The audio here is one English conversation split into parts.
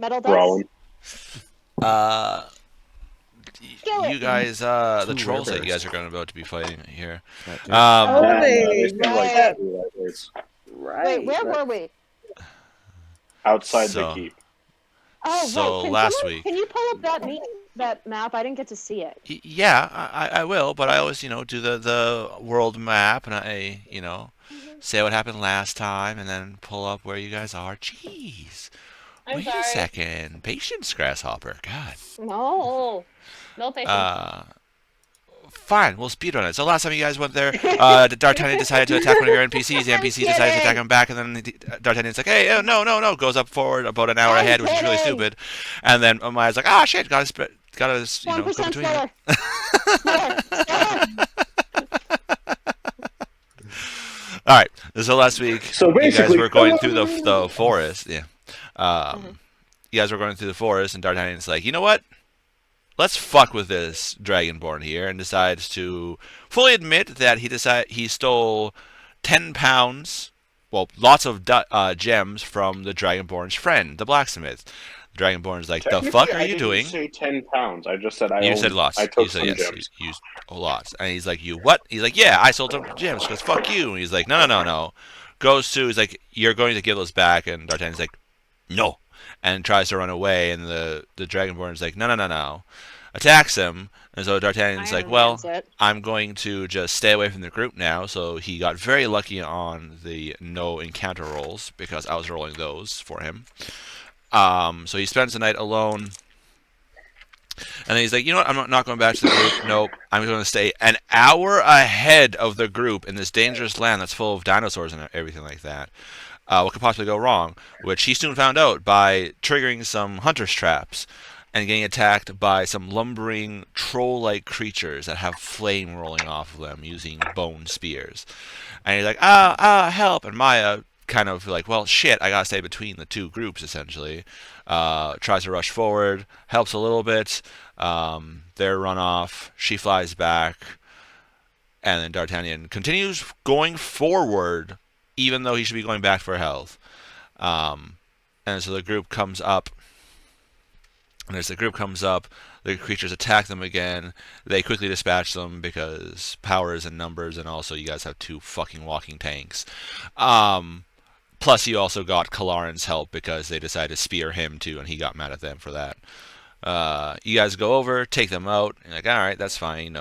metal dice? Rowan. Skillet. You guys, the Two trolls that you rivers. guys are about to be fighting here. That too. No, Right, they seem like right. two lifers Right. Wait, where right. were we? outside the So- keep. Oh, So, right. last week- Can you pull up that map? I didn't get to see it. Yeah, I will, but I always, do the world map, and I, say what happened last time, and then pull up where you guys are. Jeez. I'm Wait sorry. a second. Patience, Grasshopper. God. No. No patience. Fine, we'll speedrun it. So last time you guys went there, D'Artagnan decided to attack one of your NPCs. The NPC decided to attack him back, and then D'Artagnan's like, hey, no, goes up forward about an hour ahead, which is really stupid. And then Maya's like, ah, shit, gotta go 1% between slower. them. Slower. All right, so last week, So you guys basically- were going through the forest. Yeah. You guys were going through the forest, and D'Artagnan's like, you know what? Let's fuck with this Dragonborn here, and decides to fully admit that he stole 10 pounds, well, lots of gems from the Dragonborn's friend, the blacksmith. The Dragonborn's like, the Technically, fuck are I you didn't doing? say 10 pounds. I just said You said lots. I took You said some yes. gems. You used lots. And he's like, you what? He's like, yeah, I sold some gems because fuck you. And he's like, no. Goes to, he's like, you're going to give those back. And D'Artagnan's like, no. And tries to run away. And the Dragonborn's like, no. Attacks him. And so D'Artagnan's like, well, I'm going to just stay away from the group now. So he got very lucky on the no encounter rolls because I was rolling those for him. So he spends the night alone. And then he's like, you know what? I'm not going back to the group. Nope. I'm going to stay an hour ahead of the group in this dangerous land that's full of dinosaurs and everything like that. What could possibly go wrong? Which he soon found out by triggering some hunter's traps and getting attacked by some lumbering troll-like creatures that have flame rolling off of them using bone spears. And he's like, help! And Maya kind of like, well, shit, I gotta stay between the two groups, essentially. Tries to rush forward, helps a little bit. They run off. She flies back. And then D'Artagnan continues going forward, even though he should be going back for health. And so the group comes up. And as the group comes up, the creatures attack them again. They quickly dispatch them because powers and numbers, and also you guys have two fucking walking tanks. Plus, you also got Kalaran's help because they decided to spear him too, and he got mad at them for that. You guys go over, take them out, and like, all right, that's fine.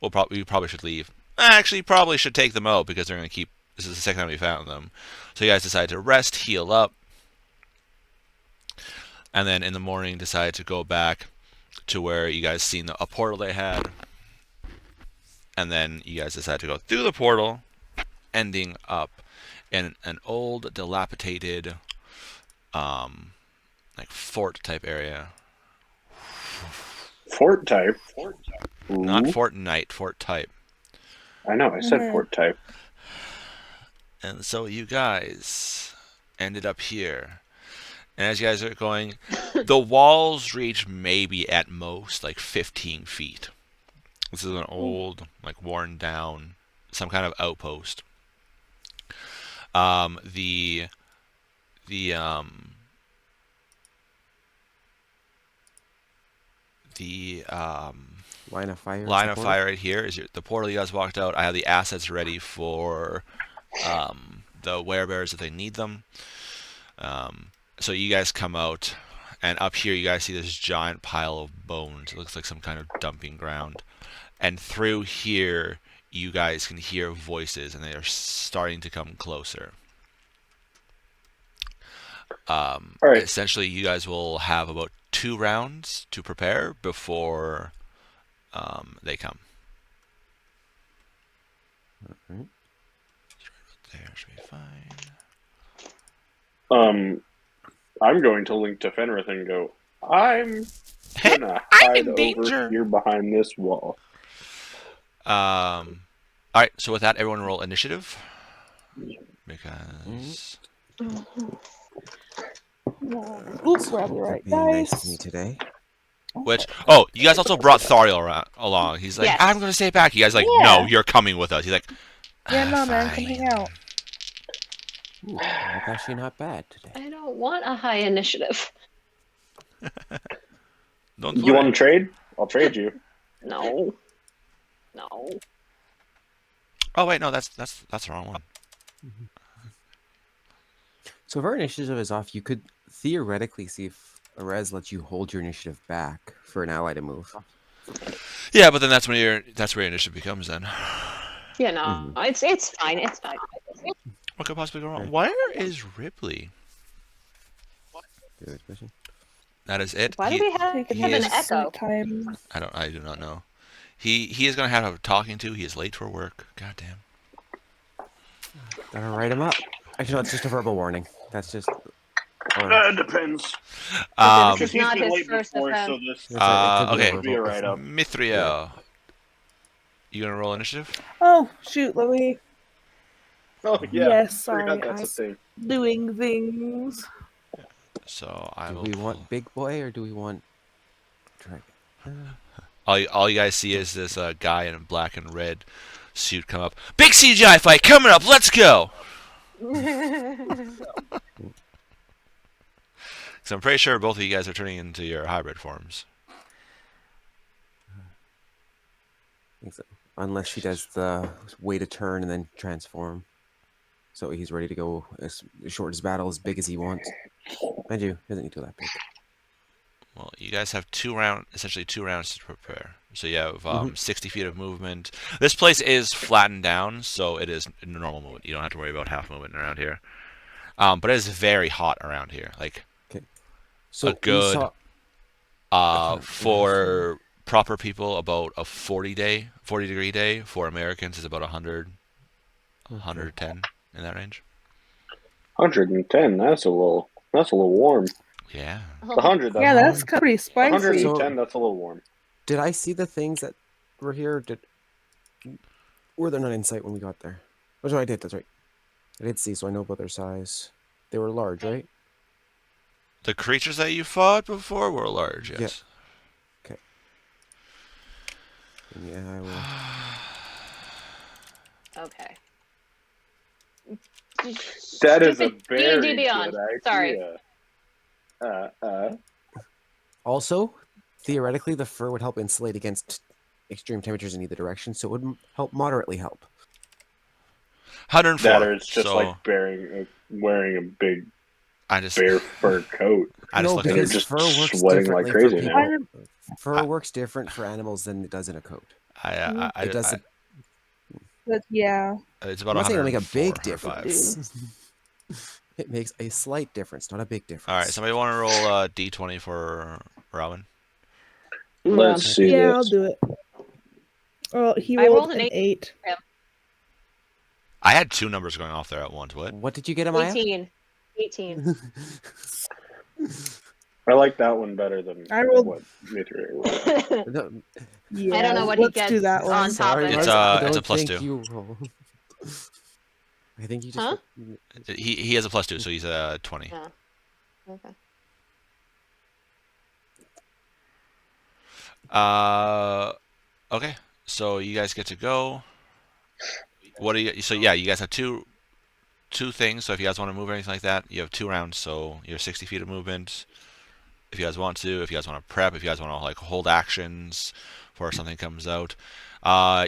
We probably should leave. Actually, probably should take them out because they're gonna keep. This is the second time we found them. So you guys decide to rest, heal up. And then in the morning, decide to go back to where you guys seen a portal they had. And then you guys decide to go through the portal, ending up in an old, dilapidated, like fort-type area. Fort type? Not Ooh. Fortnite, fort-type. I know, I said fort type. And so you guys ended up here. And as you guys are going, the walls reach maybe at most like 15 feet. This is an old, like worn down, some kind of outpost. The Line of fire. line of fire right here is the portal you guys walked out. I have the assets ready for the werebears if they need them. So you guys come out, and up here you guys see this giant pile of bones. It looks like some kind of dumping ground. And through here, you guys can hear voices, and they are starting to come closer. Alright. Essentially, you guys will have about 2 rounds to prepare before they come. Alright. There should be fine. I'm going to link to Fenrith and go, I'm gonna I'm hide in danger. over here behind this wall. Alright, so with that, everyone roll initiative. Because... Oops, grab the right Being nice to dice. me today. Which... Oh, you guys also brought Thariel along. He's like, Yes. I'm going to stay back. You guys like, Yeah. no, you're coming with us. He's like, Yeah, no, man, fine. come hang out. Ooh, that's actually not bad today. I don't want a high initiative. Don't You worry. want to trade? I'll trade you. No. No. Oh wait, no, that's the wrong one. So if our initiative is off, you could theoretically see if a res lets you hold your initiative back for an ally to move. Yeah, but then that's where your initiative becomes then. Yeah, no. It's fine. It's fine. What could possibly go wrong? Okay. Where is Ripley? Good question. That is it. Why do we have Take he an is- echo? Time. I do not know. He is gonna have a talking to. He is late for work. God damn. Gotta write him up. Actually, no, it's just a verbal warning. That's just. It depends. Um, This is not been his late first before, offense. so this It's it could be a okay. could be a verbal. write-up. Mithriel, you gonna roll initiative? Oh shoot! Let me. Oh yeah. Yes, Forgot sorry. that's I'm a thing. doing things. So I Do will. we want big boy or do we want dragon? All you guys see is this guy in a black and red suit come up. Big CGI fight coming up. Let's go. So I'm pretty sure both of you guys are turning into your hybrid forms. I think so. Unless she does the wait a turn and then transform. So he's ready to go as short as battle, as big as he wants. Mind you, he doesn't need to go that big. Well, you guys have essentially 2 rounds to prepare. So you have 60 feet of movement. This place is flattened down, so it is normal movement. You don't have to worry about half movement around here. But it is very hot around here. Like So a good we saw for proper people about a 40-degree day. For Americans is about 100, 110 in that range. 110. That's a little warm. Yeah. 100. That's Yeah, hot. that's pretty spicy. 110. That's a little warm. Did I see the things that were here? Were they not in sight when we got there? Oh, no, I did. That's right. I did see, so I know about their size. They were large, right? The creatures that you fought before were large, yes. Okay. Yeah, I will. Okay. That is a Stupid very D&D good Beyond. idea. Sorry. Also, theoretically, the fur would help insulate against extreme temperatures in either direction, so it would help moderately help. 104. That or it's just so like wearing a big I just bear fur coat. I just No, looked at And you're because it. just fur works sweating like differently crazy for now. people. Fur works different for animals than it does in a coat. It does. But yeah, it's I'm about not saying it'll make a 104, big 105. difference. It makes a slight difference, not a big difference. All right, somebody want to roll a d20 for Robin? Let's see yeah, I'll this. do it. Oh, he I rolled rolled an an 8. I had 2 numbers going off there at once. What? What did you get, Amaya? 18. I like that one better than I rolled- what Mithril rolled. No, Yeah, I don't know what he let's gets do that one. on top sorry, of It's it. I it's a don't plus think 2. you roll. I think you just. Huh? He has a plus 2, so he's a 20. Yeah. Okay. Okay. So you guys get to go. What do you? So yeah, you guys have two things. So if you guys want to move or anything like that, you have 2 rounds. So you're 60 feet of movement. If you guys want to, if you guys want to prep, if you guys want to like hold actions before something comes out,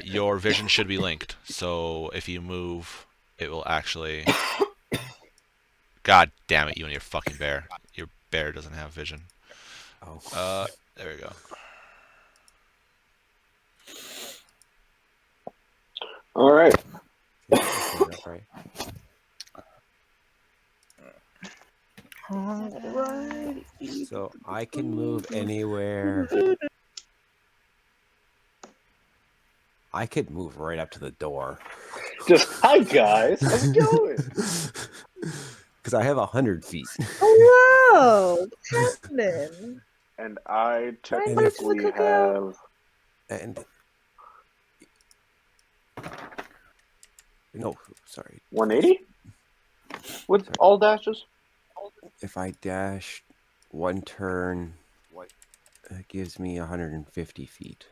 your vision should be linked. So if you move, it will actually. God damn it, you and your fucking bear. Your bear doesn't have vision. Oh. There we go. All right. Right. Alright. So I can move anywhere. I could move right up to the door. Just hi guys, how's it going? Because I have 100 feet. Hello! What's happening? And I Why technically did you look out? have. And no, sorry. 180 with all dashes. If I dash 1 turn, it gives me 150 feet.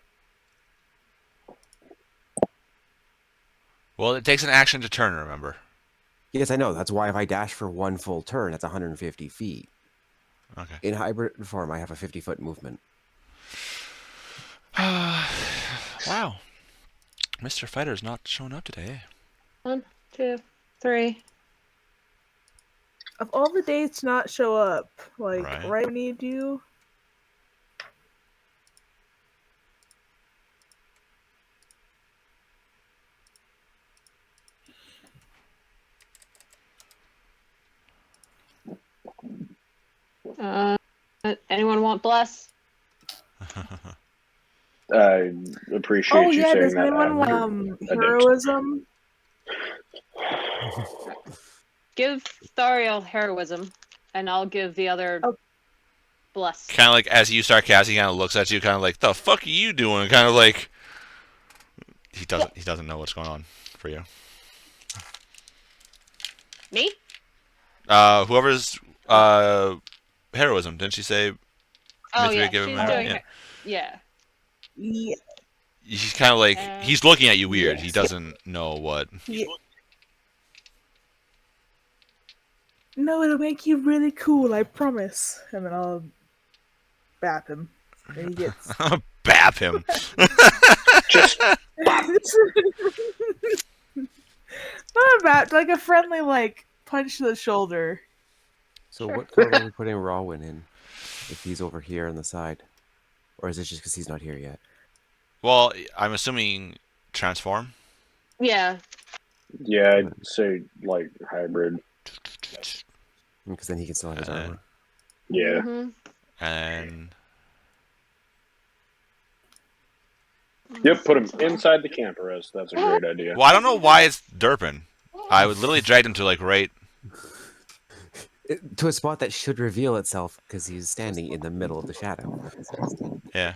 Well, it takes an action to turn, remember. Yes, I know. That's why if I dash for one full turn, that's 150 feet. Okay. In hybrid form, I have a 50-foot movement. Wow. Mr. Fighter's not showing up today. 1, 2, 3. Of all the days to not show up, like Right. right when you do. Anyone want bless? I appreciate Oh you yeah, saying does that. anyone want I don't. heroism? Give Thariel heroism, and I'll give the other Oh. bless. Kind of like as you start casting, he kind of looks at you, kind of like, "The fuck are you doing?" Kind of like he doesn't know what's going on for you. Me? Whoever's heroism, didn't she say? Oh Mithria yeah, give she's him doing yeah. it. Yeah. Yeah. He's kind of like he's looking at you weird. Yes. He doesn't know what. Yeah. No, it'll make you really cool, I promise. And then I'll bap him. And he gets Bap him. Just not a bap, like a friendly like punch to the shoulder. So Sure. what color are we putting Rawwin in? If he's over here on the side, or is it just because he's not here yet? Well, I'm assuming transform. Yeah. yeah, I'd say like hybrid. Because then he can still have his armor. Yeah. Mhm. And Yep. Put him inside the camper. That's a great idea. well, I don't know why it's derping. I would literally drag him to like right. To a spot that should reveal itself because he's standing in the middle of the shadow. Yeah.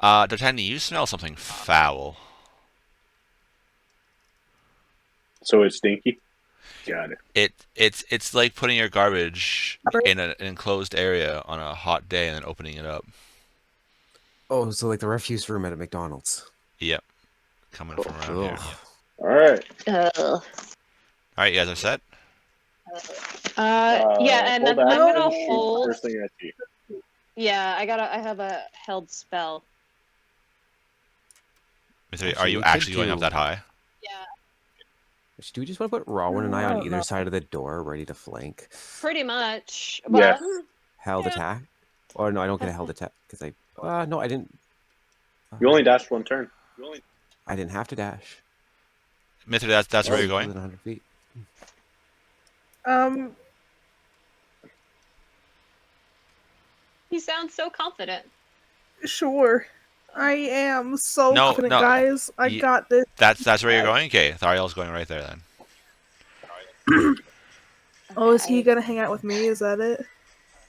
D'Artagnan, you smell something foul. So it's stinky. Got it. It's like putting your garbage in an enclosed area on a hot day and then opening it up. Oh, so like the refuse room at a McDonald's. Yep. Coming from around here. Ugh. All right. All right, you guys are set. Yeah, and hold I'm action, gonna shoot hold. First thing I see. Yeah, I have a held spell. Mithria, Actually, are you we could actually going up do- that high? Yeah. Do we just want to put Rawwin and I on either No. side of the door, ready to flank? Pretty much. Yes. Well, Held Yeah. attack? Or no, I don't get a held attack because I. No, I didn't. You only dashed one turn. I didn't have to dash. Mithria, that's where you're going. Within 100 feet. he sounds so confident. Sure. I am so No, confident, no, guys. I ye- got this. That's where you're going. Okay, Thariel's going right there then. Oh, is he Okay. gonna hang out with me? Is that it?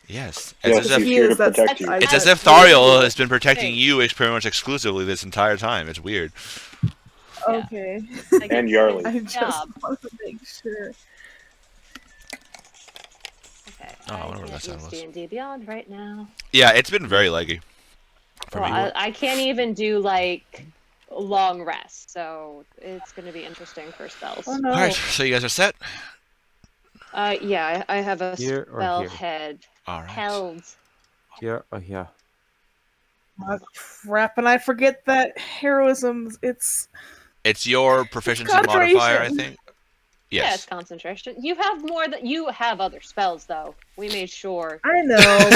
Yes. Yes, It's as he's if here to That's- protect you. I- it's as that's if Thariel really has been protecting Hey. you pretty much exclusively this entire time. It's weird. Yeah. Okay. Like, And it's Yarly. I his just job. want to make sure. Okay. Oh, I wonder what that can't sound use was. D&D Beyond right now. Yeah, it's been very leggy for Well, me. I can't even do like long rest, so it's gonna be interesting for spells. Oh no. All right, so you guys are set. Yeah, I have a Here or spell here? head All right. held. Here or here? Oh, crap, and I forget that heroism. It's It's your proficiency concentration. modifier, I think. Yeah, it's Yes. concentration. You have more than you have other spells though. We made sure. I know.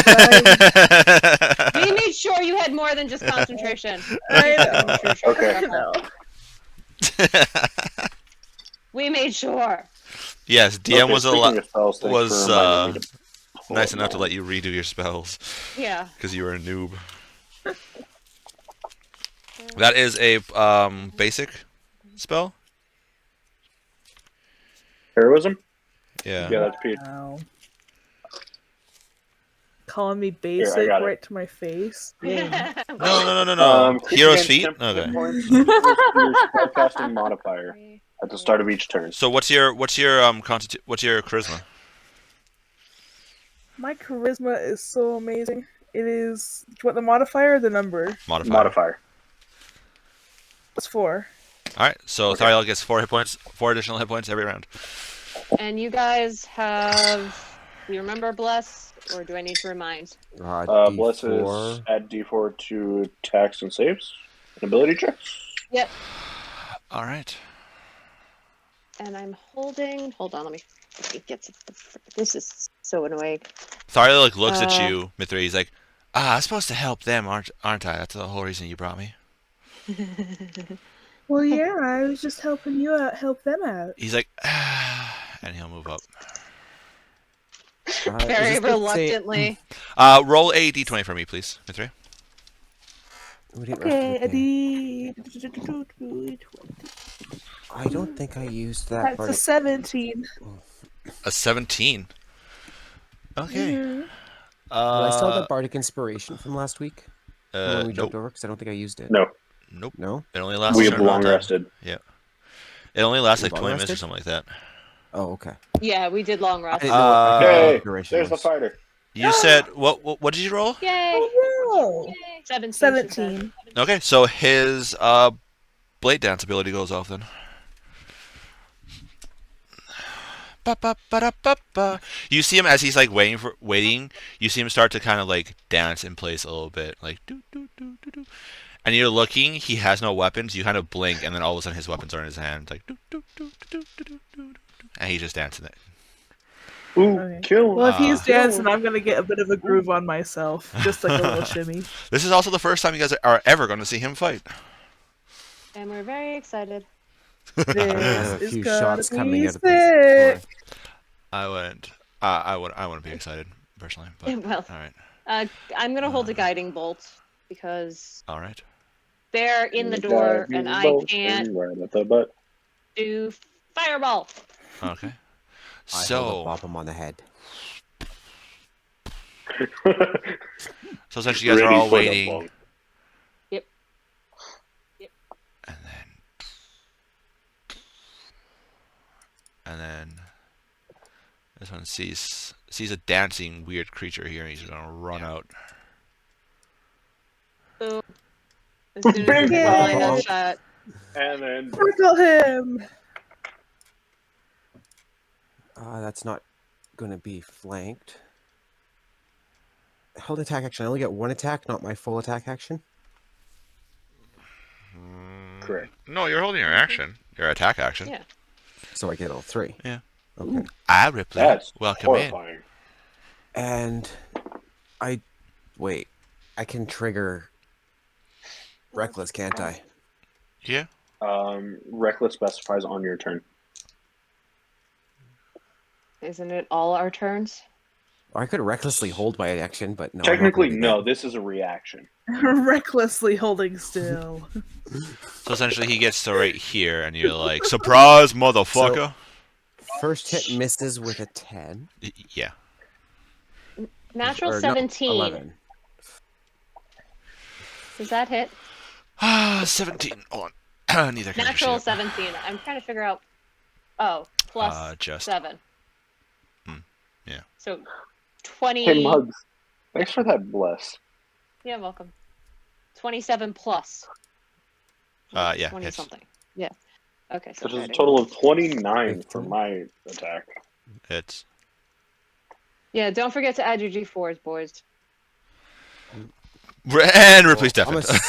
But We made sure you had more than just concentration. I know. Okay. I know. We made sure. Yes, DM Okay, was speaking of spells, thanks was, for reminding me to pull nice up enough to mine. let you redo your spells Yeah. because you were a noob. That is a basic spell. Heroism? Yeah. Yeah, that's Pete. Wow. Calling me I basic got it. right to my face. Dang. No. Hero's against feet. temporary Okay. points, use your spellcasting modifier at the start of each turn. So what's your what's your charisma? My charisma is so amazing. It is what the modifier or the number? Modifier. It's 4. All right, so Okay. Thariel gets 4 hit points, 4 additional hit points every round. And you guys have. Do you remember bless, or do I need to remind? Bless is D4. add D4 to attacks and saves and ability checks. Yep. All right. And I'm holding. Hold on, let me get this is so annoying. Thariel like looks at you, Mithra. He's like, I'm supposed to help them, aren't I? That's the whole reason you brought me. Well, yeah, I was just helping you out, help them out. He's like, and he'll move up. Very reluctantly. Roll a d20 for me, please, Mithra. Okay, a D. I don't think I used that. That's a 17. A 17. Okay. Mhm. Do I still have that bardic inspiration from last week? When we jumped Nope. over, because I don't think I used it. No, Nope. No? It only lasts. we a have certain long amount of time. rested. Yeah. It only lasts We've like long 20 minutes or rested? something like that. Oh, okay. Yeah, we did long I rest. didn't know what I Hey, the duration there's the was. fighter. You said what did you roll? Yay! Oh, no. 17. she said. 17. Okay, so his blade dance ability goes off then. Ba, ba, ba, da, ba, ba. You see him as he's like waiting. You see him start to kind of like dance in place a little bit, like do do do do do. And you're looking. He has no weapons. You kind of blink, and then all of a sudden his weapons are in his hand, like do do do do do do do, and he's just dancing it. Ooh, Okay. kill him. Well, if he's Kill him. dancing, I'm gonna get a bit of a groove on myself, just like a little shimmy. This is also the first time you guys are ever going to see him fight. And we're very excited. I have This a is few gonna shots coming be out of this. sick. I wouldn't be excited personally, but Well, all right, I'm gonna hold a guiding bolt because all right. they're in the The door guy and uses I bolt can't and right at the butt. do fireball. Okay. I held a So bop him on the head. essentially you guys are Ready all for the waiting, bonk. and then this one sees a dancing weird creature here, and he's gonna run out. So as soon as Big we get line ball. of shot, And then Prickle him. That's not gonna be flanked. Held attack action. I only get one attack, not my full attack action. correct. No, you're holding your action, your attack action. yeah. So I get all 3. Yeah. Okay. Ripley, That's welcome horrifying. And wait. I can trigger Reckless, can't I? in. Yeah. Reckless specifies on your turn. Isn't it all our turns? Or I could recklessly hold my action, but no. I'm not gonna Technically, do no. that. This is a reaction. Recklessly holding still. So essentially he gets to right here, and you're like, surprise, motherfucker. First hit misses with a 10. Yeah. Natural Or no, 17. 11. Does that hit? 17. Hold on. Neither can Natural shit up. 17. I'm trying to figure out. Oh, plus Just 7. yeah. So 20. Hey, Mugs. Thanks for that bless. Yeah, welcome. 27 plus. Yeah, 20 hits. something. Yeah. Okay. So Which is a writing. total of 29 for 15. my attack. Hits. Yeah, don't forget to add your G4s, boys. And Ripley's Well, I'm, deafened.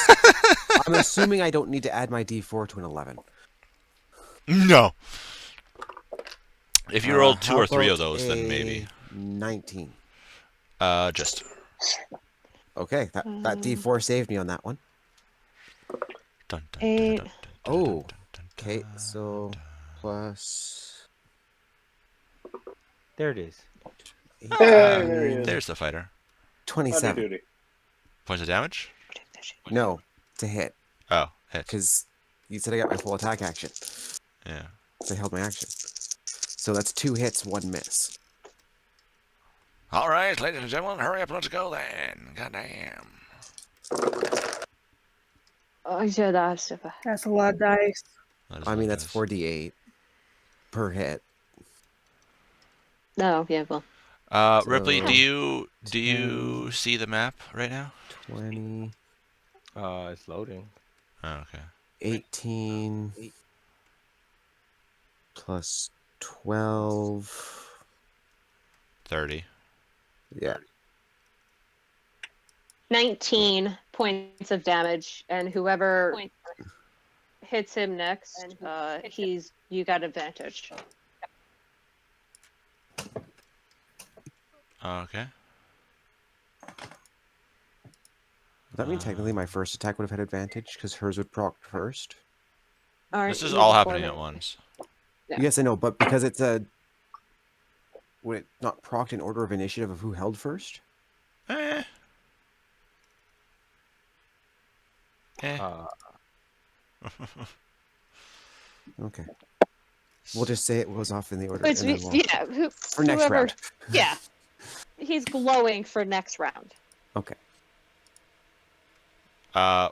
I'm assuming I don't need to add my D4 to an 11. No. If you rolled 2 How or 3 of about those, then maybe. 19. Just. Okay, that D4 saved me on that one. Dun, dun, 8. dun, dun, Oh, dun, dun, okay, dun, so dun. plus. There it is. Hey, there he is. There's the fighter. 27. Under duty. Points of damage? No, to hit, Oh, hits. because you said I got my full attack action. Yeah. So I held my action. So that's 2 hits, 1 miss. All right, ladies and gentlemen, hurry up, let's go then. Goddamn. Oh, yeah, that's super. That's a lot of dice. I mean, that's 4d8 per hit. No, yeah, well. Ripley, So, do you 10. see the map right now? 20, It's loading. Oh, okay. 18 plus 12. 30. Yeah. 19 points of damage, and whoever hits him next, you got advantage. Okay. Does that mean technically my first attack would have had advantage because hers would proc first? Aren't This is you all before happening me? at once. Yeah. Yes, I know, but because it's would it not proc in order of initiative of who held first? Eh. Eh. Uh, Okay. We'll just say it was off in the order. Which and then means, we'll, yeah, for next whoever, round. yeah, he's glowing for next round. Okay.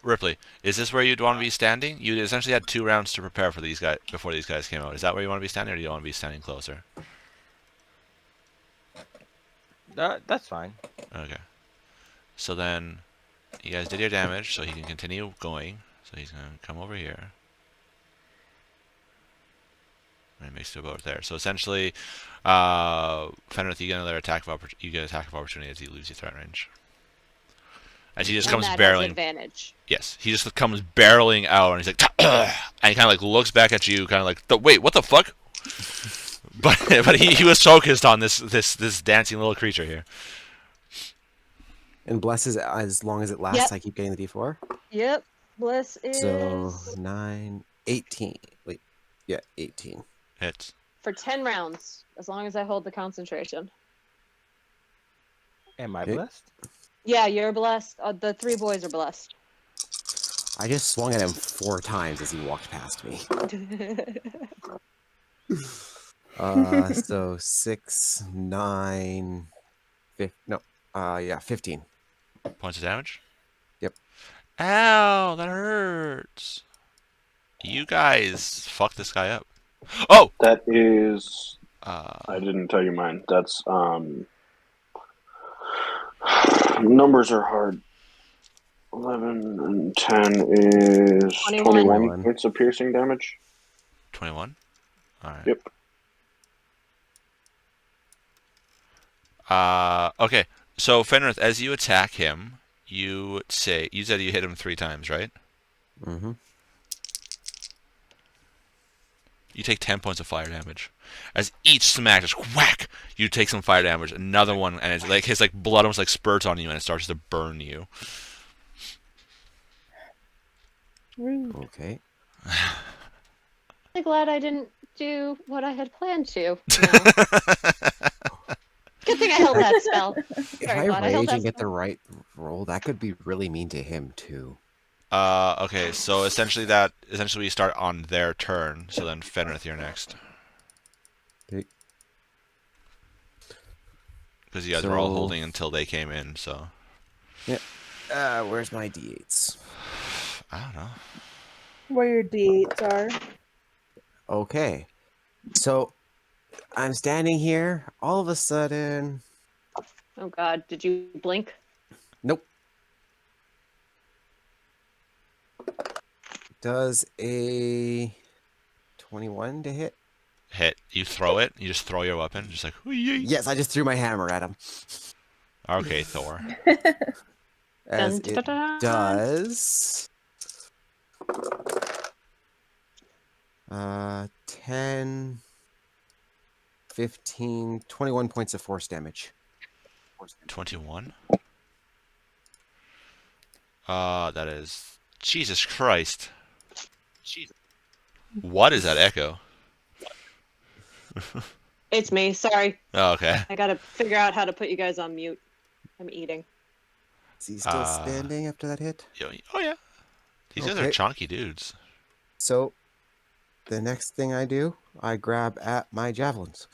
Ripley, is this where you'd want to be standing? You essentially had 2 rounds to prepare for these guys before these guys came out. Is that where you want to be standing, or do you want to be standing closer? that's fine. Okay. So then, you guys did your damage, so he can continue going. So he's gonna come over here. And it makes it about there. So essentially, Fenrith, you get another attack of you get attack of opportunity as he leaves your threat range. As he just And comes that has barreling. advantage. Yes, he just comes barreling out, and he's like, and he kind of like looks back at you, kind of like, wait, what the fuck? But he was focused on this dancing little creature here. And bless is as long as it lasts, Yep. I keep getting the d4. Yep. Bliss is So 9, 18. Wait. Yeah, 18. Hits. for 10 rounds, as long as I hold the concentration. Am I Okay. blessed? Yeah, you're blessed. The 3 boys are blessed. I just swung at him 4 times as he walked past me. So 6, 9, 15. Points of damage? Yep. Ow, that hurts. You guys fucked this guy up. Oh! That is. Uh, I didn't tell you mine. That's numbers are hard. 11 and 10 is 21. 21 points of piercing damage. 21? Alright. Yep. Okay. So, Fenrith, as you attack him, you said you hit him 3 times, right? Mm-hmm. You take 10 points of fire damage. As each smack just whack, you take some fire damage. Another one, and it's like his blood almost spurts on you, and it starts to burn you. Rude. Okay. I'm glad I didn't do what I had planned to. Good thing I held that spell. If Sorry, I Vlad, I held rage that and get the spell. right roll, that could be really mean to him too. Okay, so essentially we start on their turn. So then Fenrith, you're next. Okay. Because you guys were all So- holding until they came in, so Where's my d8s? I don't know. Where your d8s are. Okay. So I'm standing here. All of a sudden, Oh God, did you blink? nope. Does a 21 to hit? Hit. You throw it. You just throw your weapon, just like "Hoo-yee." Yes, I just threw my hammer at him. Okay, Thor. As Dun, it dun, dun, dun. does 10, 15, 21 points of force damage. 21. That is Jesus Christ. What is that echo? It's me. Sorry, Oh, okay. I gotta figure out how to put you guys on mute. I'm eating. Is he still standing after that hit? Oh yeah. These guys are Okay. chunky dudes. So, the next thing I do, I grab at my javelins.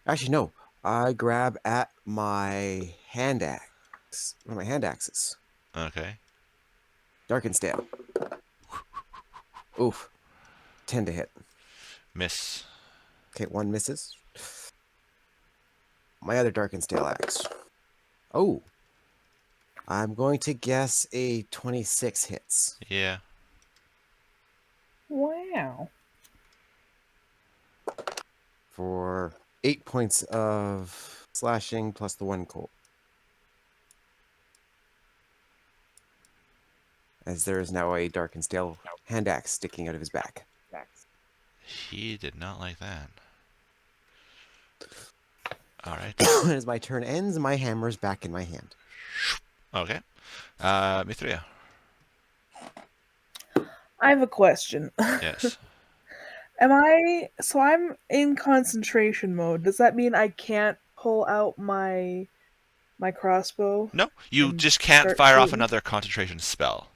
Actually, no. I grab at my hand axe. One of my hand axes. Okay. Darken stab. Oof. 10 to hit. Miss. Okay, 1 misses. my other darkened steel axe. Oh, I'm going to guess a 26 hits. Yeah. Wow. For 8 points of slashing plus the 1 cold. As there is now a darkened steel hand axe sticking out of his back. He did not like that. All right. As my turn ends, my hammer is back in my hand. Okay. Mithria. I have a question. Yes. I'm in concentration mode. Does that mean I can't pull out my crossbow? No, you And just can't start fire off shooting? another concentration spell.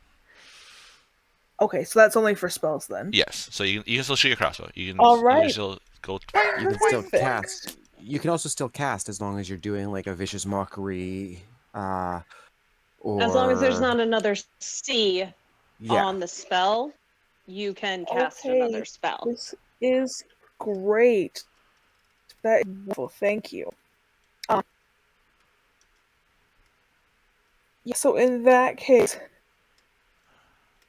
Okay, so that's only for spells then. Yes. So you can still shoot your crossbow. You can. All You can right. still go. You can still Perfect. cast. You can also still cast as long as you're doing like a vicious mockery, or As long as there's not another C yeah. on the spell, you can cast Okay. another spell. This is great. That is wonderful. Thank you. Yeah, so in that case,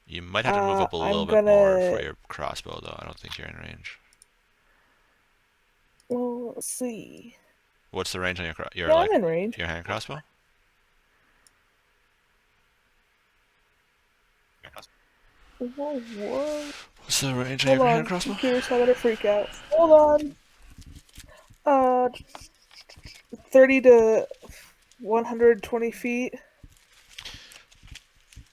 You might have to move up a little I'm bit more gonna- for your crossbow, though. I don't think you're in range. well, let's see. What's the range on your Yeah, like I'm in range. your hand crossbow? Whoa, whoa. What's the range on Hold your on, hand crossbow? computer's not gonna freak out. Hold on. 30 to 120 feet.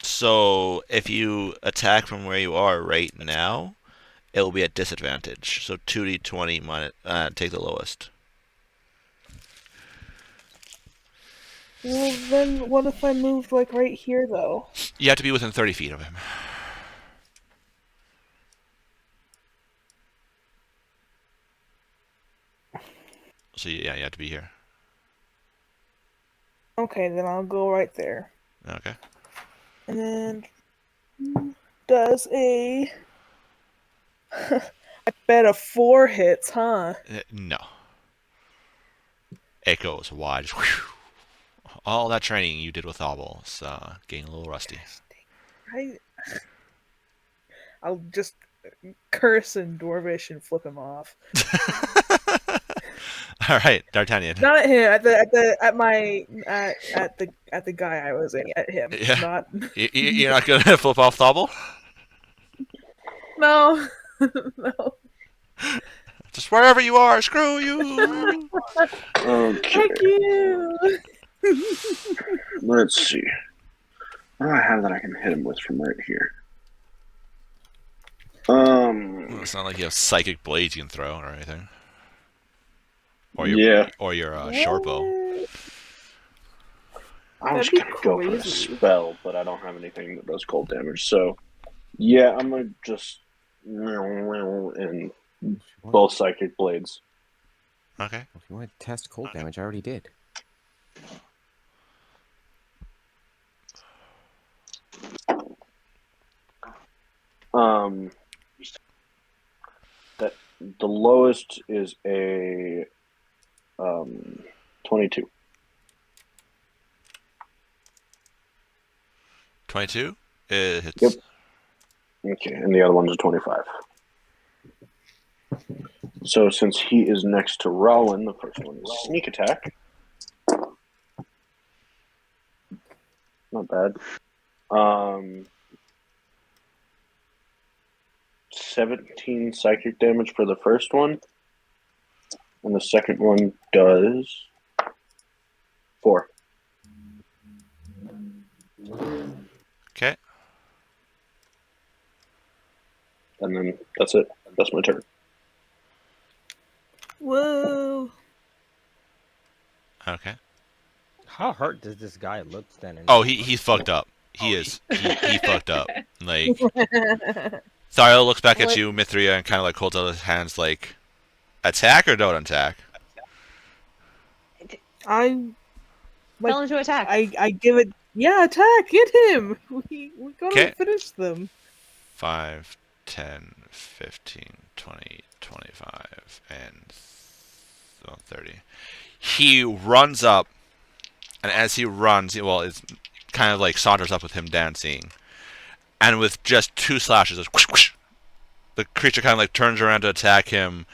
So if you attack from where you are right now, it will be at disadvantage. So 2d20 minus take the lowest. Well, then what if I moved like right here though? You have to be within 30 feet of him. So yeah, you have to be here. Okay, then I'll go right there. Okay. And then does a I bet a 4 hits, huh? No. It goes wide. All that training you did with Obel is getting a little rusty. I'll just curse in Dwarvish and flip him off. All right, D'Artagnan. Not at him. At the guy I was aiming at him. Yeah. Not. You're not gonna flip off Thobel? No. No. Just wherever you are, screw you. Okay. Thank you. Let's see. What do I have that I can hit him with from right here? Well, it's not like you have psychic blades you can throw or anything. Or your Yeah. short bow. I was That'd be gonna go for a crazy. spell, but I don't have anything that does cold damage. So, yeah, I'm gonna just and both psychic blades. Okay. If you want to test cold damage, I already did. That the lowest is a 22. 22? It hits. Yep. Okay, and the other one's a 25. So since he is next to Rowan, the first one is sneak attack. Not bad. 17 psychic damage for the first one. And the second one does 4. Okay. And then that's it. That's my turn. Whoa. Okay. How hurt does this guy look standing? Oh, he's fucked up. He fucked up. Like, Thario looks back at What? you, Mithria, and kind of like holds out his hands like, attack or don't attack? I Tell him to attack. I give it. Yeah, attack! Get him! We gotta Okay. finish them. 5, 10, 15, 20, 25, and 30. He runs up, and as he runs, well, it's kind of like saunters up with him dancing, and with just 2 slashes, whoosh, whoosh, the creature kind of like turns around to attack him,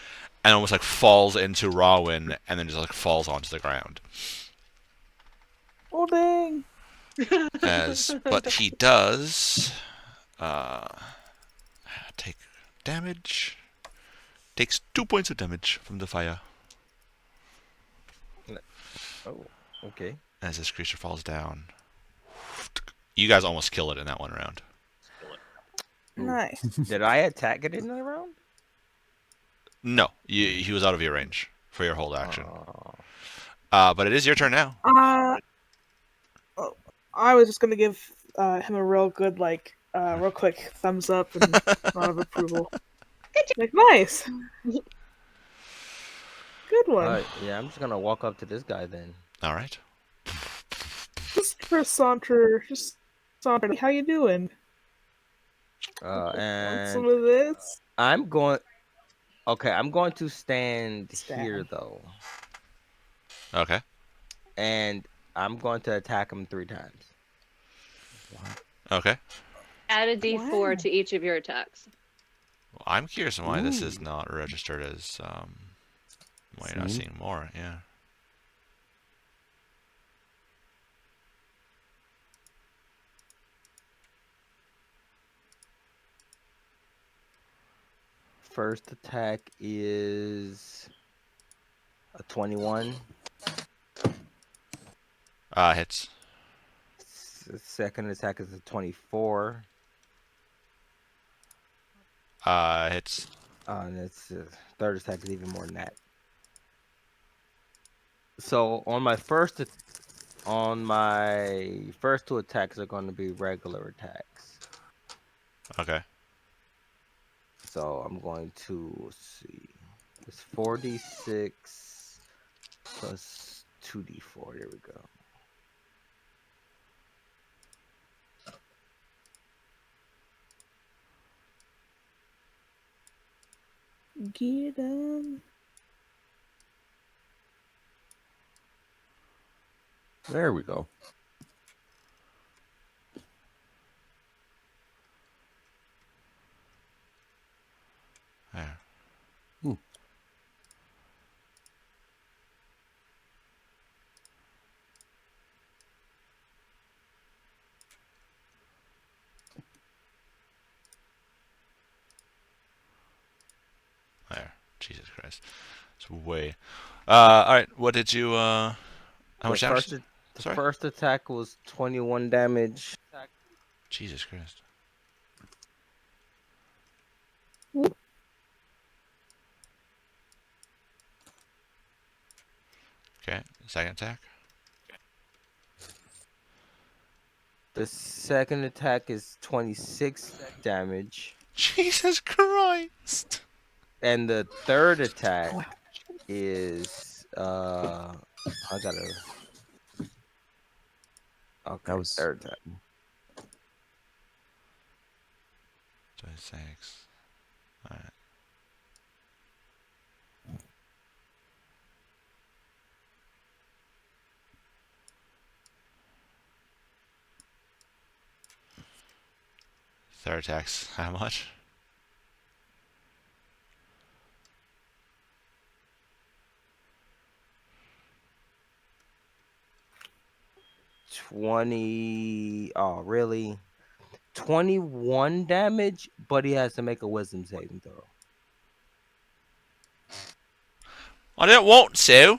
and almost like falls into Rawin, and then just like falls onto the ground. Oh dang! But he does take damage. Takes 2 points of damage from the fire Oh, okay. as this creature falls down. You guys almost kill it in that one round. Nice. Did I attack it in that round? No, he was out of your range for your hold action. Oh. But it is your turn now. Oh, I was just gonna give him a real good, real quick thumbs up and nod of approval. Like, nice. Good one. Yeah, I'm just gonna walk up to this guy then. All right. Just for a saunter, How you doing? Want And some of this? I'm going. Okay, I'm going to stand here though, Okay. and I'm going to attack him 3 times. Okay. Add a d4 Wow. to each of your attacks. Well, I'm curious on why this is Ooh. not registered as why you're not Seen? seeing more. Yeah. First attack is a 21. Hits. Second attack is a 24. Hits. And it's third attack is even more than that. So on my first 2 attacks are going to be regular attacks. Okay. So I'm going to, let's see, it's 4d6 plus 2d4. There we go. Get him. There we go. There. Hmm. There. Jesus Christ. It's way. All right. What did you? How much damage? The Sorry? first attack was 21 damage. Jesus Christ. Okay. Second attack. The second attack is 26 damage. Jesus Christ. And the third attack is I gotta. Okay, That was- third attack. 26. All right. Third attack's how much? Oh, really? 21 damage, but he has to make a wisdom saving throw. I don't want to.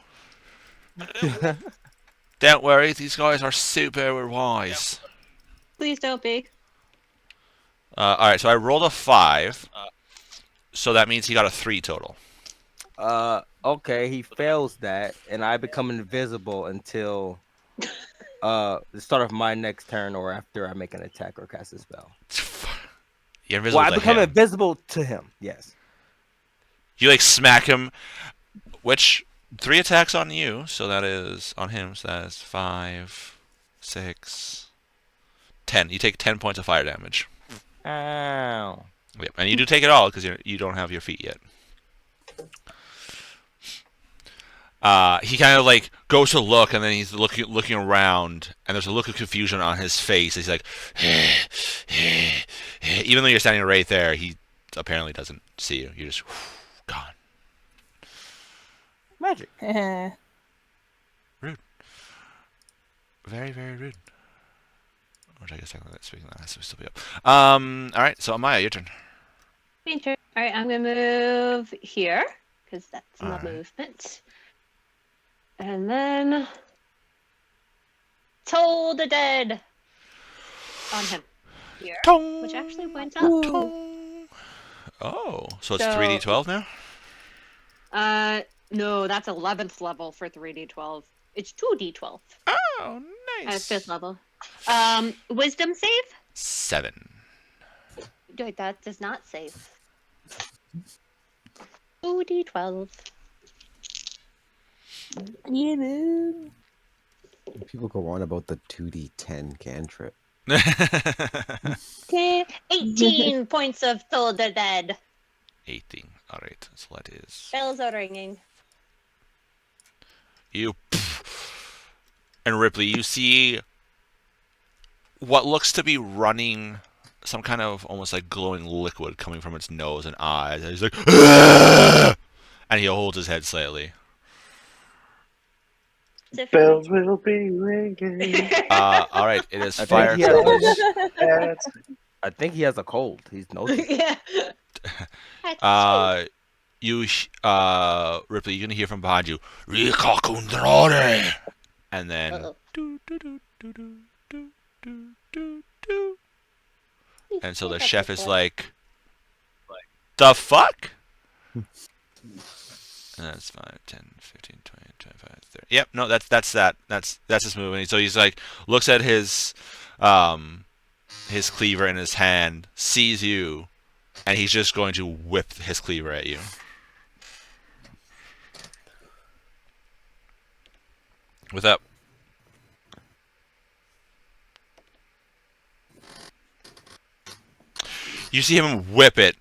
Don't worry, these guys are super wise. Please don't be. Alright, so I rolled a 5. So that means he got a 3 total. Okay, he fails that, and I become invisible until the start of my next turn or after I make an attack or cast a spell. You're invisible Well, I to become him. invisible to him, yes. You like smack him, which 3 attacks on you, so that is on him, so that is 5, 6, 10. You take 10 points of fire damage. Ow. Yep, and you do take it all because you don't have your feet yet. He kind of like goes to look, and then he's looking around, and there's a look of confusion on his face. He's like, even though you're standing right there, he apparently doesn't see you. You're just gone. Magic. Rude. Very, very rude. Which I guess technically speaking that has to still be up. All right, so Amaya, your turn. All right, I'm gonna move here because that's my Alright. movement, and then Toll the Dead on him here, Tong! which actually went up. Tong! Oh, so it's So- 3d12 now? No, that's 11th level for 3d12. It's 2d12 Oh, at nice. 5th level. Wisdom save? 7. Wait, that does not save. 2d12. Yeah, man. People go on about the 2d10 cantrip. Okay, 18 points of Toll the Dead. 18. All right, so that is Bells are ringing. you. And Ripley, you see what looks to be running some kind of almost like glowing liquid coming from its nose and eyes. And he's like, "Ah!" And he holds his head slightly. Bells will be ringing. All right, it is I fire. think, he has, That's I think he has a cold. He's noticing. Yeah. That's Ripley, you're gonna hear from behind you, "Rika Kundrare!" And then Uh-oh. do, do, do, do, do, do, do, do, do. And so the chef is like, the fuck? And that's 5, 10, 15, 20, 25, 30. Yep, no, that's that. That's his move. And so he's like, looks at his cleaver in his hand, sees you, and he's just going to whip his cleaver at you. What's up? You see him whip it,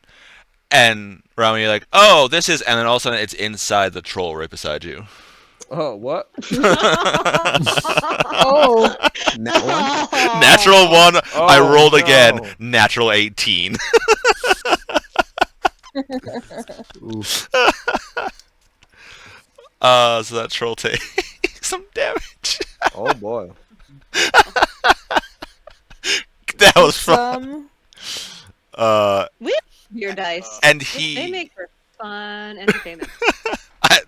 and Rami, you're like, oh, this is, and then all of a sudden it's inside the troll right beside you. Oh, what? Oh. That one? Natural 1, I Oh, rolled no. again. Natural 18. Oof. So that troll takes some damage. Oh boy. That was fun. your dice. And They he, make for fun entertainment.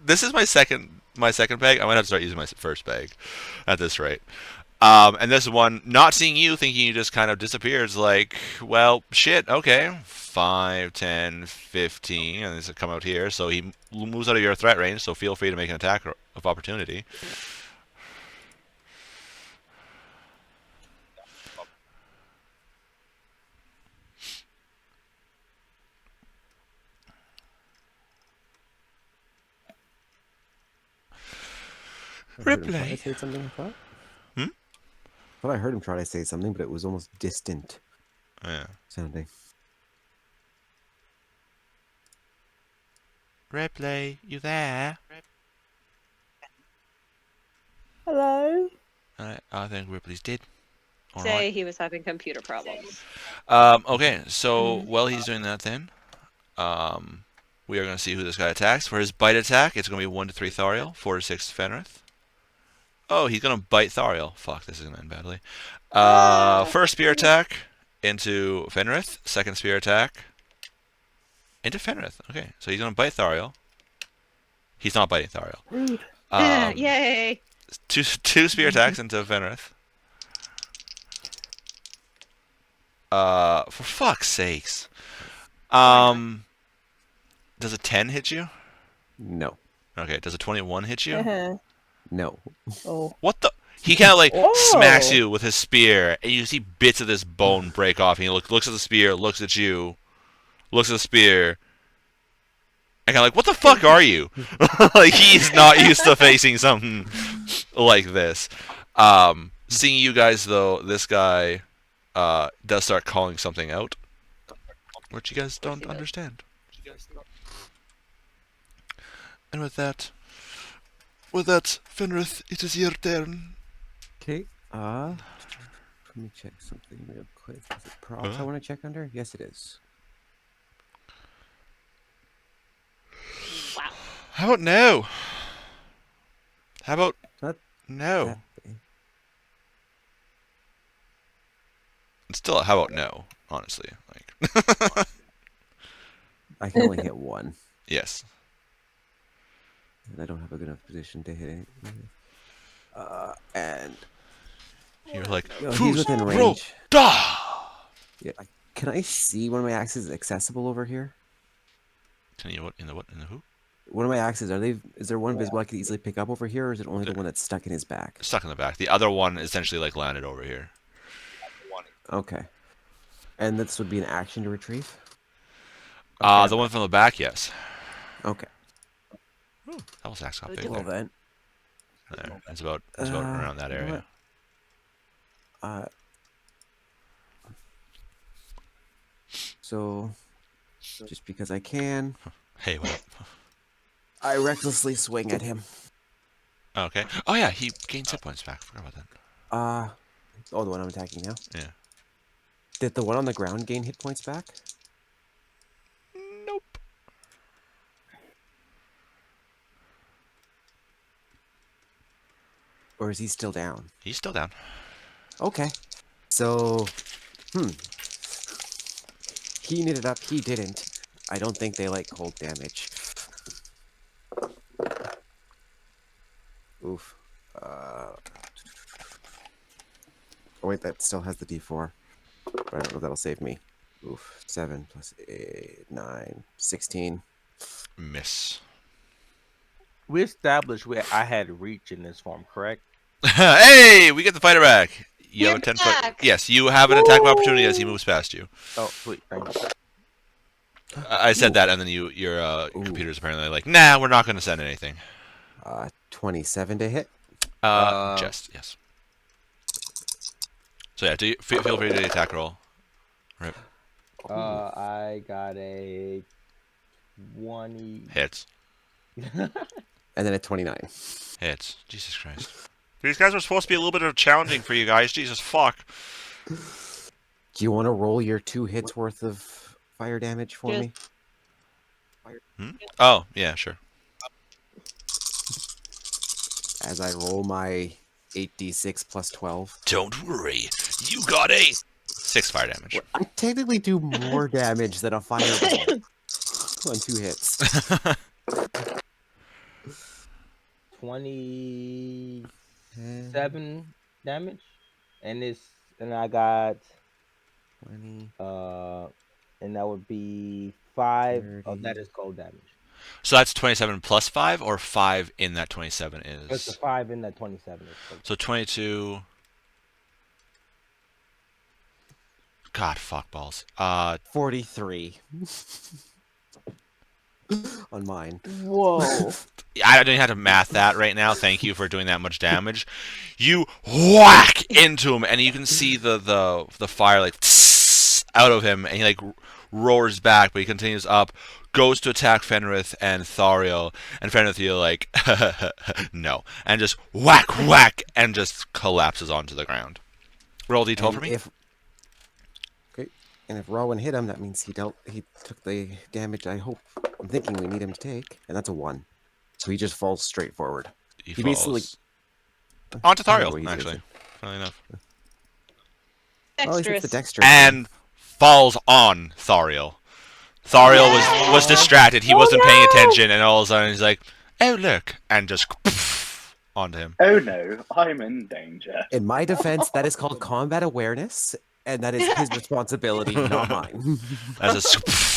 this is my second bag. I might have to start using my first bag at this rate. And this one, not seeing you, thinking you just kind of disappeared, is like, well, shit, okay. 5, 10, 15, and this will come out here. So he moves out of your threat range, so feel free to make an attack of opportunity. I heard him try Ripley. to say something, I thought. Hmm? I thought I heard him try to say something, but it was almost distant Yeah. sounding. Ripley, you there? Hello. I think Ripley's dead. All Say right. he was having computer problems. Okay, so while he's doing that, then we are going to see who this guy attacks. For his bite attack, it's going to be 1 to 3 Thariel, 4 to 6 Fenrith. Oh, he's going to bite Thariel. Fuck, this is going to end badly. First spear attack into Fenrith. Second spear attack into Fenrith. Okay, so he's going to bite Thariel. He's not biting Thariel. Rude. Yay! Two spear attacks into Fenrith. For fuck's sakes. Does a 10 hit you? No. Okay, does a 21 hit you? No. Oh. What the? He kind of like smacks Oh. you with his spear, and you see bits of this bone break off. And he looks at the spear, looks at you, looks at the spear, and kind of like, what the fuck are you? Like, he's not used to facing something like this. Seeing you guys, though, this guy does start calling something out, which you guys don't understand. And with that, With that, Fenrith, it is your turn. Okay. Let me check something real quick. Is it props I want to check under? Yes, it is. Wow. How about no? How about Not no? that big. It's still a how about no? Honestly, like. I can only hit one, Yes. and I don't have a good enough position to hit it. And You're like, he's "Fools, within bro, range. da!" Yeah. Can I see one of my axes accessible over here? Can you what in the who? One of my axes, is there one visible I could easily pick up over here, or is it only the one that's stuck in his back? Stuck in the back. The other one essentially like landed over here. Okay. And this would be an action to retrieve? The one from the back, yes. Okay. That was actually not Oh, big. Well There. then. There. It's about around that you know area. what? So, just because I can, Hey, what up? I recklessly swing at him. Okay. Oh yeah, he gains hit points back. Forgot about that. Oh, the one I'm attacking now? Yeah. Did the one on the ground gain hit points back? Nope. Or is he still down? He's still down. Okay. So, he knitted up, he didn't. I don't think they like cold damage. Oof. Oh wait, that still has the D4. But I don't know if that'll save me. Oof. 7 plus 8, 9, 16. Miss. We established I had reach in this form, correct? Hey, we get the fighter back. You have a You're 10-foot. back. Yes, you have an attack of opportunity as he moves past you. Oh, sweet. Thank you. I said that, and then your computer's apparently like, nah, we're not going to send anything. 27 to hit. Just yes. So yeah, feel free to do the attack roll. Right. I got a 20. Hits. And then a 29. Hits. Jesus Christ. These guys are supposed to be a little bit challenging for you guys. Jesus fuck. Do you want to roll your 2 hits worth of fire damage for me? Oh, yeah, sure. As I roll my 8d6 plus 12. Don't worry. You got a 6 fire damage. I technically do more damage than a fireball on 2 hits. 27 damage, and I got 20. and that would be 5 of 30. that is cold damage. So that's 27 plus 5, or 5 in that 27 That's the is... 5 in that 27 is cold. So 22... God, fuck balls. 43. On mine. Whoa. I don't even have to math that right now. Thank you for doing that much damage. You whack into him, and you can see the fire like out of him, and he like roars back, but he continues up, goes to attack Fenrith and Thariel, and Fenrith, you're like, no, and just whack, and just collapses onto the ground. Roll D12 And for me. And if Rowan hit him, that means he took the damage I'm thinking we need him to take. And that's a 1. So he just falls straight forward. He basically... falls onto I don't know what Thariel, he did. actually. Funny enough. Oh, he's Dexterous. the dexterous. And falls on Thariel. Thariel was distracted. He wasn't paying attention, and all of a sudden he's like, "Oh look!" and just onto him. Oh no, I'm in danger. In my defense, that is called combat awareness, and that is his responsibility, not mine. As a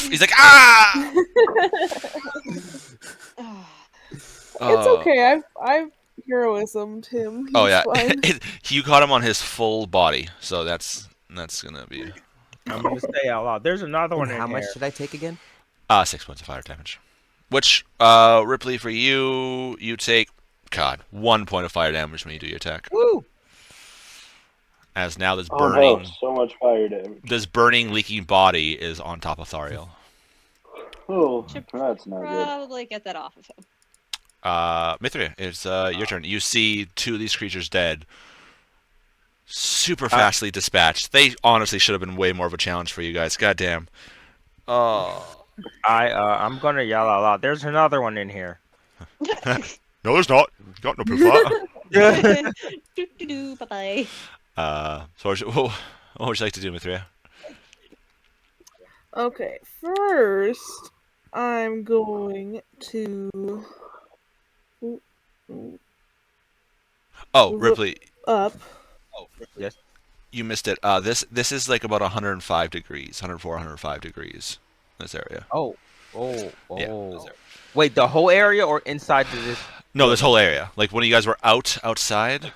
he's like, "Ah!" It's okay. I've heroismed him. Oh He's yeah, fine. you caught him on his full body, so that's gonna be I'm gonna say out loud. There's another one And in how here. much should I take again? 6 points of fire damage. Which Ripley, for you take 1 point of fire damage when you do your attack. Woo! As now this Oh burning, no, so much fire damage. leaking body is on top of Thariel. Oh, Should that's not good. Probably get that off of him. Mithria, it's your turn. You see two of these creatures dead. Super fastly dispatched. They honestly should have been way more of a challenge for you guys. Goddamn. Oh. I'm gonna yell out loud. There's another one in here. No, there's not. Got no proof of that. Bye-bye. So what would you like to do, Mithria? Okay, first I'm going to Oh, Look Ripley, up. Yes. you missed it. This is like about 105 degrees, 104, 105 degrees. This area. Oh. Yeah. Wait, the whole area or inside to this? No, this whole area. Like when you guys were outside.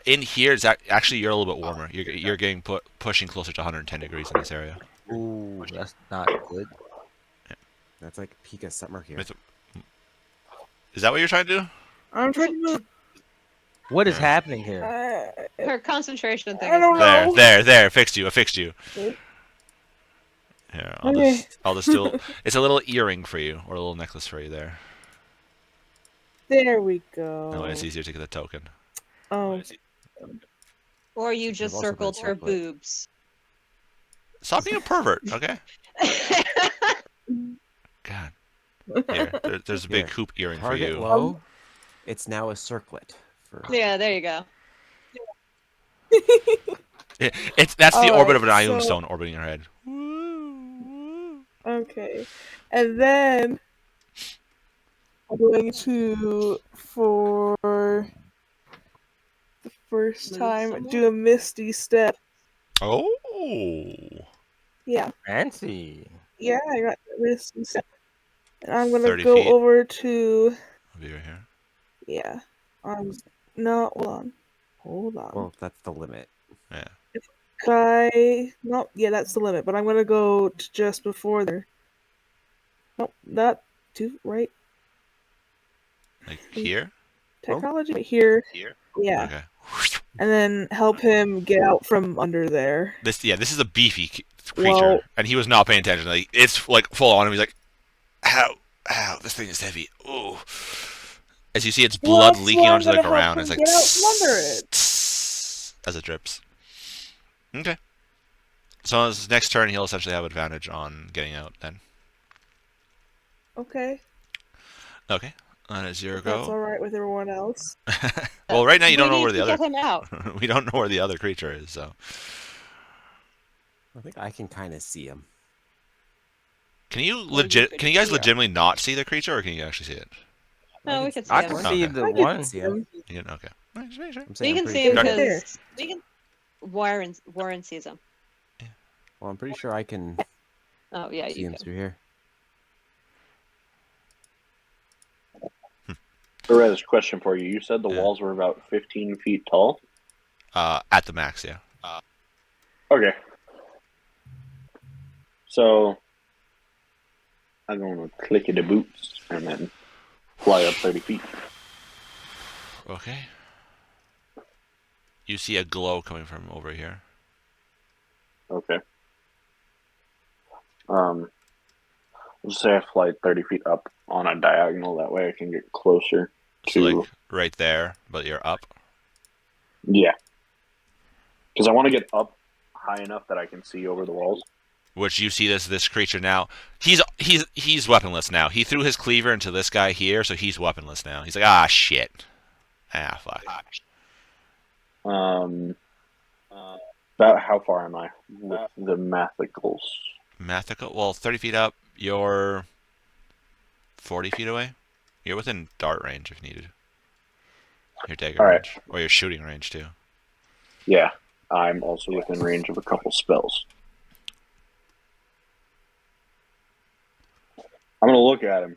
In here, it's actually you're a little bit warmer. You're getting pushing closer to 110 degrees in this area. Ooh, that's not good. That's like peak of summer here. Is that what you're trying to do? I'm trying to. What is happening here? Her concentration thing. I don't know. There. Fixed you. I fixed you. Okay. Here, Okay. I'll just do. It's a little earring for you, or a little necklace for you there. There we go. No, it's easier to get the token. Oh, Or you just I've also circled been her circling. boobs. Stop being a pervert, okay? God. Here, there's a big Here. hoop earring for Target you. low. It's now a circlet. For Yeah, there you go. That's the orbit Alright, of an Ioun so- stone orbiting your head. okay. And then I'm going to, for the first Move time, somewhere? do a misty step. Oh. Yeah, Fancy. I got the misty step. And I'm gonna 30 go feet. over to, I'll be right here. yeah. No, hold on. well, that's the limit. Yeah. That's the limit. But I'm gonna go to just before there. Nope, not too right. Like here? Technology here. Yeah, Okay. and then help him get out from under there. This is a beefy creature, Well- and he was not paying attention. Like it's like full on him. He's like, "Ow, this thing is heavy." Ooh. As you see, its Well, blood that's leaking why I'm onto the gonna help ground. him It's like get out from under it. as it drips. Okay. So on his next turn, he'll essentially have advantage on getting out. Then. Okay, Okay. That is your if that's all go. right with everyone else. Well, right now you We don't know need where to the get other. him out. We don't know where the other creature is. So. I think I can kind of see him. Can you Well, you could Can you guys hear. legitimately not see the creature, or can you actually see it? No, we can see I him. can Okay. see the I can one. see him. You can, okay. Right, sure. I'm We saying can I'm see him pretty Right there. because Warren sees him. Well, I'm pretty sure I can Oh yeah, see you him can. through here. Perez, question for you. You said the Yeah. walls were about 15 feet tall? At the max, yeah. Okay. So, I'm going to click the boots and then fly up 30 feet. Okay. You see a glow coming from over here. Okay. I'll just say I fly 30 feet up on a diagonal. That way I can get closer So to... like right there, but you're up. Yeah. Because I want to get up high enough that I can see over the walls. Which you see this creature now. He's weaponless now. He threw his cleaver into this guy here, so he's weaponless now. He's like, ah shit. Ah fuck. About how far am I with the mathicals? Mathical. Well, 30 feet up. You're 40 feet away. You're within dart range if needed. Your dagger All right. range, or your shooting range too. Yeah, I'm also within range of a couple spells. I'm gonna look at him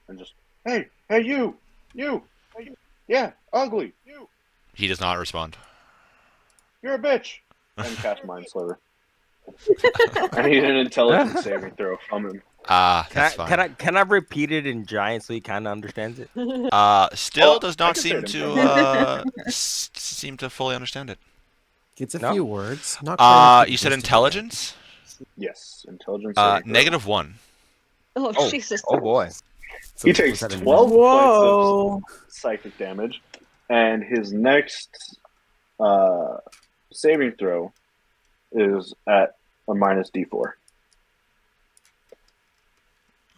and just, hey, you, yeah, ugly, He does not respond. you're a bitch, and cast Mind Sliver. I need an intelligence saving throw from him. That's fine. Can I repeat it in giant so he kind of understands it? Still Oh, does I not can say seem it in to seem to fully understand it. It's a No? few words. Not quite You said just intelligence. Yes, intelligence saving throw. -1. Oh, Oh, Jesus. oh boy. So He was takes that a 12 points Whoa. of psychic damage, and his next saving throw is at a minus D4.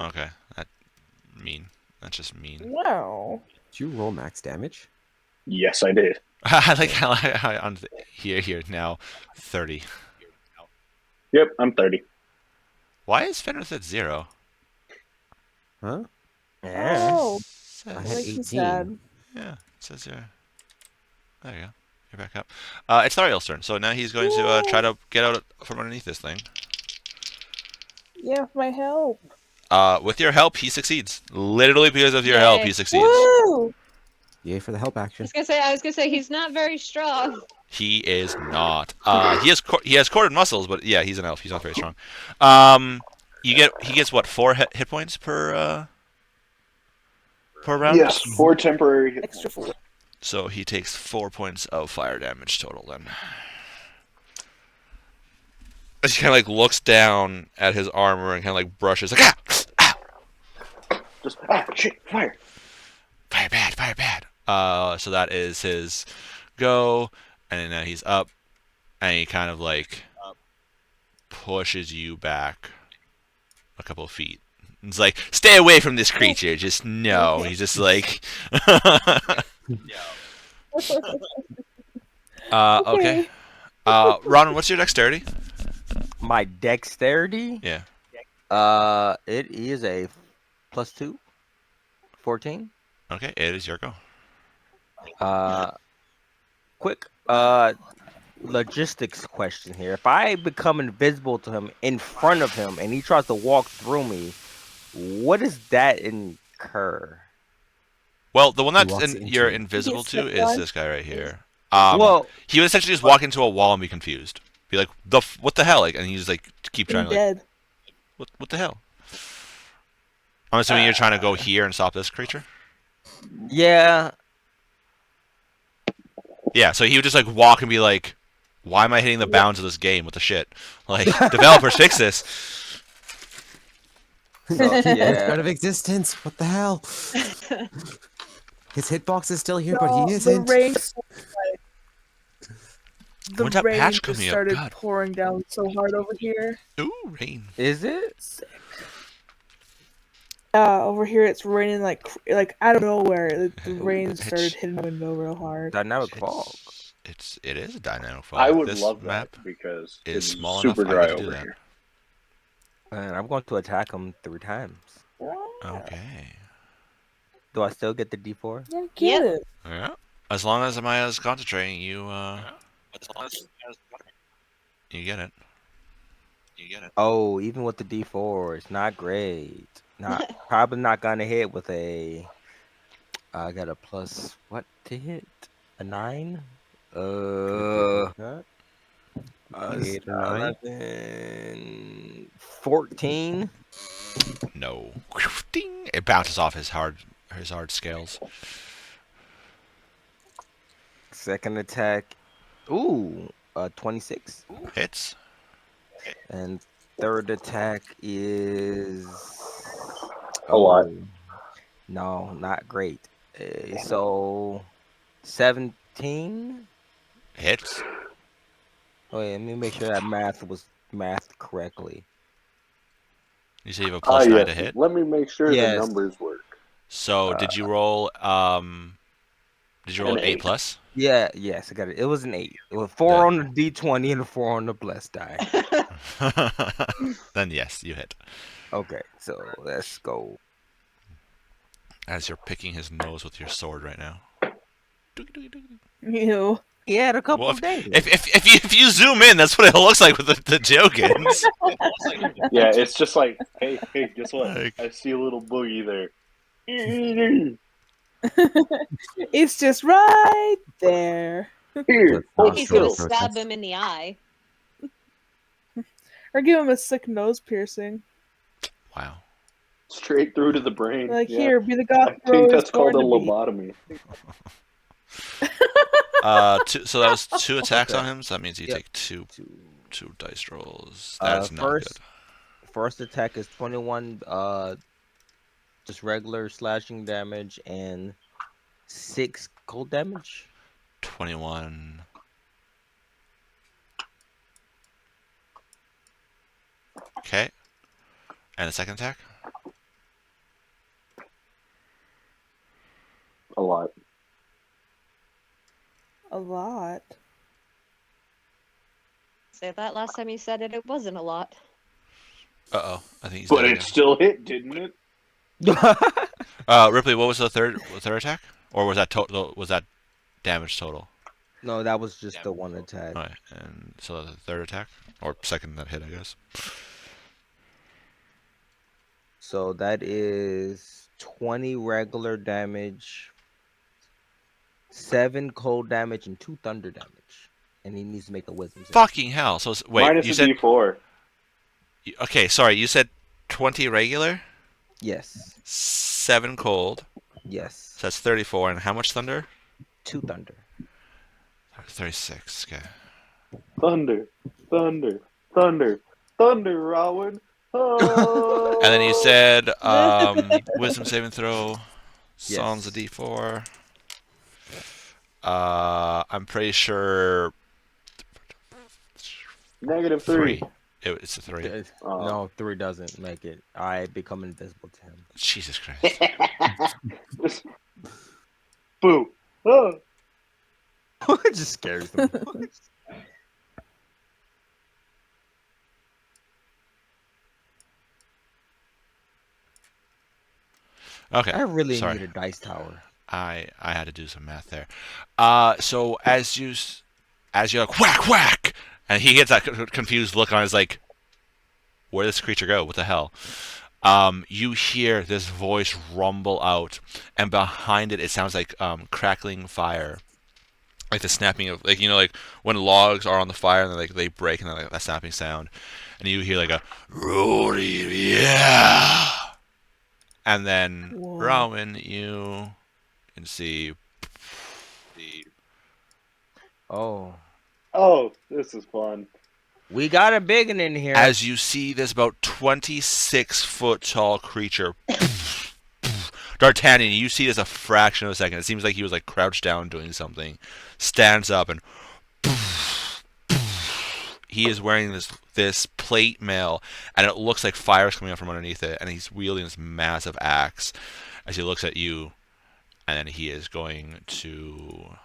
Okay, that mean. That's just mean. Wow. Did you roll max damage? Yes, I did. I like how on here now 30. Yep, I'm 30. Why is Fenrith at 0? Huh? Yeah. Oh, I that had makes me 18. sad. Yeah, it says 0. There you go. You're back up. It's Thariel's turn, so now he's going to try to get out from underneath this thing. Yeah, with my help. With your help, he succeeds. Literally because of your help, Yay. he succeeds. Woo! Yay for the help action. I was gonna say he's not very strong. He is not. He has corded muscles, but yeah, he's an elf. He's not very strong. He gets what, 4 hit points per round? Yes, 4 temporary hit Extra points. 4. So he takes 4 points of fire damage total then. As he kind of like looks down at his armor and kind of like brushes, like, Just, shit, fire. Fire bad, fire bad. So that is his go, and then now he's up, and he kind of like pushes you back a couple of feet. It's like, stay away from this creature. Just no. Okay. He's just like, okay. Ron, what's your dexterity? My dexterity? Yeah. It is a +2. 14. Okay, it is your go. Quick logistics question here. If I become invisible to him in front of him and he tries to walk through me, what does that incur? Well, the one He that's walks into you're it. invisible Yes, to that is one. this guy right here. Well, He would essentially just walk into a wall and be confused. Be like, what the hell? Like, and he's like, keep trying I'm to like, dead. what the hell? I'm assuming you're trying to go here and stop this creature. yeah. Yeah, so he would just like walk and be like, why am I hitting the bounds of this game? What the shit? Like, developers, fix this. So, It's yeah. out of existence. What the hell? His hitbox is still here, but No, he isn't. The rain, the When's that rain patch just coming up? started God. pouring down so hard over here. Ooh, rain. Is it? Over here it's raining like out of nowhere. The rain It's- started hitting the window real hard. Dynamic fog. It is a dynamic fog. I would this love map. that because is it's small super enough, I dry get to do over that. here. And I'm going to attack him 3 times. Okay. Do I still get the D4? Yeah, get it. Yeah. As long as Amaya's concentrating, you you get it. Oh, even with the D4, it's not great. Probably not gonna hit with a. I got a plus what to hit? A 9. That. 8 or 9. 11, 14. No. Ding! It bounces off his hard scales. Second attack. Ooh, 26. Hits. And third attack is A lot. No, not great. So 17. Hits. Oh, yeah, let me make sure that math was mathed correctly. You say you have a plus 9 to hit. Let me make sure Yes. the numbers work. So did you roll an An 8 8. plus? Yeah, yes, I got it. It was an 8. It was 4 Yeah. on the D20 and a 4 on the blessed die. Then yes, you hit. Okay, so let's go. As you're picking his nose with your sword right now. Ew. He had a couple Well, of days. if you zoom in, that's what it looks like with the Jokins. Yeah, it's just like, hey, guess what? Like- I see a little boogie there. It's just right there. Here, hold He's still. gonna stab him in the eye. Or give him a sick nose piercing. Wow. Straight through to the brain. Like, Yeah. here, be the goth I bro think he's that's called a born to be. lobotomy. So that was 2 attacks Okay. on him. So that means you Yep. take two dice rolls. That is not first, good. First attack is 21 Just regular slashing damage and 6 cold damage. 21. Okay. And the second attack? A lot. A lot. Say that last time you said it, it wasn't a lot. Uh-oh. I think he's But dead it again. still hit, didn't it? Ripley, what was the third attack? Or was that total? Was that damage total? No, that was just the one attack. All right, and so the third attack or second that hit, I guess. So that is 20 regular damage, 7 cold damage, and 2 thunder damage. And he needs to make a wisdom save. Fucking hell! So wait, Minus you a said D4. okay? Sorry, you said 20 regular, Yes. 7 cold. Yes. So that's 34, and how much thunder? 2 thunder. 36. Okay. Thunder, thunder, thunder, thunder, Rowan. Oh! And then you said wisdom saving throw. Psalms a Yes. D4. I'm pretty sure -3. It's a 3. Oh. No, 3 doesn't make it. I become invisible to him. Jesus Christ. Boo. Oh. It just scares them. Okay. I really sorry. need a dice tower. I had to do some math there. So as you're like whack whack, and he gets that confused look on his like, where did this creature go? What the hell? You hear this voice rumble out, and behind it, it sounds like crackling fire, like the snapping of like like when logs are on the fire and they break and then like that snapping sound, and you hear like a Rudy, yeah, and then Whoa. Rowan, you can see. Oh. Oh, this is fun. We got a big one in here. As you see this about 26-foot tall creature, D'Artagnan, you see this a fraction of a second. It seems like he was like crouched down doing something. Stands up and he is wearing this plate mail, and it looks like fire is coming up from underneath it. And he's wielding this massive axe as he looks at you, and then he is going to.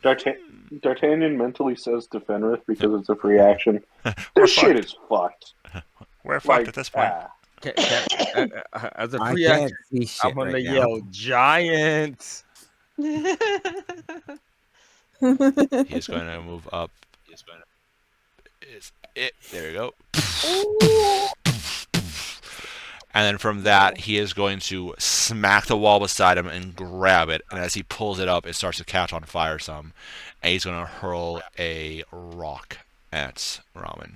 D'Artagnan mentally says to Fenris because it's a free action. We're This shit fucked. is fucked. We're fucked at this point. As a I free can't action, see shit I'm gonna right now. yell giant. He is going to move up. There you go. And then from that, he is going to smack the wall beside him and grab it. And as he pulls it up, it starts to catch on fire some. And he's going to hurl a rock at Ramen.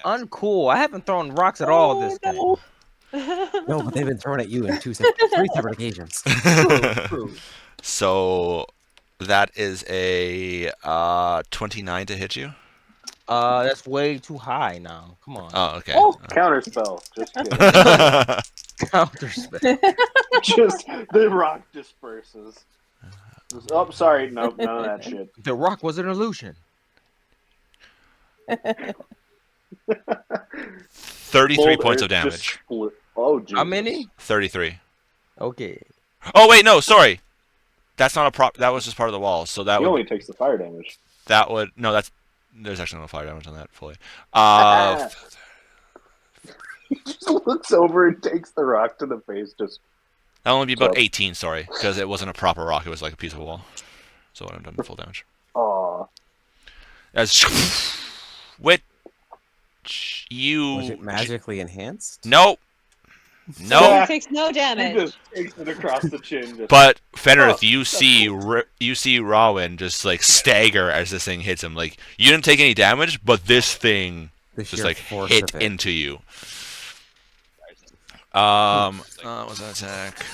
Uncool. I haven't thrown rocks at all this game. No, but they've been thrown at you in 3 separate occasions. True. So that is a 29 to hit you. That's way too high now. Come on. Oh, okay. Counterspell. Just kidding. Counterspell. Just the rock disperses. Oh, sorry. Nope, none of that shit. The rock was an illusion. 33 points Earth of just damage. split. Oh, Jesus. How many? 33. Okay. Oh wait, no, sorry. That's not a prop. That was just part of the wall. So that He would only takes the fire damage. there's actually no fire damage on that fully. He just looks over and takes the rock to the face. Just That'll only be about So- 18, sorry, because it wasn't a proper rock. It was like a piece of wall. So I'm done full damage. aw. As which you Was it magically enhanced? Nope. So Nope. it takes no He damage. just takes it across the chin. Just, But Fenrith, Oh, you see Rowan just like stagger as this thing hits him. Like you didn't take any damage, but this thing The just sheer like force hit of it. into you. What's that attack?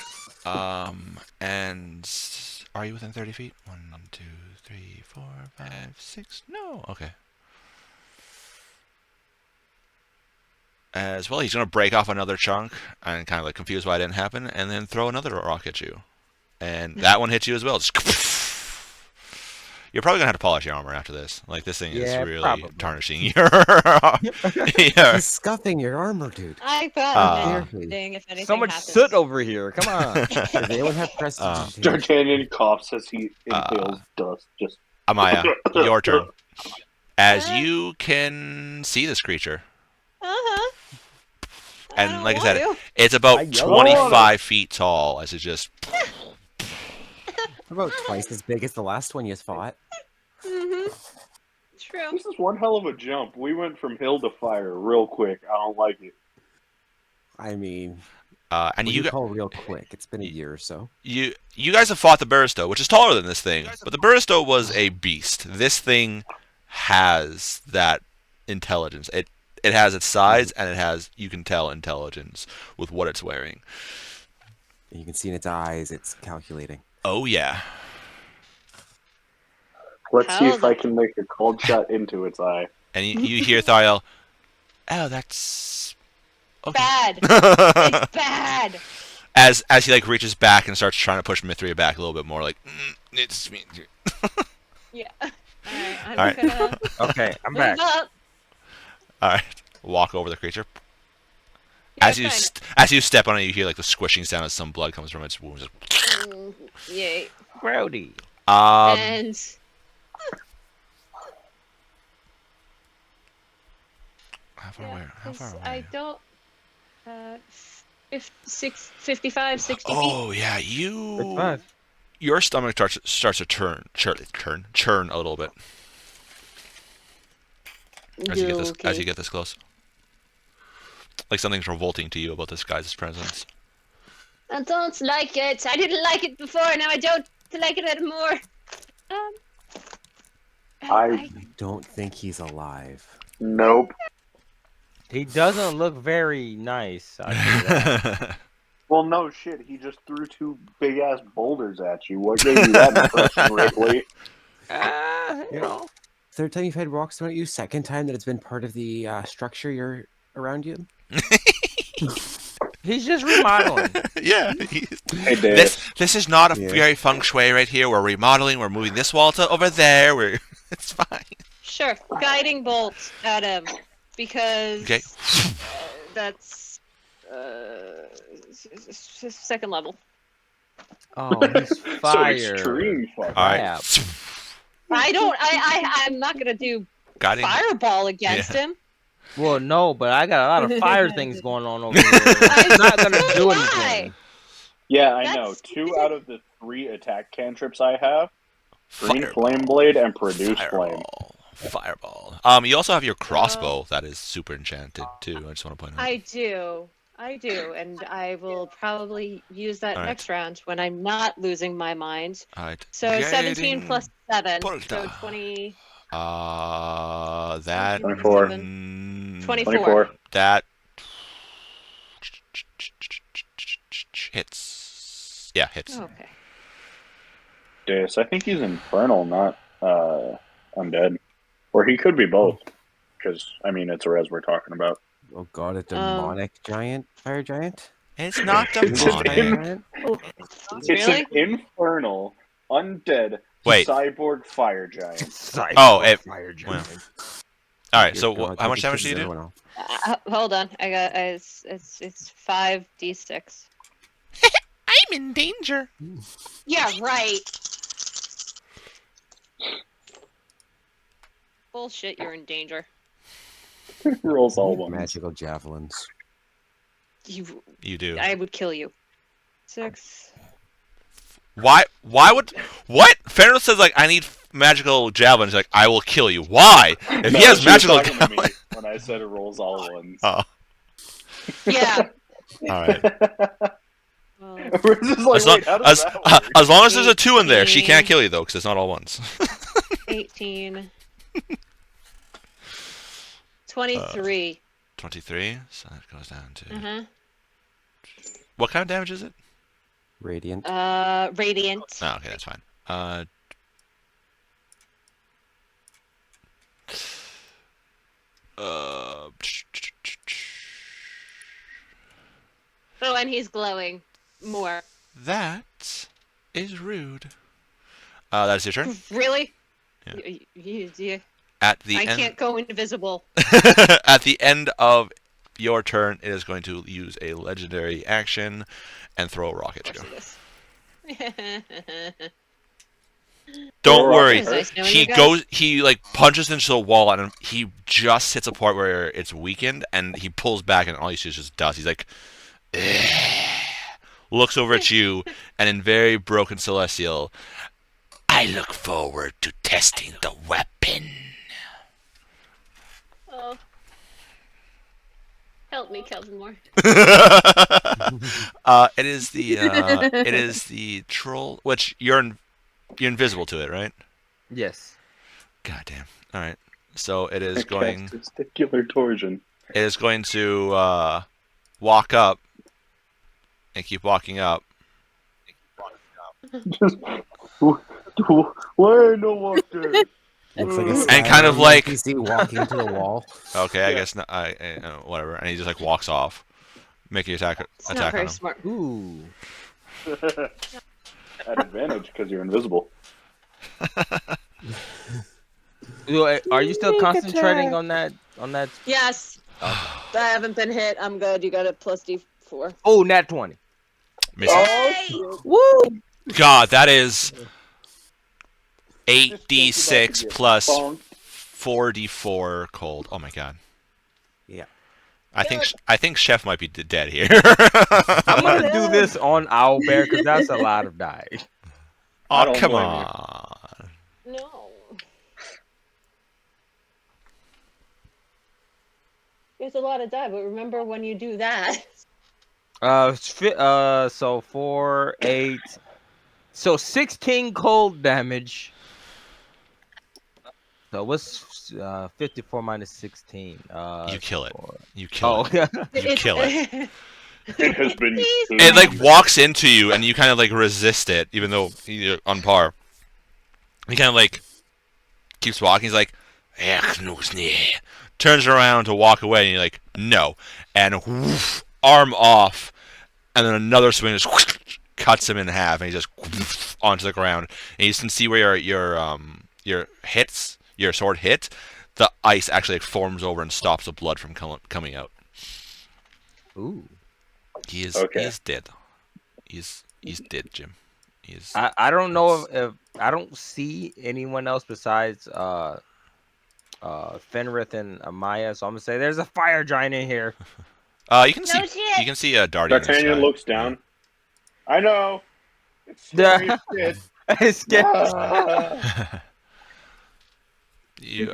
And are you within 30 feet? 1, 2, 3, 4, 5, 6. No. Okay. as well. He's going to break off another chunk and kind of like confused why it didn't happen, and then throw another rock at you. And that one hits you as well. Just you're probably going to have to polish your armor after this. Like, this thing is Yeah, really probably. tarnishing your... your... He's scuffing your armor, dude. I got Uh, anything if anything So much happens. soot over here. Come on. Does anyone have prestige? D'Artagnan coughs as he inhales dust. Just Amaya, your turn. As you can see this creature. Uh-huh. And like I don't said, want it's about I yell 25 feet tall as it just... About twice as big as the last one you fought. to. Mm-hmm. True. this is one hell of a jump. We went from hill to fire real quick. I don't like it. I mean, and what you do you call real quick? It's been a year or so. you guys have fought the Buristo, which is taller than this thing, but the Buristo was a beast. This thing has that intelligence. It has its size, and it has, you can tell, intelligence with what it's wearing. You can see in its eyes, it's calculating. Oh yeah. Let's see How's if I it? can make a cold shot into its eye. And you hear Thariel, oh, that's okay. Bad. It's bad. As he like reaches back and starts trying to push Mithria back a little bit more, like it's me. Yeah. Alright, I'm Alright. gonna Okay, I'm move back. up. All right, walk over the creature. Yeah, As you kinda. as you step on it, you hear like the squishing sound as some blood comes from its wounds. Yay. Grody. And How far yeah, away? How far 'cause away? I don't 55, 60 feet. Oh yeah, your stomach starts to churn a little bit as you get this close. Like something's revolting to you about this guy's presence. I don't like it. I didn't like it before. Now I don't like it anymore. I Don't think he's alive. nope. He doesn't look very nice. I see that. Well, no shit. He just threw two big ass boulders at you. What gave you that impression, Ripley? You know. Third time you've had rocks thrown at you. Second time that it's been part of the structure you're around you. He's just remodeling. Yeah. Hey, Dave. This is not a Yeah. very feng shui right here. We're remodeling. We're moving this wall to over there. It's fine. Sure. Guiding bolt at him. Because Okay. that's second level. Oh, he's So fire. extreme fuck. All right. Yeah. I'm not gonna do Guiding. fireball against him. Well, no, but I got a lot of fire things going on over here. It's not gonna do Why? anything. Yeah, I know. That's- 2 out of the 3 attack cantrips I have: Green Fireball. Flame Blade and Produce Flame. Fireball. You also have your crossbow that is super enchanted too. I just want to point out. I do, and I will probably use that All right. next round when I'm not losing my mind. All right. So 17 Guiding plus 7, so Bolta. 20. That 24. 24. That hits. Yeah, hits. Okay. Deus, I think he's infernal, not undead. Or he could be both. Because, I mean, it's a res we're talking about. Oh god, a demonic giant, fire giant. It's not It's just demonic. in- Really? It's an infernal, undead, Wait. cyborg fire giant. Oh, it- fire well. giant. All right. Dear So God, how much it damage do you pisses do? everyone off. Hold on. I got it's 5d6. I'm in danger. Yeah, right. Bullshit, you're in danger. Rolls all ones. Magical javelins. You do. I would kill you. 6. Why would what? Pharaoh says like I need magical javelins. Like I will kill you. Why? If No, he has she was magical talking to me javelins. when I said it rolls all ones. Oh, Yeah. all right. Well, We're just like, As long, wait, how does that work? as long as there's a 2 in there, she can't kill you though, because it's not all ones. 18. 23. 23. So that goes down to Uh-huh. what kind of damage is it? Radiant. Radiant. Oh, okay, that's fine. when he's glowing more. That is rude. That is your turn. Really? Yeah. At the I end, can't go invisible. at the end of your turn, it is going to use a legendary action and throw a rock at you. Don't Throw a rock worry. at her? Nice knowing He you guys. goes. He like punches into the wall, and he just hits a part where it's weakened, and he pulls back, and all you see is just dust. He's like, looks over at you, and in very broken celestial, I look forward to testing the weapon. Oh. Help me, Kelvinmore. It is the troll, which you're invisible to it, right? Yes. God damn. All right. So it is going. Testicular torsion. It is going to walk up and keep walking up. Why no walker? Looks like a And kind of Skyrim like- NPC walking into the wall. Okay, I guess not. Whatever. And he just like walks off, making It's attack not on very him. smart. Ooh. At advantage because you're invisible. Are you still Sneak concentrating attack. on that? Yes. I haven't been hit. I'm good. You got a plus D4. Oh, nat 20. Misses. Woo! God, that is 8d6 plus Bonk. 4d4 cold. Oh my god. Yeah. I think Chef might be dead here. I'm gonna do this on Owlbear because that's a lot of die. I Oh don't come blame you. on. No. It's a lot of die, but remember when you do that. So 4, 8, so 16 cold damage. So what's 54 minus 16? You kill it. four- You kill Oh, it. You kill it. It has been. It like walks into you, and you kind of like resist it, even though you're on par. He kind of like keeps walking. He's like, turns around to walk away, and you're like, no, and whoosh, arm off, and then another swing just whoosh, cuts him in half, and he just whoosh, onto the ground. And you can see where your sword hit. The ice actually like, forms over and stops the blood from coming out. ooh. He is dead. He's dead, Jim. He's I don't know if I don't see anyone else besides Fenrith and Amaya, so I'm gonna say there's a fire giant in here. you can No see shit. you can see a Darty in the D'Artagnan sky. looks down. I know. It's scary as shit. It's scary.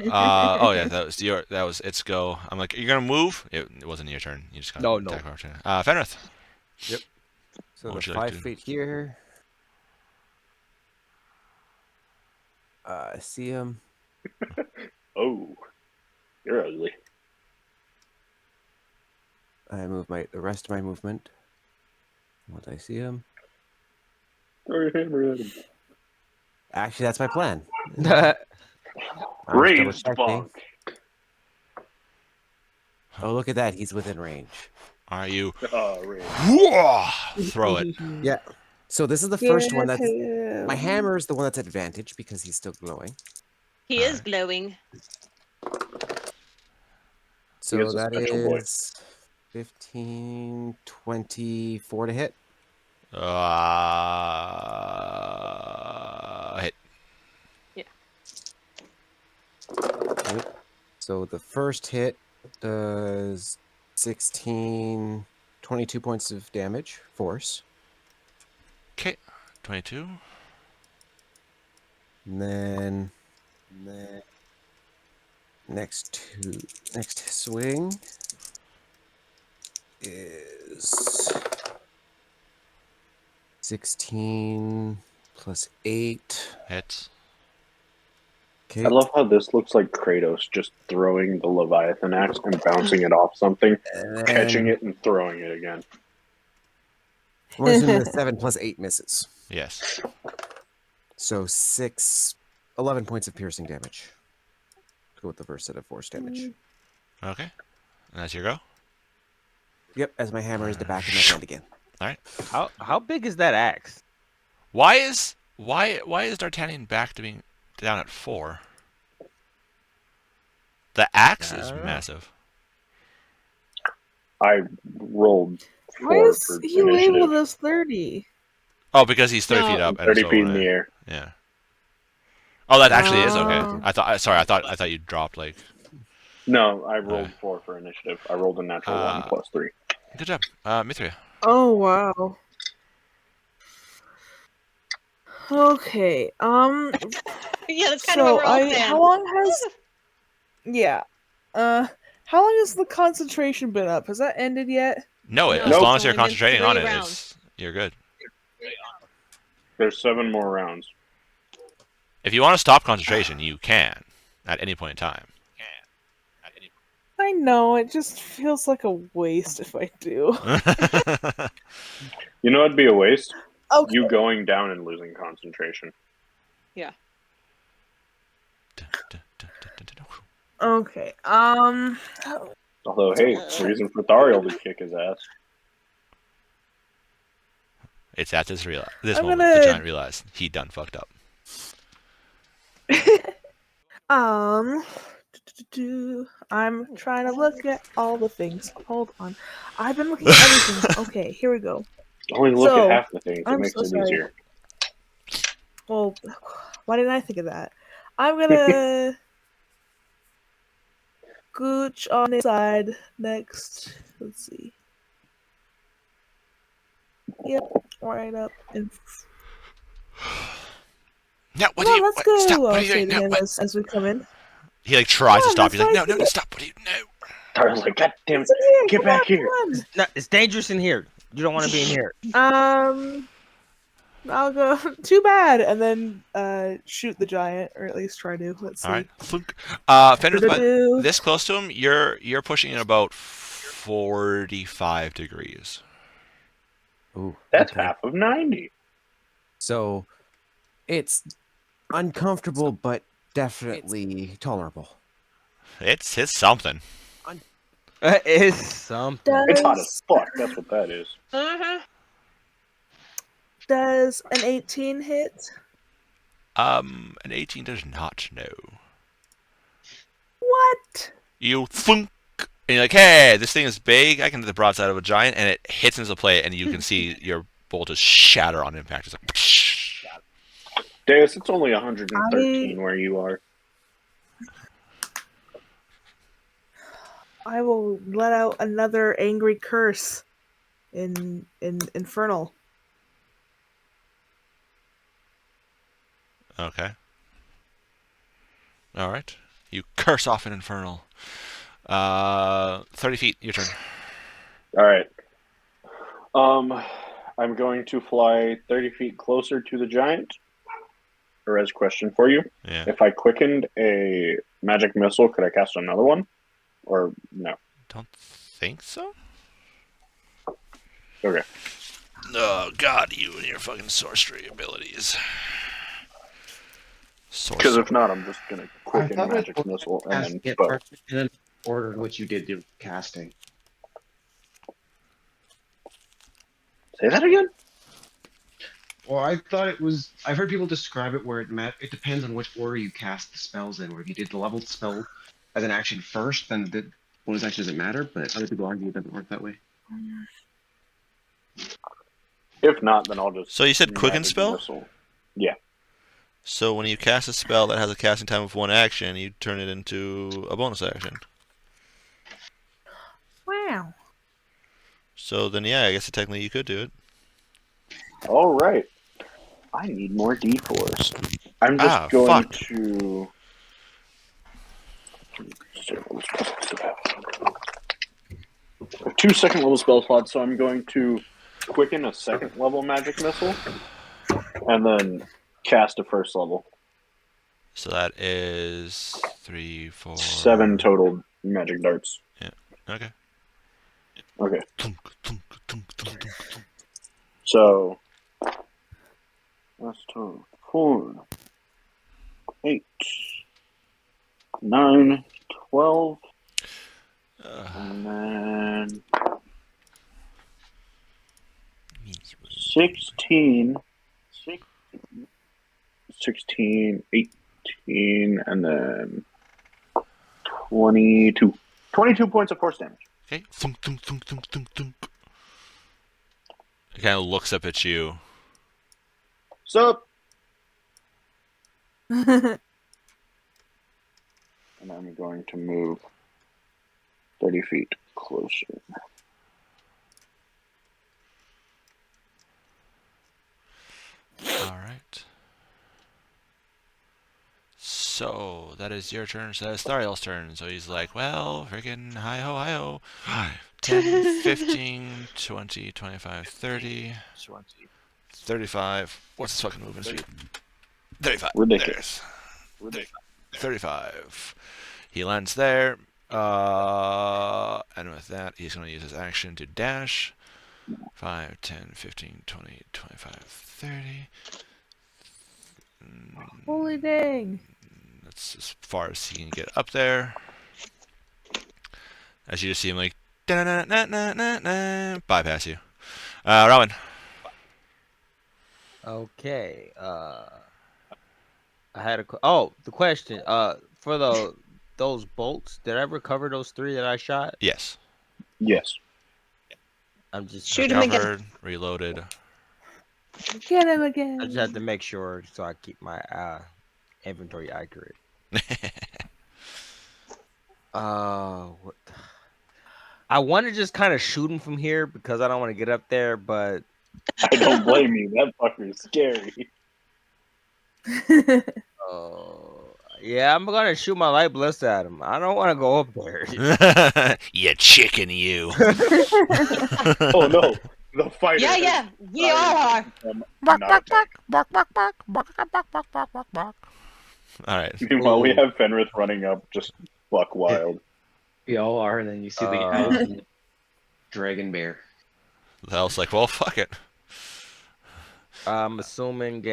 Oh yeah, that was its go. I'm like, you're gonna move? It wasn't your turn. You just got No. attack opportunity. Fenrith. So What the would you like 5 to- feet here. I see him. Oh, you're ugly. I move the rest of my movement. Once I see him. Throw your hammer at him. Actually, that's my plan. I was Ranged double-checking. bonk. Oh, look at that. He's within range. Are you? Ranged. Throw it. Yeah. So this is the first one that's... Yeah. My hammer is the one that's advantage because he's still glowing. He is glowing. So has a that special boy. is 15, 24 to hit. Hit. Okay. So the first hit does 16, 22 points of damage, force. Okay. 22. And then next swing is 16 plus 8. Hits. Okay. I love how this looks like Kratos just throwing the Leviathan axe and bouncing it off something, catching it and throwing it again. We're assuming the 7 plus 8 misses. Yes. So 11 points of piercing damage. Go with the first set of force damage. Okay. And that's your go. Yep, as my hammer is the back of my hand again. How big is that axe? Why is D'Artagnan back to being down at 4? The axe is I don't know. massive. I rolled Why 4 is for he initiative. labeled as 30? Oh, because he's 30 No. feet up and 30 so feet in when the air. Yeah. Oh, that actually is okay. Oh. I thought you dropped like. No, I rolled 4 for initiative. I rolled a natural 1 Uh, plus 3. Good job, Mithria. Oh wow. Okay. Yeah, that's kind So of what we're all saying. how long has? Yeah. How long has the concentration been up? Has that ended yet? No, No, as Nope. long it's as you're only been concentrating 3 on it, rounds. you're good. There's 7 more rounds. If you want to stop concentration, you can at any point in time. I know, it just feels like a waste if I do. You know it'd be a waste? Okay. You going down and losing concentration. Okay. Although, hey, reason for Thariel to kick his ass. It's at this I'm moment gonna- the giant realized he done fucked up. I'm trying to look at all the things. Hold on. I've been looking at everything. Okay, here we go. Only look So, at half the things. It I'm makes so it sorry. easier. Well, why didn't I think of that? I'm gonna gooch on the side next. Let's see. Yep, right up. And No, what come do on, you? let's go. Stop! What I'll are you say doing? to No, him what? as we come in. He like tries to Come on, stop. He's like, that's no, what I no, think. stop! What do you? No. Thariel's like, God damn it. It's in here. Get Come back on, here. come No, it's dangerous in here. You don't want to be in here. on. I'll go. Too bad, and then shoot the giant, or at least try to. Let's see. All right. Flunk. Fender's about Do-do-do. this close to him. You're pushing at about 45 degrees. Ooh, That's okay. half of 90. So it's uncomfortable, but definitely tolerable. It's something. It's something. It's hot as fuck. That's what that is. Uh-huh. Does an 18 hit? An 18 does not know. What? You thunk, and you're like, hey, this thing is big. I can hit the broadside of a giant, and it hits into the plate, and you can see your bowl just shatter on impact. It's like, psh. Deus, it's only 113 where you are. I will let out another angry curse in Infernal. Okay. All right. You curse off an infernal. 30 feet. Your turn. All right. I'm going to fly 30 feet closer to the giant. Perez, question for you. Yeah. If I quickened a magic missile, could I cast another one? Or no? Don't think so. Okay. Oh God, you and your fucking sorcery abilities. Because if not, I'm just going to quicken thought magic it was missile and then Get bow. first and then order what you did your casting. Say that again? Well, I thought it was. I've heard people describe it where it depends on which order you cast the spells in. Where if you did the leveled spell as an action first, then the bonus action doesn't matter. But other people argue it doesn't work that way. If not, then I'll just. So you said quicken magic spell? missile. Yeah. So when you cast a spell that has a casting time of 1 action, you turn it into a bonus action. Wow. So then, yeah, I guess technically you could do it. All right. I need more d4s. I'm just going fuck. to. I have 2 second level spell slots, so I'm going to quicken a second level magic missile and then cast a first level. So that is 3, 4... 7 total magic darts. Okay. Okay. Thunk, thunk, thunk, thunk, thunk, thunk. So that's 2, 4, 8, 9, 12, and then 16, 18, and then 22. 22 points of force damage. Okay. Thunk, thunk, thunk, thunk, thunk, thunk. It kind of looks up at you. Sup? And I'm going to move 30 feet closer. All right. So that is your turn. So that's Thariel's turn. So he's like, well, freaking hi ho, hi ho. 10, 15, 20, 25, 30, 35. What's his fucking movement speed? 35. Ridiculous. There's 35. He lands there. And with that, he's going to use his action to dash. 5, 10, 15, 20, 25, 30. Holy dang. That's as far as he can get up there. As you just see him like bypass you. Rowan. Okay. I had the question. For those bolts, did I recover those 3 that I shot? Yes. Yes. I'm just Shoot him again. Covered, reloaded. Get him again. I just had to make sure so I keep my inventory accurate. What? I want to just kind of shoot him from here because I don't want to get up there, but I don't blame you. That fucker is scary. yeah, I'm gonna shoot my light blister at him. I don't want to go up there. You chicken, you. Oh no, the fighter. Yeah, we all are. All right. Meanwhile, we have Fenrith running up, just buck wild. We all are, and then you see the elf and the dragon bear. The elf's like, well, fuck it. I'm assuming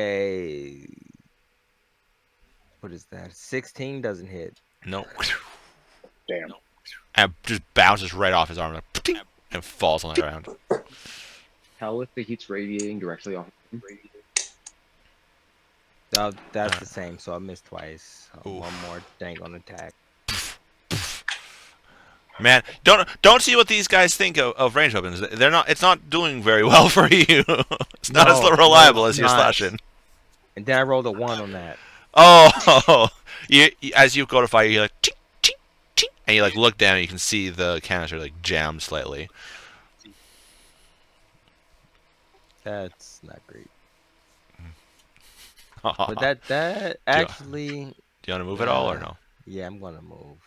what is that? 16 doesn't hit. No. Damn. And just bounces right off his arm, like, and falls on the ground. Hell if the heat's radiating directly off him. That's the same, so I missed twice. Oof. One more dang on attack. Man, don't see what these guys think of range weapons. They're not. It's not doing very well for you. It's not as reliable as your slashing. And then I rolled a 1 on that. Oh, as you go to fire, you're like, ching, ching, ching, and you like look down, and you can see the canister like jammed slightly. That's not great. But that actually. Do you want to move at all or no? Yeah, I'm gonna move.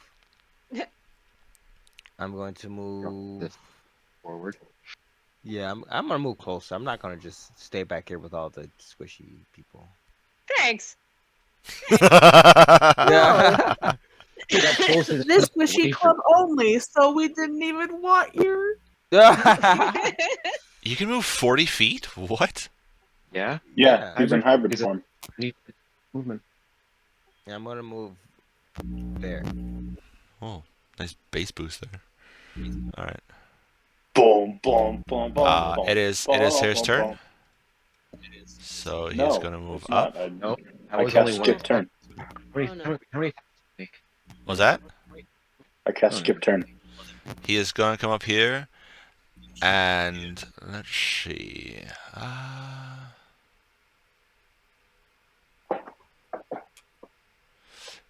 I'm going to move Forward. Yeah, I'm gonna move closer. I'm not gonna just stay back here with all the squishy people. Thanks. Yeah. This squishy club only, so we didn't even want your. You can move 40 feet? What? Yeah. Yeah, he's in hybrid He's a- form. Need movement. Yeah, I'm gonna move there. Oh, nice base boost there. All right. Boom, boom, boom, boom. It is his turn. So he's No, gonna move it's not. up. No, that I was cast only skip one. turn. How many? Oh, no. How many? Nick? Was that? I cast skip turn. He is gonna come up here, and let's see.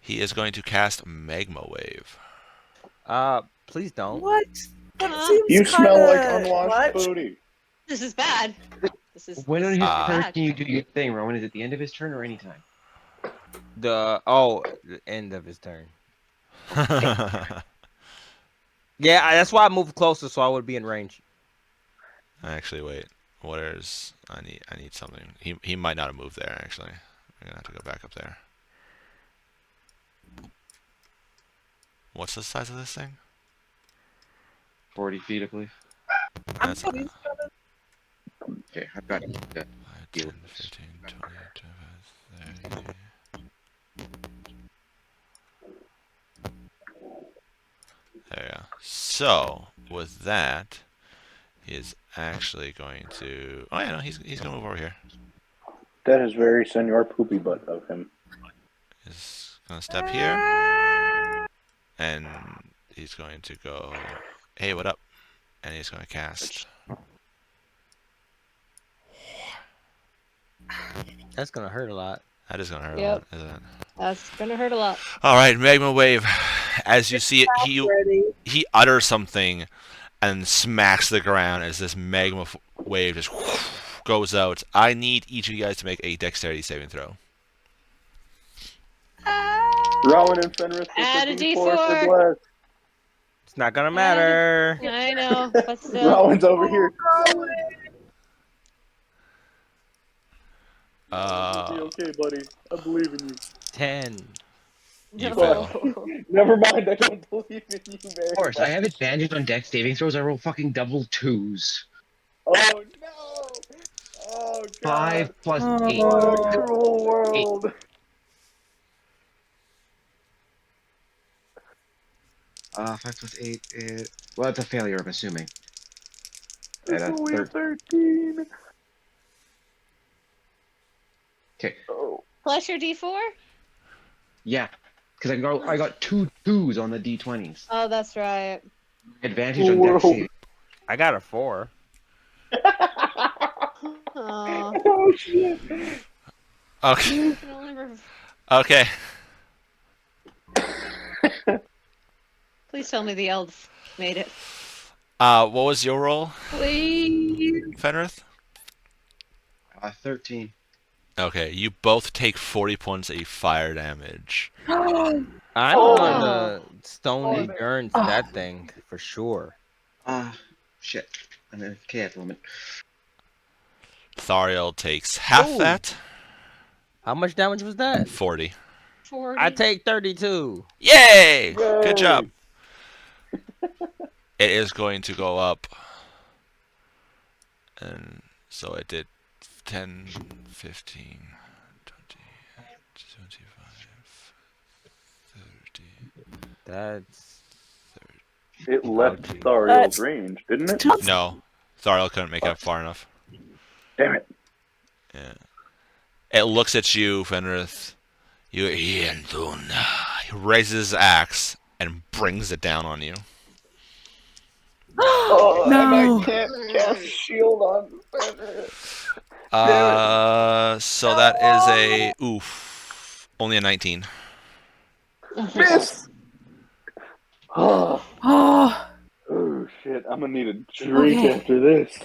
He is going to cast Magma Wave. Please don't. What? That Huh? seems You smell like kinda unwashed much. booty. This is bad. This is When on his Ah. turn can you do your thing, Rowan? Is it the end of his turn or any time? The end of his turn. Yeah, that's why I moved closer so I would be in range. Actually, wait. Where's I need something. He might not have moved there. Actually, I'm gonna have to go back up there. What's the size of this thing? 40 feet, I believe. That's I'm pleased. Okay, I've got it. 5, 10, 15, 20, 25, 30. There you go. So, with that, He is actually going to. Oh yeah, no, he's gonna move over here. That is very Senor Poopy Butt of him. He's gonna step here, and he's going to go. Hey, what up? And he's gonna cast. That's gonna hurt a lot. That is gonna hurt a Yep. lot, isn't it? That's gonna hurt a lot. All right, magma wave. As you see it, Ready. he utters something and smacks the ground as this magma wave just goes out. I need each of you guys to make a dexterity saving throw. Rowan and Fenris with Add the a D4 for D4. bless. It's not gonna matter. I know, but still. Rowan's over here. You'll be okay, buddy. I believe in you. 10. You No. fail. Never mind, I don't believe in you, man. Of course, I have advantage on dex saving throws. I roll fucking double 2s. Oh no! Oh god! 5 plus 8. What a cruel world! 5 plus 8 is... Well, that's a failure, I'm assuming. It's that's only a 13. 13. Okay. Oh. Plus your D4? Yeah, because I got 2 2s on the d20s. Oh, that's right. Advantage on dex Whoa. saving. I got a 4. Oh, Oh shit! Okay. you can only Okay. Please tell me the elves made it. What was your roll, Please. Fenrith? 13. Okay, you both take 40 points of fire damage. I'm Oh. gonna stone Oh. burns that thing for sure. Shit. I'm in a at the moment. Thariel takes half Ooh. that. How much damage was that? 40. 40. I take 32. Yay! Yay! Good job. It is going to go up. And so it did 10, 15, 20, 25, 30. That's It left Ouchie. Thariel's range, didn't it? No. Thariel couldn't make it up far enough. Damn it. Yeah. It looks at you, Fenrith. You Iandun. He raises his axe and brings it down on you. Oh, No. and I can't cast shield on Fenris. So that is a only a 19. Miss! Oh, Oh, oh shit, I'm gonna need a drink Okay. after this.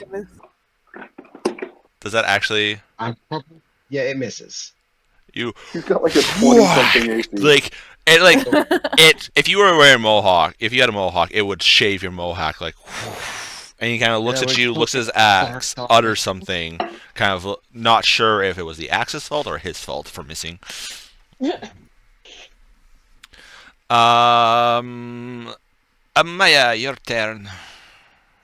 Does that actually Yeah, it misses. you He's got like a 20-something AC. like it if you were wearing a mohawk, if you had a mohawk, it would shave your mohawk like and he kind of looks Yeah, at like, you, looks at his axe, utters something, kind of not sure if it was the axe's fault or his fault for missing. Amaya, your turn.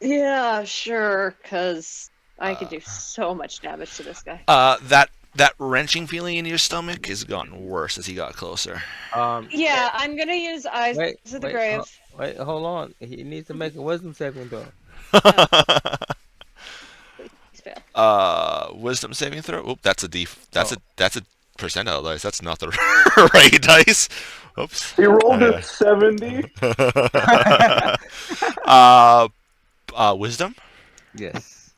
Yeah, sure, because I could do so much damage to this guy. That wrenching feeling in your stomach has gotten worse as he got closer. Yeah, I'm gonna use Eyes of the Grave. Wait, hold on. He needs to make a wisdom saving throw. Please fail. Wisdom saving throw. Oop, that's a that's a percentile dice. That's not the right dice. Oops. He rolled a 70. Wisdom. Yes.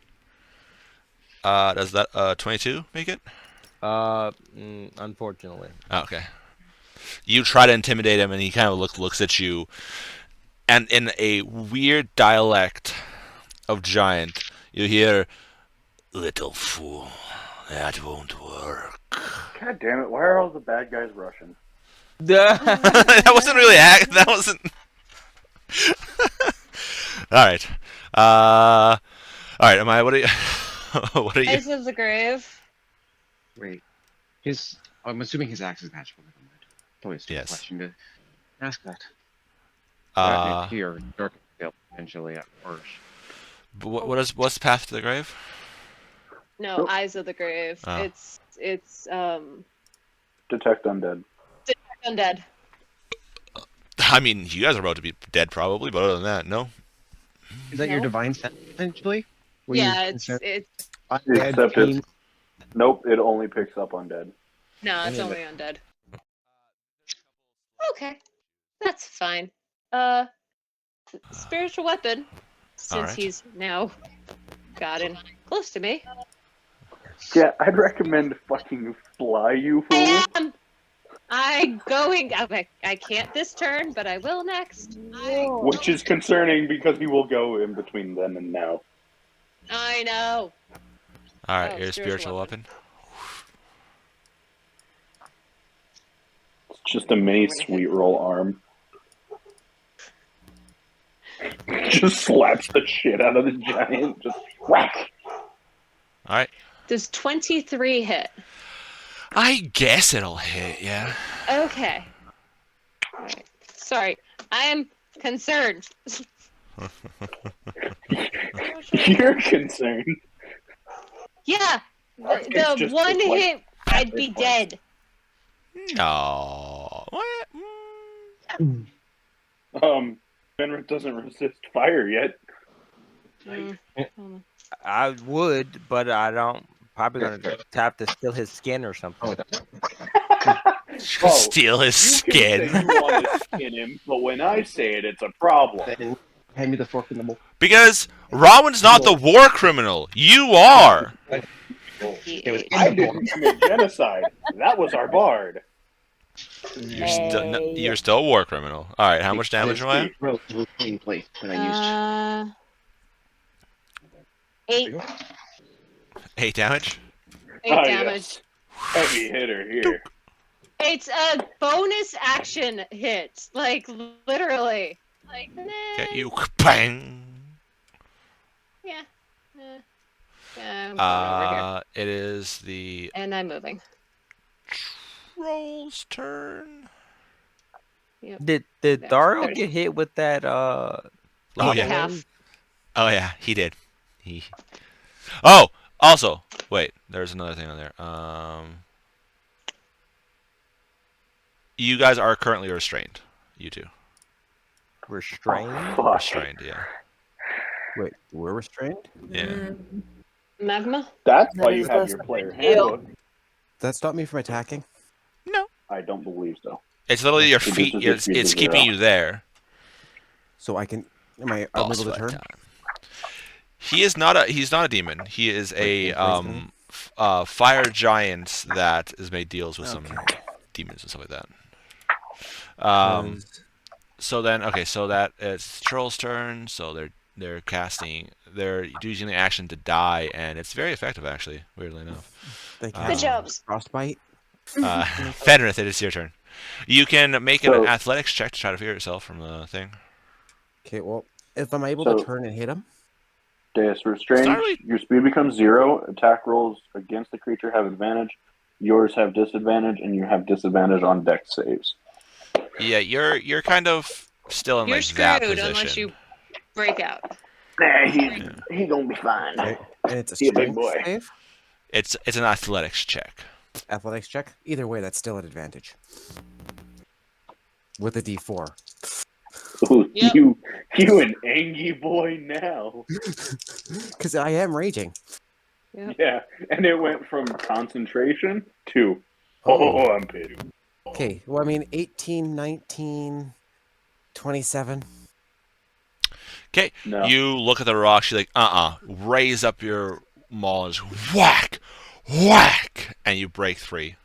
Does that 22 make it? Unfortunately. Oh, okay. You try to intimidate him, and he kind of looks at you, and in a weird dialect of giant, you hear, "Little fool, that won't work." God damn it, why are all the bad guys Russian? That wasn't really that wasn't. All right. All right. Am I? What are you? What are you? Eyes of the Grave. Wait. I'm assuming his axe is magical. Never mind. Probably a stupid Yes. question to ask that. Here, dark veil potentially at first. What's path to the grave? No, Nope. Eyes of the Grave. Oh. It's Detect undead. undead. I mean, you guys are about to be dead probably, but other than that, no. Is that your No. divine sense essentially? Where you Yeah, consider it's undead Except being- it's nope. It only picks up undead. no, it's Yeah, only undead. Okay, that's fine. Spiritual weapon, since Alright. he's now gotten close to me. Yeah, I'd recommend fucking fly, you fool. I'm going. Okay, I can't this turn, but I will next. Which is concerning because he will go in between then and now. I know. Alright, Oh, here's spiritual spiritual weapon. It's just a mini sweet roll arm. Just slaps the shit out of the giant. Just whack. Alright. Does 23 hit? I guess it'll hit, yeah. Okay. All right. Sorry, I am concerned. You're concerned. Yeah, It's the just one like- hit, I'd be dead. No. What? Fenrir doesn't resist fire yet. Mm. I would, but I don't. Probably gonna tap to steal his skin or something. Oh, Steal his You skin. can say you want to skin him, but when I say it, it's a problem. Then hand me the fork in the bowl. Because Rowan's not the war criminal. You are. It was in I the bowl. didn't commit genocide. That was our bard. You're still no, you're still a war criminal. All right, how much damage do I have? Relatively clean plate that I used. 8 8 damage. Ah, damage. yes. Heavy hitter here. It's a bonus action hit, like literally. Like, Get you bang. yeah. Yeah, I'm going over here. It is the And I'm moving. troll's turn. Did There. Dario There. get hit with that? Oh Half. yeah. Oh yeah, he did. He. Oh, also, wait. There's another thing on there. You guys are currently restrained. You two. Restrained. Fuck. Restrained. Yeah. Wait, we're restrained? Yeah. Magma? That's That why you is have less your of a player deal. handbook. Does that stop me from attacking? I don't believe so. It's literally your So this feet. is It's, just it's zero. keeping you there. So I can. Am I Boss able to fight turn? time. He is not a. He's not a demon. He is a fire giant that has made deals with some demons and stuff like that. So then, okay, so that it's Troll's turn. So they're casting. They're using the action to die, and it's very effective actually. Weirdly enough. They Good cast jobs. Frostbite. Fenrith, it is your turn. You can make an So- athletics check to try to free yourself from the thing. Okay, well, if I'm able So- to turn and hit him, Deus restrained. Sorry. Your speed becomes 0. Attack rolls against the creature have advantage. Yours have disadvantage, and you have disadvantage on dex saves. Yeah, you're kind of still in You're like that screwed position. unless you break out. Nah, he's gonna be fine. okay, and it's a He a big strength boy. save, It's an athletics check. athletics check. Either way, that's still an advantage. With a D4. Ooh, Yep. you an angry boy now. Because I am raging. Yep. Yeah, and it went from concentration to I'm pissed. Okay, well, I mean, 18, 19, 27. Okay, No. you look at the rock. She's like, raise up your maul and just whack, whack, and you break 3.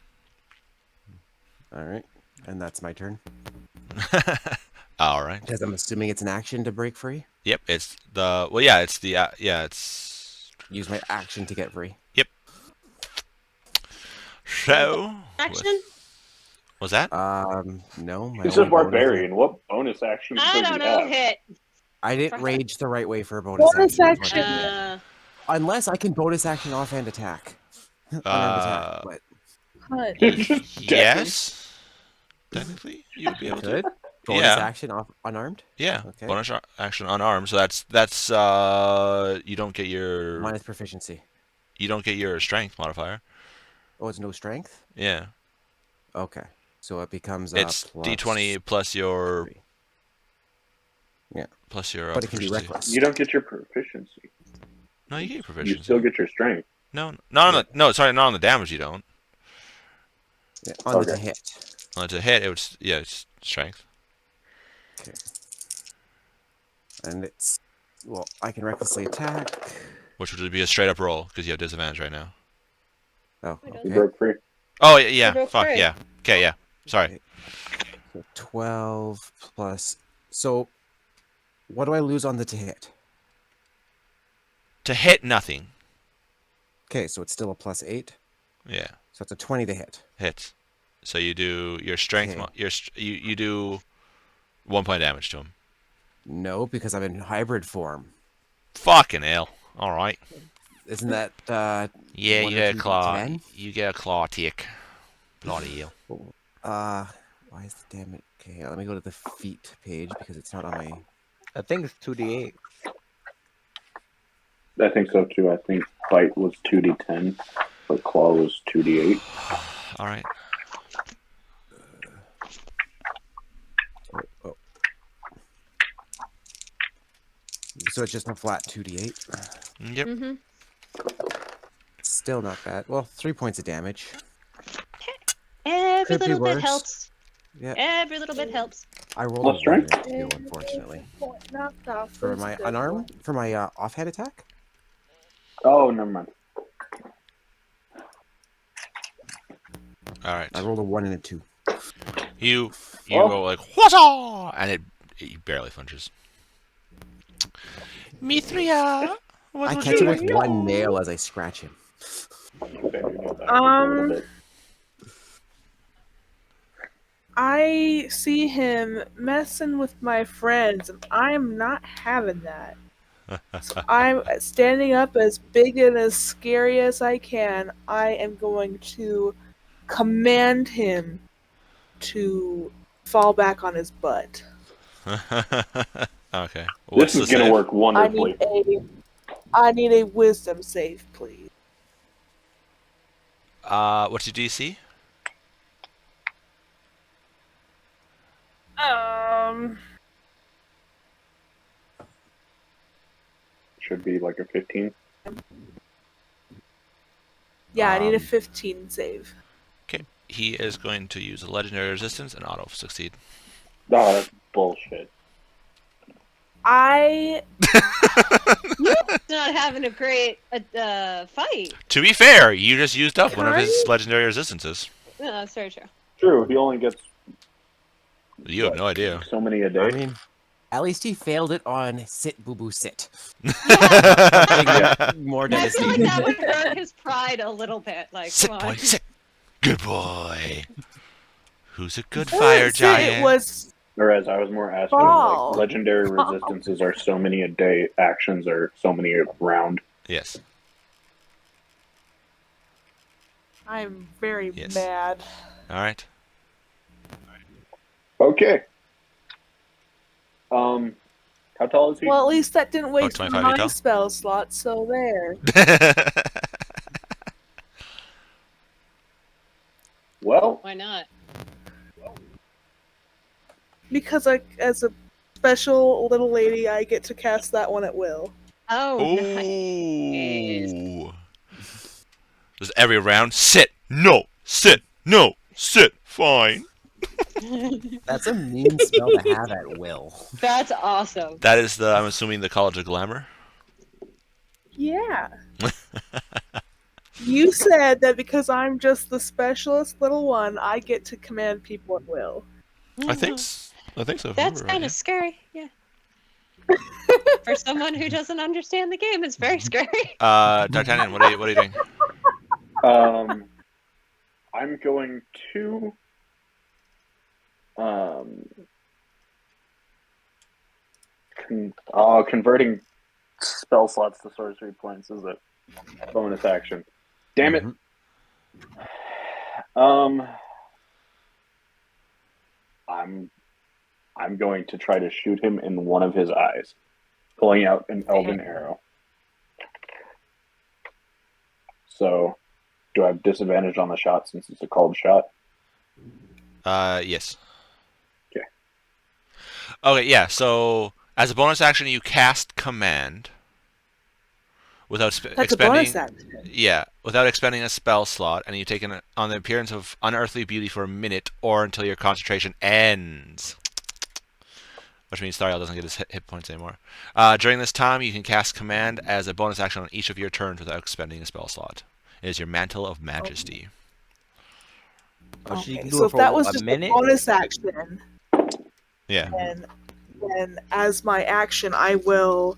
All right, and that's my turn. All right. Because I'm assuming it's an action to break free. Yep. It's the yeah. It's the it's Use my action to get free. so. Action? Was that? No. My He's only a bonus barbarian. What bonus action I does don't he know. have? Hit. I didn't rage the right way for a bonus, Bonus action. action. Unless I can bonus action offhand attack. Unarmed attack. But Hunt. Yes. Technically, you would be able to. could. Bonus Yeah. action off unarmed. Yeah. Okay. Bonus action unarmed. So that's you don't get your Minus proficiency. strength modifier. Oh, it's no strength? Yeah. Okay. So it becomes It's plus D20 plus your 3. Yeah. Plus your But it can be proficiency. reckless. You don't get your proficiency. No, you get your proficiency. You still get your strength. No, not on the sorry, not on the damage. You don't. Yeah, on the Okay. to hit. On the hit, it's strength. Okay. And it's well, I can recklessly attack. Which would be a straight up roll because you have disadvantage right now. Oh, We don't. You okay. broke free. Oh yeah, broke fuck free. yeah. Okay, yeah. Sorry. So 12 plus. So, what do I lose on the to hit? To hit, nothing. Okay, so it's still a +8. Yeah, So it's a 20 to hit. hits. So you do your strength. Okay. You do 1 point of damage to him. No, because I'm in hybrid form. Fucking hell. All right. Isn't that Yeah, one you or get a two claw. D10? You get a claw tick. Bloody hell. Why is the damage? Okay, let me go to the feet page because it's not on my. I think it's 2d8. I think so too. I think fight was 2d10, but claw was 2d8. All right. Oh. So it's just a flat 2d8. Yep. Mm-hmm. Still not bad. Well, 3 points of damage. Every Could be little bit worse. helps. Yeah, Every little bit helps. I rolled Plus a strength? 1 and a 2, unfortunately. For my unarmed, for my offhand attack. Oh, never mind. All right. I rolled a 1 and a 2. You Oh. go like what's and it barely flinches. Mithria, what I would catch you him with like? one nail as I scratch him. Okay, we know that a little bit. I see him messing with my friends, and I'm not having that. So I'm standing up as big and as scary as I can. I am going to command him to fall back on his butt. Okay. What's This is the gonna save? work wonderfully. I need a wisdom save, please. What's your DC? Should be like a 15. Yeah, I need a Um, 15 save. Okay. He is going to use a legendary resistance and auto succeed. Oh, that's bullshit. I Not having a great fight. To be fair, you just used up one of his legendary resistances. No, that's very true. True, he only gets You have no idea. so many a day. I mean, at least he failed it on sit, boo boo, sit. Yeah. More I feel like devastating. that would hurt his pride a little bit. Like, Sit, come boy, on. sit. Good boy. Who's a good I fire didn't say giant? it was Whereas I was more asking, Fall. like, legendary resistances are so many a day, actions are so many a round. Yes. I'm very Yes. mad. All right. Okay. How tall is he? Well, at least that didn't waste 25 feet my tall? spell slot, so there. Well, Why not? Because as a special little lady, I get to cast that one at will. Oh, nice. Ooh. Just every round, sit, no, sit, no, sit, fine. That's a mean spell to have at will. That's awesome. That is the, I'm assuming, the College of Glamour. Yeah. You said that because I'm just the specialist little one, I get to command people at will. I think so. If I That's remember right, kind of scary. Yeah. For someone who doesn't understand the game, it's very scary. D'Artagnan, what are you doing? I'm going to converting spell slots to sorcery points is a bonus action. Damn it. I'm going to try to shoot him in one of his eyes, pulling out an elven arrow. So, do I have disadvantage on the shot since it's a called shot? Yes. Okay. Okay, yeah, so As a bonus action, you cast command without That's a bonus expending. action. Yeah, without expending a spell slot, and you take on the appearance of unearthly beauty for a minute or until your concentration ends. Which means Stariel doesn't get his hit points anymore. During this time, you can cast command as a bonus action on each of your turns without expending a spell slot. It is your Mantle of Majesty. Oh, she can do So it if for that was a just minute. a bonus action, Yeah. then as my action, I will.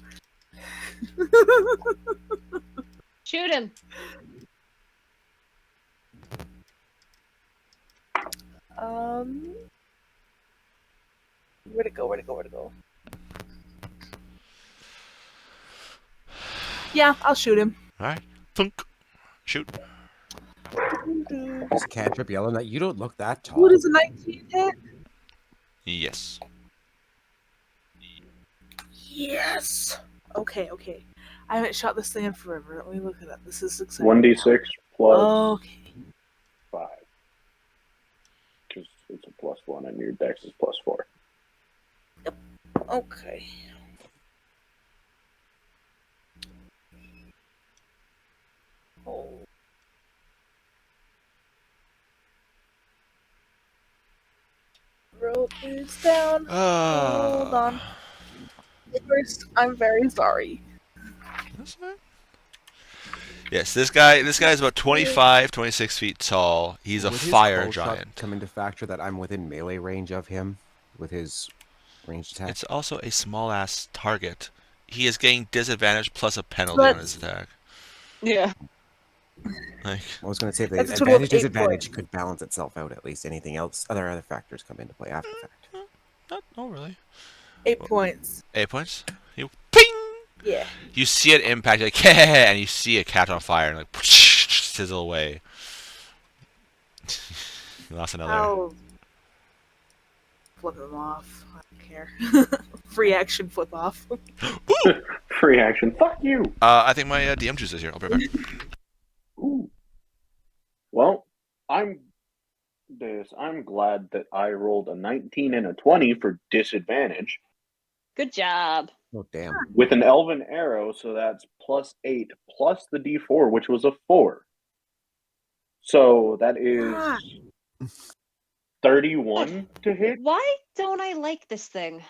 Shoot him. Where'd it go? Where'd it go? Where'd it go? Yeah, I'll shoot him. All right. Thunk. Shoot. Just a cantrip yelling that you don't look that tall. What is a 19 hit? Yes. Yes. Okay. I haven't shot this thing in forever. Let me look at that. This is exciting. 1d6 plus Okay. 5. Because it's a +1 and your dex is +4. Okay. Oh. Wrote this down. Hold on. First, I'm very sorry. That's fine. Yes, this guy is about 25, 26 feet tall. He's a Would his fire bow shot giant. come into factor that I'm within melee range of him with his ranged attack? It's also a small ass target. He is getting disadvantage plus a penalty on his attack. Yeah. Like, I was going to say the That's a total of advantage 8 disadvantage points. could balance itself out at least. Anything else, other factors come into play after the fact. not really. 8 points. 8 points. You ping. Yeah. You see it impact, like, and you see a cat on fire, and like, sizzle away. You lost another. I'll flip them off. I don't care. Free action flip off. Free action. Fuck you! I think my DM juice is here. I'll be right back. Ooh. Well, I'm glad that I rolled a 19 and a 20 for disadvantage Good job. Oh damn! with an elven arrow, so that's +8 plus the d4, which was a 4. So that is 31 to hit. Why don't I like this thing?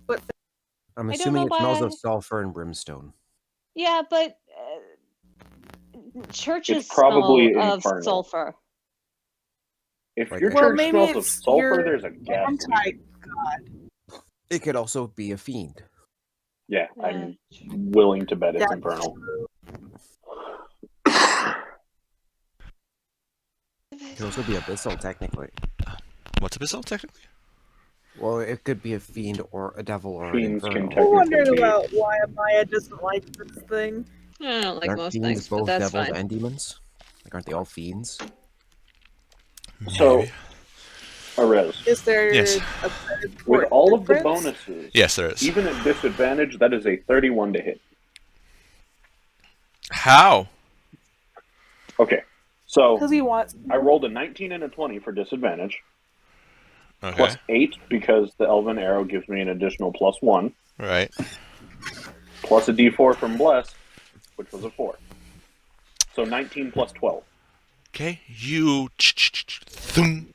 I'm I don't assuming know it smells why- of sulfur and brimstone. Yeah, but churches It's probably smell of Inferno. sulfur. If Right your there. Well, church maybe smells of it's sulfur, your there's a gas leak. anti-god. It could also be a fiend. Yeah, Yeah. I'm willing to bet it's That's Infernal. true. It could also be abyssal, technically. What's abyssal technically? Well, it could be a fiend or a devil or Fiends an can infernal. I wondered technically be- about why Amaya doesn't like this thing. I don't like Aren't most fiends things, but both that's devils fine. and demons? Like, aren't they all fiends? So, Maybe. Arez, Is there Yes. a with important all of the difference? bonuses, Yes, there is. even at disadvantage, that is a 31 to hit. How? Okay, so Because he wants. I rolled a 19 and a 20 for disadvantage, Okay. plus 8 because the elven arrow gives me an additional +1, Right. plus a d4 from Bless, which was a 4. So 19 plus 12. Okay. You. Thum.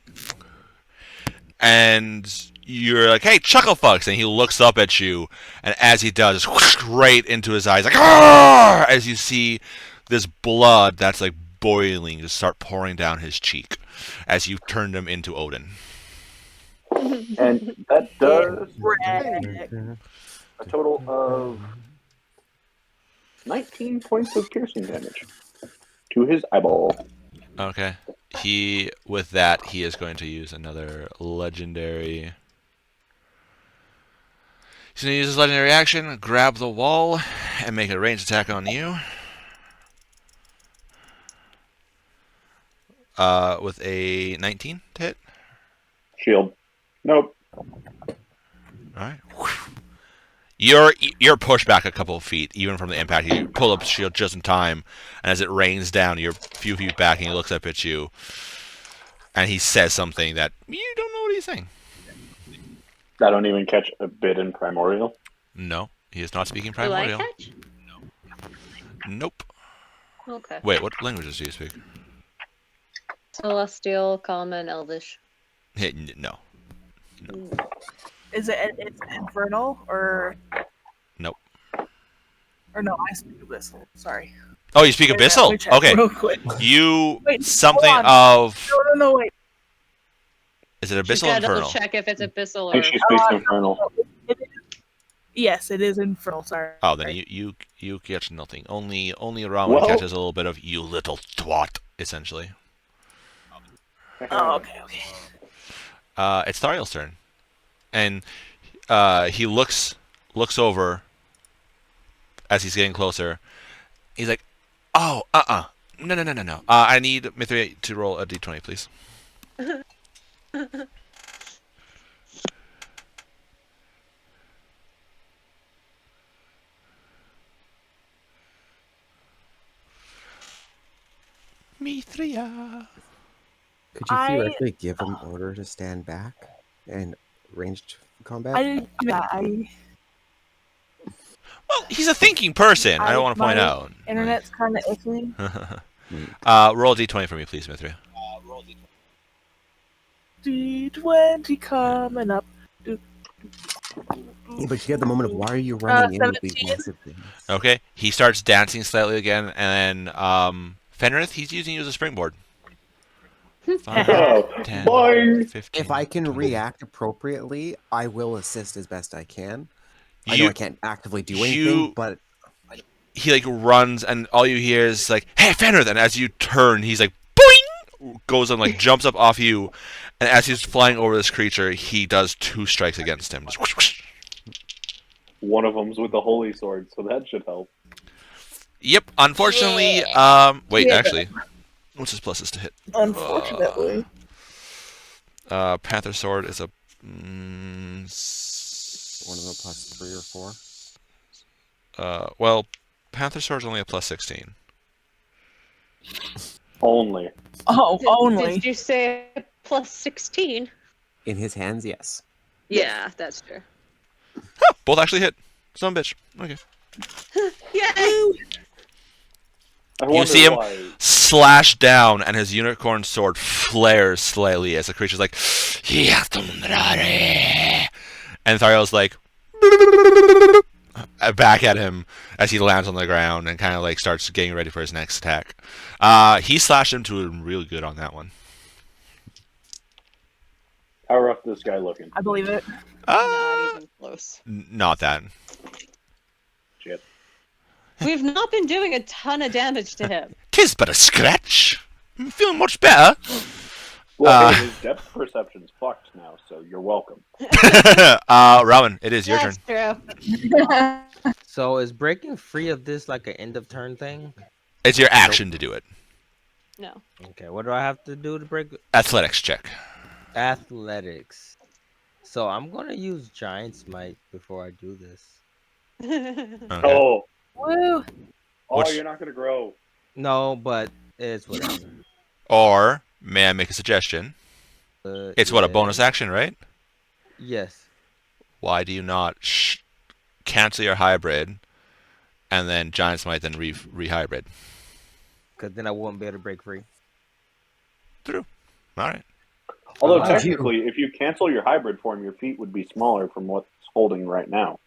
And you're like, hey, Chucklefucks! And he looks up at you, and as he does, right into his eyes, like, "Arr!" As you see this blood that's like boiling just start pouring down his cheek as you turned him into Odin. And that does Wreck. a total of 19 points of piercing damage to his eyeball. Okay. With that, he is going to use another legendary. He's going to use his legendary action, grab the wall, and make a ranged attack on you. With a 19 to hit. Shield. Nope. Alright. You're pushed back a couple of feet, even from the impact. You pull up the shield just in time, and as it rains down, you're a few feet back, and he looks up at you. and he says something that you don't know what he's saying. I don't even catch a bit in Primordial. No, he is not speaking Do I primordial. catch? Nope. Okay. Wait, what languages do you speak? Celestial, Common, Elvish. No. Is it it's infernal or? Nope. Or no, I speak abyssal. Sorry. Oh, you speak Wait a minute, abyssal? let me check Okay. real quick. You Wait, something hold on. of. No, wait. Is it She's abyssal or gotta double infernal? check if it's abyssal I think or. she speaks Infernal. Yes, it is infernal. Sorry. Oh, then you catch nothing. Only Ramen Well- catches a little bit of you little twat, essentially. Oh, okay. It's Thariel's turn, and he looks over as he's getting closer. He's like, "Oh, no. I need Mithri to roll a d20, please." Mithria. Could you I- theoretically give him order to stand back and ranged combat? I didn't do that. Well, he's a thinking person. I don't want to point my out. Internet's kind of iffy. Roll a d20 for me, please, Mithria. D20 coming up. Yeah, but you had the moment of why are you running in with these 17. massive things? Okay. He starts dancing slightly again, and then Fenrith, he's using you as a springboard. 5, Oh, 10, boing! 15, If I can 20. react appropriately, I will assist as best I can. I know You- I can't actively do you- anything, but he like runs, and all you hear is like, "Hey, Fenrith!" And as you turn, he's like, "Boing!" Goes and like jumps up off you, and as he's flying over this creature, he does 2 strikes against him. Just whoosh, whoosh. One of them's with the Holy Sword, so that should help. Yep. Unfortunately, wait, Yeah. actually, what's his pluses to hit? Unfortunately. Panther Sword is a. one of them plus 3 or 4. Well, Panther Sword's only a plus 16. Only. Oh, only. Did you say plus 16? In his hands, yes. Yeah, that's true. Both actually hit. Son of a bitch. Okay. Yay! I wonder see him why. slash down, and his unicorn sword flares slightly as the creature's like, and Thariel's like, back at him as he lands on the ground and kind of like starts getting ready for his next attack. He slashed him to him really good on that one. How rough this guy looking? I believe it. Not even close. Not that. Shit. We've not been doing a ton of damage to him. 'Tis but a scratch. I'm feeling much better. Well, hey, his depth perception's fucked now, so you're welcome. Rowan, it is your turn. That's true. So is breaking free of this like an end of turn thing? It's your action to do it. No. Okay, what do I have to do to break Athletics check. athletics? So I'm gonna use Giant Smite before I do this. Okay. Oh, Woo! Which- you're not gonna grow. No, but it's whatever. Or, may I make a suggestion? It's what, a yeah. bonus action, right? Yes. Why do you not cancel your hybrid and then Giant Smite, then rehybrid? Because then I won't be able to break free. Alright. Although Uh, technically, if you cancel your hybrid form, your feet would be smaller from what's holding right now.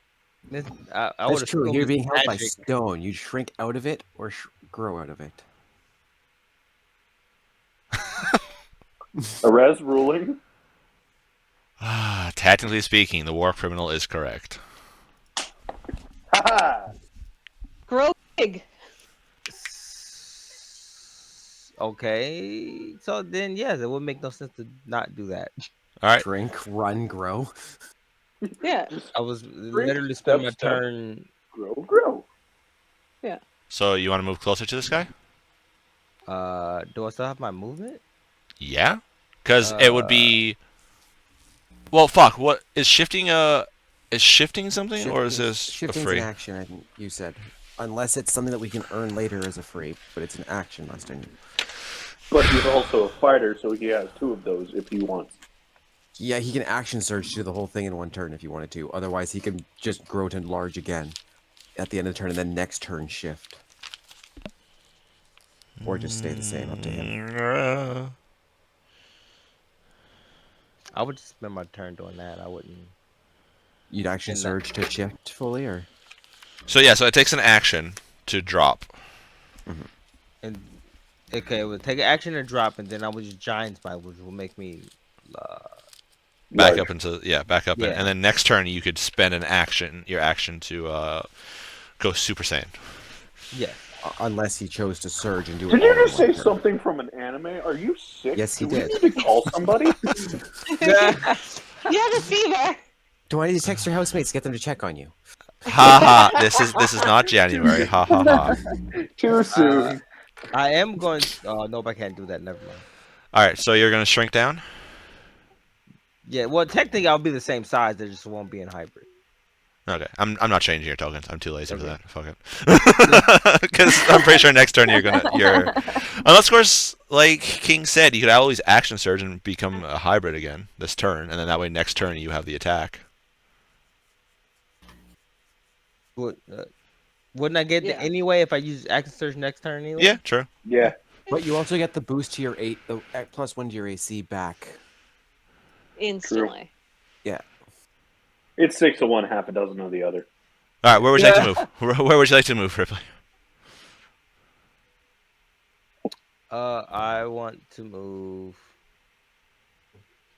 I That's would've true. still You're used being held by magic. stone. You shrink out of it or grow out of it. A res ruling? Technically speaking, the war criminal is correct. Haha! Grow big. Okay, so then yes, it would make no sense to not do that. Alright. Shrink, run, grow. Yeah. I was literally spending my step, step. turn. Grow. So you want to move closer to this guy? Do I still have my movement? Yeah? Because it would be... Well, fuck. What is shifting is shifting something, or is this a Shifting's free? an action, I think you said. Unless it's something that we can earn later as a free, but it's an action, Mustang. But he's also a fighter, so he has 2 of those if he wants. Yeah, he can action surge to the whole thing in one turn if he wanted to. Otherwise, he can just grow to large again at the end of the turn, and then next turn shift. Or just stay the same, up to him. I would just spend my turn doing that. I wouldn't. You'd action And that- surge to shift fully, or? So yeah, so it takes an action to drop. And okay, we'll take an action to drop, and then I would use Giant Bite, which will make me. Back Large. up into back up, Yeah. and then next turn you could spend your action to go Super Saiyan. Yeah. Unless he chose to surge and do it. Did you all in just one say turn. something from an anime? Are you sick? Yes, he Do we did. need to call somebody? You have a fever. Do I need to text your housemates, get them to check on you? Ha ha! This is not January. Ha ha ha! Too soon. I am going. Oh, nope, I can't do that. Never mind. All right, so you're gonna shrink down. Yeah, well, technically, I'll be the same size. They just won't be in hybrid. Okay, I'm not changing your tokens. I'm too lazy for Okay. that. Fuck it. Because I'm pretty sure next turn you're unless of course like King said, you could always action surge and become a hybrid again this turn, and then that way next turn you have the attack. Wouldn't I get Yeah. it anyway if I use Action Surge next turn anyway? Yeah, true. Yeah. But you also get the boost to your the +1 to your AC back. Instantly. It's 6 of one, half a dozen of the other. All right, where would you like to move? Where would you like to move, Ripley? I want to move.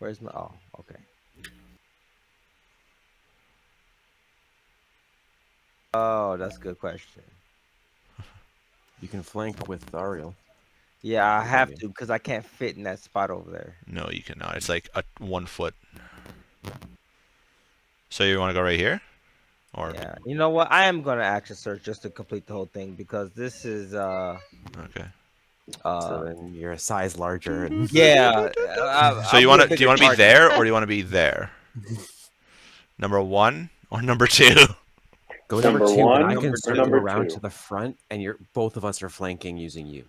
Where's my? Oh, okay. Oh, that's a good question. You can flank with Ariel. Yeah, I have to because I can't fit in that spot over there. No, you cannot. It's like a 1 foot. So you want to go right here, or Yeah, you know what? I am gonna Action Surge just to complete the whole thing because this is okay? So then you're a size larger. And yeah. So you want to? Do you want to be there, or do you want to be there? Number 1 or number 2? go number Number 2, one, and I can number circle two. around to the front, and both of us are flanking using you.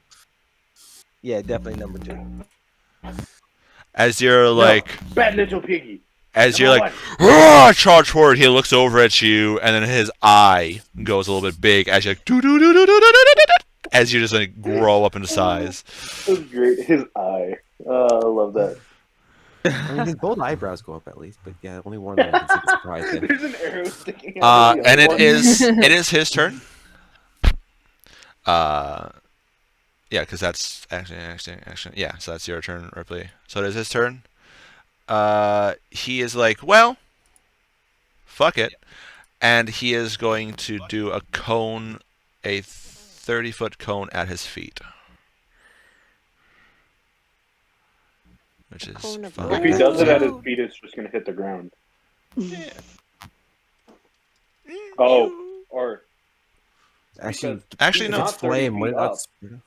Yeah, definitely number 2. As you're like, Bad little piggy. as you're Number like, "Roar!" Charge forward. He looks over at you, and then his eye goes a little bit big as you like, as you just like grow up into size. That was great. His eye. Oh, I love that. I mean, his both eyebrows go up at least, but yeah, only one of them can see the surprise in. There's an arrow sticking out. of the And other one. it is his turn. Yeah, because that's action. Yeah, so that's your turn, Ripley. So it is his turn. He is like, well, fuck it, and he is going to do a cone, a 30-foot cone at his feet, which is Cone of fine. If he does it at his feet, it's just gonna hit the ground. Oh, or Actually, Actually, if no. it's Not 30 flame, would feet it not up. spread?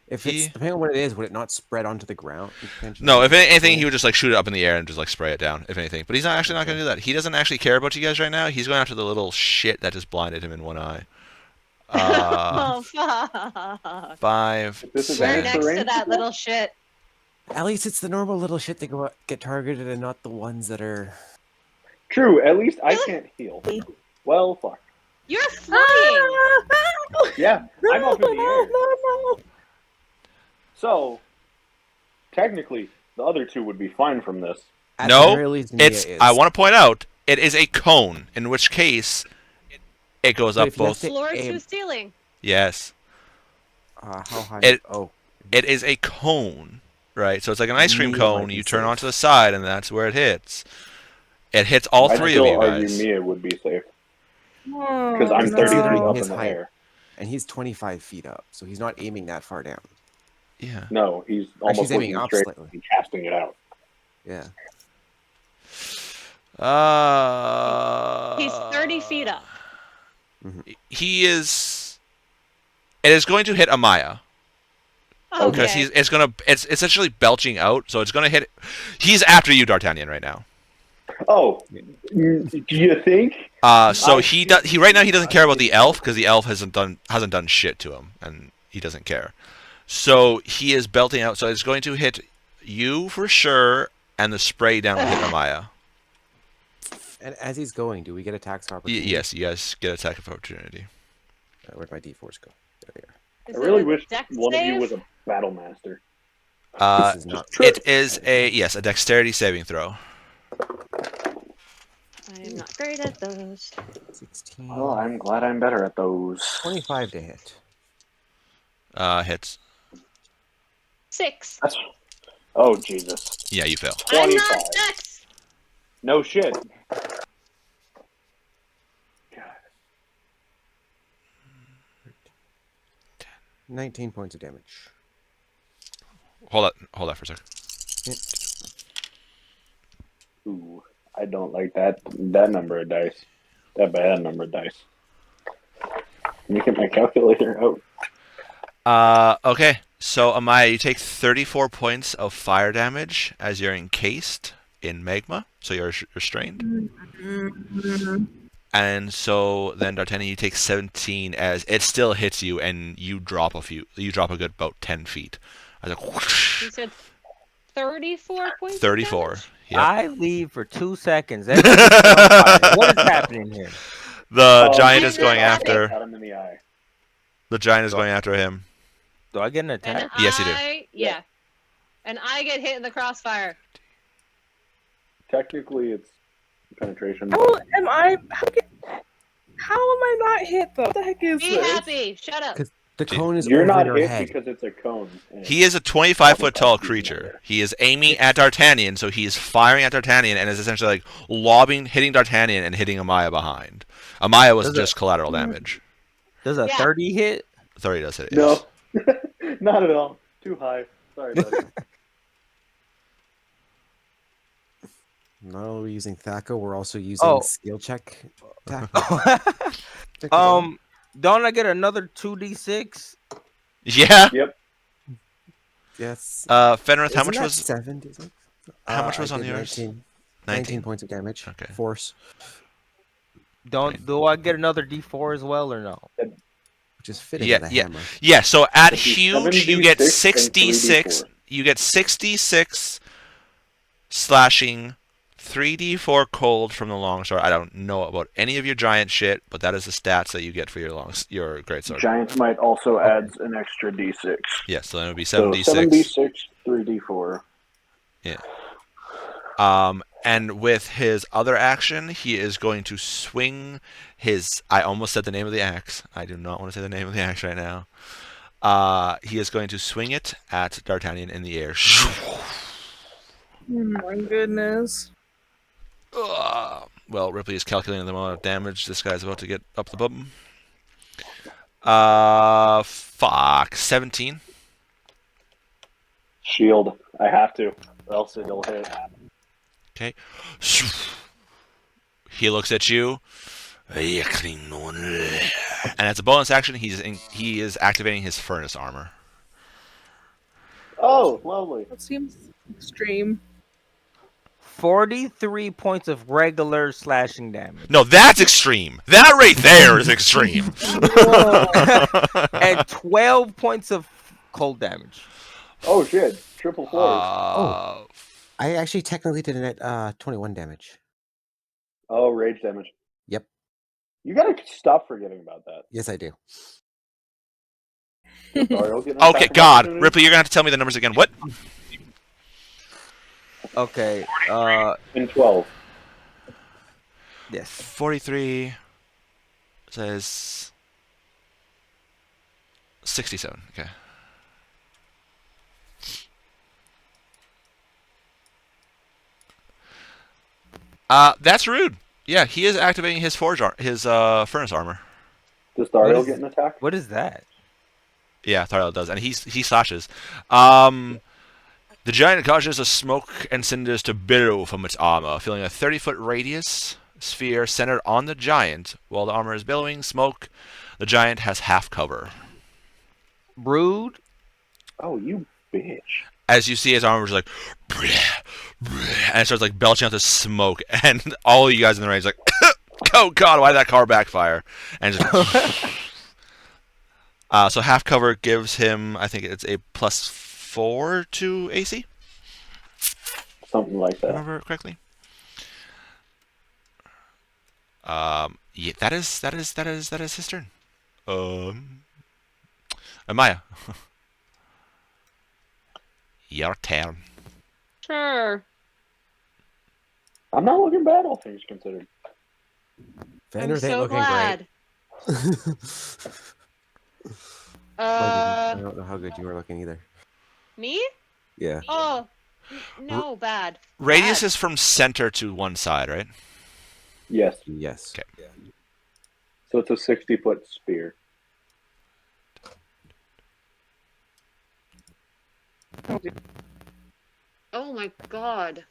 If He- it's depending on what it is, would it not spread onto the ground? No, if anything, he would just like shoot it up in the air and just like spray it down. If anything, but he's not actually not going to do that. He doesn't actually care about you guys right now. He's going after the little shit that just blinded him in one eye. Oh fuck! 5, This is We're Seven. next to Range that people? little shit. At least it's the normal little shit that get targeted, and not the ones that are. true. At least I can't heal. Well, fuck. You're flying. Yeah, I'm up in the air. So, technically, the other 2 would be fine from this. At No, the very least, Nia it's. is. I want to point out it is a cone, in which case it goes But up if you have both. to Floor aim- to ceiling. Yes, How high? It- Oh, it is a cone, right? So it's like an ice cream Mia cone. might be You turn safe. onto the side, and that's where it hits. It hits all I'd 3 of still you argue guys. Mia would be safe Oh, because I'm He's 30 feet considering up his in the height. air. and he's 25 feet up, so he's not aiming that far down. Yeah. No, he's almost he's aiming looking up straight slightly. and casting it out. Yeah. He's 30 feet up. He is. It is going to hit Amaya. Okay. Because it's essentially belching out, so it's gonna hit. He's after you, D'Artagnan, right now. Oh, do you think? So he right now he doesn't care about the elf because the elf hasn't done shit to him, and he doesn't care. So he is belting out. So it's going to hit you for sure, and the spray down will hit Amaya. And as he's going, do we get attacks of opportunity? Yes, you guys get attack of opportunity. Where'd my D4s go? There they are. Is I it really a wish dex one of you save? was a battle master. This is not. It is a dexterity saving throw. I am not great at those. 16. Oh, I'm glad I'm better at those. 25 to hit. Hits. 6. That's... Oh, Jesus. Yeah, you fail. I'm 25. not dex. No shit. 19 points of damage. Hold that for a sec. Ooh, I don't like that number of dice. That bad number of dice. Let me get my calculator out. Okay. So Amaya, you take 34 points of fire damage as you're encased in magma, so you're restrained. And so then D'Artagnan, you take 17 as it still hits you, and you drop a good about 10 feet. I was like, whoosh. You said 34 points. 34. Yep. I leave for 2 seconds. Everything's on fire. What is happening here? The Oh, giant I'm is going not after. Got him in the eye. The giant is going after him. Do I get an And attack? Yes, you do. Yeah. And I get hit in the crossfire. Technically, it's penetration. How am I? How am I not hit though? What the heck is Be this? happy. Shut up. The cone is You're over not your hit head. because it's a cone. and He is a 25-foot tall creature. He is aiming at D'Artagnan, so he is firing at D'Artagnan and is essentially like hitting D'Artagnan and hitting Amaya behind. Amaya was just collateral damage. Does a Yeah. 30 hit? 30 does hit. No, Yes. not at all. Too high. Sorry, buddy. Not only are we using Thaco, we're also using Oh. skill check. Check it out. Don't I get another 2d6? Yeah. Yep. Yes. Fenrith, how Isn't much that was 7? How much I was on did yours? 19 points of damage. Okay. Force, Do I get another d4 as well or no? which is fitting Yeah, with a yeah. hammer. Yeah, so at Let's do huge you get 7d6 and 66. 3d4. You get 66 slashing, 3d4 cold from the longsword. I don't know about any of your giant shit, but that is the stats that you get for your greatsword. Giant might also adds an extra d6. Yeah, so then it would be So 7d6. 7d6, 3d4. And with his other action, he is going to swing his. I almost said the name of the axe. I do not want to say the name of the axe right now. He is going to swing it at D'Artagnan in the air. Oh my goodness. Well, Ripley is calculating the amount of damage this guy's about to get up the bum. 17. Shield. I have to, or else it'll hit. Okay. He looks at you. And as a bonus action, he is activating his furnace armor. Oh, lovely. That seems extreme. 43 points of regular slashing damage. No, that's extreme. That right there is extreme. And 12 points of cold damage. Oh, shit. Triple floors. I actually technically did it at 21 damage. Oh, rage damage. Yep. You gotta stop forgetting about that. Yes, I do. Sorry, I'll get an Okay, attack of God. opportunity. Ripley, you're going to have to tell me the numbers again. What? Okay. And 12. Yes. 43 says 67. Okay. That's rude. Yeah, he is activating his furnace armor. Does Dario is- get an attack? What is that? Yeah, Thariel does, and he slashes. The giant causes a smoke and cinders to billow from its armor, filling a 30-foot radius sphere centered on the giant. While the armor is billowing smoke, the giant has half cover. Rude. Oh, you bitch. As you see his armor is like, bleh, bleh, and it starts like belching out this smoke, and all of you guys in the range like, oh God, why did that car backfire? And just, So half cover gives him, I think it's a +4 to AC. Something like that. Remember correctly? Yeah, that is his turn. Amaya, your turn. Sure. I'm not looking bad, all things considered. Fenris I'm ain't so looking glad. I don't know how good you are looking either. Me? Yeah. Oh, no, bad. Radius Bad. is from center to one side, right? Yes. Yes. Okay. So it's a 60-foot spear. Oh my god.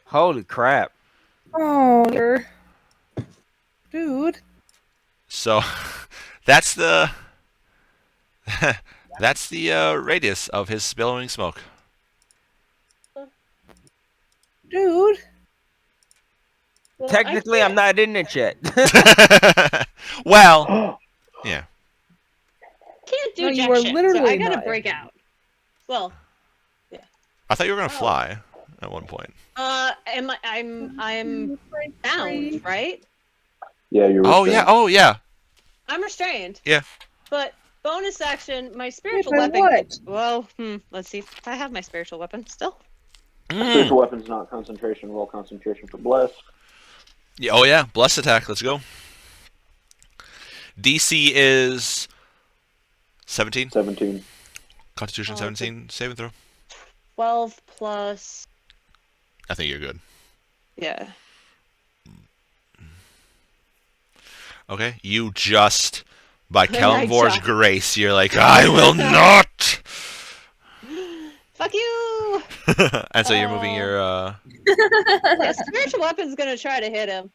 Holy crap! Oh, dude. So that's the that's the radius of his billowing smoke. Dude. Well, Technically, I'm not in it yet. Well, yeah. Can't do No, you jack are shit, so I literally gotta not. break out. Well, I thought you were gonna Oh. fly at one point. I'm bound, right? Yeah, you're Oh restrained. yeah. Oh yeah. I'm restrained. Yeah. But bonus action, my spiritual by weapon. what? Well, let's see if I have my spiritual weapon still. Spiritual weapon's not concentration. Roll concentration for bless. Yeah, oh yeah. Blessed attack. Let's go. DC is 17. 17. Constitution Oh, 17. Saving throw. 12 plus. I think you're good. Yeah. Okay. You just, by I Kalimvor's just- grace, you're like, I will not. Fuck you! And so you're moving your. Yeah, spiritual weapon's gonna try to hit him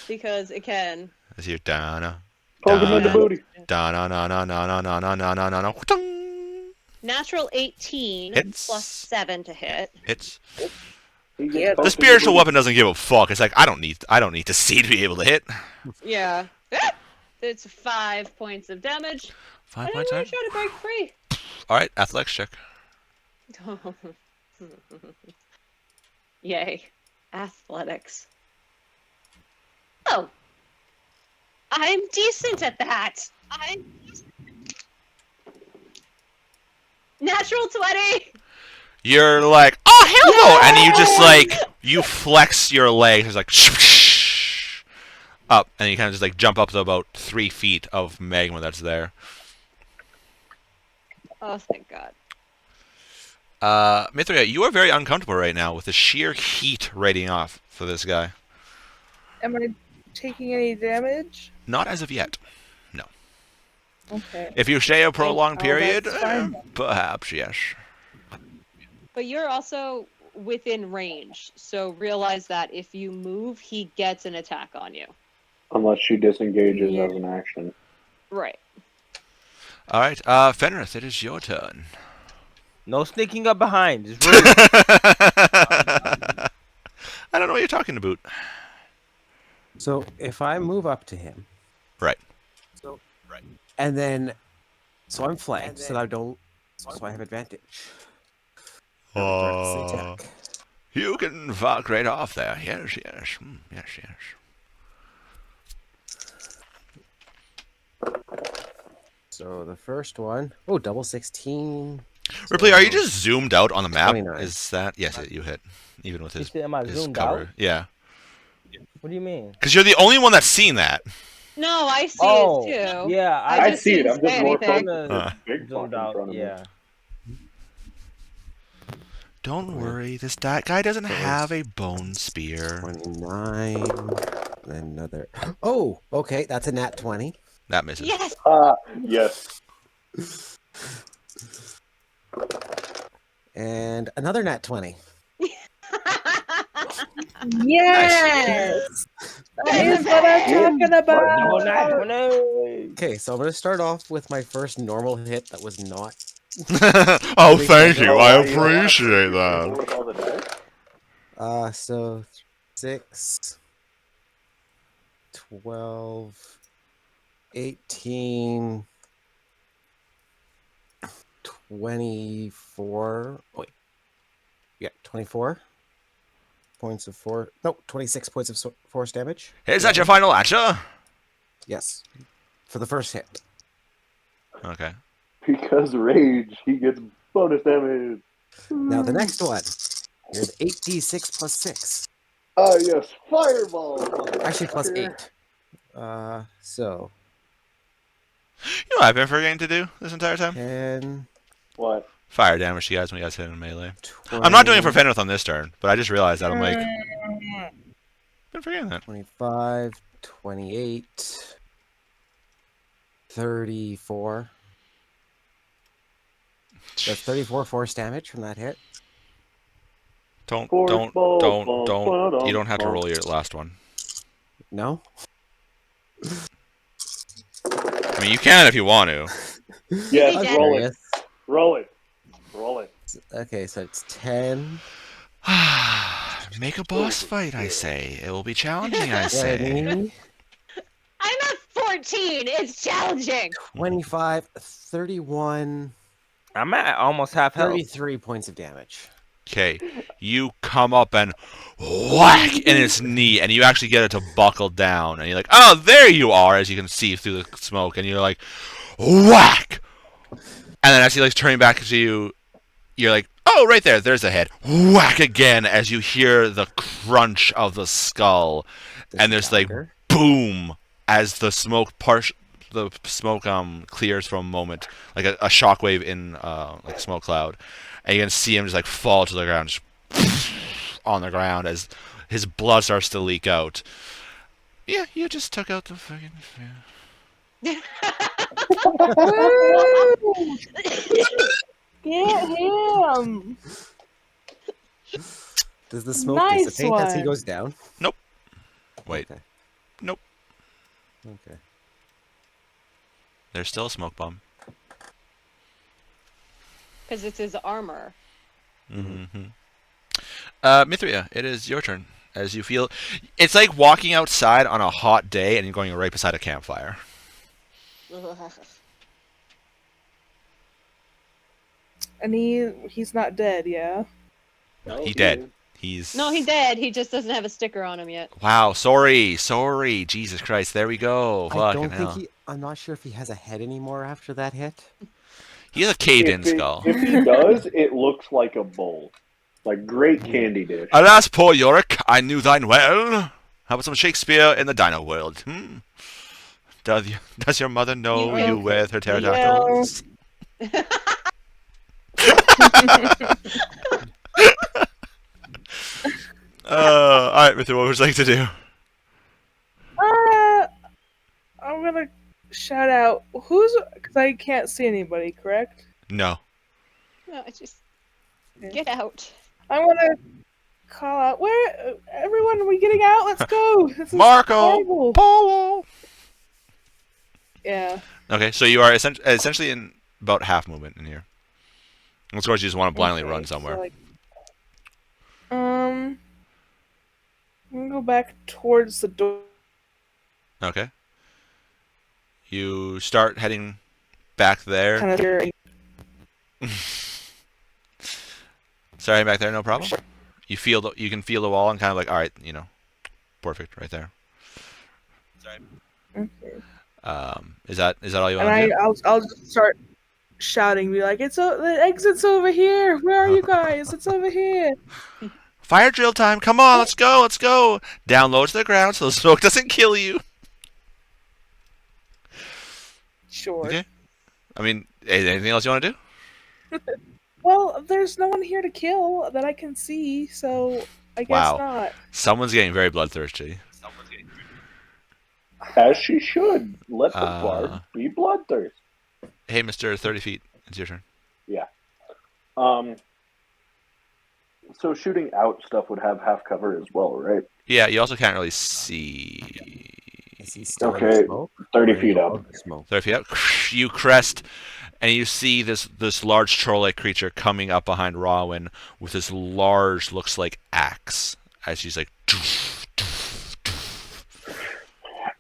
because it can. As your Dana. Poke him in the Yeah. booty. Dana na na na na na na na na na na. Natural 18 Hits. plus 7 to hit. Hits. He gets Yeah, poked The in spiritual booty. weapon doesn't give a fuck. It's like I don't need to see to be able to hit. Yeah. It's 5 points of damage. 5 I points. don't want to try to break free. All right, athletics check. Yay. Athletics. Oh. I'm decent at that. Natural 20. You're like, oh hell no, and you just like you flex your legs, it's like up, and you kind of just like jump up to about 3 feet of magma that's there. Oh, thank God. Mithria, you are very uncomfortable right now with the sheer heat radiating off for this guy. Am I taking any damage? Not as of yet. Okay. If you stay a prolonged Oh, period, that's fine. perhaps yes. But you're also within range, so realize that if you move, he gets an attack on you. Unless she disengages Yeah. as an action. Right. All right, Fenris, it is your turn. No sneaking up behind. It's rude. I don't know what you're talking about. So if I move up to him, Right. and then, so I'm flanked, so I don't, so I have advantage. Reckless attack. You can fuck right off there. Yes, yes. Yes, yes. So the first one, oh, double 16. Ripley, are you So- just zoomed out on the map? 29. Is that yes? You hit, even with You his, said, am I his zoomed cover. out? Yeah, What do you mean? because you're the only one that's seen that. No, I see Oh, it too. yeah. I I just see it. didn't I'm just say more anything. focused. Uh. There's big fuck zoomed in out. front of me. Yeah. Don't worry, this guy doesn't That was have a bone spear. 29. Then another. Oh, okay, that's a nat 20. That misses. Yes. Yes. And another nat 20. Yes! That is what I'm talking Oh, about! not 20. Okay, so I'm going to start off with my first normal hit that was not. Oh, thank you. Oh, I wow, you don't wanna appreciate roll that. with all the dice? So 6, 12, 18, 24. Wait. Yeah, 24 points of force. No, 26 points of force damage. Is that your final answer? Yes. For the first hit. Okay. Because rage, he gets bonus damage. Now the next one. Here's 8d6 plus 6. Ah, yes, fireball. Actually, plus motherfucker. 8. So You know what I've been forgetting to do this entire time? 10, What? Fire damage to you guys when you guys hit in melee. 20, I'm not doing it for Fenrith on this turn, but I just realized that I'm like, been forgetting that. 25, 28, 34. That's 34 force damage from that hit. Don't. Force ball, You don't have to roll your last one. No? I mean, you can if you want to. Yes, Yeah. roll it. Roll it. Roll it. Okay, so it's 10. Make a boss fight, I say. It will be challenging, I say. 20, I'm at 14. It's challenging. 25, 31, I'm at almost half health. 33 points of damage. Okay, you come up and whack in its knee, and you actually get it to buckle down, and you're like, oh, there you are, as you can see through the smoke, and you're like, whack! And then as he like turning back to you, you're like, oh, right there, there's a head. Whack again, as you hear the crunch of the skull, and there's like, Dagger. boom, as the smoke clears for a moment, like a shockwave in like a smoke cloud, and you can see him just like fall to the ground, just on the ground as his blood starts to leak out. Yeah, you just took out the fucking. Yeah. Get him! Does the smoke Nice dissipate as he one. goes down? Wait, Okay. Nope. Okay. there's still a smoke bomb. Because it's his armor. Mm-hmm. Mithria, it is your turn. As you feel, it's like walking outside on a hot day and you're going right beside a campfire. And he's not dead, yeah? No, He dead. He's No, he's dead. He just doesn't have a sticker on him yet. Wow, sorry, Jesus Christ. There we go. I Fucking don't hell. think I'm not sure if he has a head anymore after that hit. He has a caved-in skull. If he does, it looks like a bowl. Like great candy dish. Alas, poor Yorick, I knew thine well. How about some Shakespeare in the dino world? Does your mother know Yeah. you with her pterodactyls? Alright, Mithra, what would you like to do? I'm gonna shout out. Because I can't see anybody, correct? No. No, it's just get out. I want to call out. Where? Everyone, are we getting out? Let's go! This is Marco! horrible. Polo! Yeah. Okay, so you are essentially in about half movement in here. Of course, you just want to blindly Okay, run so, somewhere. like, I'm gonna go back towards the door. Okay. You start heading back there. Kind of here. Sorry, back there, no problem. You can feel the wall and kind of like, all right, perfect, right there. Okay. Is that all you And want to do? I'll just start shouting, be like, the exit's over here. Where are you guys? It's over here. Fire drill time! Come on, let's go, let's go! Down low to the ground so the smoke doesn't kill you. Sure. Okay. I mean, anything else you want to do? Well, there's no one here to kill that I can see, so I guess Wow. not. Someone's getting very bloodthirsty. As she should. Let the Uh, bard be bloodthirst. Hey, Mr. 30 feet, it's your turn. So shooting out stuff would have half cover as well, right? Yeah, you also can't really see. Is he still in Okay, smoke? 30 Or feet no up. longer Smoke. 30 feet up. You crest, and you see this large troll-like creature coming up behind Rawin with this large, looks like axe, as she's like.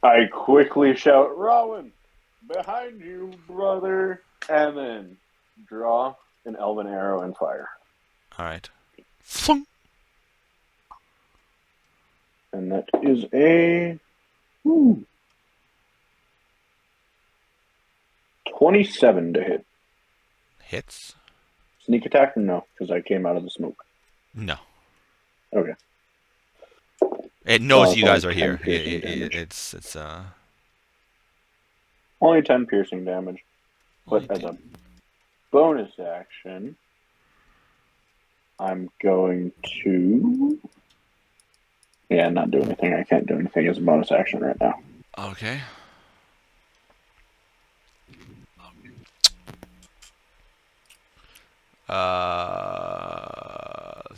I quickly shout, Rowan, behind you, brother. And then draw an elven arrow and fire. All right. And that is a 27 to hit. Hits? Sneak attack or no? Because I came out of the smoke. No. Okay. It knows it's you guys only are here. 10 piercing damage. It's Only 10 piercing damage. But only as a bonus action, I'm going to... Yeah, not do anything. I can't do anything as a bonus action right now. okay.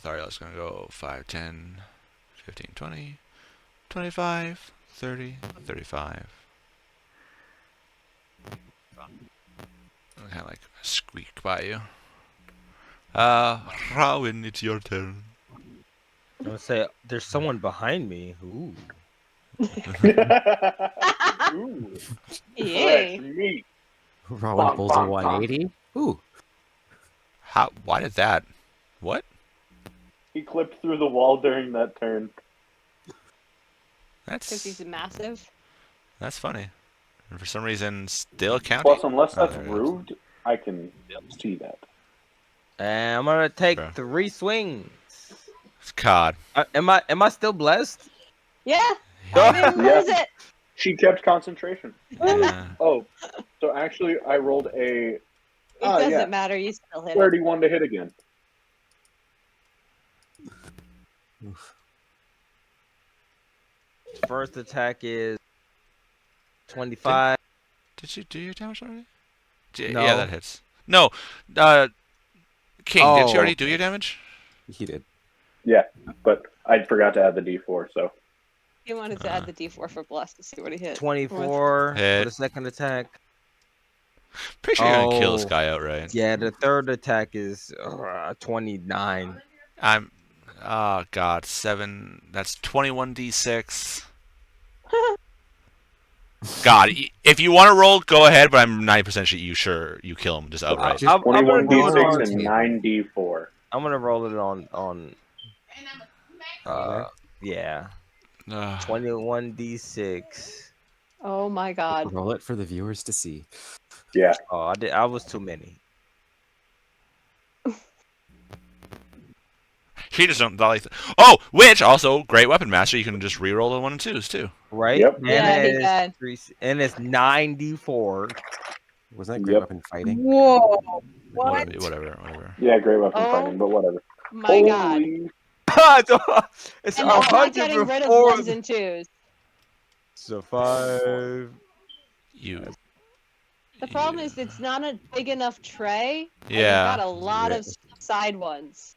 Sorry, I was gonna go 5, 10, 15, 20, 25, 30, 35. Kind of like squeak by you. Rowan, it's your turn. I'm gonna say there's someone behind me. Ooh. Ooh, Yay. fresh meat. Rowan pulls a 180. Ooh. How? Why did that? What? He clipped through the wall during that turn. Because he's That's massive. funny. And for some reason, still counting. Plus, unless Oh, that's there it goes. roofed, I can see that. And I'm gonna take Bro. 3 swings. God. Am I still blessed? Yeah. I didn't Yeah. lose it. She kept concentration. Yeah. Oh, so actually, I rolled a It doesn't yeah. matter. You still hit it. 31 to hit again. First attack is 25. Did you do your damage already? No. Yeah, that hits. No. King, did you already do your damage? He did. Yeah, but I forgot to add the D4, so. He wanted to add the D4 for Bless to see what he hit. 24 Hit. for the second attack. Pretty sure you're gonna kill this Oh. guy outright. Yeah, the third attack is 29. Oh god, 7. That's 21d6. God, if you want to roll, go ahead. But I'm 90% sure you kill him just outright. Just I'm gonna 21 roll it D6 on. and 9 D4. I'm gonna roll it on. Yeah, Ugh. 21d6. Oh my god. Roll it for the viewers to see. Yeah. Oh, I was too many. He just don't like. Oh, which also great weapon master. You can just re-roll the 1 and 2s too. Right? Yep. And Yeah, he it's can. and it's 94. Wasn't that great Yep. weapon fighting? Whoa! What? Whatever. Yeah, great weapon Oh. fighting, but whatever. My god. Holy- It's And that's not 100 getting rid of before. 1s and 2s. So 5. You. The problem is it's not a big enough tray. And Yeah. you've got a lot of side ones.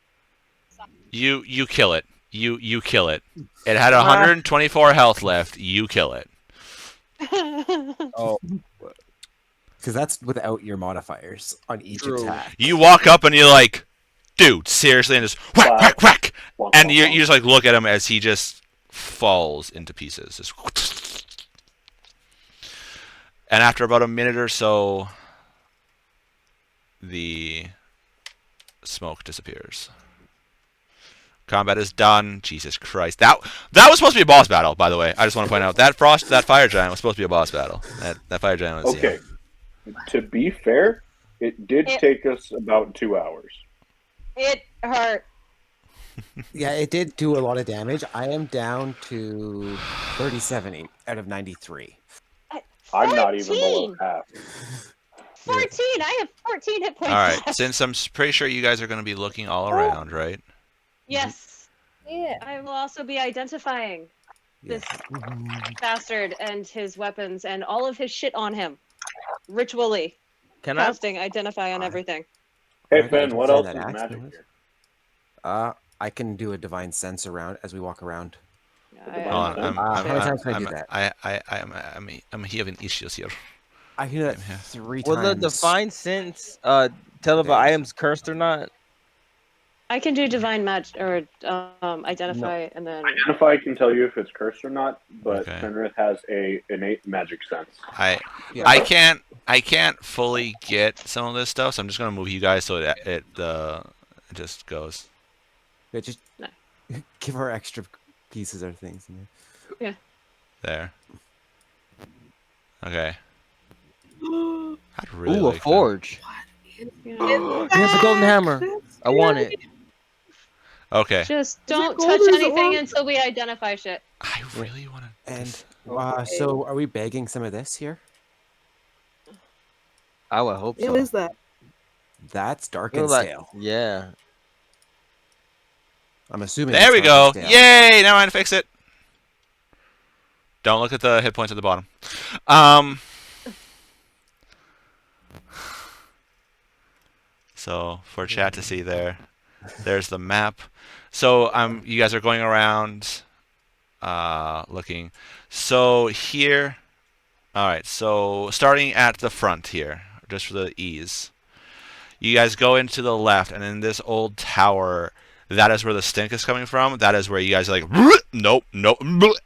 You kill it. You kill it. It had 124 health left. You kill it. Oh, Because that's without your modifiers on each True. attack. You walk up and you're like, dude, seriously, and just whack, whack, whack, and you just like look at him as he just falls into pieces. Just and after about a minute or so, the smoke disappears. Combat is done. Jesus Christ, that was supposed to be a boss battle, by the way. I just want to point out that fire giant was supposed to be a boss battle. That fire giant was Okay. To be fair, it did It- take us about 2 hours. It hurt. Yeah, it did do a lot of damage. I am down to 37 out of 93. I'm not even below 14. half. 14. I have 14 hit points. All right, left. since I'm pretty sure you guys are going to be looking all around, right? Yes. Yeah. I will also be identifying this bastard and his weapons and all of his shit on him. Ritually. can I? Casting identify on everything. Hey, Alright, Finn, I what can else find is that axe, magic anyways. here? I can do a divine sense around as we walk around. I- Hold on, I'm- how many times can I do that? I'm having issues here. I can do that Yeah. 3 Will the times. divine sense tell if an Thanks. item's cursed or not? I can do divine magic or identify, and then Identify can tell you if it's cursed or not, but Okay. Fenrith has a innate magic sense. I can't fully get some of this stuff, so I'm just gonna move you guys so it just goes. Yeah, just No. give her extra pieces or things. Yeah. There. Okay. I'd really Ooh, a like that. forge. Yeah. Here's a golden hammer. I want it. Okay. Just it don't gold touch or is it anything orange? until we identify shit. I really want to. And so, are we bagging some of this here? I would hope so. What is that? That's dark Feel and like- stale. Yeah. I'm assuming. There it's we dark go. and stale. Yay! Now I can fix it. Don't look at the hit points at the bottom. So for chat to see there's the map. So you guys are going around, looking. So here, all right. So starting at the front here, just for the ease, you guys go into the left, and in this old tower, that is where the stink is coming from. That is where you guys are like, nope,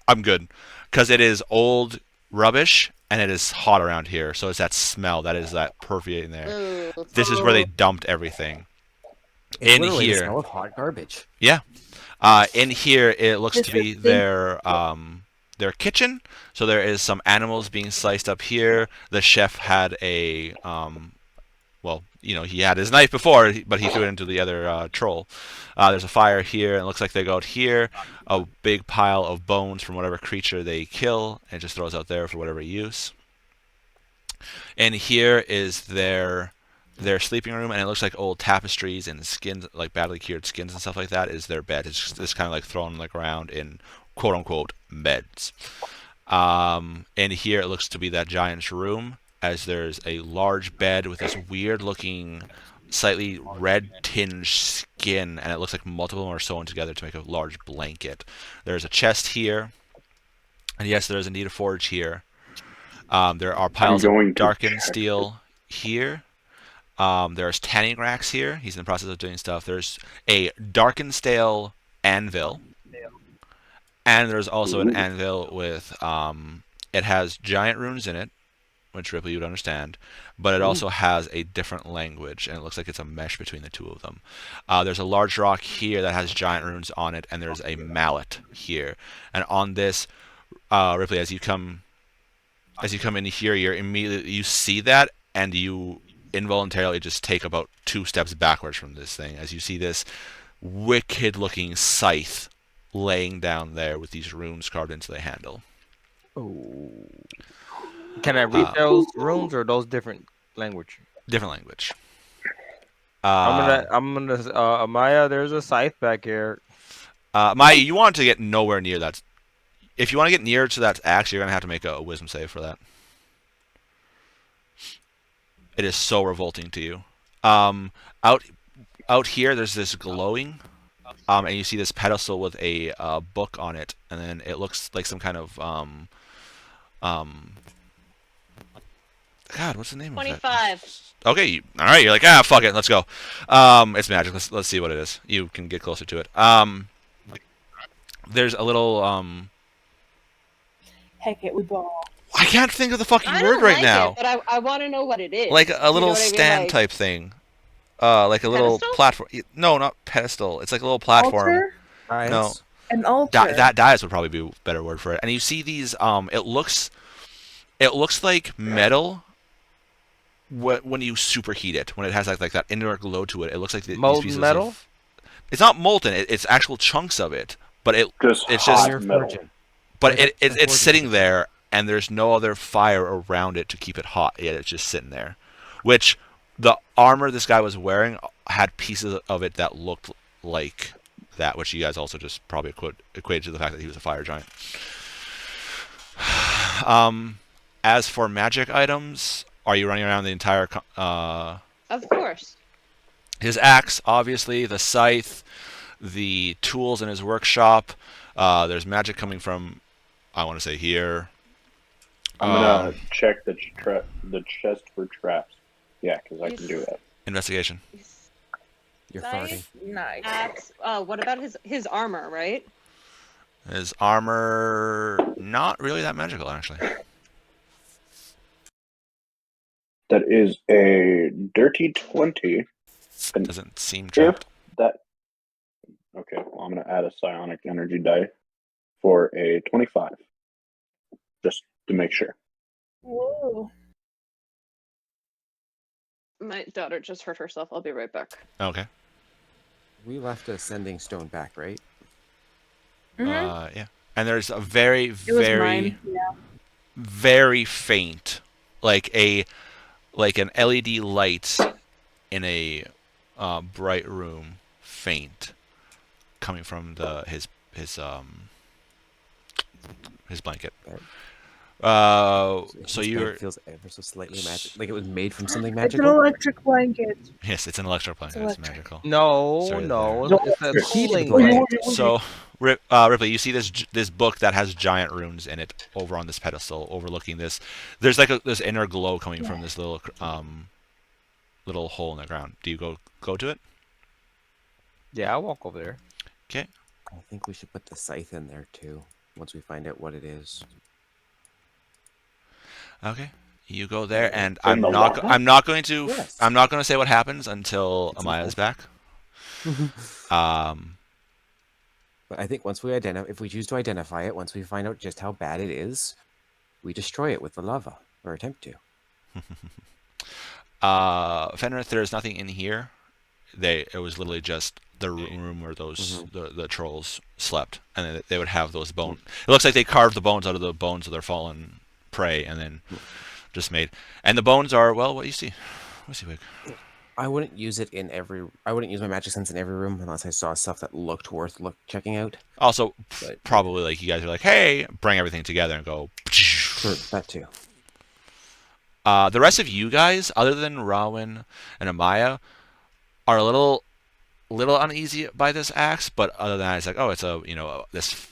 I'm good, because it is old rubbish. And it is hot around here, so it's that smell that is that permeating there. Ooh. This is where they dumped everything. It's In literally the here, smell of hot garbage. yeah. In here, it looks to be their kitchen. So there is some animals being sliced up here. The chef had a well, he had his knife before, but he threw it into the other troll. There's a fire here, and it looks like they go out here. A big pile of bones from whatever creature they kill, and just throws out there for whatever use. And here is their sleeping room, and it looks like old tapestries and skins, like badly cured skins and stuff like that, is their bed. It's just kind of like thrown like around in quote-unquote beds. And here it looks to be that giant's room, as there's a large bed with this weird-looking, slightly red-tinged skin, and it looks like multiple are sewn together to make a large blanket. There's a chest here, and yes, there is indeed a forge here. There are piles of darkened steel here. There's tanning racks here. He's in the process of doing stuff. There's a darkened stale anvil, and there's also an anvil with it has giant runes in it, which Ripley you would understand, but it also has a different language, and it looks like it's a mesh between the two of them. There's a large rock here that has giant runes on it, and there's a mallet here. And on this, Ripley, as you come in here, you see that, and you involuntarily just take about 2 steps backwards from this thing, as you see this wicked-looking scythe laying down there with these runes carved into the handle. Oh. Can I read those runes, or those different language? Different language. I'm gonna Maya, there's a scythe back here. Maya, you want to get nowhere near that. If you want to get near to that axe, you're gonna have to make a wisdom save for that. It is so revolting to you. Out here, there's this glowing, and you see this pedestal with a book on it, and then it looks like some kind of God, what's the name 25. of that? Okay, all right. You're like, fuck it, let's go. It's magic. Let's see what it is. You can get closer to it. There's a little Heck it, we ball. I can't think of the fucking I word don't right like now. it, but I want to know what it is. Like a little know what I mean? stand Like- type thing. Like a little Pedestal? platform. No, not pedestal. It's like a little platform. Altar? No. An altar. That dais would probably be a better word for it. And you see these. It looks like metal. When you superheat it, when it has like that indoor glow to it, it looks like these Molten pieces metal? of. It's not molten. It's actual chunks of it, but it's just. Fire metal. forging. But Like it's forging. sitting there, and there's no other fire around it to keep it hot. Yet it's just sitting there, which the armor this guy was wearing had pieces of it that looked like that, which you guys also just probably equated to the fact that he was a fire giant. As for magic items, are you running around the entire? Of course. His axe, obviously, the scythe, the tools in his workshop. There's magic coming from, I want to say here. I'm gonna check the chest for traps. Yeah, because I can do that. Investigation. You're Nice. farting. Nice. Axe. What about his armor, right? His armor, not really that magical, actually. That is a dirty 20. And Doesn't seem if trapped. that... Okay, well, I'm going to add a psionic energy die for a 25. Just to make sure. Whoa. My daughter just hurt herself. I'll be right back. Okay. We left a sending stone back, right? Yeah. And there's a very, It was very, mine. Yeah. very faint, like an LED light in a bright room, faint, coming from his blanket. So His you're bed feels ever so slightly magic, like it was made from something It's an magical. electric blanket. yes, it's an electric blanket. It's electric. magical. No, Sorry, no, there. it's a cooling Heated blanket. So, Ripley, you see this book that has giant runes in it over on this pedestal, overlooking this. There's like this inner glow coming from this little little hole in the ground. Do you go to it? Yeah, I'll walk over there. Okay. I think we should put the scythe in there too. Once we find out what it is. Okay. You go there, and In the lava? I'm not going to Yes. I'm not going to say what happens until It's Amaya's okay. back. But I think once we if we choose to identify it, once we find out just how bad it is, we destroy it with the lava, or attempt to. Fenrith, there's nothing in here. It was literally just the room where those the trolls slept, and then they would have those bones. It looks like they carved the bones out of the bones of their fallen prey, and then just made. And the bones are, well, what you see. What you see, Wig? I wouldn't use it in every. I wouldn't use my magic sense in every room unless I saw stuff that looked worth checking out. Also, But- probably like you guys are like, hey, bring everything together and go. Sure, that too. The rest of you guys, other than Rowan and Amaya, are a little uneasy by this axe. But other than that, it's like, oh, it's this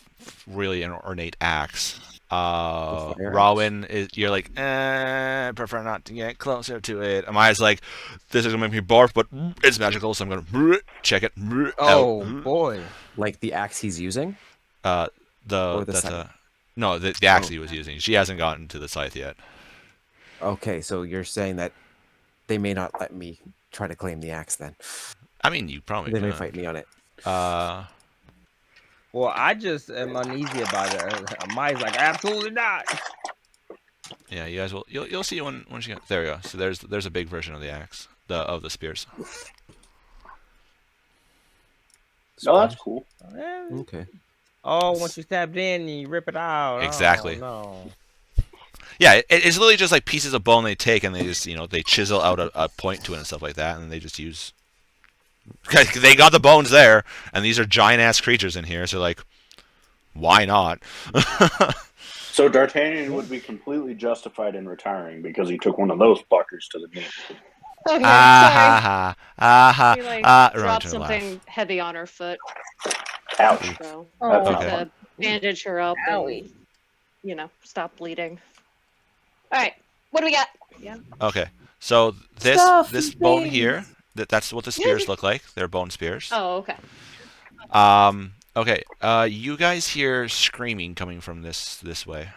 really ornate axe. fire Rowan you're like, prefer not to get closer to it. Amaya's like, this is gonna make me barf, but it's magical, so I'm gonna check it. Oh out. boy. Like the axe he's using. The Or scythe? no, the axe he was using. She hasn't gotten to the scythe yet. Okay, so you're saying that they may not let me try to claim the axe then. I mean, you probably They may could. fight me on it. Well, I just am uneasy about it. Mai's like, absolutely not. Yeah, you guys will. You'll see when she gets. There we go. So there's a big version of the axe, of the spears. No, that's cool. Eh. Okay. Oh, once you stabbed in, you rip it out. Exactly. Oh, no. Yeah, it's literally just like pieces of bone they take and they just they chisel out a point to it and stuff like that, and they just use. They got the bones there, and these are giant ass creatures in here, so like, why not? So D'Artagnan would be completely justified in retiring because he took one of those fuckers to the knee. Okay, sorry. Ha ha She like Run dropped to something heavy on her foot. Ouch. So That's Oh, okay. to bandage her up Owie. and stop bleeding. All right, what do we got? Yeah. Okay, so this Stuff this and bone things. here, that's what the spears look like. They're bone spears. Oh, okay. Okay. You guys hear screaming coming from this way.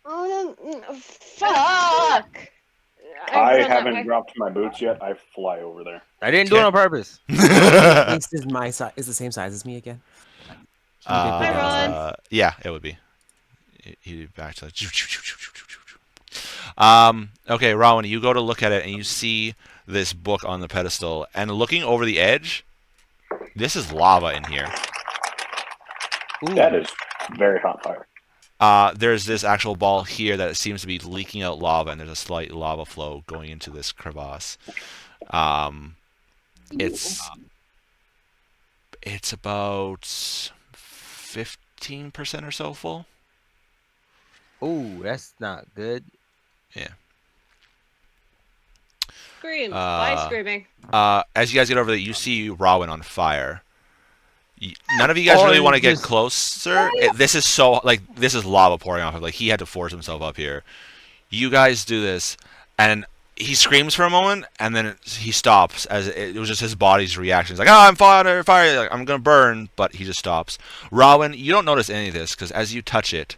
Oh no! Fuck! I run that haven't way. dropped my boots yet. I fly over there. I didn't do it on purpose. This is my size. Is the same size as me again. He did Hi, the Ron. downside. Yeah, it would be. He'd back to okay, Rowan, you go to look at it and you see this book on the pedestal, and looking over the edge, this is lava in here. Ooh. That is very hot fire. There's this actual ball here that seems to be leaking out lava, and there's a slight lava flow going into this crevasse. It's about 15% or so full. Ooh, that's not good. Yeah. Scream! Why screaming? As you guys get over there, you see Rowan on fire. None of you guys really want to get just- closer. This is this is lava pouring off him. Like, he had to force himself up here. You guys do this, and he screams for a moment, and then he stops. As it was just his body's reaction. He's like, "Oh, I'm fire! Like, I'm gonna burn!" But he just stops. Rowan, you don't notice any of this because as you touch it,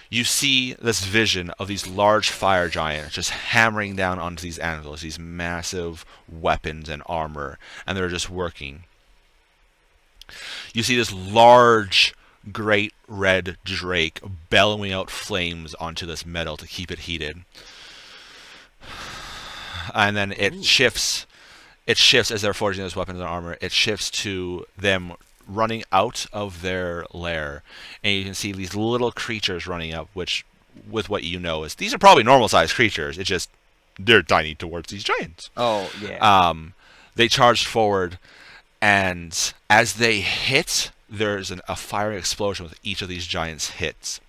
you see this vision of these large fire giants just hammering down onto these anvils, these massive weapons and armor, and they're just working. You see this large, great red drake bellowing out flames onto this metal to keep it heated. And then it shifts as they're forging those weapons and armor. It shifts to them running out of their lair, and you can see these little creatures running up, which, with what you know, is these are probably normal-sized creatures. It's just they're tiny towards these giants. Oh yeah. They charge forward, and as they hit, there's a fiery explosion with each of these giants' hits.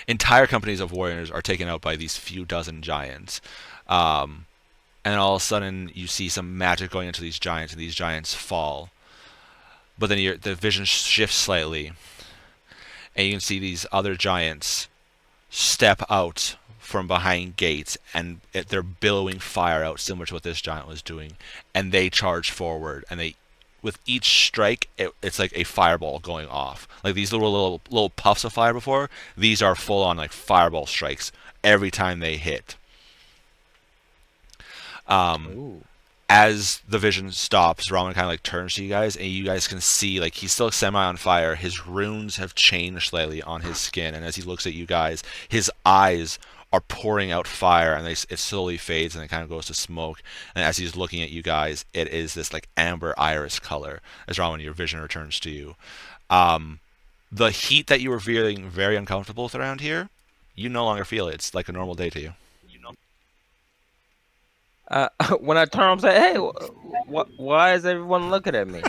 Entire companies of warriors are taken out by these few dozen giants. And all of a sudden, you see some magic going into these giants, and these giants fall. But then the vision shifts slightly, and you can see these other giants step out from behind gates, and they're billowing fire out, similar to what this giant was doing. And they charge forward, and with each strike, it's like a fireball going off. Like these little puffs of fire before, these are full on like fireball strikes every time they hit. As the vision stops, Ramen kind of like turns to you guys, and you guys can see like he's still semi on fire. His runes have changed slightly on his skin, and as he looks at you guys, his eyes are pouring out fire, and it slowly fades, and it kind of goes to smoke. And as he's looking at you guys, it is this like amber iris color. As Ramen, your vision returns to you. The heat that you were feeling very uncomfortable with around here, you no longer feel it. It's like a normal day to you. When I turn, I'm saying, "Hey, why is everyone looking at me?"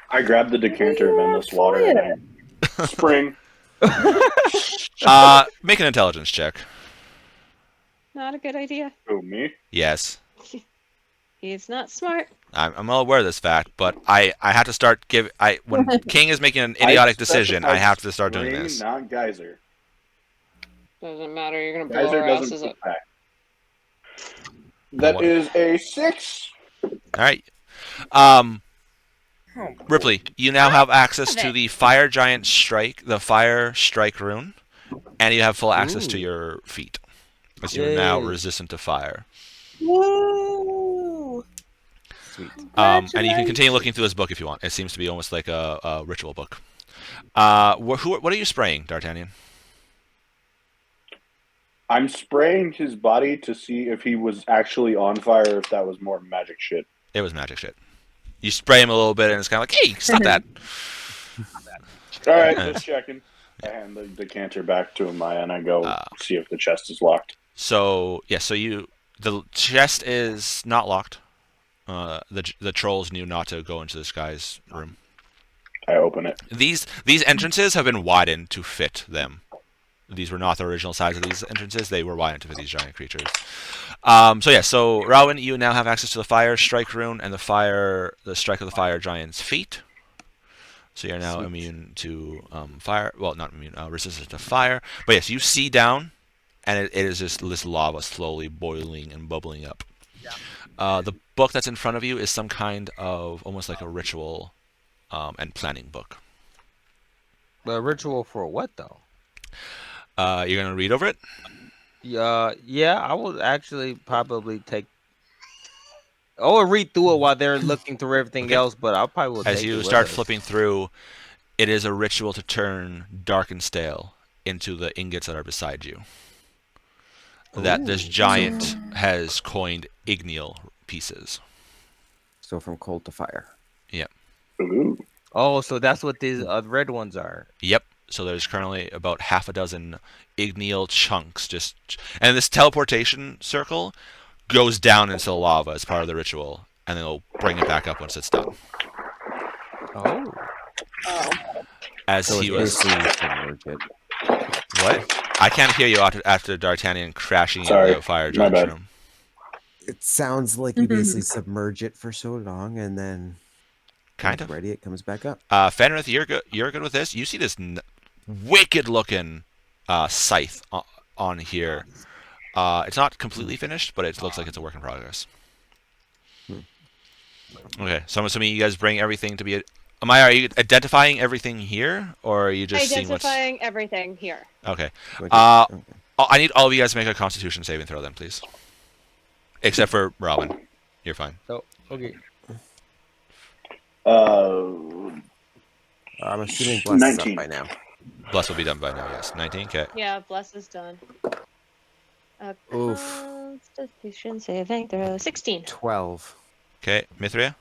I grab the decanter of endless water and I spring. Make an intelligence check. Not a good idea. Oh, me? Yes. He's not smart. I'm well aware of this fact, but I have to start when King is making an idiotic decision, I have to start doing this. Not geyser. Doesn't matter. You're gonna blow Geyser our doesn't asses up. back. That is a 6. All right. Ripley, you now have access to the fire giant strike, the fire strike rune, and you have full access to your feet, as you are now resistant to fire. Woo! Sweet. And you can continue looking through this book if you want. It seems to be almost like a ritual book. What are you spraying, D'Artagnan? I'm spraying his body to see if he was actually on fire or if that was more magic shit. It was magic shit. You spray him a little bit, and it's kind of like, hey, stop that. All right, just checking. I hand the decanter back to him, and I go see if the chest is locked. So the chest is not locked. The trolls knew not to go into this guy's room. I open it. These entrances have been widened to fit them. These were not the original size of these entrances. They were widened to fit these giant creatures. So Rowan, you now have access to the fire strike rune and the strike of the fire giant's feet. So you're now immune to fire. Well, not immune, resistant to fire. But yes, you see down, and it is just this lava slowly boiling and bubbling up. The book that's in front of you is some kind of almost like a ritual and planning book. The ritual for what though? You're gonna read over it? Yeah, I would actually probably take. I will read through it while they're looking through everything else, but I'll probably will As take you it start with us. flipping through, it is a ritual to turn dark and stale into the ingots that are beside you. That this giant has coined igneal pieces. So from cold to fire. Yep. Ooh. Oh, so that's what these red ones are. Yep. So there's currently about half a dozen igneal chunks and this teleportation circle goes down into the lava as part of the ritual, and then it'll bring it back up once it's done. Oh. As So he it's was basically submerge it. what? I can't hear you after D'Artagnan crashing Sorry, into the fire my giant's bad. room. It sounds like you basically submerge it for so long, and then Kind when of. it's ready, it comes back up. Fenrith, you're good. You're good with this. You see this wicked-looking scythe on here. It's not completely finished, but it looks like it's a work in progress. Okay, so I'm assuming you guys bring everything to be. Amaya, are you identifying everything here, or are you just seeing what's? Identifying everything here. Okay. Okay. I need all of you guys to make a Constitution saving throw, then, please. Except for Robin, you're fine. So okay. I'm assuming Bless is up 19. by now. Bless will be done by now. Yes, 19. Okay. Yeah, Bless is done. Oof. Constitution saving throw 16. 12. Okay, Mithria.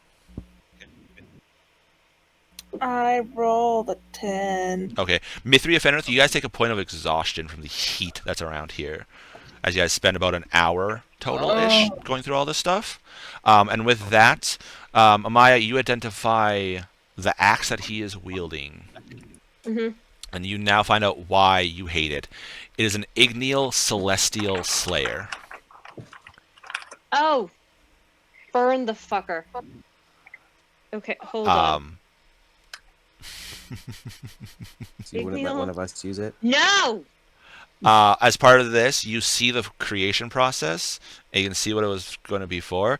I rolled a 10. Okay, Mithria, Fenrith, you guys take a point of exhaustion from the heat that's around here, as you guys spend about an hour total-ish going through all this stuff. And with that, Amaya, you identify the axe that he is wielding. Mm-hmm. And you now find out why you hate it. It is an Igneal Celestial Slayer. Oh, burn the fucker. Okay, hold on. So you wouldn't let one of us use it? No! As part of this, you see the creation process, and you can see what it was going to be for.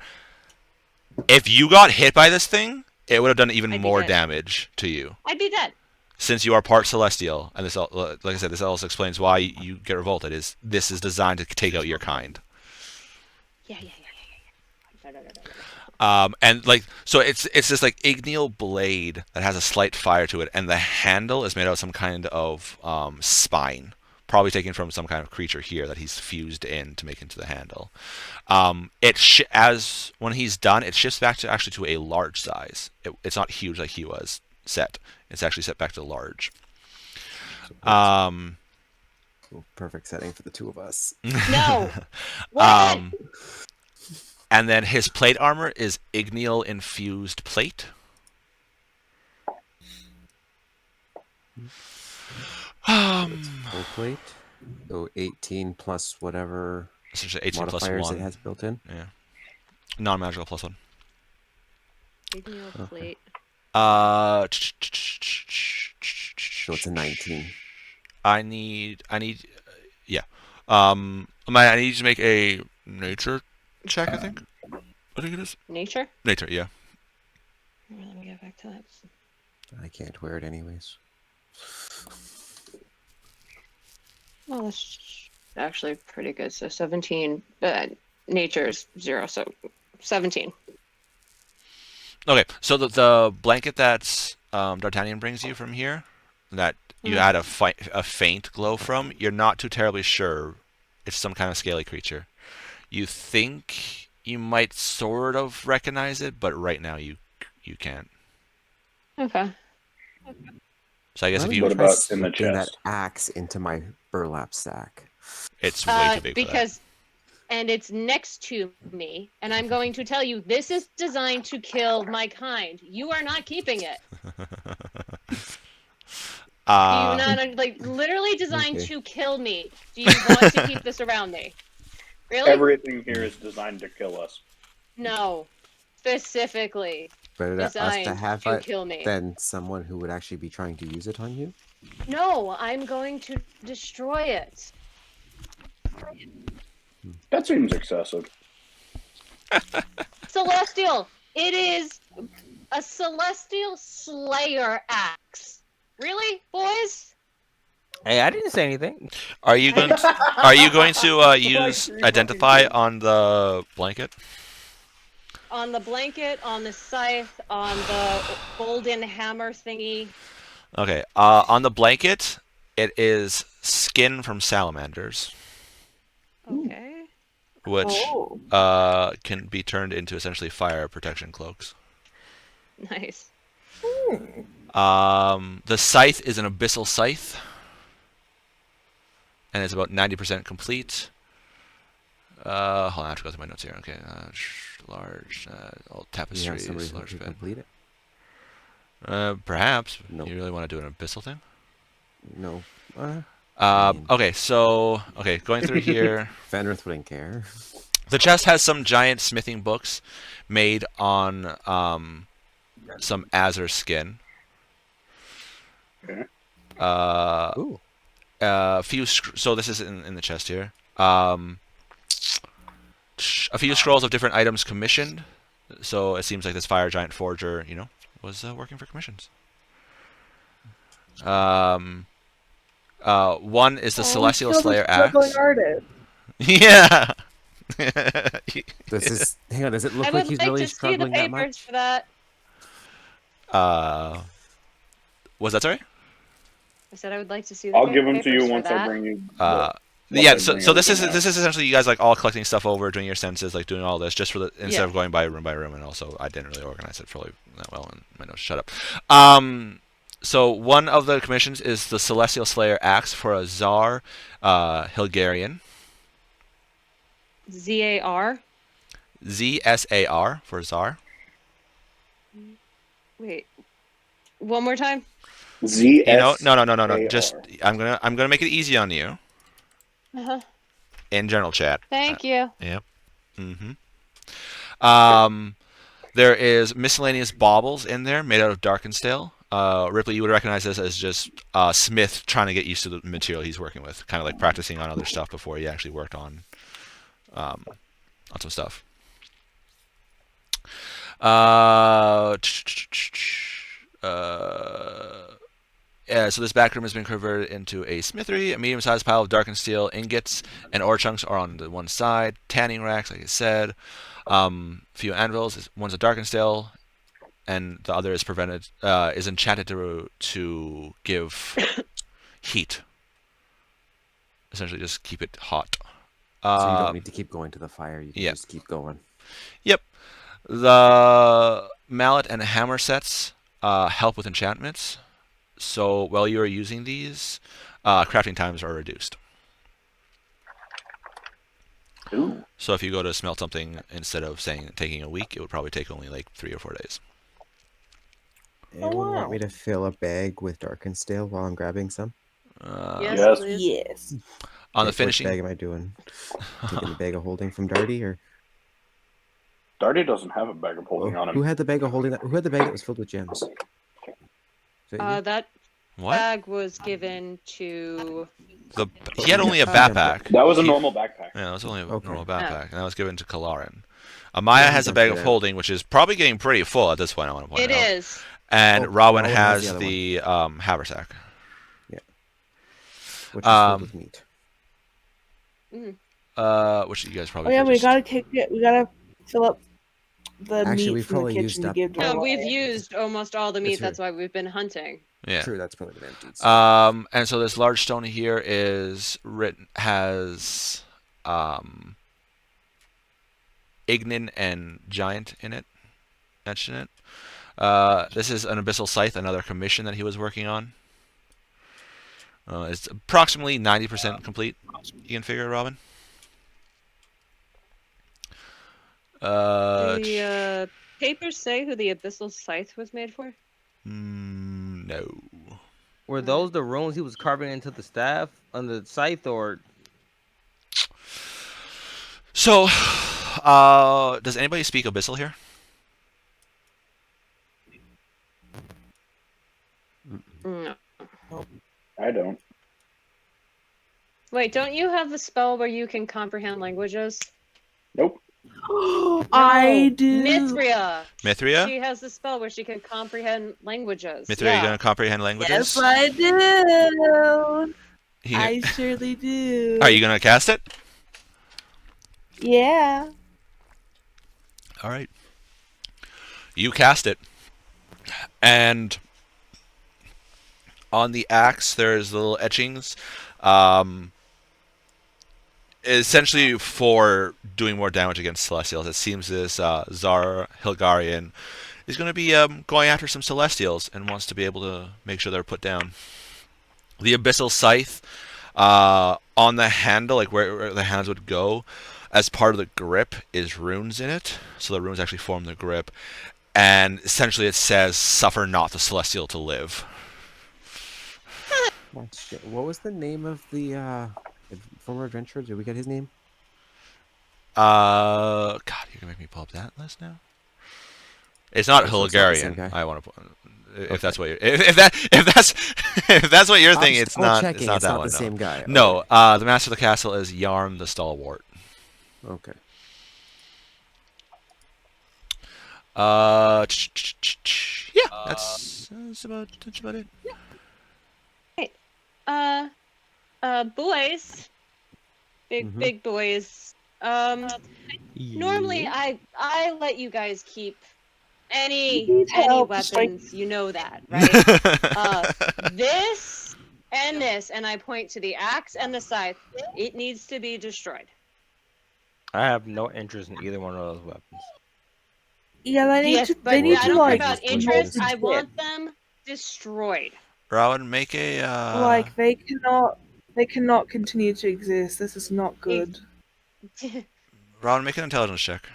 If you got hit by this thing, it would have done even more damage to you. I'd be dead. Since you are part celestial, and this, like I said, this also explains why you get revolted. This is designed to take out your kind. Yeah. And like, so it's this like Igneal blade that has a slight fire to it, and the handle is made out of some kind of spine, probably taken from some kind of creature here that he's fused in to make into the handle. As when he's done, it shifts back to actually to a large size. It's not huge like he was set. It's actually set back to large. Perfect setting for the two of us. No. What? And then his plate armor is Igneal infused plate. Full plate. So 18 plus whatever 18 plus modifiers 1. it has built in. Yeah. Non-magical plus 1. Igneal plate. So it's a 19. I need I need you to make a nature check, I think it is. Nature? Nature, yeah. Let me get back to that. I can't wear it anyways. Well, that's actually pretty good. So 17, nature's 0, so 17. Okay, so the blanket that D'Artagnan brings you from here, that you had a faint glow from, you're not too terribly sure. It's some kind of scaly creature. You think you might sort of recognize it, but right now you can't. Okay. So I guess if you What about in the Getting that chest? axe into my burlap sack. it's way too big because and it's next to me, and I'm going to tell you this is designed to kill my kind. You are not keeping it. Do you not literally designed to kill me? Do you want to keep this around me? Really? Everything here is designed to kill us. No, specifically Better us designed to have to it kill me. than someone who would actually be trying to use it on you. No, I'm going to destroy it. That seems excessive. Celestial. It is a celestial slayer axe. Really, boys? Hey, I didn't say anything. Are you going to use identify on the blanket? On the blanket, on the scythe, on the golden hammer thingy. Okay. On the blanket, it is skin from salamanders, Okay. which can be turned into essentially fire protection cloaks. Nice. The scythe is an abyssal scythe, and it's about 90% complete. Hold on, I have to go through my notes here. Okay, large, old tapestries, large bed. Complete it? Perhaps. Nope. You really want to do an abyssal thing? No. Okay, so going through here. Fenrith wouldn't care. The chest has some giant smithing books made on some azure skin. Okay. So this is in the chest here. a few scrolls of different items commissioned. So it seems like this fire giant forger, was working for commissions. One is the Celestial Slayer axe. Artist. Yeah. Hang on, does it look I like would he's like really to see the struggling that papers much? for that. Was that sorry? I said I would like to see the I'll papers give them to you for once I that. bring you. Yeah, so this is essentially you guys like all collecting stuff over, doing your census, like doing all this, just for instead of going by room, and also I didn't really organize it fully that well, and my notes shut up. So one of the commissions is the Celestial Slayer axe for a Tsar Hilgarian. ZAR. ZSAR for Tsar. Wait, one more time. ZS. No. Just I'm gonna make it easy on you. In general chat. Thank you. Yep. There is miscellaneous baubles in there made out of Darkenstale. Ripley, you would recognize this as just Smith trying to get used to the material he's working with, kind of like practicing on other stuff before he actually worked on some stuff. So this back room has been converted into a smithery. A medium-sized pile of darkened steel ingots and ore chunks are on the one side. Tanning racks, like I said. Few anvils. One's a darkened steel, and the other is is enchanted to give heat. Essentially, just keep it hot. So you don't need to keep going to the fire. You can just keep going. Yep. The mallet and hammer sets help with enchantments. So while you are using these, crafting times are reduced. Ooh. So if you go to smelt something, instead of taking a week, it would probably take only like 3 or 4 days. Anyone want me to fill a bag with darkened stale while I'm grabbing some? Yes. Yes. On the finishing. Which bag am I doing? Taking the bag of holding from Darty, or Darty doesn't have a bag of holding on him. who had the bag of holding? Who had the bag that was filled with gems? That What? bag was given to. He had only a backpack. That was a normal backpack. Yeah, that was only a normal backpack, and that was given to Kalarin. Amaya has a bag of holding, which is probably getting pretty full at this point. I want to point out. It is. And Rowan Rowan has has the haversack. Yeah. Which is filled with meat. Which you guys Oh probably. yeah, could we just- gotta kick it. We gotta fill up the Actually, meat we've from the probably kitchen used to up- give to No, our we've wife. used almost all the meat. That's That's why we've been hunting. Yeah. True, that's probably been emptied. And so this large stone here has Ignin and Giant in it, etched in it. This is an Abyssal Scythe, another commission that he was working on. It's approximately 90% complete. You can figure, Robin. The papers say who the Abyssal Scythe was made for? No. Were those the runes he was carving into the staff on the scythe, or? So, does anybody speak Abyssal here? No. I don't. Wait, don't you have the spell where you can comprehend languages? Nope. I do. Mithria. Mithria? She has the spell where she can comprehend languages. Mithria, you gonna comprehend languages? Yes, I do. You- I surely do. Are you gonna cast it? Yeah. All right. You cast it, and on the axe there's little etchings, essentially for doing more damage against Celestials. It seems this Tsar Hilgarian is going to be going after some Celestials and wants to be able to make sure they're put down. The Abyssal Scythe on the handle, like where the hands would go, as part of the grip is runes in it. So the runes actually form the grip. And essentially it says, "Suffer not the Celestial to live." What was the name of the former adventurer? Did we get his name? God, you're gonna make me pull up that list now. It's not So it's not the same Hilgarian. guy? I want to. If Okay. that's what you're, if that's what you're thinking, it's not. Checking. It's not that the one. same guy. No, Okay. the master of the castle is Yarm the Stalwart. Okay. Yeah, that's about it. Boys, big boys. Normally I let you guys keep any weapons. You know that, right? This and this, and I point to the axe and the scythe. It needs to be destroyed. I have no interest in either one of those weapons. Yeah, they need to. But They need I to don't like. care about interest. I want them destroyed. Rowan, make a Like they cannot. They cannot continue to exist. This is not good. Rowan, make an intelligence check.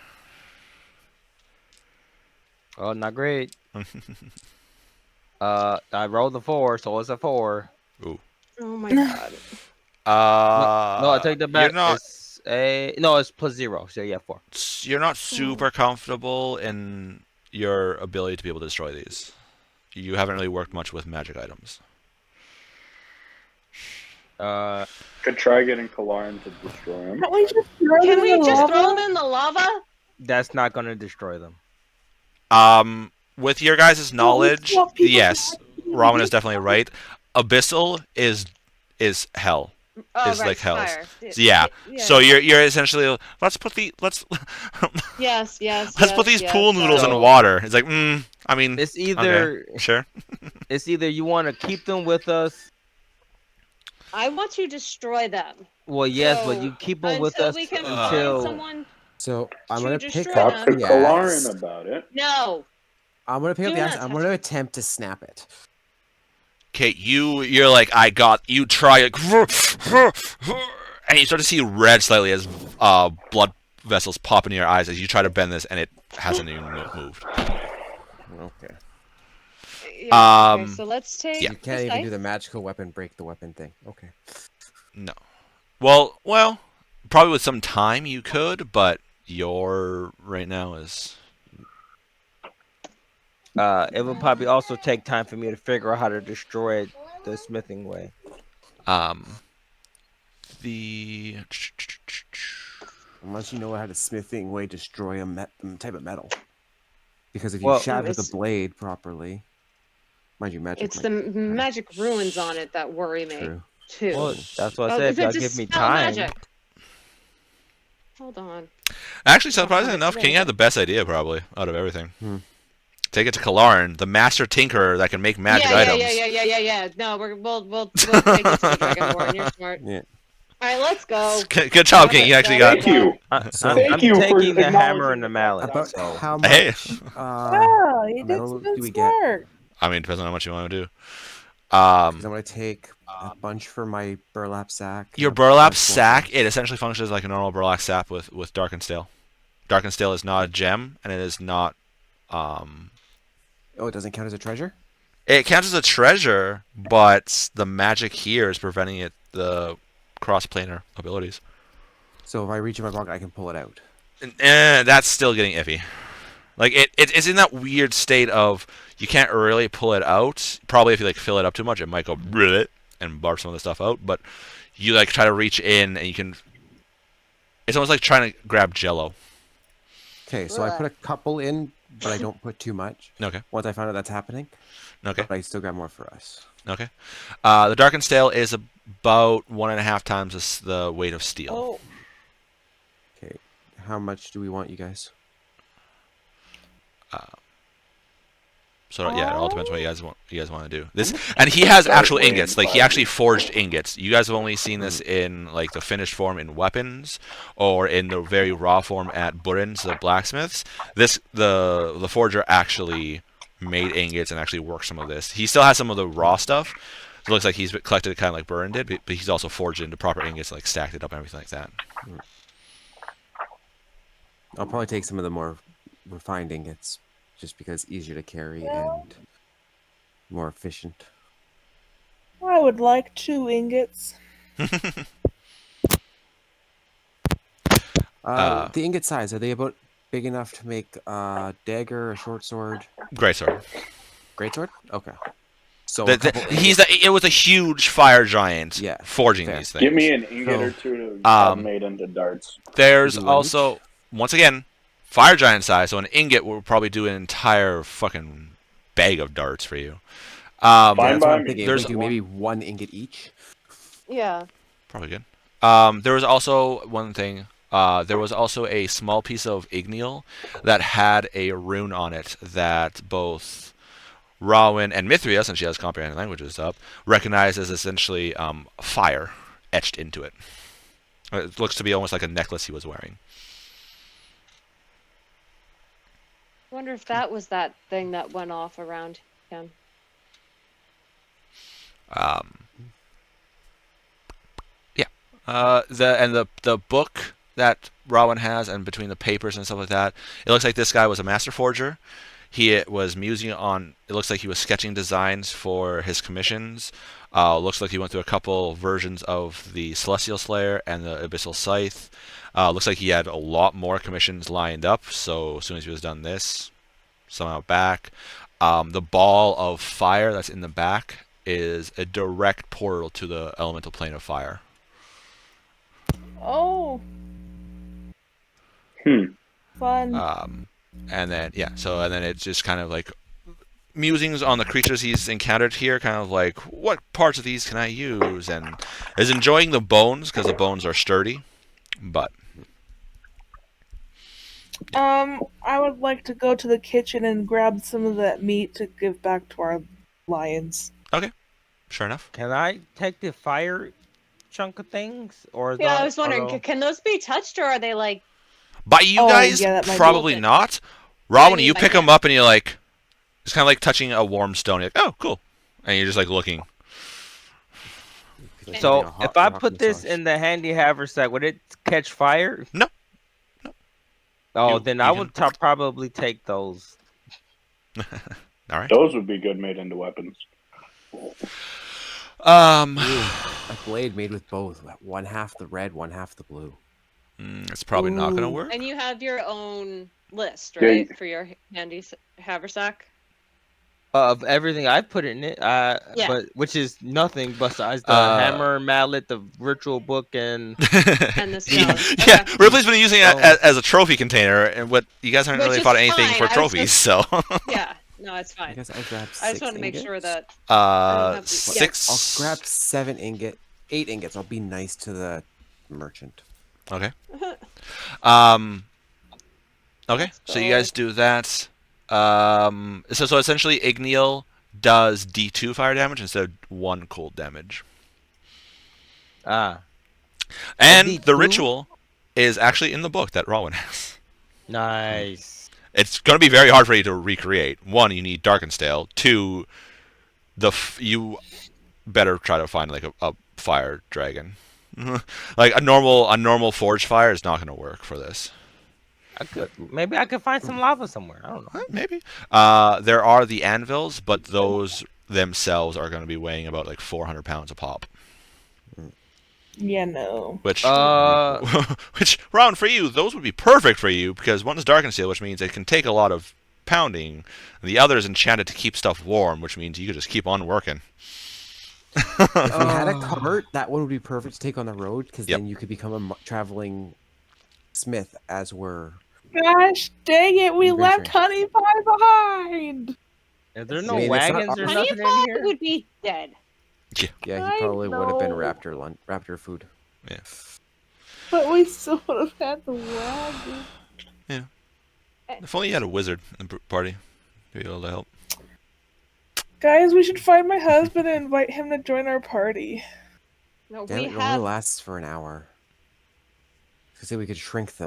Oh, not great. I rolled a 4, so it's a 4. Ooh. Oh my god. No, I take that back. You're not. It's +0. So yeah, 4. You're not super comfortable in your ability to be able to destroy these. You haven't really worked much with magic items. Could try getting Kalaran to destroy him. Can't we just throw Can them we in the just lava? throw them in the lava? That's not gonna destroy them. With your guys' knowledge, what people yes, do. Ramen is definitely right. Abyssal is hell. Oh, Is right, like hell's. fire. So, yeah. So you're essentially let's put these pool noodles in So- water. It's like I mean It's either okay, sure. it's either you want to keep them with us. I want to destroy them. Well, yes, but So, you keep them with until us we can until. find someone. So I'm To gonna destroy pick them. up Talk to the Kalaran axe. about it. No. I'm gonna pick up Do the axe. not I'm touch gonna it. attempt to snap it. Okay, you're like I got you. Try it, and you start to see red slightly as blood vessels pop into your eyes as you try to bend this, and it hasn't even moved. Okay. Yeah, okay, so let's take. yeah. You can't the even do scythe. the magical weapon break the weapon thing. Okay. No. Well, probably with some time you could, but your right now is. It would probably also take time for me to figure out how to destroy it the smithing way. The Unless you know how to smithing way destroy a type of metal. Because if you Well, shatter the it's- blade properly, mind you, magic. It's the magic ruins on it that worry me True. too. Well, that's what I Oh, said. If y'all to give me dispel time. magic. Hold on. Actually, surprisingly Oh, enough, it's King had the best idea probably out of everything. Hmm. Take it to Kalaran, the master tinkerer that can make magic items. Yeah. No, we'll take it to the Dragonborn. You're smart. Yeah. All right, let's go. Good job, King. You actually got. Thank you. So- I'm Thank you for taking the hammer acknowledging and the the mallet. About So- how Hey. much Wow, you did metal something do we get? smart. I mean, depends on how much you want to do. 'Cause I'm gonna take a bunch for my burlap sack. Your a burlap bunch for- sack, it essentially functions like a normal burlap sack with dark and stale. Dark and stale is not a gem, and it is not. Oh, it doesn't count as a treasure? It counts as a treasure, but the magic here is preventing it the cross-planar abilities. So if I reach in my pocket, I can pull it out. That's still getting iffy. Like it's in that weird state of you can't really pull it out. Probably if you like fill it up too much, it might go bleh and barf some of the stuff out. But you like try to reach in and you can. It's almost like trying to grab Jello. Okay, so I put a couple in, but I don't put too much. Okay. Once I find out that's happening, Okay. but I still got more for us. Okay. The dark and stale is about 1.5 times the weight of steel. Oh, Okay, how much do we want, you guys? So yeah, it all depends what you guys want to do. This and he has actual ingots. Like he actually forged ingots. You guys have only seen this in like the finished form in weapons or in the very raw form at Burins, the blacksmiths. The forger actually made ingots and actually worked some of this. He still has some of the raw stuff. It looks like he's collected it kind of like Burin did, but he's also forged it into proper ingots, like stacked it up and everything like that. I'll probably take some of the more refined ingots, just because easier to carry and more efficient. I would like 2 ingots. Uh, The ingot size, are they about big enough to make a dagger, a short sword? Greatsword. Greatsword? Okay. So a couple It was a huge fire giant Yeah, forging fair. these things. Give me an ingot or two to have made into darts. There's Lunch. also, once again, fire giant size. So an ingot will probably do an entire fucking bag of darts for you. Yeah, Fine that's by what I'm me. thinking. If There's we do maybe 1 ingot each. Yeah. Probably good. There was also one thing. There was also a small piece of igneal that had a rune on it that both Rawin and Mithria, since she has comprehensive languages up, recognize as essentially fire etched into it. It looks to be almost like a necklace he was wearing. I wonder if that was that thing that went off around him. Yeah. The book that Rawin has, and between the papers and stuff like that, it looks like this guy was a master forger. He was musing on. It looks like he was sketching designs for his commissions. Looks like he went through a couple versions of the Celestial Slayer and the Abyssal Scythe. Looks like he had a lot more commissions lined up. So as soon as he was done this, somehow back, the ball of fire that's in the back is a direct portal to the elemental plane of fire. Oh, fun. And then it's just kind of like musings on the creatures he's encountered here, kind of like what parts of these can I use, and is enjoying the bones because the bones are sturdy. But I would like to go to the kitchen and grab some of that meat to give back to our lions. okay, sure enough. Can I take the fire chunk of things, or is Yeah, that, I was wondering, although- can those be touched, or are they like? By you Oh, guys, yeah, that might be probably open. not. Robin, I you mean, pick by them up and you're like, it's kind of like touching a warm stone. You're like, oh, cool, and you're just like looking. So if I put this in the handy haversack, would it catch fire? No. No. Oh, You- then you I can- would probably take those. All right. Those would be good made into weapons. A blade made with both. 1/2 the red, 1/2 the blue. It's probably not gonna Ooh. work. And you have your own list, Yeah, right, for your handy haversack? Of everything I put in it, but which is nothing besides the hammer, mallet, the ritual book, and And the stones. Yeah, Okay. Ripley's been using it as a trophy container, and what you guys haven't Which really is fought anything fine, for I was trophies, so. Yeah, no, it's I fine. guess I grabbed 6 I just want to make sure ingots. that I don't have the- 6. I'll grab 8 ingots. I'll be nice to the merchant. Okay. Okay, so you guys do that. So essentially, Igneal does D2 fire damage instead of 1 cold damage. ah, And the D2? ritual is actually in the book that Rawin has. nice. It's going to be very hard for you to recreate. 1, you need Darkenstale. 2, you better try to find like a fire dragon. Like a normal forge fire is not going to work for this. Maybe I could find some lava somewhere. I don't know. Maybe. There are the anvils, but those themselves are going to be weighing about like 400 pounds a pop. Yeah, no. Which, Uh, which round for you, those would be perfect for you because one is Darkensteel, which means it can take a lot of pounding. And the other is enchanted to keep stuff warm, which means you could just keep on working. If we had a cart, that one would be perfect to take on the road because Yep. then you could become a traveling smith as we're. Gosh dang it, we Adventure. left Honey Pie behind! is there I no mean, it's not wagons or our- Honey nothing in Pie here? would be dead. Yeah, I he probably would have been know. raptor food. Yeah. But we still would have had the wagon. If only you had a wizard in the party, to be able to help. Guys, we should find my husband and invite him to join our party. No, Damn we it, it have. only lasts for an hour. I say we could shrink I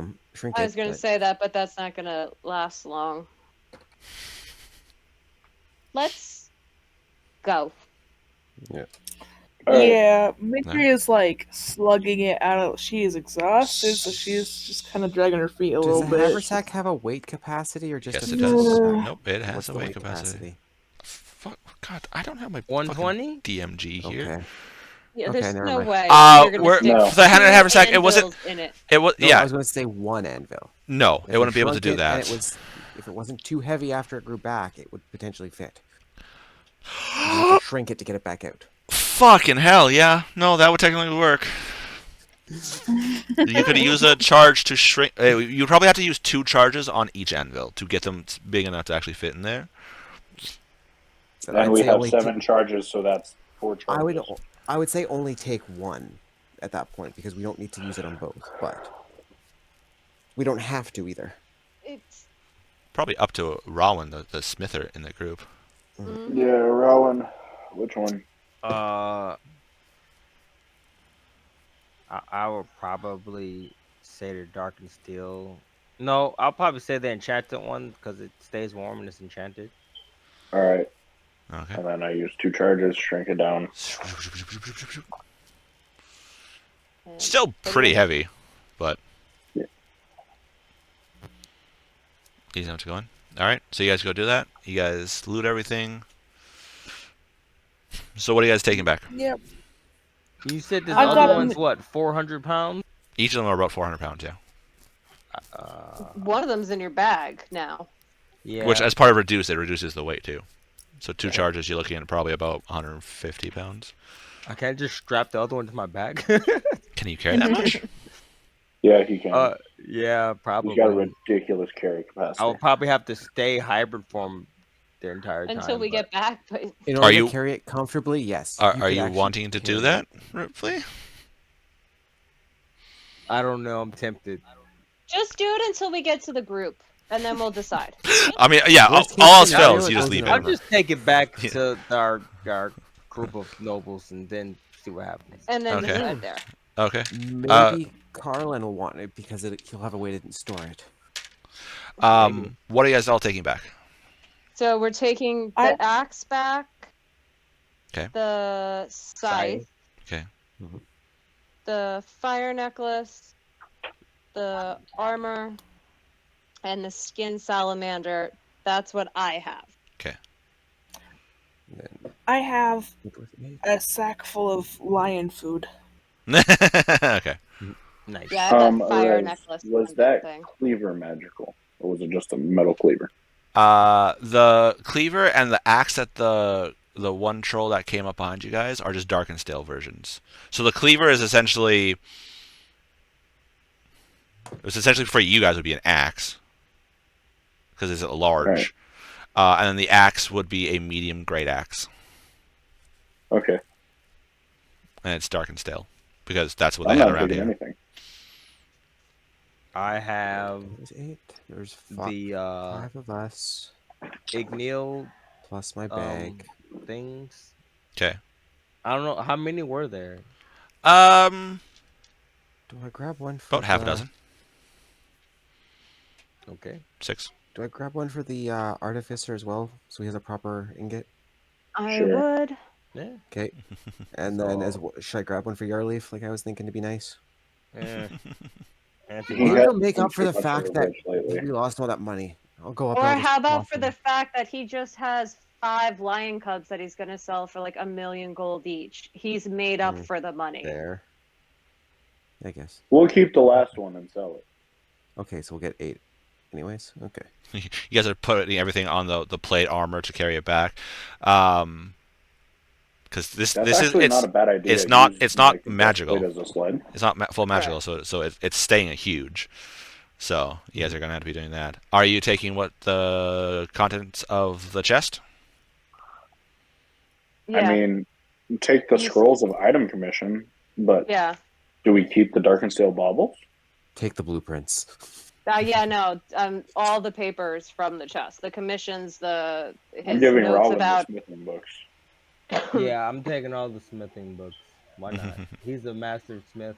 was it. gonna but- say that, but that's not gonna last long. Let's go. All right. Yeah, Mickey is like slugging it out. She is exhausted, so she's just kind of dragging her feet a Does little the bit. haversack have a weight capacity or just Yes, a it No. does. physical- Nope, it has What's a the weight capacity. Fuck, God, I don't have my 120? fucking DMG here. Okay. Yeah, Okay, there's never no mind. way. We're- You're gonna stick No. For the hand and two haversack, it wasn't. anvils in it. It was No, yeah. I was going to say 1 anvil. No, If it we wouldn't be able to shrunk do it and that. if it wasn't too heavy after it grew back, it would potentially fit. You just have to shrink it to get it back out. Fucking hell, yeah. No, that would technically work. You could use a charge to shrink. You'd probably have to use 2 charges on each anvil to get them big enough to actually fit in there. So And I'd we say have only 7 charges, so that's 4 charges. I would say only take 1 at that point because we don't need to use it on both, but we don't have to either. It's Probably up to Rowan, the smither in the group. Yeah, Rowan. Which one? I would probably say the dark and steel. No, I'll probably say the enchanted one because it stays warm and it's enchanted. All right. Okay. And then I use 2 charges, shrink it down. Still pretty heavy, but Yeah. easy enough to go in. All right, so you guys go do that. You guys loot everything. So what are you guys taking back? Yep. You said this I got other a- one's what, 400 pounds? Each of them are about 400 pounds, yeah. one of them's in your bag now. Yeah. Which, as part of reduce, it reduces the weight too. So 2 charges, you're looking at probably about 150 pounds. I can't just strap the other one to my back. Can you carry that much? Yeah, he can. Yeah, He's probably. got a ridiculous carry capacity. I will probably have to stay hybrid form the entire time. Until we get back, but In Are order you- to carry it comfortably, yes. Are could you actually wanting to do carry that, it. Ripley? I don't know. I'm tempted. just do it until we get to the group, and then we'll decide. I mean, yeah, all Worst case else scenario, fails, it you just goes leave in it. I'll Whatever. just take it back Yeah. to our group of nobles and then see what happens. And then Okay. decide there. Okay. Maybe Carlin will want it because he'll have a way to store it. What are you guys all taking back? So we're taking I- the axe back. 'Kay. The scythe. Okay. The fire necklace. The armor. And the skin salamander. That's what I have. And then I have with 8. a sack full of lion food. Okay. Nice. Yeah, I have that fire Alright, necklace. was and that thing. cleaver magical? Or was it just a metal cleaver? The cleaver and the axe that the one troll that came up behind you guys are just dark and stale versions. So the cleaver is essentially for you guys would be an axe because it's a large, Right. And then the axe would be a medium great axe, Okay. and it's dark and stale because that's what they I'm had not around taking here. anything. I have There's 8. There's the 5 of us Igneel plus my bag. things. Okay. I don't know how many were there. Do I grab one for About half a the- dozen. Okay. 6. Do I grab one for the artificer as well, so he has a proper ingot? I Sure. would. Yeah. Okay. And then should I grab one for Yarleaf, like I was thinking to be nice? Yeah. He Maybe has to make been up for the too much fact of a that bitch lately. we lost all that money. I'll go up. Or and I'll just how about toss for him. the fact that he just has 5 lion cubs that he's gonna sell for like 1,000,000 gold each. He's made up for the money. There. I guess. We'll keep the last one and sell it. Okay, so we'll get 8. Anyways, okay. You guys are putting everything on the plate armor to carry it back, because this That's is actually it's not a bad idea. it's not Use, it's not like, the magical. breastplate as a sled. It's not full magical, so it's staying huge. So you guys are gonna have to be doing that. Are you taking what the contents of the chest? Yeah. I mean, take the scrolls of item commission, but yeah. do we keep the dark and steel baubles? Take the blueprints. Yeah, no. All the papers from the chest, the commissions, I'm his giving notes Robin about. the smithing books. Yeah, I'm taking all the smithing books. Why not? He's a master smith.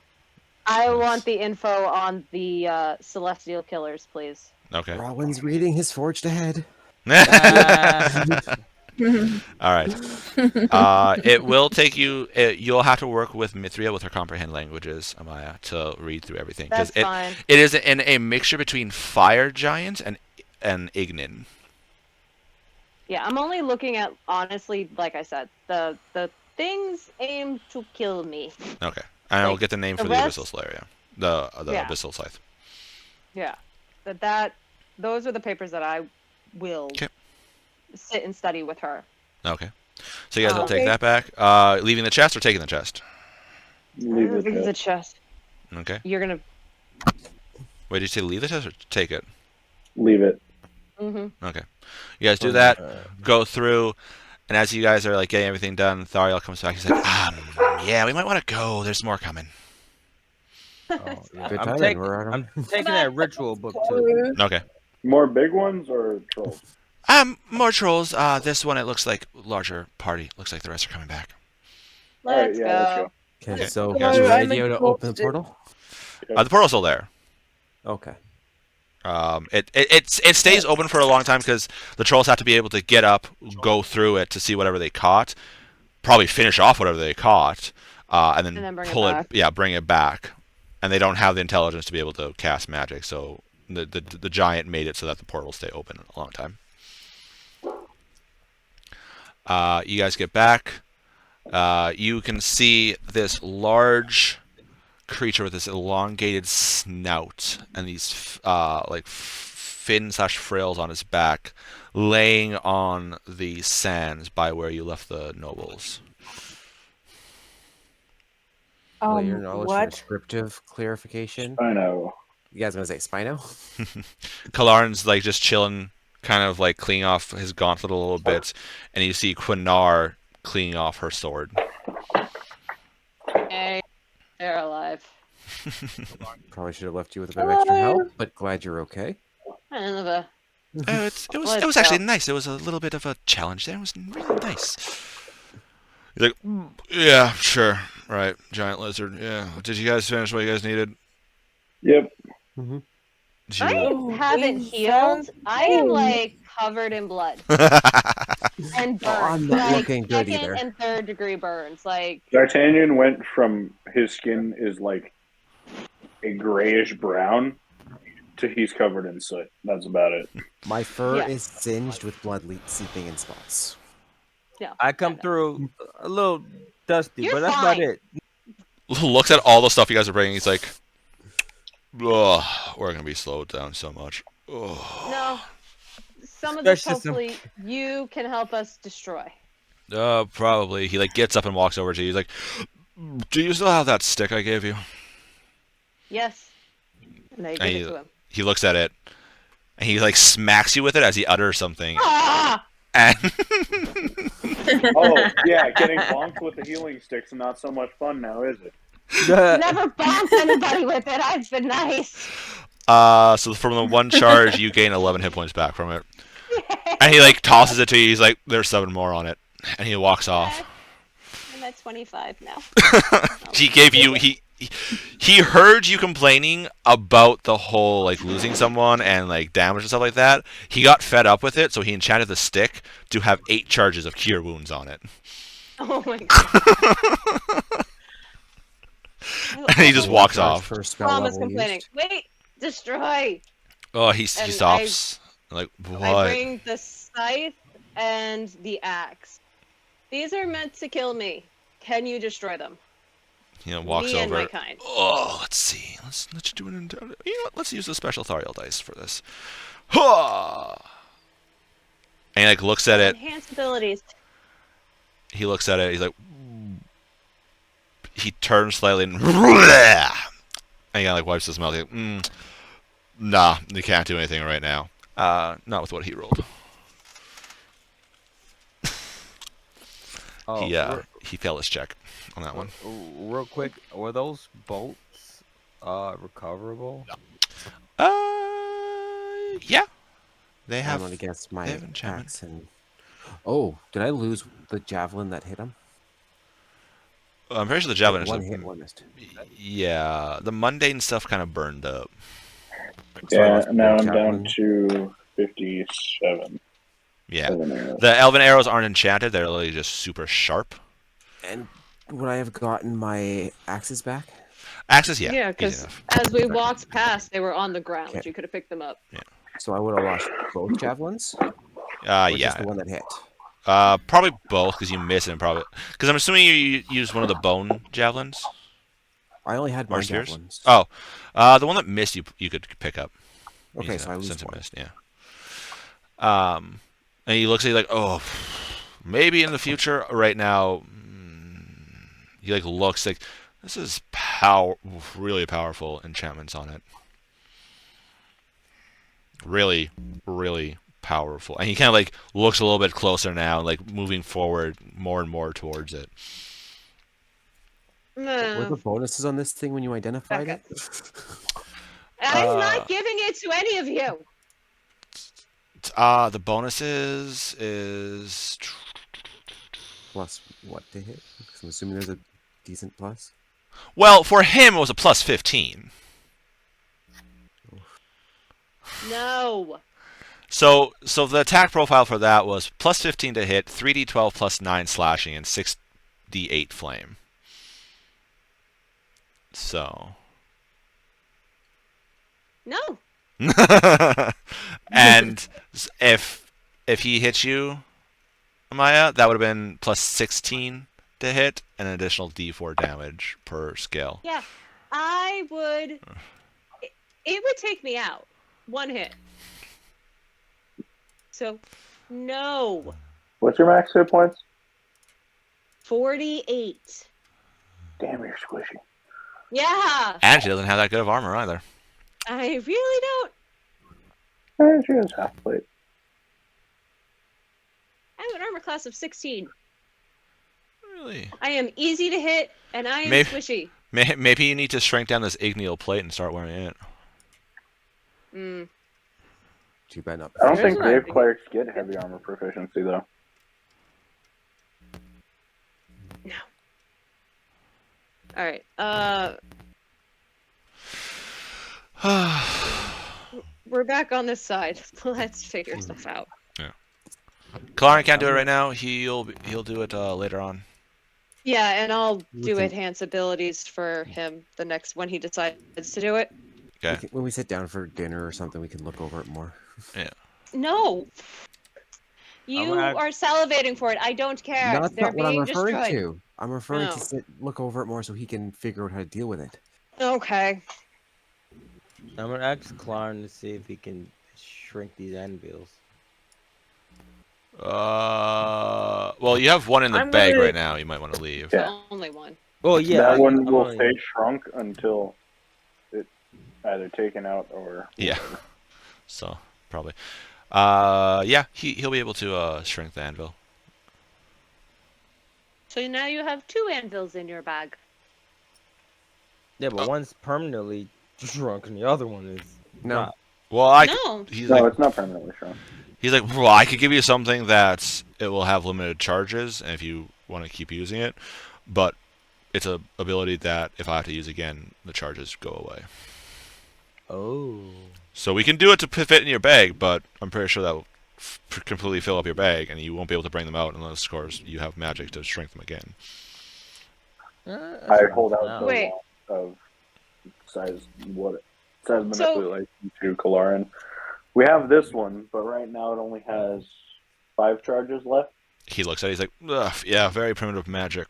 I want the info on the celestial killers, please. Okay. Rowan's reading his forged ahead. All right. It will take you. You'll have to work with Mithria with her comprehend languages, Amaya, to read through everything That's it fine. it is in a mixture between fire giants and Ignin. Yeah, I'm only looking at, honestly, like I said, the things aim to kill me. Okay, and I'll Like, get the name the for the rest- Abyssal Slayer. Yeah, the Yeah. Abyssal Scythe. Yeah, those are the papers that I will Okay. sit and study with her. Okay, so you guys will take Okay. that back. Leaving the chest or taking the chest? Leave the Leave chest. the chest. Okay. You're gonna. Wait, did you say leave the test or take it? Leave it. Mm-hmm. Okay. You guys do that. Go through, and as you guys are like getting everything done, Thariel comes back. He's like, yeah, we might want to go. There's more coming. Oh, yeah. Good I'm timing. taking We're on. I'm taking that ritual book too. Okay. More big ones or trolls? More trolls. This one it looks like larger party. Looks like the rest are coming back. Let's Alright, yeah, let's go. go. Okay, so Yeah, you so- ready to open the portal? The portal's still there. Okay. It stays open for a long time because the trolls have to be able to get up, go through it to see whatever they caught, probably finish off whatever they caught, and then bring it pull it. back. Yeah, bring it back. And they don't have the intelligence to be able to cast magic, so the giant made it so that the portal will stay open a long time. You guys get back. You can see this large creature with this elongated snout and these like fin/frills on his back, laying on the sands by where you left the nobles. Your knowledge for What? descriptive clarification. I know. You guys gonna say Spino? Kalarn's like just chilling, kind of like cleaning off his gauntlet a little bit, and you see Quinar cleaning off her sword. Hey, they're alive. Probably should have left you with a bit of extra help, but glad you're okay. Kind of a. It was Let's actually go. nice. It was a little bit of a challenge there. It was really nice. He's like, yeah, sure, right, giant lizard. Yeah, did you guys finish what you guys needed? Yep. Did I you... haven't healed. I am like covered in blood and burns. I'm not like, looking good second either. and third degree burns. Like D'Artagnan went from his skin is like a grayish brown to he's covered in soot. That's about it. My fur Yeah. is singed with blood seeping in spots. no, I come through a little dusty, You're but that's about fine. it. looks at all the stuff you guys are bringing. He's like, ugh, we're gonna be slowed down so much. Ugh. No. Some of this Especially some- hopefully you can help us destroy. Probably. He like gets up and walks over to you. He's like, do you still have that stick I gave you? Yes. And I give it to him. He looks at it, and he like smacks you with it as he utters something. Ah! And Oh, yeah, getting bonked with the healing sticks is not so much fun now, is it? Never bounce anybody with it. I've been nice. so from the one charge, you gain 11 hit points back from it. And he like tosses it to you. He's like, there's 7 more on it, and he walks off. I'm at 25 now. He gave you he heard you complaining about the whole like losing someone and like damage and stuff like that. He got fed up with it, so he enchanted the stick to have 8 charges of cure wounds on it. Oh my god. And he just walks off. First spell Mom is level complaining. used. Wait, destroy. Oh, he And stops. Like I what? bring the scythe and the axe. These are meant to kill me. Can you destroy them? You know, walks me and my over. kind. Oh, let's see. Let's do it. You know what? Let's use the special Thariel dice for this. And he like looks at it. Enhanced abilities. He looks at it. He's like, he turns slightly and he like wipes his mouth. He's like, nah, you can't do anything right now. Not with what he rolled. Oh, He failed his check on that one. real quick, were those bolts recoverable? Yeah. They I'm have. gonna guess my they have enchantment. axe and. Oh, did I lose the javelin that hit him? I'm pretty sure the javelin is. One hit, one missed. Yeah, the mundane stuff kind of burned up. So I Yeah, lost now the I'm down javelin. to 57. Yeah. 7 arrows. The elven arrows aren't enchanted; they're literally just super sharp. And would I have gotten my axes back? Axes, yeah. Yeah, easy because enough. as we walked past, they were on the ground. Okay. You could have picked them up. So I would have lost both javelins? Or Yeah. just the one that hit? Probably both because you missed it. Probably because I'm assuming you used one of the bone javelins I only had or my spears. javelins. Oh, the one that missed you could pick up. Okay, so I lose since it one. missed, yeah. And he looks at you like, oh, maybe in the future. Right now, he like looks like this is really powerful enchantments on it. Really, really powerful. And he kind of like looks a little bit closer now, like moving forward more and more towards it. What were the bonuses on this thing when you identified Back it? I'm not giving it to any of you. The bonuses is Plus what to hit? 'Cause I'm assuming there's a decent plus. well, for him it was a plus 15. No. So the attack profile for that was plus 15 to hit, 3d12 plus 9 slashing, and 6d8 flame. So. No. And if he hits you, Amaya, that would have been plus 16 to hit and an additional d4 damage per skill. Yeah. I would. It would take me out. One hit. So, no. What's your max hit points? 48. Damn, you're squishy. Yeah. And she doesn't have that good of armor either. I really don't. She has half plate. I have an armor class of 16. Really? I am easy to hit, and I am squishy. Maybe you need to shrink down this igneal plate and start wearing it. Mm. Too bad not. I don't think There's an grave idea. clerics get heavy armor proficiency though. No. All right. We're back on this side. Let's figure stuff out. Kalarian can't do it right now. He'll do it later on. Yeah, and I'll do can- enhance abilities for him the next when he decides to do it. Okay. When we sit down for dinner or something, we can look over it more. No. You are salivating for it. I don't care. That's They're not what I'm being referring destroyed. to. I'm referring No. to look over it more so he can figure out how to deal with it. Okay. I'm gonna ask Clarn to see if he can shrink these anvils. Well, you have one in the I'm bag gonna- right now. You might want to leave. Yeah. The only one. Oh yeah, That one I'm will only- stay shrunk until it's either taken out or Yeah. So probably. Yeah, he'll be able to shrink the anvil. So now you have 2 anvils in your bag. Yeah, but one's permanently shrunk and the other one is No. not. Well, No. he's No, like it's not permanently shrunk. he's like, well, I could give you something that it will have limited charges, and if you want to keep using it, but it's a ability that if I have to use again, the charges go away. Oh. So we can do it to fit in your bag, but I'm pretty sure that will completely fill up your bag, and you won't be able to bring them out unless, of course, you have magic to shrink them again. I hold out the Wait. wand of size manipulation to Kalarin. We have this one, but right now it only has 5 charges left. He looks at it, he's like, ugh, yeah, very primitive magic.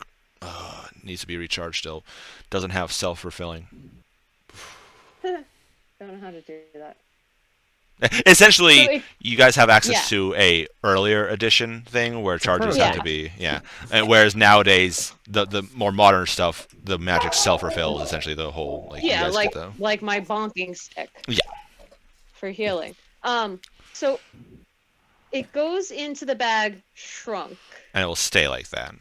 Needs to be recharged still. Doesn't have self-fulfilling. Don't know how to do that. Essentially, So if- you guys have access Yeah. to a earlier edition thing where charges Yeah. have to be, and whereas nowadays the more modern stuff, the magic self-refills essentially the whole you Yeah, guys like get the like my bonking stick. Yeah. For healing. So it goes into the bag shrunk, and it will stay like that.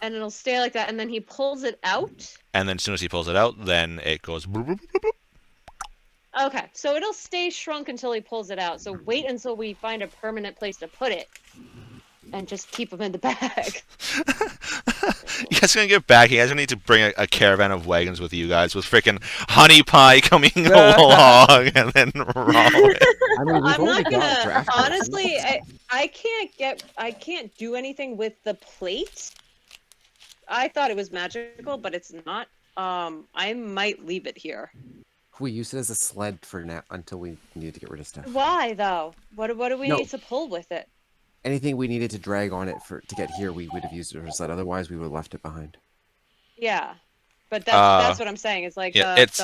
and it'll stay like that, and then he pulls it out. And then as soon as he pulls it out, then it goes. Bloop, bloop, bloop, bloop. Okay, so it'll stay shrunk until he pulls it out. So wait until we find a permanent place to put it, and just keep them in the bag. You guys are gonna get back. You guys are gonna need to bring a caravan of wagons with you guys with freaking honey pie coming along and then roll it. I mean, we've I'm only not got gonna. draft Honestly, I can't do anything with the plate. I thought it was magical, but it's not. I might leave it here. We used it as a sled for now until we needed to get rid of stuff. Why though? What do we No. need to pull with it? Anything we needed to drag on it to get here, we would have used it as a sled. Otherwise, we would have left it behind. Yeah, but that's what I'm saying. It's like yeah, it's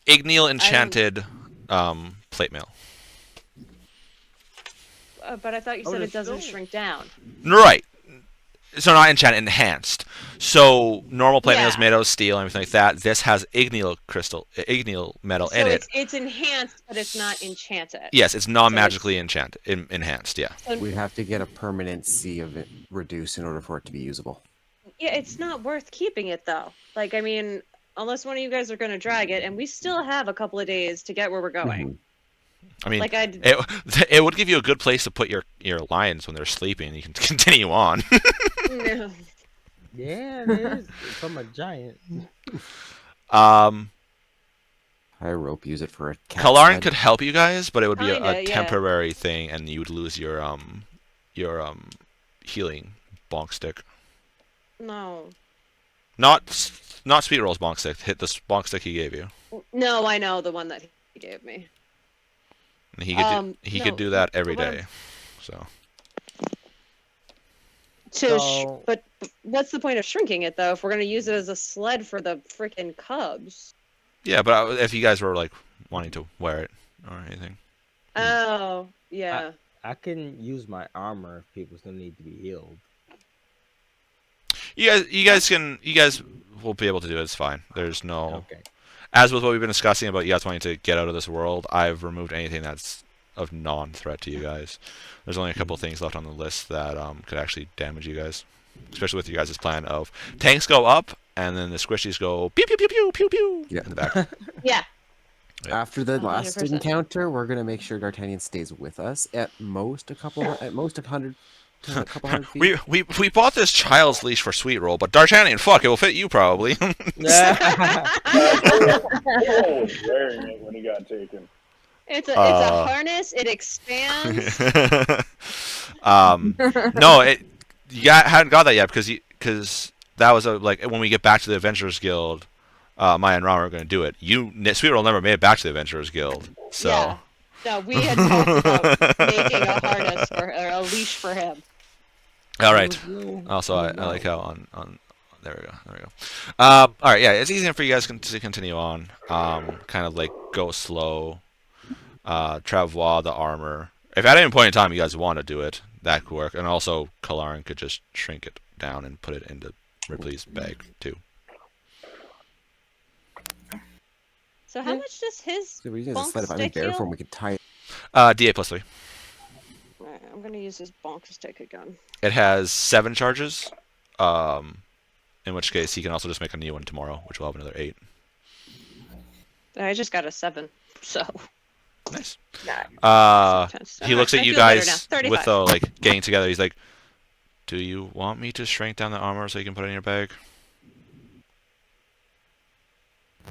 igneal enchanted plate mail. but I thought you Oh, said there's it doesn't still- shrink down. Right. So not enchanted, enhanced. So normal plate metal is Yeah. made out of steel and everything like that. This has igneal metal So in it. it's enhanced, but it's not enchanted. Yes, it's non-magically So enhanced. Yeah. So We'd have to get a permanent C of it reduced in order for it to be usable. yeah, it's not worth keeping it though. Like, I mean, unless one of you guys are going to drag it, and we still have a couple of days to get where we're going. Mhm. I mean, Like, it would give you a good place to put your lions when they're sleeping. You can continue on. No. Yeah, it is from a giant. High rope, use it for a cat Kalaran sled. could help you guys, but it would be a Kinda, yeah. temporary thing, and you would lose your healing bonk stick. No. Not Sweet Roll's bonk stick. Hit the bonk stick he gave you. No, I know the one that he gave me. And he could no, do that every what I'm- day. So But what's the point of shrinking it though if we're going to use it as a sled for the freaking cubs? yeah, but if you guys were like wanting to wear it or anything, Oh, yeah. I can use my armor if people still need to be healed. you guys will be able to do it. It's fine. There's no. Okay. As with what we've been discussing about you guys wanting to get out of this world, I've removed anything that's of non-threat to you guys. There's only a couple things left on the list that could actually damage you guys, especially with you guys' plan of tanks go up and then the squishies go pew pew pew pew pew pew Yeah. in the back. Yeah. After the last 100%. encounter, we're gonna make sure D'Artagnan stays with us at most a hundred feet. we bought this child's leash for Sweet Roll, but D'Artagnan, fuck, it will fit you probably. Cole was wearing it when he got taken. It's a harness. It expands. No, hadn't got that yet because that was like when we get back to the Adventurers Guild, Maya and Ram are going to do it. Sweet Roll never made it back to the Adventurers Guild, so. Yeah. No, we had talked about making a harness or a leash for him. All right. Also, I like how on there we go. All right, yeah, it's easier for you guys to continue on. Kind of like go slow. Travois the armor. If at any point in time you guys want to do it, that could work. And also, Kalaran could just shrink it down and put it into Ripley's bag too. So how much does his So we use a bonk sled. If I'm in stick bear heal? form, we could tie it. DA +3. Alright, I'm gonna use his bonk stick again. It has 7 charges. In which case he can also just make a new one tomorrow, which will have another 8. I just got a 7, so. Nice. Nice. He looks I at you feel better guys now. with 35. like getting together. He's like, "Do you want me to shrink down the armor so you can put it in your bag?"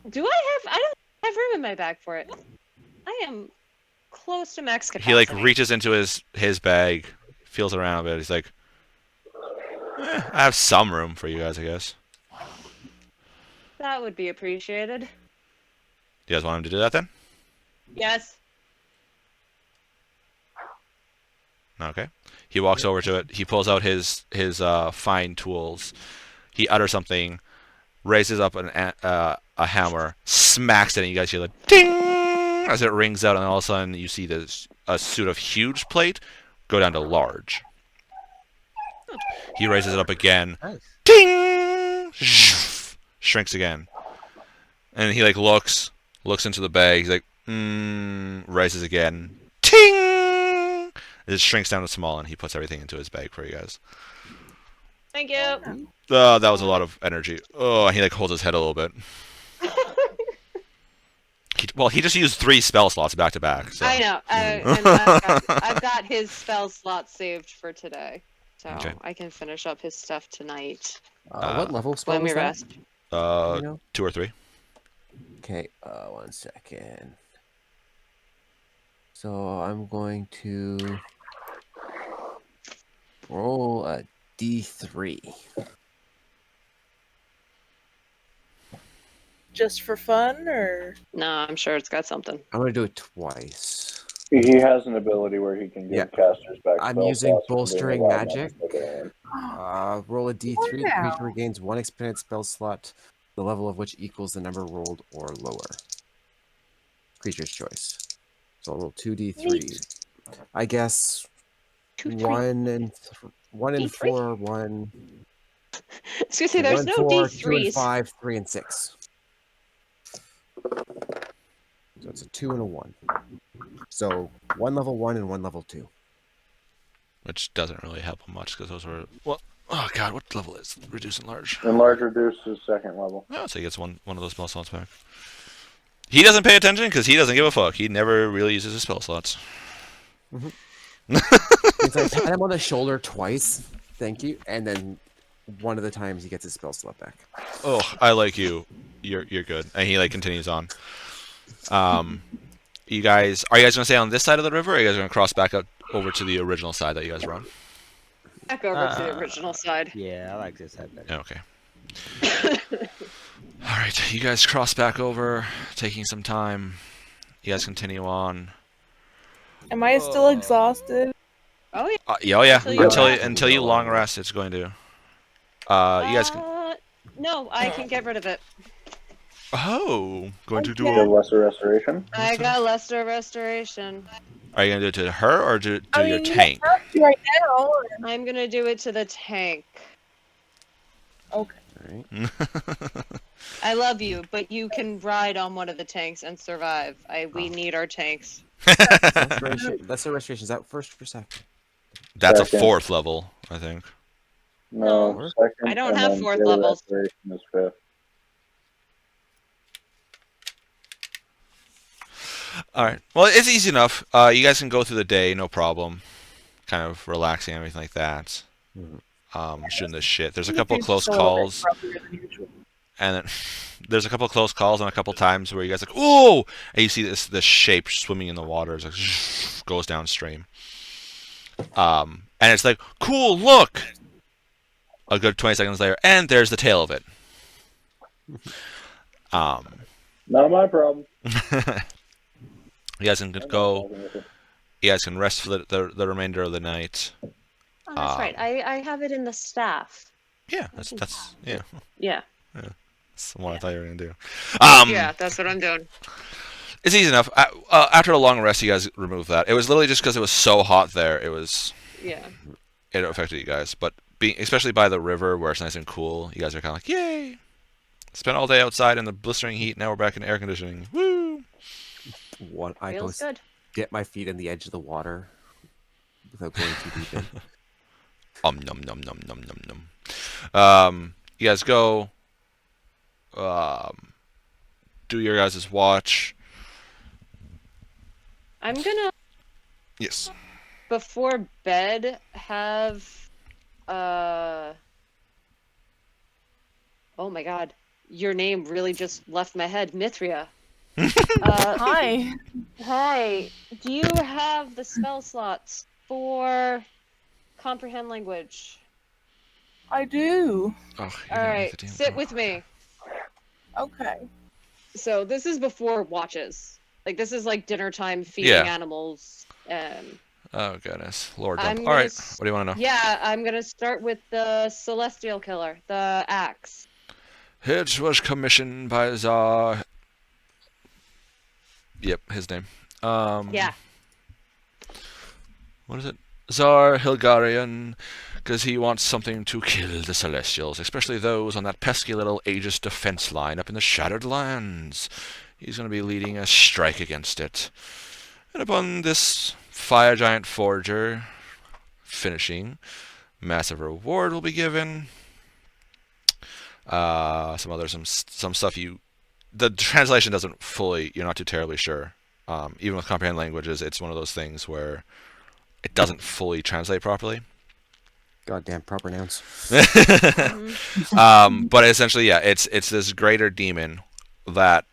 Do I don't have room in my bag for it. I am close to max capacity. He like reaches into his bag, feels around a bit. He's like, "I have some room for you guys, I guess." That would be appreciated. You guys want him to do that then? Yes. Okay. He walks over to it. He pulls out his fine tools. He utters something, raises up a hammer, smacks it, and you guys hear like ding as it rings out, and all of a sudden you see a suit of huge plate go down to large. He raises it up again. Nice. Ding! Shrinks again. And he like looks into the bag. He's like, raises again. Ting! It shrinks down to small, and he puts everything into his bag for you guys. Thank you. That was a lot of energy. Oh, and he like holds his head a little bit. He just used 3 spell slots back to back. So. I know. And I've got his spell slot saved for today, so Okay. I can finish up his stuff tonight What level spell when we was that? rest. You know? 2 or 3. Okay, 1 second. So I'm going to roll a D3. Just for fun, or No, I'm sure it's got something. I'm going to do it twice. He has an ability where he can give Yeah. casters back. I'm spell using slots from being bolstering allowed magic. to put it in. Roll a D3. The Wow. creature regains 1 expanded spell slot, the level of which equals the number rolled or lower. Creature's choice. So I'll roll 2 D3. I guess 2, 3. 1 and D3? 4, 1. I was gonna say there's 1, no 4, 2 and D3s. 5, 3 and 6. So it's a 2 and a 1. So 1 level 1 and 1 level 2. Which doesn't really help him much because those were oh god, what level is reduce and large? Enlarge reduce is second level. Oh, so he gets one of those spell slots back. He doesn't pay attention because he doesn't give a fuck. He never really uses his spell slots. It's like pat him on the shoulder twice, thank you, and then one of the times he gets his spell slot back. Oh, I like you. You're good. And he like continues on. You guys gonna stay on this side of the river, or are you guys gonna cross back up over to the original side that you guys were on? Back over to the original side. Yeah, I like this head better. Okay. All right, you guys cross back over, taking some time. You guys continue on. Am I still exhausted? Oh yeah. Yeah. Until you Until you long rest, it's going to. You guys can. No, I can get rid of it. Oh, going to do. You have lesser restoration. I got lesser restoration. Are you gonna do it to her or to I your mean, you tank? don't have to right now. I'm gonna do it to the tank. Okay. All right. I love you, but you can ride on one of the tanks and survive. We need our tanks. Lesser restoration. Is that first or second? That's a Second. 4th level, I think. No, second. I don't and have then 4th daily levels. restoration is 5th. All right. Well, it's easy enough. You guys can go through the day, no problem. Kind of relaxing, everything like that. Shooting this shit. There's a couple of close calls, and then there's a couple of close calls and a couple times where you guys are like, "Ooh!" and you see this shape swimming in the water. It's like goes downstream. And it's like, "Cool, look!" A good 20 seconds later, and there's the tail of it. Not my problem. You guys can go. You guys can rest for the remainder of the night. Oh, that's right. I have it in the staff. Yeah, that's yeah. Yeah. That's what I thought you were gonna do. Yeah, that's what I'm doing. It's easy enough. After a long rest, you guys remove that. It was literally just because it was so hot there. Yeah. It affected you guys, but especially by the river where it's nice and cool, you guys are kind of like, yay! Spent all day outside in the blistering heat. Now we're back in air conditioning. Woo! I go Feels good. get my feet in the edge of the water without going too deep in. Nom nom nom nom nom nom. You guys go. Do your guys' watch. I'm gonna Yes. before bed have oh my god, your name really just left my head. Mithria. Hi. Hi, do you have the spell slots for comprehend language? I do. Oh, All right, sit with me. Okay. So this is before watches. Like this is like dinner time, feeding Yeah. animals. Oh goodness, Lord. I'm All gonna right. s- What do you want to know? Yeah, I'm gonna start with the celestial killer, the axe. It was commissioned by Tsar. Yep, his name. Yeah. What is it? Tsar Hilgarian, because he wants something to kill the Celestials, especially those on that pesky little Aegis defense line up in the Shattered Lands. He's going to be leading a strike against it. And upon this fire giant forger finishing, massive reward will be given. Some stuff the translation doesn't fully, you're not too terribly sure. Even with comprehend languages, it's one of those things where it doesn't fully translate properly. Goddamn proper nouns. But essentially, yeah, it's this greater demon that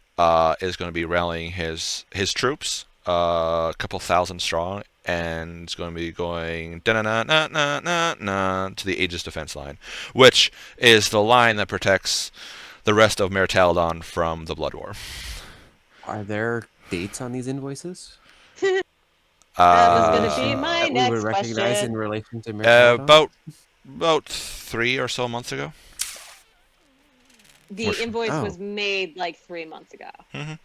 is going to be rallying his troops, a couple thousand strong, and it's going to be going to the Aegis defense line, which is the line that protects the rest of Mertaldon from the Blood War. Are there dates on these invoices? That was gonna be Uh, my that we next would recognize question. in relation to Mercadon? About 3 or so months ago. The invoice Oh. was made like 3 months ago. Mhm.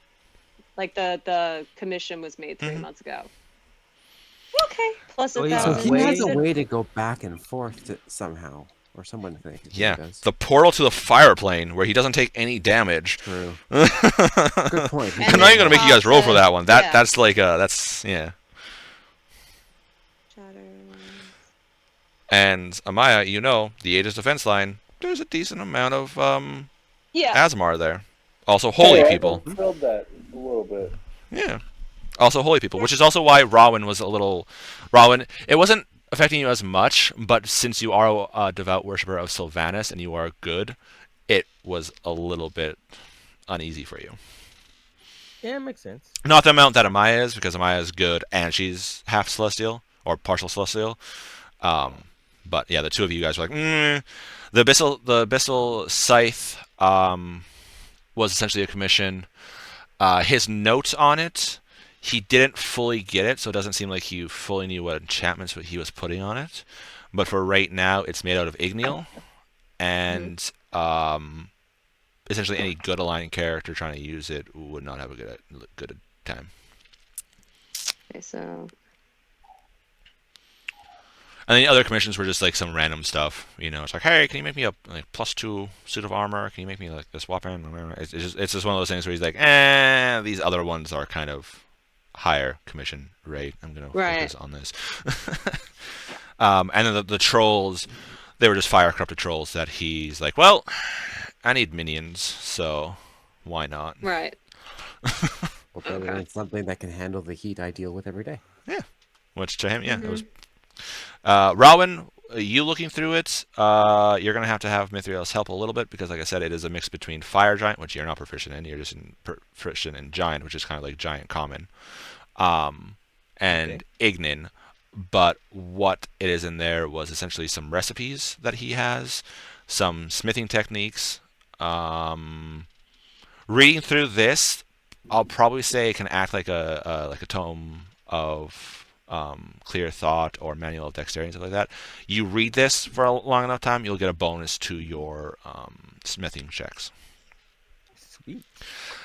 Like the commission was made 3 months ago. Okay, plus So a he's So thousand. he has makes a it- way to go back and forth somehow, or someone think Yeah, does. the portal to the fire plane where he doesn't take any damage. True. Good Good point. He And I'm can not then even gonna make you guys roll for toss that a- one. yeah. That's like that's yeah. And Amaya, you know, the Aegis defense line, there's a decent amount of Yeah. Asmar there. Also holy Hey, I people. filled that a little bit. Yeah. Also holy people, which is also why Rowan was a little Rowan, it wasn't affecting you as much, but since you are a devout worshipper of Sylvanas and you are good, it was a little bit uneasy for you. Yeah, it makes sense. Not the amount that Amaya is, because Amaya is good and she's half celestial or partial celestial. But yeah, the two of you guys were like, The Abyssal Scythe was essentially a commission. His notes on it, he didn't fully get it, so it doesn't seem like he fully knew what enchantments he was putting on it. But for right now, it's made out of Igneal, and essentially any good aligning character trying to use it would not have a good time. Okay, so And the other commissions were just like some random stuff, you know. It's like, hey, can you make me a like +2 suit of armor? Can you make me like this weapon? It's just one of those things where he's like, these other ones are kind of higher commission rate. I'm gonna focus on this. And then the trolls, they were just fire corrupted trolls that he's like, well, I need minions, so why not? right. Well, better than something that can handle the heat I deal with every day. Yeah, which to him, yeah, it was. Rowan, you looking through it, you're going to have Mithriel's help a little bit because, like I said, it is a mix between Fire Giant, which you're not proficient in. You're just proficient in Giant, which is kind of like Giant Common, and Ignin. But what it is in there was essentially some recipes that he has, some smithing techniques. Reading through this, I'll probably say it can act like a tome of clear thought or manual of dexterity and stuff like that. You read this for a long enough time, you'll get a bonus to your smithing checks. Sweet.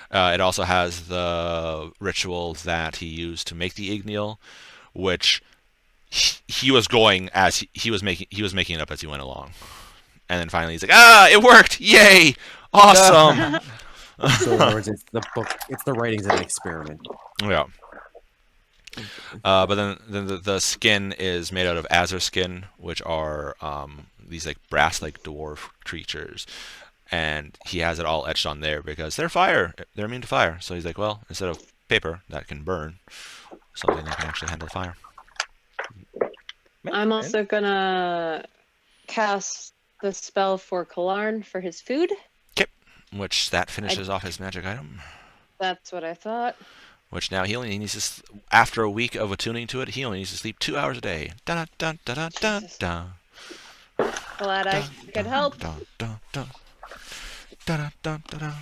It also has the ritual that he used to make the Igneal, which he was going as he was making it up as he went along, and then finally he's like, it worked! Yay! Awesome! So in other words, it's the book. It's the writings of an experiment. Yeah. But then the skin is made out of azure skin, which are these like brass-like dwarf creatures, and he has it all etched on there because they're fire. They're immune to fire. So he's like, well, instead of paper that can burn, something that can actually handle fire. I'm also gonna cast the spell for Kalarn for his food. Which that finishes off his magic item. That's what I thought. Which now he only needs to, after a week of attuning to it, he only needs to sleep 2 hours a day. Da da da da da da. Glad I could help. Da da da da da da da.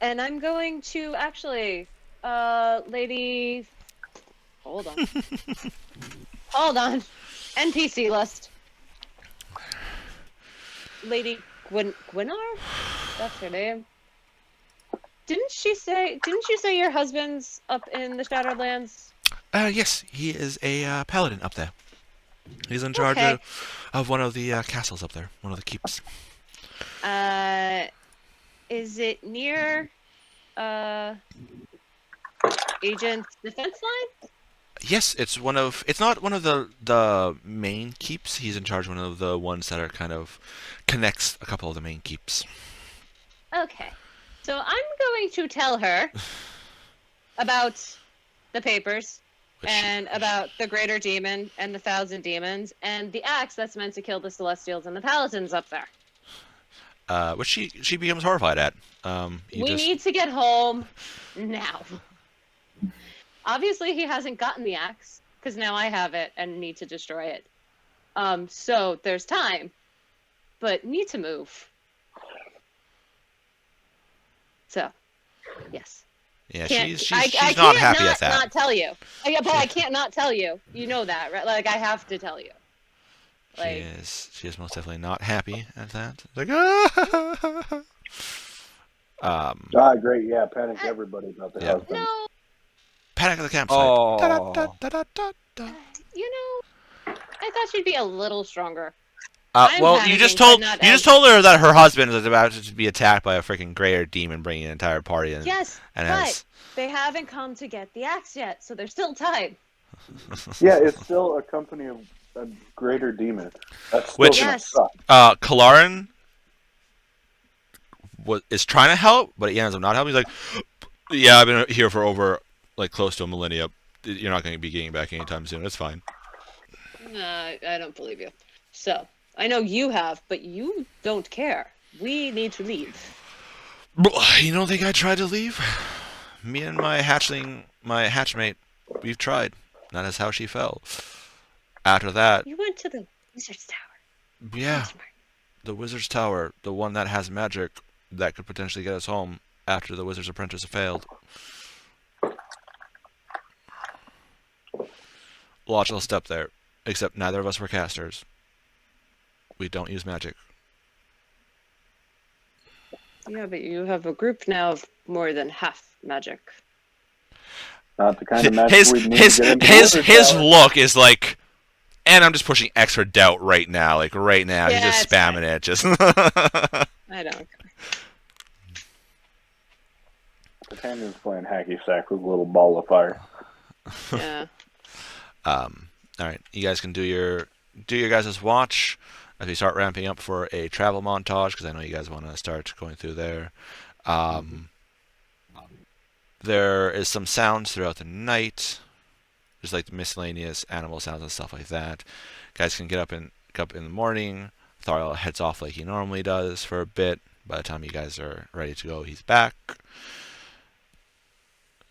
And I'm going to actually, lady. Hold on. Hold on. NPC list. Lady Gwynar? That's her name. Didn't you say your husband's up in the Shadowlands? Yes, he is a paladin up there. He's in charge of one of the castles up there, one of the keeps. Is it near Agent's defense line? Yes, it's not one of the main keeps. He's in charge of one of the ones that are kind of connects a couple of the main keeps. Okay. So I'm going to tell her about the papers and about the greater demon and the 1,000 demons and the axe that's meant to kill the Celestials and the Paladins up there. Which she becomes horrified at. We need to get home now. Obviously, he hasn't gotten the axe because now I have it and need to destroy it. So there's time, but need to move. So, yes. Yeah, Can't- she's I not can't happy at that. Not tell you. But I can't not tell you. You know that, right? Like I have to tell you. Like She is most definitely not happy at that. Like, Great, yeah, panic everybody about the husband. no. Panic at the Campsite. Oh. Da-da-da-da-da-da. You know, I thought she'd be a little stronger. Well, I'm you just panicking, told but not you just as- told her that her husband is about to be attacked by a freaking greater demon, bringing an entire party in. Yes, and but they haven't come to get the axe yet, so there's still time. Yeah, it's still a company of a greater demon. That's still Which- gonna Yes. suck. Kalarin is trying to help, but he ends up not helping. He's like, "Yeah, I've been here for over close to a millennia. You're not going to be getting back anytime soon. It's fine." I don't believe you. So, I know you have, but you don't care. We need to leave. You don't think I tried to leave? Me and my hatchmate, we've tried. That is how she fell. After that, You went to the wizard's tower. yeah, That's smart. the Wizard's Tower, the one that has magic that could potentially get us home after the Wizard's Apprentice failed. Logical step there, except neither of us were casters. We don't use magic. Yeah, but you have a group now of more than half magic. Not the kind of magic we need to get into the Wizard's his Tower. look is like, and I'm just pushing extra doubt right now. Like right now, he's Yeah, just it's spamming fine. it. Just. I don't. Britannia's playing hacky sack with a little ball of fire. Yeah. All right, you guys can do your guys' watch as we start ramping up for a travel montage, because I know you guys want to start going through there. There is some sounds throughout the night, just like the miscellaneous animal sounds and stuff like that. Guys can get up in the morning. Thariel heads off like he normally does for a bit. By the time you guys are ready to go, he's back.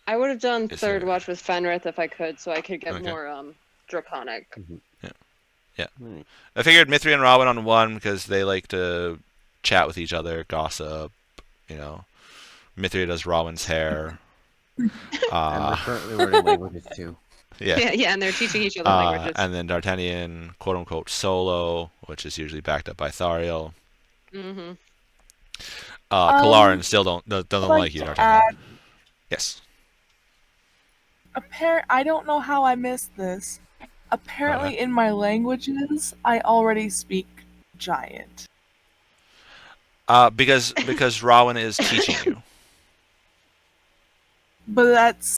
I would have done Is third there- watch with Fenrith if I could, so I could get Okay. more draconic. I figured Mithri and Robin on one because they like to chat with each other, gossip. You know, Mithri does Robin's hair. And they're currently learning languages too. Yeah. Yeah, and they're teaching each other languages. And then D'Artagnan, quote unquote, solo, which is usually backed up by Thariel. Mm-hmm. Kalarin still doesn't I'd like you, to D'Artagnan. add, Yes. I don't know how I missed this. Apparently, in my languages, I already speak giant. Because Rowan is teaching you. But that's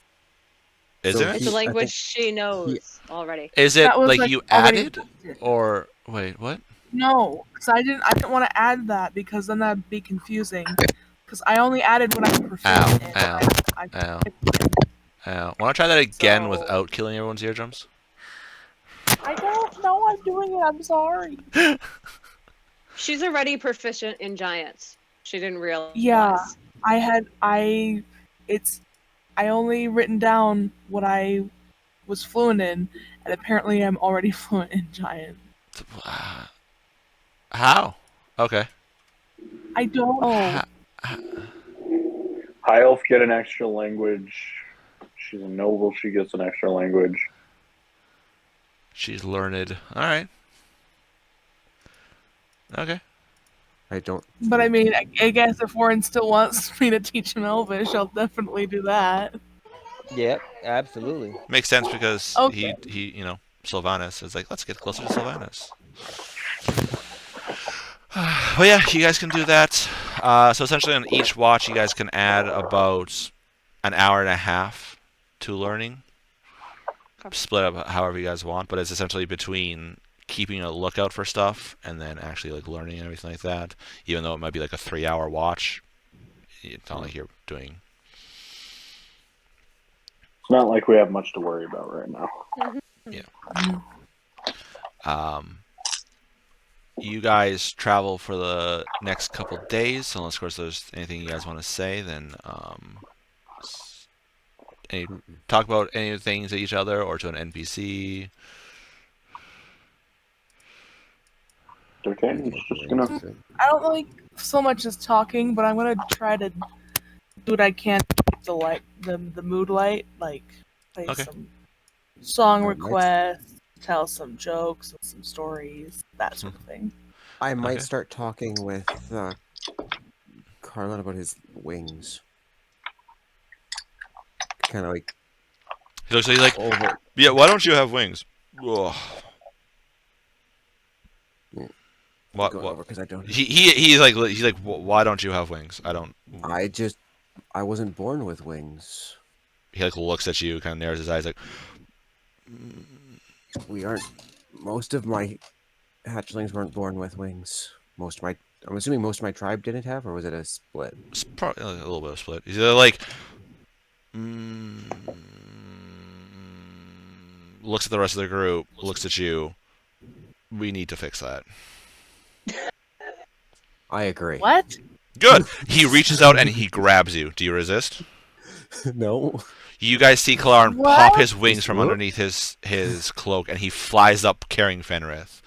Isn't So it? It's he- a I language think she knows already. Is it that was like you already added? included. Or wait, what? No, because I didn't want to add that because then that'd be confusing. Because I only added when I'm proficient. in it. Ow. I Ow. Want to try that again So- without killing everyone's eardrums? don't know I'm doing it. I'm sorry. She's already proficient in giants. She didn't realize. Yeah. I only written down what I was fluent in, and apparently I'm already fluent in giant. How? Okay. I don't know. High elf get an extra language. She's a noble. She gets an extra language. She's learned. All right. Okay. I don't. But I mean, I guess if Warren still wants me to teach him Elvish, I'll definitely do that. Yep, absolutely. Makes sense because Okay. he Sylvanas is like, let's get closer to Sylvanas. Well, yeah, you guys can do that. So essentially, on each watch, you guys can add about an hour and a half to learning. Split up however you guys want, but it's essentially between keeping a lookout for stuff and then actually like learning and everything like that. Even though it might be like a 3-hour watch, it's not like you're doing. It's not like we have much to worry about right now. You guys travel for the next couple days, so unless of course there's anything you guys want to say, then talk about anything to each other or to an NPC. D'Artagnan's just gonna. I don't like so much as talking, but I'm gonna try to do what I can to keep the mood light, like play Okay. some song Alright, requests, tell some jokes and some stories, that sort of thing. I might Okay. start talking with Carlin about his wings. Kind of like He looks like, Over. yeah, why don't you have wings? Ugh. What? Going over because I don't. He's like, why don't you have wings? I don't. I wasn't born with wings. He like looks at you, kind of narrows his eyes, like, We aren't. Most of my hatchlings weren't born with wings. I'm assuming most of my tribe didn't have, or was it a split? it's probably a little bit of split. He's like, looks at the rest of the group, looks at you. We need to fix that. I agree. What? Good. He reaches out and he grabs you. Do you resist? No. You guys see Kalarn What? pop his wings from underneath his cloak, and he flies up carrying Fenrith.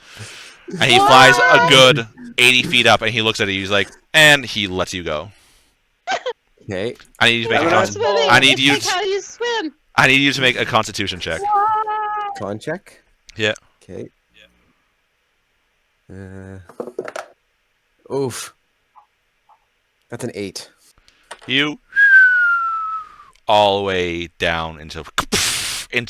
And he flies a good 80 feet up, and he looks at you. He's like, and he lets you go. Okay. I need you to make a Swimming. I need It's you. like how you swim. I need you to make a Constitution check. Con check. Yeah. Okay. Oof. That's an 8. You all the way down into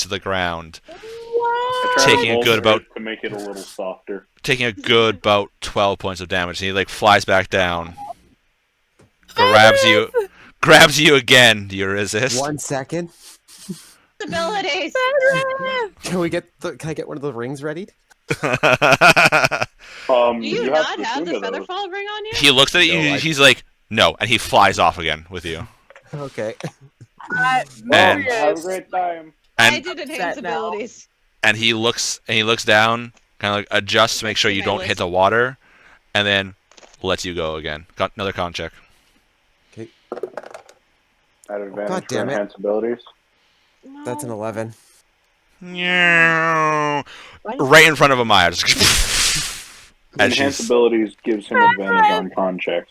the ground, I try Taking to a roll good for about- it to make it a little softer. taking a good about 12 points of damage. And he like flies back down, grabs you again. Do you resist? 1 second. Abilities. Can I get one of the rings readied? Do you have not to have the swim to those. featherfall ring on you? He looks at you. No, He's like, no, and he flies off again with you. Okay. Well, And- have a great time. I And did enhance Set now. abilities. and he looks down, kind of like adjusts to make sure you My don't list. hit the water, and then lets you go again. Got another con check. At advantage God for damn it. enhanced abilities. That's an 11. Yeah. Why does- Right in front of Amaya. Just as Enhanced she's, abilities gives him advantage on con checks.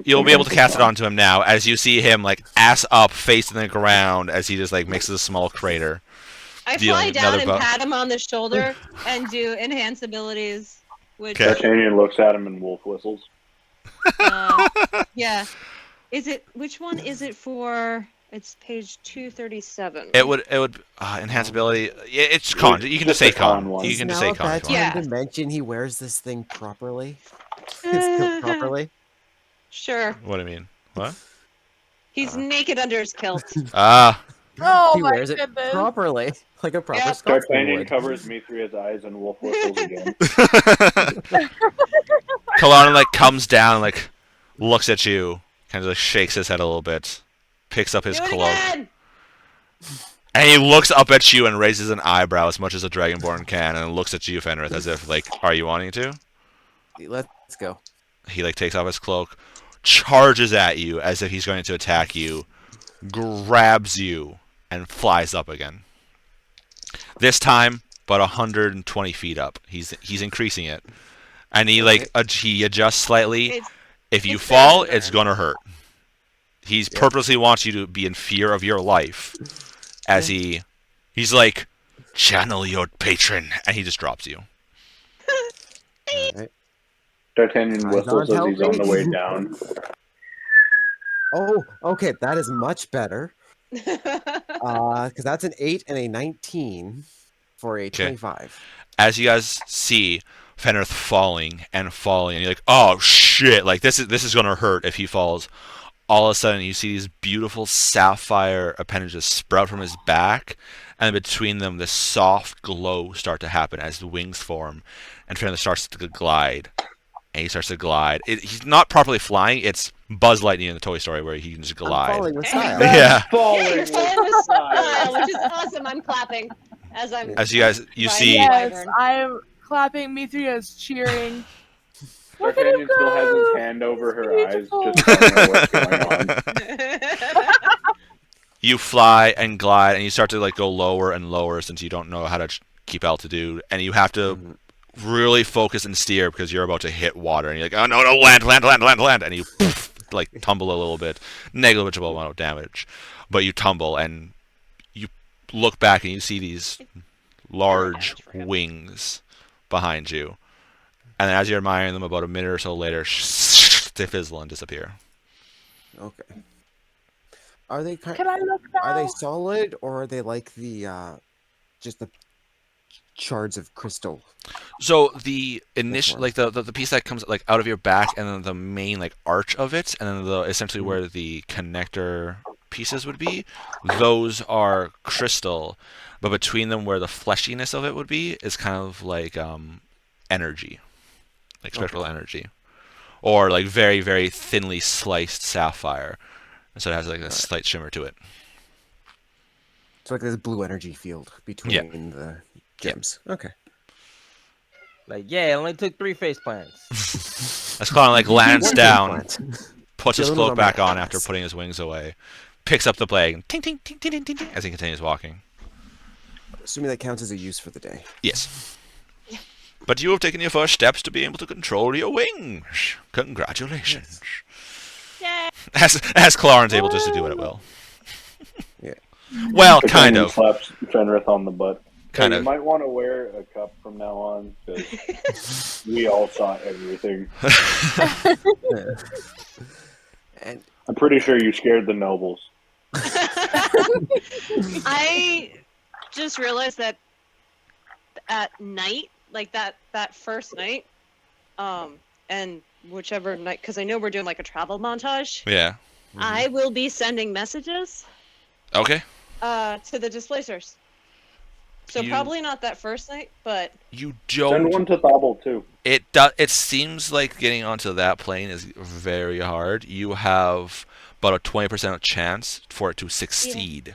you'll be able to cast it onto him now as you see him like ass up, face in the ground as he just like makes a small crater. I Dealing fly down another and buff. pat him on the shoulder and do enhance abilities, which Okay. D'Artagnan looks at him and wolf whistles. yeah. Which one is it for? It's page 237. It would enhance ability. It's con. You can just say Just a con con. one. You Is can just Now say at con. that if you want. time to mention he wears this thing properly. It's built properly. Sure. What do you mean? What? He's naked under his kilt. Ah. Oh He my wears it goodness. properly, like a proper Yeah. Scotsman D'Artagnan would. covers Mithria's eyes and wolf whistles again. Kalana like comes down, like looks at you, kind of like shakes his head a little bit, picks up his Do it cloak, again! and he looks up at you and raises an eyebrow as much as a dragonborn can, and looks at you, Fenrith, as if like, are you wanting to? Let's go. He like takes off his cloak, charges at you as if he's going to attack you, grabs you, and flies up again. This time, about 120 feet up. He's increasing it, and he like he adjusts slightly. It's- If you it's fall, faster. it's gonna hurt. He's purposely wants you to be in fear of your life, as he's like, channel your patron, and he just drops you. Alright. D'Artagnan Eyes whistles aren't as he's on the helping. way down. Oh, okay, that is much better. Because that's an 8 and a 19 for a 25. As you guys see Fenrith falling, and you're like, oh shit! Like this is gonna hurt if he falls. All of a sudden, you see these beautiful sapphire appendages sprout from his back, and between them, this soft glow start to happen as the wings form, and Fenrith starts to glide. And he starts to glide. He's not properly flying. It's Buzz Lightyear in the Toy Story where he can just I'm glide. falling with Hey, style. Yeah. Yeah, Falling you're with falling with style. style, which is awesome. I'm clapping as I'm. As you guys, you riding see, the Yes, wyvern. I'm clapping. Mithrya's cheering. Look at D'Artagnan him still has go! his hand over her Beautiful. eyes, just telling her what's going on. you fly and glide, and you start to like go lower and lower since you don't know how to keep altitude, and you have to really focus and steer because you're about to hit water, and you're like, oh no, land, and you like tumble a little bit, negligible amount of damage, but you tumble and you look back and you see these large wings behind you, and then as you're admiring them, about a minute or so later, they fizzle and disappear. Okay. Are they Can I look now? Are they solid, or are they like the just the shards of crystal? So the initial, form. like the piece that comes like out of your back, and then the main like arch of it, and then the essentially where the connector pieces would be, those are crystal, but between them where the fleshiness of it would be is kind of like energy, like spectral energy, or like very very thinly sliced sapphire, and so it has like a slight shimmer to it. So like this blue energy field between the gems. Okay. Like, yeah, it only took 3 face plants. That's Colin like lands down, puts The his other cloak one's on my back on ass. after putting his wings away, picks up the blade, and ting ting ting ting ting ting ting, as he continues walking. Assuming that counts as a use for the day. Yes. But you have taken your first steps to be able to control your wings. Congratulations. Yay! As Clarence able just to do it at will. Yeah. Well, kind of. Slaps Fenrith on the butt. Kind You of. might want to wear a cup from now on because we all saw everything. And I'm pretty sure you scared the nobles. I just realized that at night, like that first night, and whichever night, because I know we're doing like a travel montage. Yeah. I will be sending messages Okay. to the displacers. So You- probably not that first night, but You Send don't. one to Thobble too. It seems like getting onto that plane is very hard. You have about a 20% chance for it to succeed.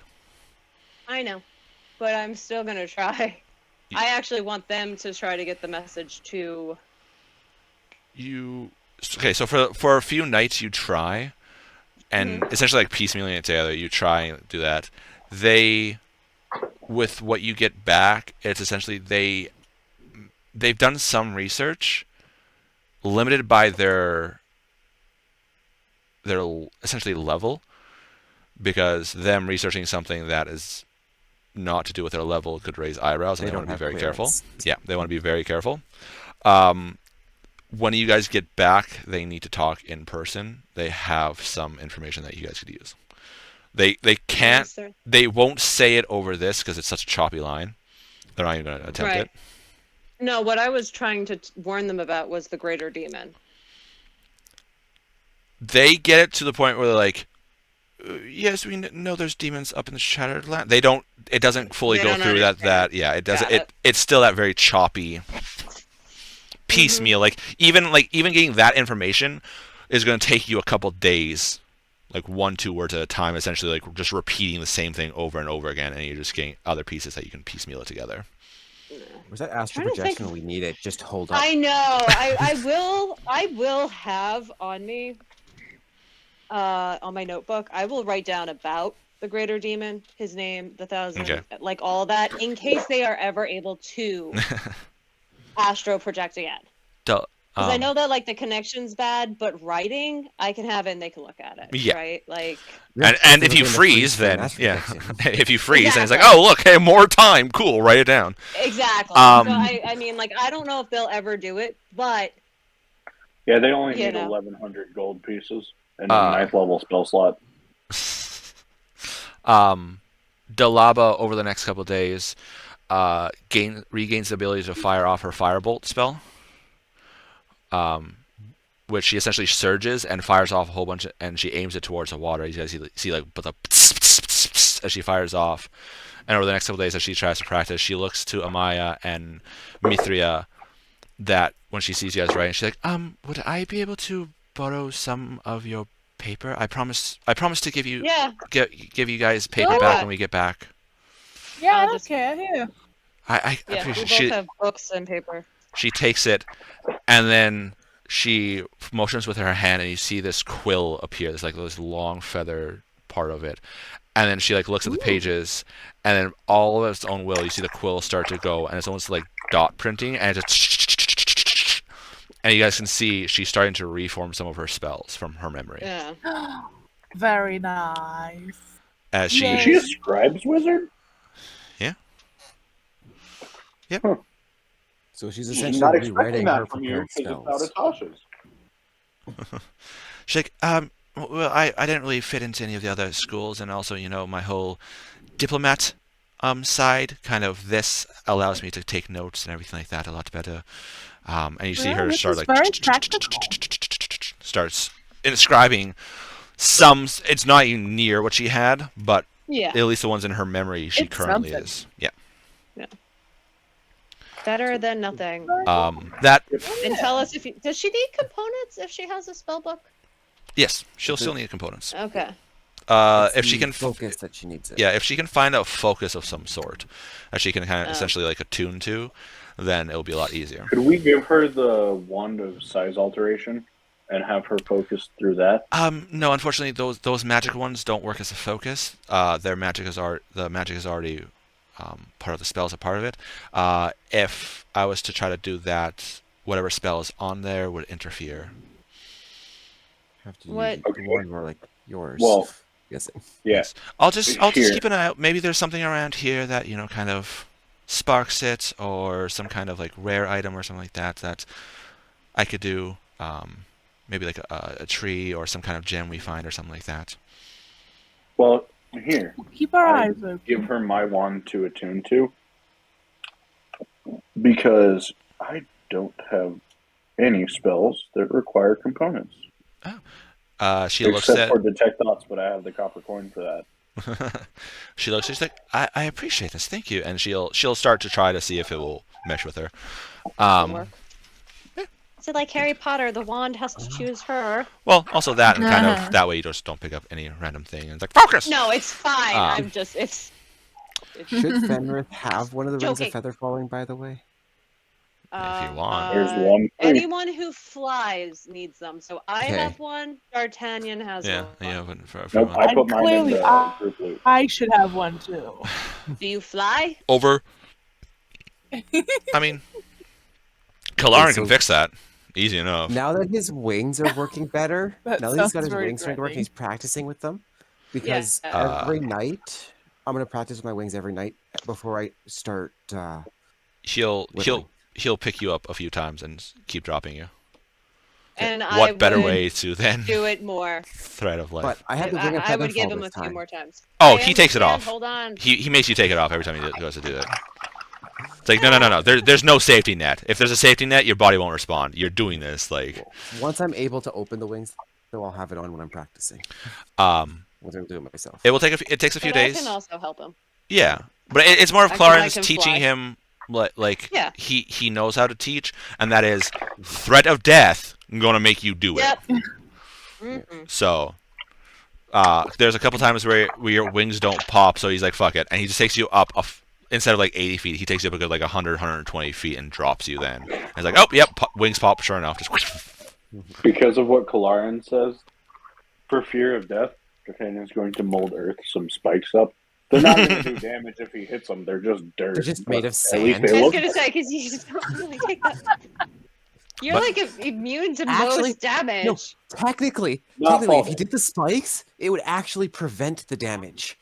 I know. But I'm still gonna try. Yeah. I actually want them to try to get the message to. Okay, so for a few nights you try, and essentially like piecemealing it together, you try and do that. With what you get back, it's essentially they've done some research, limited by their essentially level, because them researching something that is not to do with their level could raise eyebrows, and They they want don't to be have very careful. clearance. Yeah, they want to be very careful. When you guys get back, they need to talk in person. They have some information that you guys could use. They can't. They won't say it over this because it's such a choppy line. They're not even going to attempt it. No, what I was trying to warn them about was the greater demon. They get it to the point where they're like, yes, we know there's demons up in the Shattered Land. They don't. It doesn't fully They go don't through understand. that. Yeah, it doesn't. Got it. It's still that very choppy piecemeal. Like even getting that information is going to take you a couple days, like 1-2 words at a time. Essentially, like just repeating the same thing over and over again, and you're just getting other pieces that you can piecemeal it together. was that astral Trying to think. projection? We need it. Just hold up. I know. I will have on me, on my notebook. I will write down about the greater demon, his name, the thousand, Okay. like all that, in case they are ever able to astro project again. Because I know that like the connection's bad, but writing I can have it and they can look at it. Yeah. Right? Like. And if you Within the freeze, frame then astral yeah. projection. If you freeze, then it's like, Exactly. oh look, hey, more time, cool, write it down. Exactly. Um, So I mean, like, I don't know if they'll ever do it, but Yeah, they only You need know. 1,100 gold pieces and a 9th level spell slot. Dalaba over the next couple of days regains the ability to fire off her firebolt spell, which she essentially surges and fires off a whole bunch and she aims it towards the water. You guys see like but the as she fires off. And over the next couple of days, as she tries to practice, she looks to Amaya and Mithria that when she sees you guys writing, she's like, would I be able to borrow some of your paper? I promise to give you give you guys paper back when we get back. Yeah, I'll I just- don't care. Here. I yeah, we appreciate both she have books and paper. she takes it and then she motions with her hand and you see this quill appear. There's like this long feather part of it. And then she like looks at the pages and then all of its own will, you see the quill start to go and it's almost like dot printing and it just and you guys can see she's starting to reform some of her spells from her memory. Yeah. Very nice. As she Yay. Is she a scribe's wizard? So she's I'm essentially not expecting rewriting her that from you prepared because it's spells. out of Tasha's. she's like, Well, I didn't really fit into any of the other schools, and also, my whole diplomat side, kind of this allows me to take notes and everything like that a lot better. And you see her This start is like very practical. starts inscribing some. It's not even near what she had, but Yeah. at least the ones in her memory she It's currently something. is. Yeah. Better than nothing. That And tell us does she need components if she has a spell book? yes, she'll still need components. Okay. It's If she the can focus that she needs it. Yeah, if she can find a focus of some sort that she can kind of Oh. essentially like attune to, then it'll be a lot easier. Could we give her the wand of size alteration and have her focus through that? No, unfortunately, those magic ones don't work as a focus. The magic is already part of the spells, a part of it. If I was to try to do that, whatever spell is on there would interfere. Have to What- use the one more like yours. Well, guessing. Yes. I'll just Here. keep an eye out. Maybe there's something around here that kind of sparks it, or some kind of like rare item or something like that I could do. Maybe like a tree or some kind of gem we find or something like that. Well, here. Keep our I eyes open. Give her my wand to attune to. Because I don't have any spells that require components. She looks Except at for detect thoughts, but I have the copper coin for that. she's like, I appreciate this, thank you, and she'll start to try to see if it will mesh with her. Work. Is it like Harry Potter? The wand has to choose her. Well, also that, and kind of that way you just don't pick up any random thing, and it's like focus. No, it's fine. I'm just Should Fenrith have one of the rings Joking. of feather falling, by the way? If you want. There's one. Anyone who flies needs them. So I Okay. have one. D'Artagnan has Yeah, one. yeah, but for Nope, one. I put mine in Clearly, the group loot. I should have one too. Do you fly? Over. I mean, Kalaran so- can fix that. Easy enough. Now that his wings are working better, That now that he's got sounds his very wings starting to work, threatening. he's practicing with them. Because Yeah. every night, I'm going to practice with my wings every night before I start. He'll Whittling. pick you up a few times and keep dropping you. And I What better would way to then do it more. thread of life? But I had the ring of I feather would give fall him a this few time. more times. Oh, I he takes it understand. off. Hold on. He makes you take it off every time he goes to do that. It's like no. There's no safety net. If there's a safety net, your body won't respond. You're doing this like. Once I'm able to open the wings, though, I'll have it on when I'm practicing. Once I'm doing it myself. It will take it takes a few But I days. can also help him. Yeah, but it's more of I Claren's can teaching fly. him like Yeah. he knows how to teach, and that is threat of death. I'm gonna make you do it. Yep. Mm-mm. So, there's a couple times where your wings don't pop, so he's like, fuck it. And he just takes you up, instead of like 80 feet, he takes you up a good like 100, 120 feet and drops you then. And he's like, oh, yep, wings pop, sure enough. Just Because of what Kalaran says, for fear of death, D'Artagnan's going to mold Earth some spikes up. They're not going to do damage if he hits them. They're just dirt. They're just made of At least sand. they I was look. gonna say because you just don't really take that. You're But- like immune to Actually, most damage. No, technically, Not if you falling. did the spikes, it would actually prevent the damage.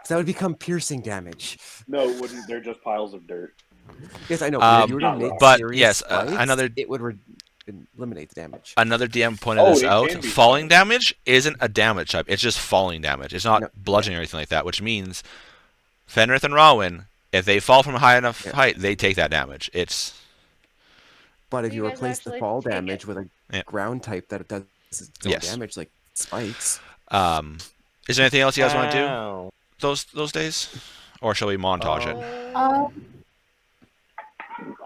So that would become piercing damage. No, it wouldn't. They're just piles of dirt. Yes, I know. But if you were to not make wrong. But, serious yes, spikes, another- it would eliminate the damage. Another DM pointed Oh, this it out. can be Falling falling. damage isn't a damage type. It's just falling damage. It's not No. bludgeoning or anything like that, which means Fenrith and Rawin, if they fall from a high enough height, they take that damage. It's But if You you guys replace the actually fall take it. damage with a Yeah. ground type that it does its own Yes. damage, like spikes. Is there anything else you guys want to do Wow. those days, or shall we montage it?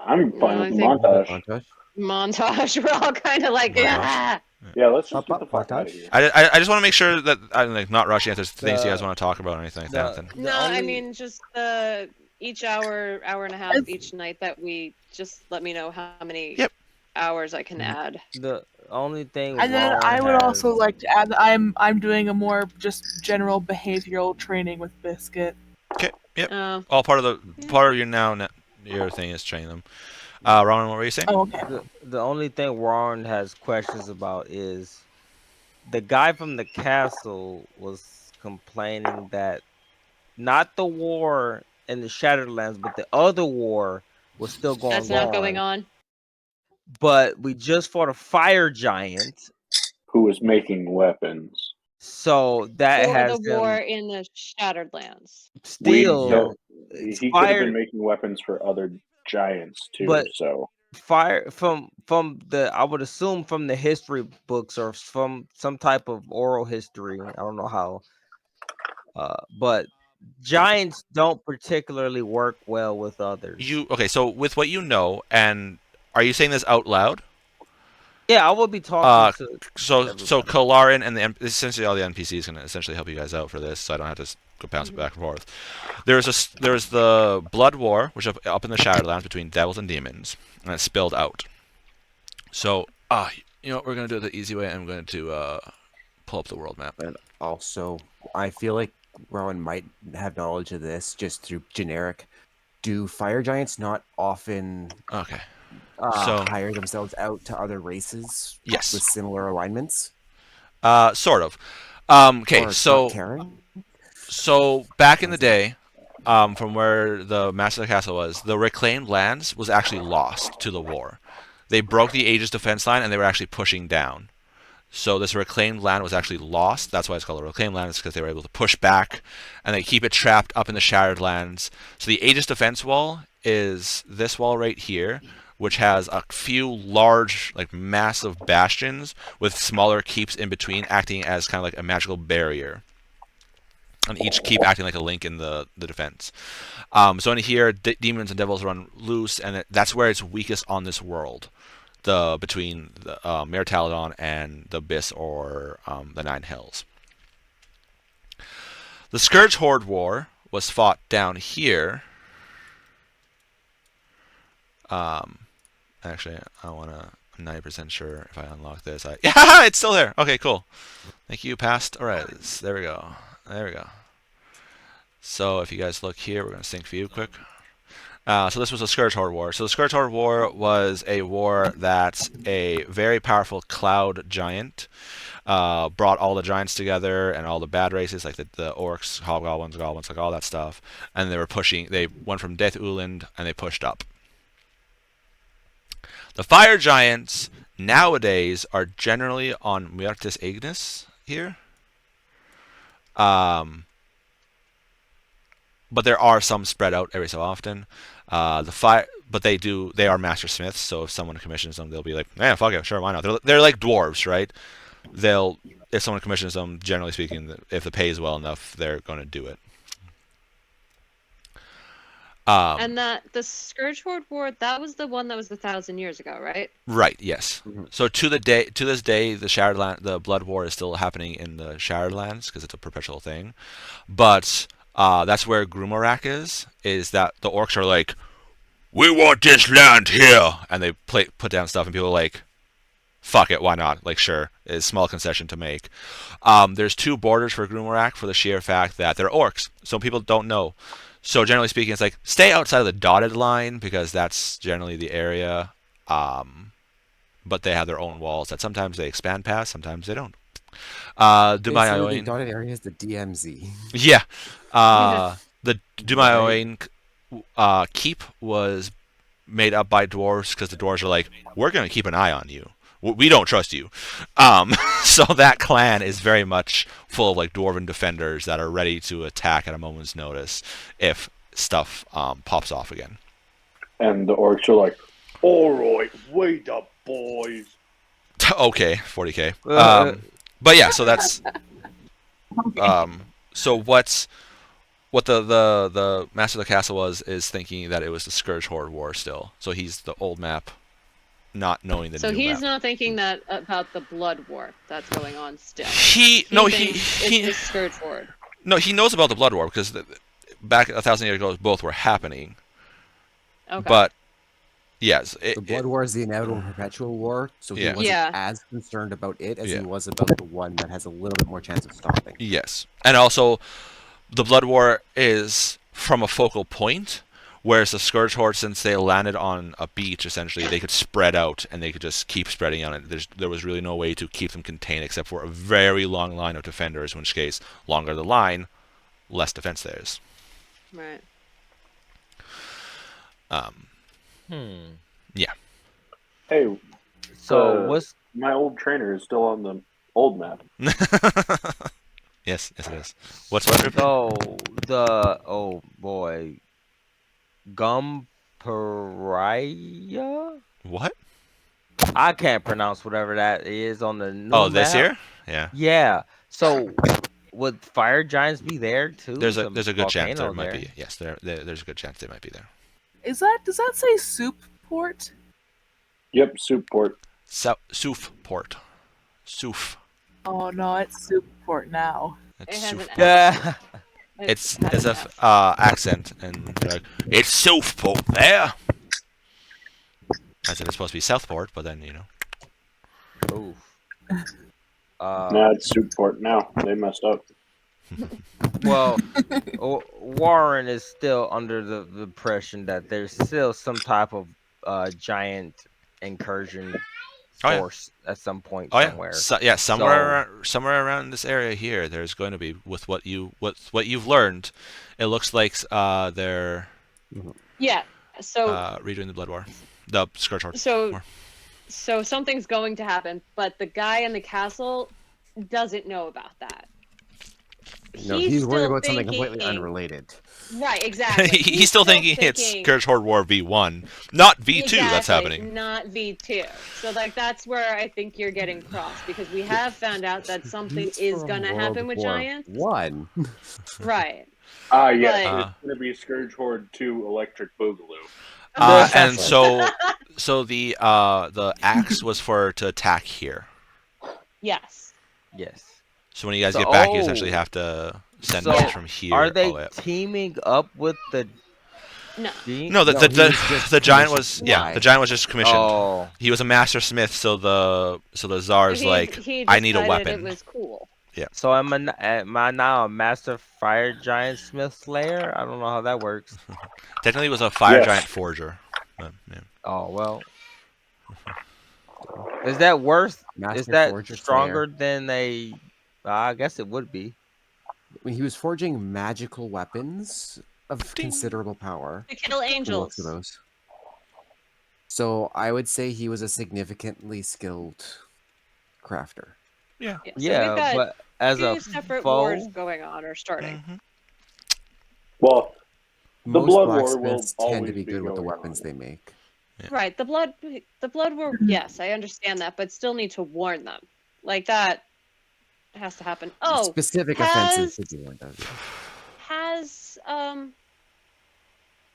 I'm fine I with the think- montage. Montage. We're all kind of like, Montage. ah. Yeah, let's just Up, get the up, fuck out of montage. here. I just want to make sure that I'm like not rushing if there's things you The- guys want to talk about or anything like that. Then. No, I mean just each hour and a half each night that we just let me know how many Yep. hours I can add. The only thing. And then Ron I would also has- like to add that I'm doing a more just general behavioral training with Biscuit. All part of your thing is training them. Roman, what were you saying? Oh, okay. The only thing Warren has questions about is the guy from the castle was complaining that not the war in the Shadowlands, but the other war was still That's not going on. But we just fought a fire giant, who was making weapons. So that For the has war him in the Shattered Lands. still He could have fire, been making weapons for other giants too. but So fire from the, I would assume from the history books or from some type of oral history. I don't know how, but giants don't particularly work well with others. Okay? So with what you know, and are you saying this out loud? Yeah, I will be talking to So everybody. Kalarin and essentially all the NPCs can essentially help you guys out for this, so I don't have to go bounce back and forth. There's the blood war, which up in the Shadowlands between devils and demons, and it spilled out. So you know what, we're gonna do it the easy way. I'm going to pull up the world map. And also, I feel like Rowan might have knowledge of this just through generic. Do fire giants not often Okay. So hire themselves out to other races yes, with similar alignments? Sort of. Okay, Or so Karen? so back in the day, from where the Master of the Castle was, the reclaimed lands was actually lost to the war. They broke the Aegis defense line and they were actually pushing down. So this reclaimed land was actually lost. That's why it's called a reclaimed land. It's because they were able to push back, and they keep it trapped up in the Shattered Lands. So the Aegis defense wall is this wall right here, which has a few large, like massive bastions with smaller keeps in between, acting as kind of like a magical barrier. And each keep acting like a link in the defense. So in here, demons and devils run loose, and that's where it's weakest on this world. Between the Mare Taladon and the Abyss or the Nine Hills. The Scourge Horde War was fought down here. Actually, I want to. I'm 90% sure if I unlock this. Yeah, it's still there. Okay, cool. Thank you, past. All right, there we go. There we go. So if you guys look here, we're gonna sync view quick. So this was a Scourge Horde War. So the Scourge Horde War was a war that a very powerful cloud giant brought all the giants together and all the bad races, like the orcs, hobgoblins, goblins, like all that stuff. And they were pushing. They went from Death Uland and they pushed up. The fire giants nowadays are generally on Muertes Ignis here. But there are some spread out every so often. But they are master smiths. So if someone commissions them, they'll be like, "Yeah, fuck it, sure, why not?" They're like dwarves, right? If someone commissions them, generally speaking, if the pay is well enough, they're going to do it. And the Scourge Horde War, that was the one that was 1,000 years ago, right? Right. Yes. Mm-hmm. So to this day, the Blood War is still happening in the Shattered Lands because it's a perpetual thing. But that's where Grumorak is. Is that the orcs are like, "We want this land here," and they put down stuff, and people are like, "Fuck it, why not?" Like, sure, it's a small concession to make. There's two borders for Grumorak for the sheer fact that they're orcs. So people don't know. So generally speaking, it's like, stay outside of the dotted line because that's generally the area. But they have their own walls that sometimes they expand past, sometimes they don't. The dotted area is the DMZ. Yeah. The Dumayoin keep was made up by dwarves because the dwarves are like, "We're going to keep an eye on you. We don't trust you." So that clan is very much full of like dwarven defenders that are ready to attack at a moment's notice if stuff pops off again. And the orcs are like, "All right, wait up, boys." Okay, 40k. But yeah, so that's so what the Master of the Castle is thinking that it was the Scourge Horde War still. So he's the old map, not knowing the new map. So he's not thinking that about the Blood War that's going on still. He the Scourge Horde. No, he knows about the Blood War because back 1,000 years ago, both were happening. Okay. But yes, the Blood War is the inevitable perpetual war, so he wasn't as concerned about it as he was about the one that has a little bit more chance of stopping. Yes, and also the Blood War is from a focal point, whereas the Scourge Horde, since they landed on a beach, essentially, they could spread out and they could just keep spreading on it. There was really no way to keep them contained except for a very long line of defenders, in which case, longer the line, less defense there is. Right. Yeah. Hey, so what's my old trainer is still on the Old map. Yes, it is. What's what? So oh boy, Gumperia? What? I can't pronounce whatever that is on the new Oh, this map. here? Yeah. Yeah. So would fire giants be there too? There's a Some good chance there volcano might there. be. Yes, there's a good chance they might be there. Does that say soup port? Yep, soup port. Soof port. Soof. Oh no, it's soup port now. It It's has Soof. an Yeah. It's has as an if F. accent, and they're like, it's Southport there. As in, it's supposed to be Southport, but then Oof. Nah, it's soup port now. They messed up. Well, Warren is still under the impression that there's still some type of giant incursion Oh, yeah. force at some point Oh somewhere. yeah, somewhere around this area here, there's going to be with what you've learned. It looks like they're Yeah. So redoing the Blood War, the Scourge Horde. so War. so something's going to happen, but the guy in the castle doesn't know about that. No, he's worried still about something completely thinking- unrelated. Right, exactly. He's still thinking it's Scourge Horde War V1, not V2. That's Exactly, happening. not V2. So like that's where I think you're getting crossed because we have found out that something He's is from gonna World happen with War giants. One. Right. Yes, But- it's gonna be Scourge Horde 2 Electric Boogaloo. And so the axe was to attack here. Yes. Yes. So when you guys So- get back, you essentially have to send So, messages from here. Are all they the way up. teaming up with the? No. No, No, he was just the giant was commissioned. yeah, Why? the giant was just commissioned. Oh, He was a master smith, so the Tsar's He- like, he I need a decided weapon. It was cool. so am I now a master fire giant smith slayer? I don't know how that works. Technically, it was a fire Yes. giant forger. But, yeah. Oh well. Is that worth? Master Is that Forger stronger than a? I guess it would be. When he was forging magical weapons of Ding. considerable power. To kill Who angels. looks at those? So I would say he was a significantly skilled crafter. Yeah. Yeah, so Yeah, we've got but as two a separate foe, wars going on or starting. Mhm. Well, The Most Blood War will blacksmiths tend to always be be good with the going weapons on. they make. Yeah. Right. The blood war. Yes, I understand that, but still need to warn them. Like that has to happen. Oh, Specific has- offenses should be warned of. has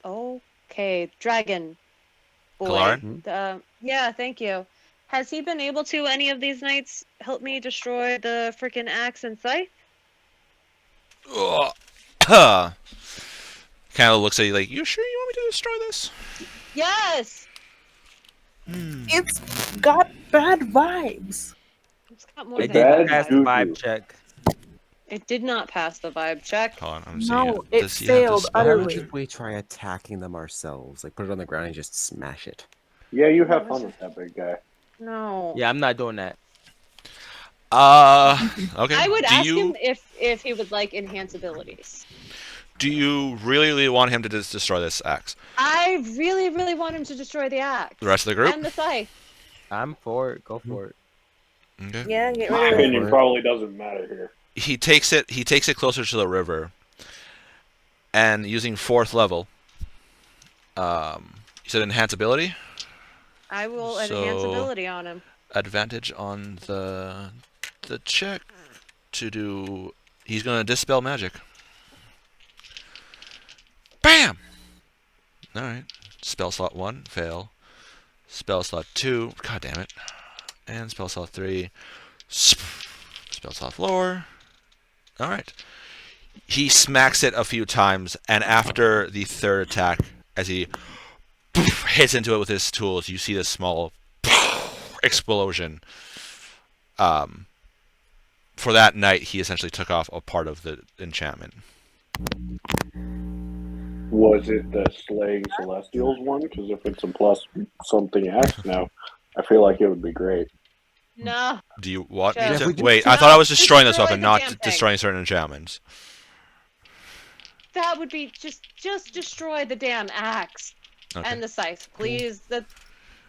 okay, dragon boy. Kalaran? Yeah, thank you. Has he been able to any of these nights help me destroy the freaking axe and scythe? Kind of looks at you like, you sure you want me to destroy this? Yes. It's got bad vibes. It's got more it than Bad did pass the vibe juju. check. It did not pass the vibe check. Hold on, I'm No, seeing it Does he have failed this spell Why utterly. magic? don't we try attacking them ourselves? Like put it on the ground and just smash it. Yeah, you have fun with that big guy. No. Yeah, I'm not doing that. Okay. I would do ask you him if he would like enhance abilities. do you really want him to destroy this axe? I really, really want him to destroy the axe The rest of the group? and the scythe. I'm for it. Go for it. Okay. Yeah, get My rid of it. opinion probably doesn't matter here. He takes it closer to the river, and using 4th level. You said enhance ability? I will enhance So- ability on him. Advantage on the check to do. He's gonna dispel magic. Bam. All right. Spell slot 1 fail. Spell slot 2. God damn it. And spell slot 3. Spell slot 4. All right. He smacks it a few times, and after the 3rd attack, as he hits into it with his tools, you see this small explosion. For that night, he essentially took off a part of the enchantment. Was it the Slaying Celestials one? Because if it's a plus something X now, I feel like it would be great. No, Do you want me Jeff, to? we just- Wait, I thought I was destroying this destroy weapon, the not damn thing. destroying certain enchantments. that would be just destroy the damn axe Okay. and the scythe, please.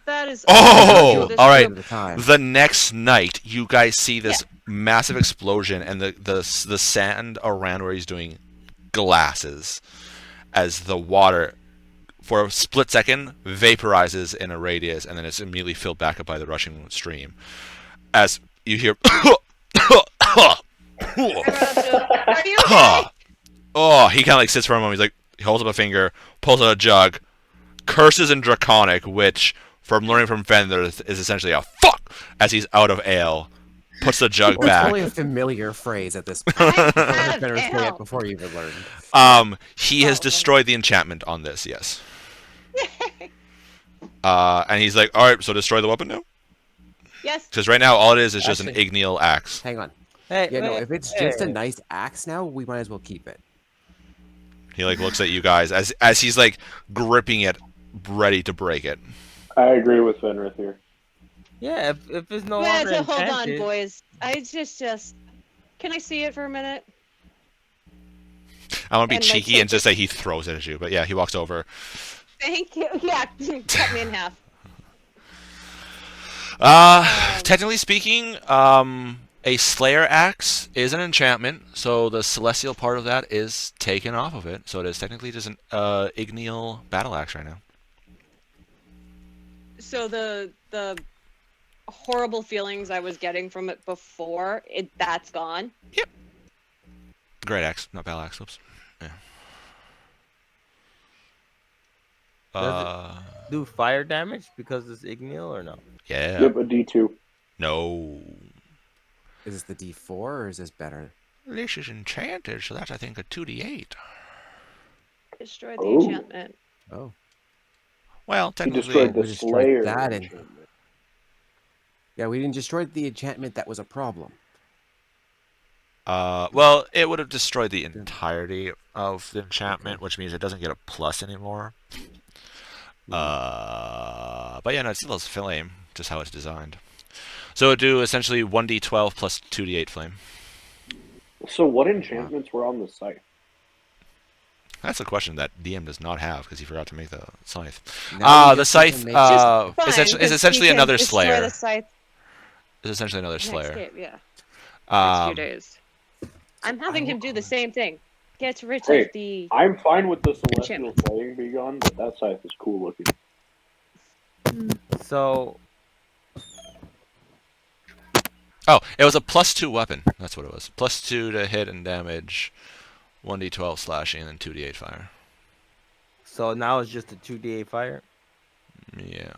That is. Oh, this all right. group- At the time. The next night, you guys see this massive explosion, and the sand around where he's doing glasses as the water, for a split second, vaporizes in a radius, and then it's immediately filled back up by the rushing stream. As you hear, Are you okay? oh, he kind of like sits for a moment. He's like, he holds up a finger, pulls out a jug, curses in Draconic, which, from learning from Fender, is essentially a fuck, as he's out of ale. Puts the jug It's back. only a familiar phrase at this point. I have Better say it ale. before you even learned. He has Oh, destroyed the enchantment on this, yes. And he's like, all right, so destroy the weapon now? Yes. Because right now, all it is just an Actually- igneal axe. Hang on. Hey, Yeah, no, wait, if it's just a hey. nice axe now, we might as well keep it. He like looks at you guys as he's like gripping it, ready to break it. I agree with Fenrith here. Yeah, if it's no Yeah, longer so hold on, enchanted, boys. I just. Can I see it for a minute? I want to be And, like, cheeky and just say he throws it at you, but yeah, he walks over. Thank you. Yeah, cut me in half. Technically speaking, a Slayer axe is an enchantment, so the celestial part of that is taken off of it. So it is technically just an igneal battle axe right now. So the horrible feelings I was getting from it before, that's gone. Great axe, not battle axe. Oops. Yeah. Does do fire damage because it's igneal or no? Yeah. Yep, a D2. No. Is this the D4 or is this better? This is enchanted, so that's I think a 2d8. Destroy the Oh. enchantment. Oh. Well, He technically, destroyed the we destroyed Slayer. that and- enchantment. Yeah, we didn't destroy the enchantment that was a problem. well, it would have destroyed the entirety of the enchantment, which means it doesn't get a plus anymore. But yeah, no, it still has flame, just how it's designed. So it would do essentially 1d12 plus 2d8 flame. So what enchantments were on the site? That's a question that DM does not have because he forgot to make the scythe. Now we The just need to scythe make- Fine, is essentially you can another destroy slayer. The scythe Is essentially another next slayer. game, yeah. Next few Um, days. I'm having him do the same thing. Get rid Hey, of the. I'm fine with the Celestial Enchantment. Slaying being gone, but that scythe is cool looking. So Oh, it was a +2 weapon. That's what it was. +2 to hit and damage, 1d12 slashing, and then 2d8 fire. so now it's just a 2d8 fire. Yeah.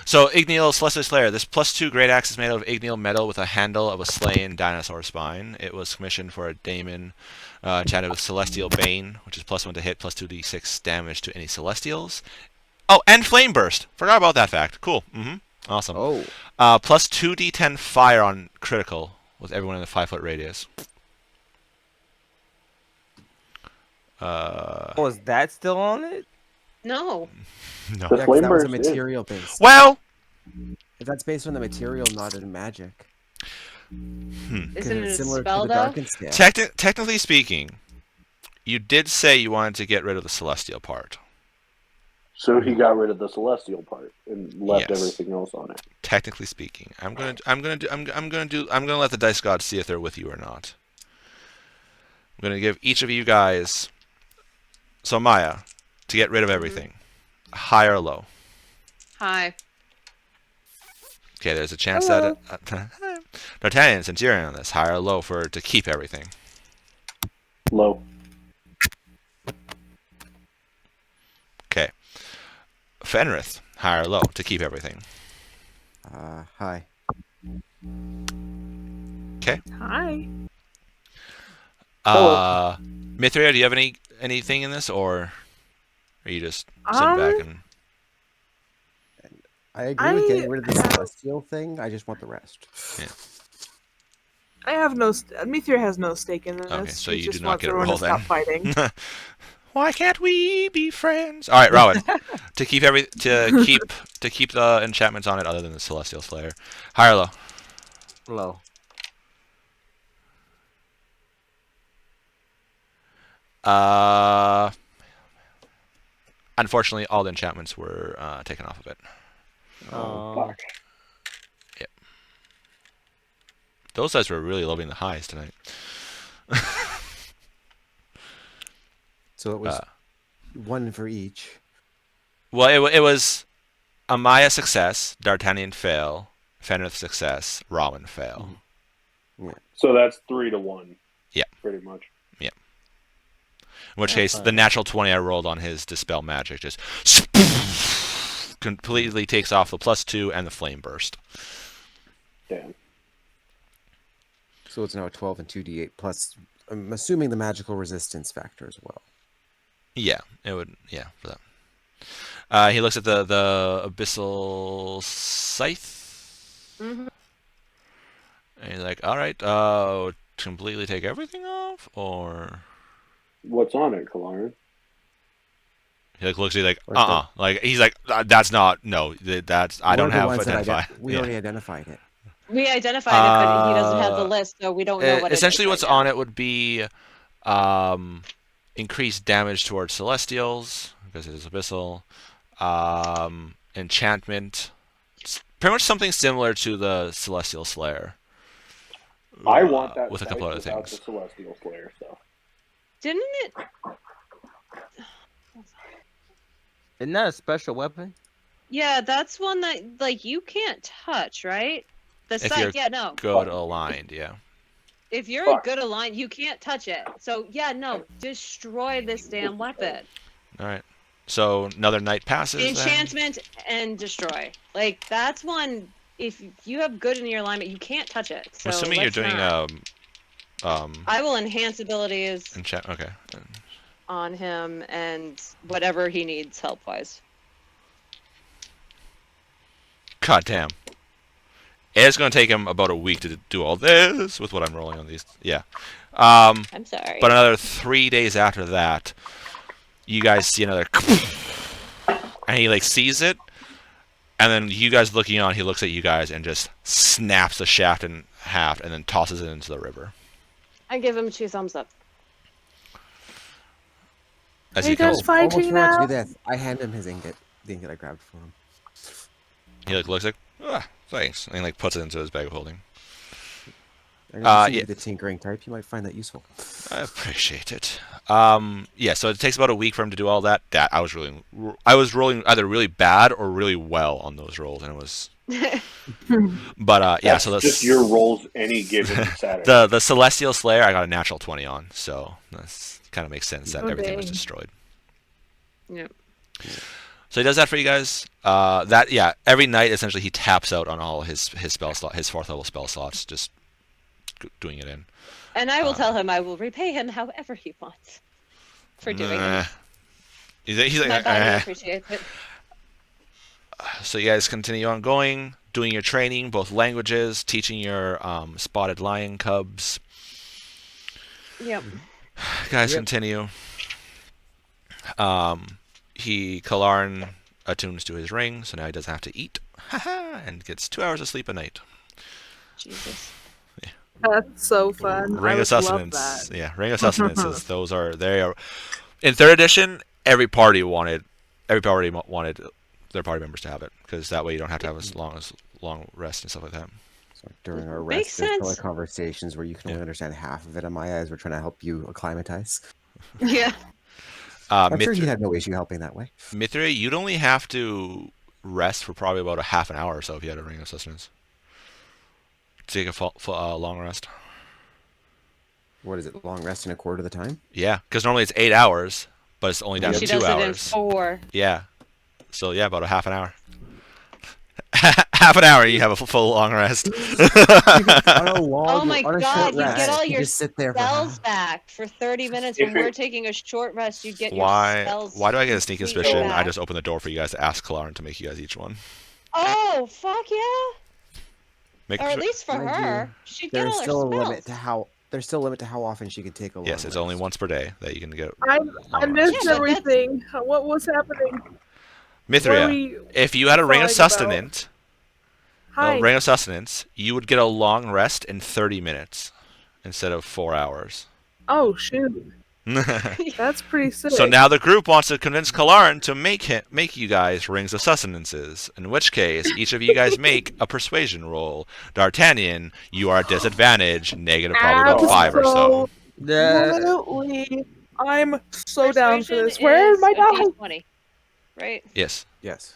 So, Igneal Celestial Slayer. This +2 great axe is made out of Igneal metal with a handle of a slain dinosaur spine. It was commissioned for a daemon enchanted with Celestial Bane, which is +1 to hit, +2d6 damage to any Celestials. Oh, and Flame Burst. Forgot about that fact. Cool. Awesome. Oh. Plus 2d10 fire on critical with everyone in the 5-foot radius. Oh, is that still on it? No. No. The Yeah, 'cause flame that was a burst is. material based. Well, If that's based on the material, not in magic. Isn't it it's a similar spell to the though? Darkened Scale. technically speaking, you did say you wanted to get rid of the celestial part. So he got rid of the Celestial part and left Yes. everything else on it. Technically speaking, I'm gonna let the dice gods see if they're with you or not. I'm gonna give each of you guys. So Maya, to get rid of everything, high or low. Hi. Okay, there's a chance that D'Artagnan, since you're in on this, high or low to keep everything. Low. Okay. Fenrith, high or low to keep everything. Hi. Hi. Hello. Mithria, do you have anything in this, or are you just sitting back and? I agree with getting rid of the celestial thing. I just want the rest. I have no. Mithra has no stake in this. Okay, so She you just do not wants get a everyone roll to stop then. fighting. Why can't we be friends? All right, Rowan. to keep the enchantments on it, other than the Celestial Slayer. High or low? Low. Unfortunately, all the enchantments were taken off of it. Fuck. Those guys were really loving the highs tonight. So it was one for each. Well, it was Amaya success, D'Artagnan fail, Fenrith success, Ramen fail. Yeah. So that's 3-1. Yeah. Pretty much. Yeah. In which case, fine. the natural 20 I rolled on his Dispel Magic just completely takes off the +2 and the Flame Burst. Damn. So it's now a 12 and 2d8 plus. I'm assuming the magical resistance factor as well. Yeah, it would. Yeah, for that. He looks at the Abyssal Scythe. Mhm. And he's like, all right, completely take everything off? Or... What's on it, Kalaran? He like looks at you like, Where's the- like he's like, that's not, no, that's, I What don't are the have ones that identified. we Yeah. already identified it. We identified it, but he doesn't have the list, so we don't know what Essentially, it is what's right on now. it would be increased damage towards Celestials, because it is Abyssal, enchantment, it's pretty much something similar to the Celestial Slayer. I want that with a dice couple other without things. the Celestial Slayer stuff. Didn't it? Isn't that a special weapon? Yeah, that's one that like you can't touch, right? The If scythe, you're yeah, no. good aligned, yeah. If you're Fuck. a good aligned, you can't touch it. So yeah, no, destroy this damn weapon. All right. So another night passes. then? Enchantment and destroy. Like that's one. If you have good in your alignment, you can't touch it. So I'm assuming you're let's doing not. I will enhance abilities enchant. Okay. on him and whatever he needs help wise. God damn. It's going to take him about a week to do all this with what I'm rolling on these. Yeah. I'm sorry. But another 3 days after that, you guys see another... And he, like, sees it. And then you guys looking on, he looks at you guys and just snaps the shaft in half and then tosses it into the river. I give him 2 thumbs up. As Are he you guys comes, fighting Almost forgot now? to do this. I hand him his ingot. The ingot I grabbed for him. he like, looks like, thanks. And he, like, puts it into his bag of holding. I know you yeah. seem to be the tinkering type. You might find that useful. I appreciate it. Yeah, so it takes about a week for him to do all that. I was rolling either really bad or really well on those rolls, and it was. But yeah, That's so that's just your rolls any given Saturday. the Celestial Slayer. I got a natural 20 on, so that kind of makes sense that Oh, everything was dang. destroyed. Yep. So he does that for you guys. Every night essentially he taps out on all his spell slot, his 4th level spell slots, just doing it in. And I will tell him I will repay him however he wants for doing it. He's like, My body appreciates it. So you guys continue on going, doing your training, both languages, teaching your spotted lion cubs. Yep. Guys continue. Kalarn attunes to his ring, so now he doesn't have to eat. And gets 2 hours of sleep a night. Jesus. That's so fun. I Ring of would love Sustenance. that. Yeah, Ring of Sustenance. They are. In 3rd edition, every party wanted their party members to have it, because that way you don't have to have as long rest and stuff like that. So during our Makes rest, there's probably sense. conversations where you can only understand half of it, Amaya, as we're trying to help you acclimatize. Yeah. I'm sure he had no issue helping that way. Mithra, you'd only have to rest for probably about a half an hour or so if you had a Ring of Sustenance. Take a long rest. What is it? Long rest in a quarter of the time? Yeah, because normally it's 8 hours, but it's only down to She 2 does it in hours. 4. Yeah. So yeah, about a half an hour. Half an hour, you have a full long rest. On a long, Oh my on a God, short you get rest, all you your just sit there for spells back for 30 minutes. If When we're taking a short rest, you get your Why? spells. Why do I get a sneak completely suspicion? I back. just open the door for you guys to ask Kalarn to make you guys each one. Oh, fuck yeah. Make Or at sure- least for Mind her. She'd get There's all her still a spells. limit to how often she can take a long Yes, it's rest. only once per day that you can get. I long missed rest. Yeah, but everything. What was happening? What are Mithria, we if you had a Ring of flying about? Sustenance, Hi. Ring of Sustenance, you would get a long rest in 30 minutes instead of 4 hours. Oh shoot. That's pretty sick. So now the group wants to convince Kalaran to make you guys rings of sustenances. In which case, each of you guys make a persuasion roll. D'Artagnan, you are at disadvantage, negative probably about 5 or so. Absolutely. I'm so down for this. Persuasion Where is are my a dice? D20, right? Yes. Yes.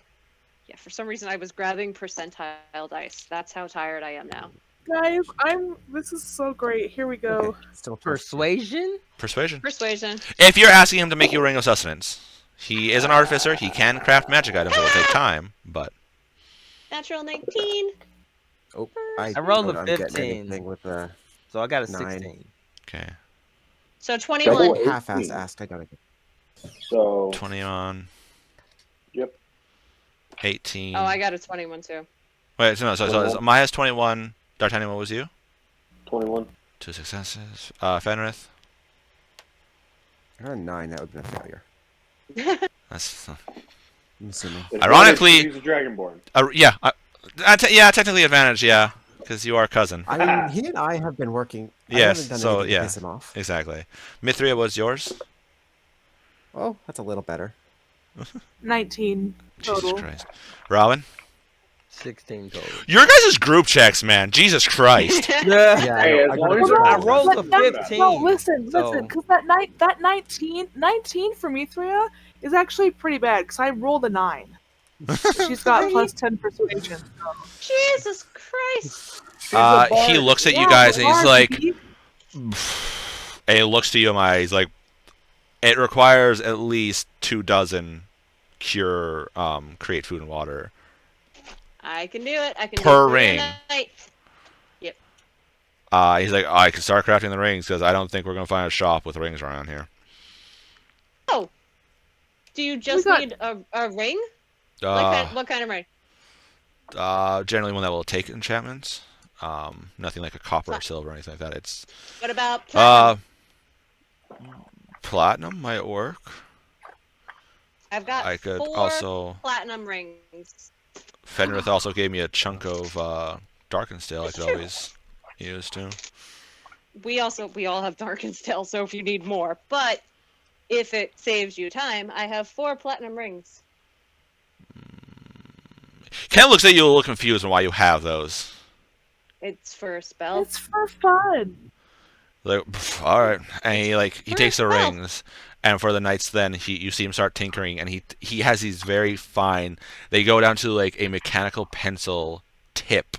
Yeah, for some reason I was grabbing percentile dice. That's how tired I am now. Guys, this is so great. Here we go. Okay. Still Persuasion? Persuasion. Persuasion. If you're asking him to make you a ring of sustenance, he is an artificer. He can craft magic items. It will take time, but Natural 19. Oh, I rolled a I'm getting 15. anything with a So I got a 9. 16. okay. So Double 21. eight. Half-ass 18. asked. I got it. So 20 on. Yep. 18. Oh, I got a 21 too. Wait, so Maya's 21. D'Artagnan, what was you? 21. 2 successes. Fenrith. I got a 9. That would have been a failure. That's I'm assuming. Ironically- he's a dragonborn. yeah. Yeah, technically advantage. Yeah, because you are a cousin. I mean, he and I have been working. Yes, I haven't done so, anything yeah. to piss him off. Exactly. Mithria was yours. Oh, that's a little better. 19 total. Jesus Christ. Robin. 16 total. Your guys' group checks, man. Jesus Christ. Yeah. Yeah, Hey, I as got long it as right. I rolled a But 15. No, listen, so- because that 19 for Mithria is actually pretty bad, because I rolled a 9. She's got plus 10 persuasion. Jesus Christ. He looks at you Yeah, guys and he's Bard, like, he- and he looks to you, Maya. He's like, it requires at least 24 cure, create food and water. I can do it. I can Per do it ring. Night. He's like, I can start crafting the rings because I don't think we're gonna find a shop with rings around here. Oh. Do you just got- need a ring? What kind of ring? Generally one that will take enchantments. Nothing like a copper or silver or anything like that. It's What about platinum? platinum might work. I've got I could 4 also. platinum rings. Fenrith also gave me a chunk of Darkensteel I It's could true. always use too. We all have darkened still, so if you need more. But if it saves you time, I have 4 platinum rings. Ken looks at you a little confused on why you have those. It's for a spell. It's for fun. Like, all right, and he takes the Well. rings, and for the nights, then you see him start tinkering, and he has these very fine. They go down to like a mechanical pencil tip,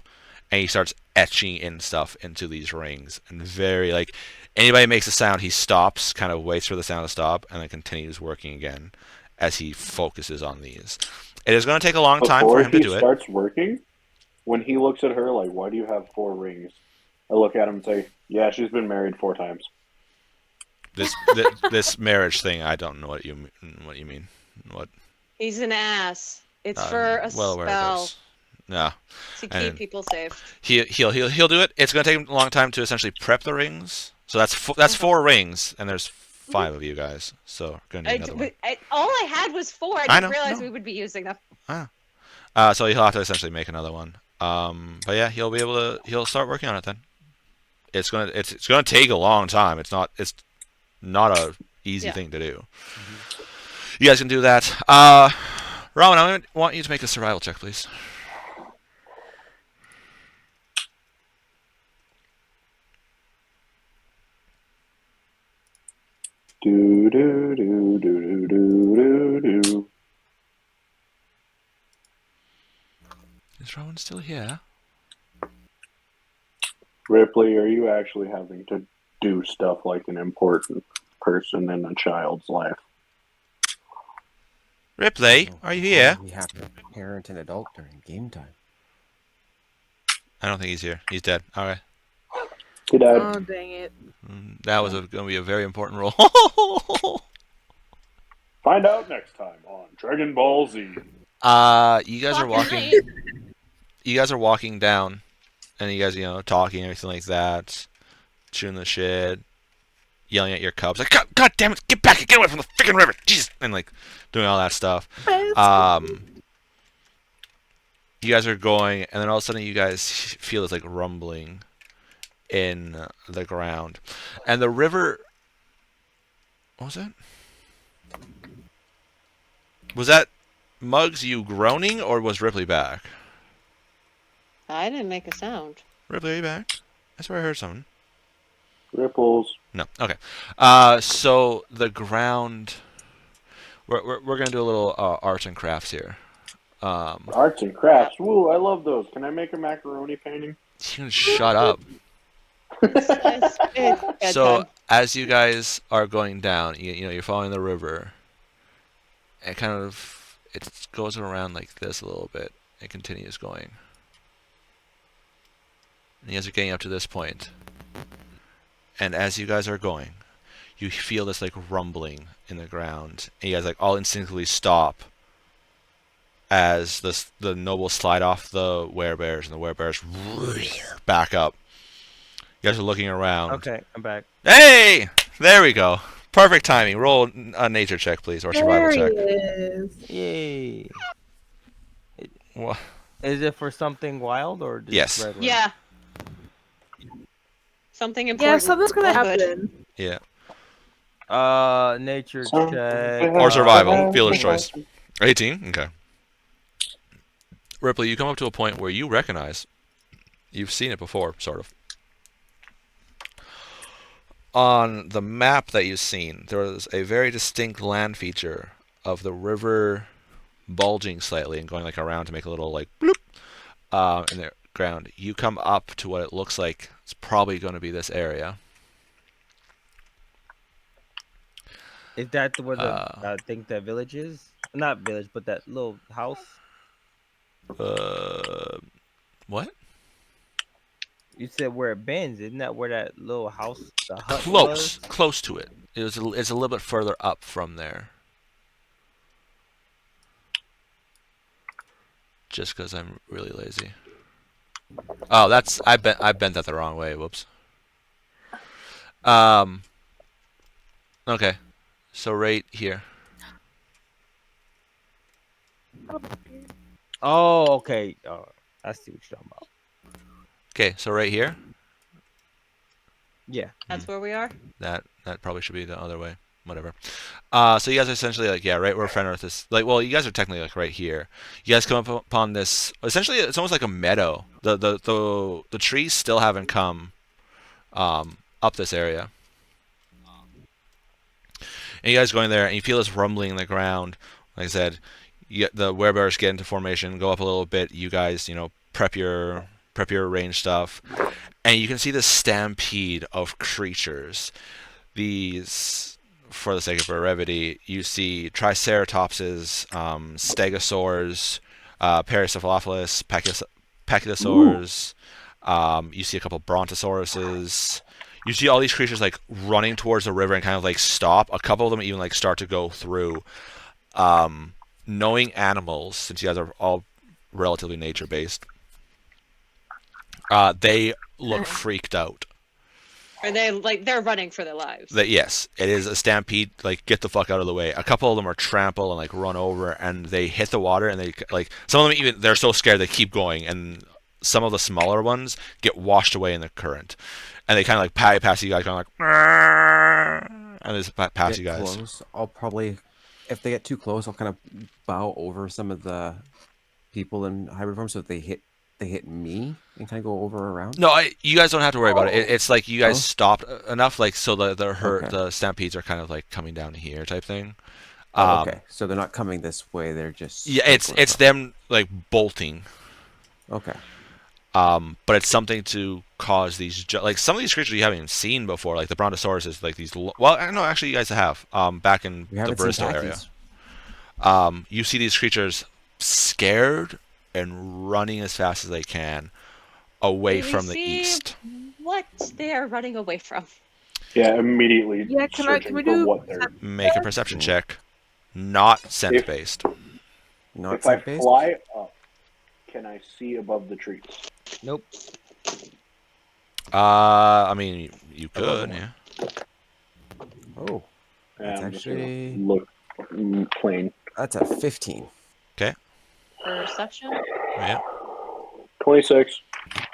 and he starts etching in stuff into these rings, and very like anybody makes a sound, he stops, kind of waits for the sound to stop, and then continues working again as he focuses on these. It is going to take a long time for Before him to he do it. starts working, when he looks at her like, why do you have 4 rings? I look at him and say, yeah, she's been married 4 times. This marriage thing, I don't know what you mean. What? He's an ass. It's for a well aware of spell this. Yeah. to keep And- people safe. He'll do it. It's going to take him a long time to essentially prep the rings. So that's 4 rings, and there's 5 of you guys. So we're going to need another one. All I had was 4. I I didn't know, realize no. we would be using them. So he'll have to essentially make another one. But yeah, he'll start working on it then. It's gonna take a long time. It's not a easy Yeah. thing to do. You guys can do that. Rowan, I want you to make a survival check, please. Do do do do do do do do. Is Rowan still here? Ripley, are you actually having to do stuff like an important person in a child's life? Ripley, are you here? We have to parent an adult during game time. I don't think he's here. He's dead. All right. He died. Oh, dang it. That was going to be a very important role. Find out next time on Dragon Ball Z. You guys are Fucking walking. night. You guys are walking down, and you guys, talking, everything like that, chewing the shit, yelling at your cubs, like, God damn it, get back, get away from the freaking river, Jesus, and like doing all that stuff. You guys are going, and then all of a sudden you guys feel this like rumbling in the ground, and the river What was that? Was that Muggs you groaning, or was Ripley back? I didn't make a sound. Ripley, are you back? I swear I heard something. Ripples. No. Okay. So the ground. We're gonna do a little arts and crafts here. Arts and crafts. Woo, I love those. Can I make a macaroni painting? You can shut up. It's So bedtime. as you guys are going down, you know you're following the river. It kind of it goes around like this a little bit. It continues going. And you guys are getting up to this point. And as you guys are going, you feel this like rumbling in the ground. And you guys like all instinctively stop as the nobles slide off the werebears and the werebears back up. You guys are looking around. Okay, I'm back. Hey! There we go. Perfect timing. Roll a nature check, please, or survival There check. he is. Yay. What? Is it for something wild or just Yes. regular? Yeah. Something Yeah, important. something's gonna or good. happen. Yeah. Nature Something check. Or survival. happens. Fielder's choice. 18? Okay. Ripley, you come up to a point where you recognize. You've seen it before, sort of. On the map that you've seen, there was a very distinct land feature of the river bulging slightly and going like around to make a little like bloop in the ground. You come up to what it looks like it's probably going to be this area. Is that where the I think that village is? Not village, but that little house. What? You said where it bends. Isn't that where that little house, the hut Close, was? close to it. It's a little bit further up from there. Just because I'm really lazy. Oh, that's I bent that the wrong way. Whoops. Okay, so right here. Oh, okay. I see what you're talking about. Okay, so right here. Yeah. That's where we are. That probably should be the other way. Whatever. So you guys are essentially like, yeah, right where Fenrith is. Like, well, you guys are technically like right here. You guys come up upon this. Essentially, it's almost like a meadow. The trees still haven't come up this area. And you guys go in there and you feel this rumbling in the ground. Like I said, the werebears get into formation, go up a little bit. You guys, prep your range stuff, and you can see this stampede of creatures. These, for the sake of brevity, you see triceratopses, stegosaurs, Paracephalophilus, pachydosaurs. You see a couple brontosauruses. You see all these creatures like running towards the river and kind of like stop. A couple of them even like start to go through. Knowing animals, since you guys are all relatively nature based, they look freaked out. Are they like they're running for their lives? Yes, it is a stampede. Like, get the fuck out of the way. A couple of them are trample and like run over, and they hit the water, and they like some of them even they're so scared they keep going, and some of the smaller ones get washed away in the current, and they kind of like pass you guys, kind of like, and they just pass you guys. Close. I'll probably, if they get too close, I'll kind of bow over some of the people in hybrid form so that they hit me and kind of go over around. No, you guys don't have to worry about it. It's like you guys stopped enough, like so the stampedes are kind of like coming down here type thing. Okay, so they're not coming this way. They're just it's them like bolting. Okay. But it's something to cause these like some of these creatures you haven't even seen before, like the Brontosaurus is like these. Well, no, actually, you guys have back in the Bristol area. You see these creatures scared and running as fast as they can away from the east. What they are running away from? Yeah, immediately. Yeah, can we do? What they're... Make a perception check, not scent based. Not if I scent-based? fly up, can I see above the trees? Nope. I mean, you could, yeah. Oh, that's I'm just gonna actually look plain. that's a 15. Okay. Perception. Yeah. 26. I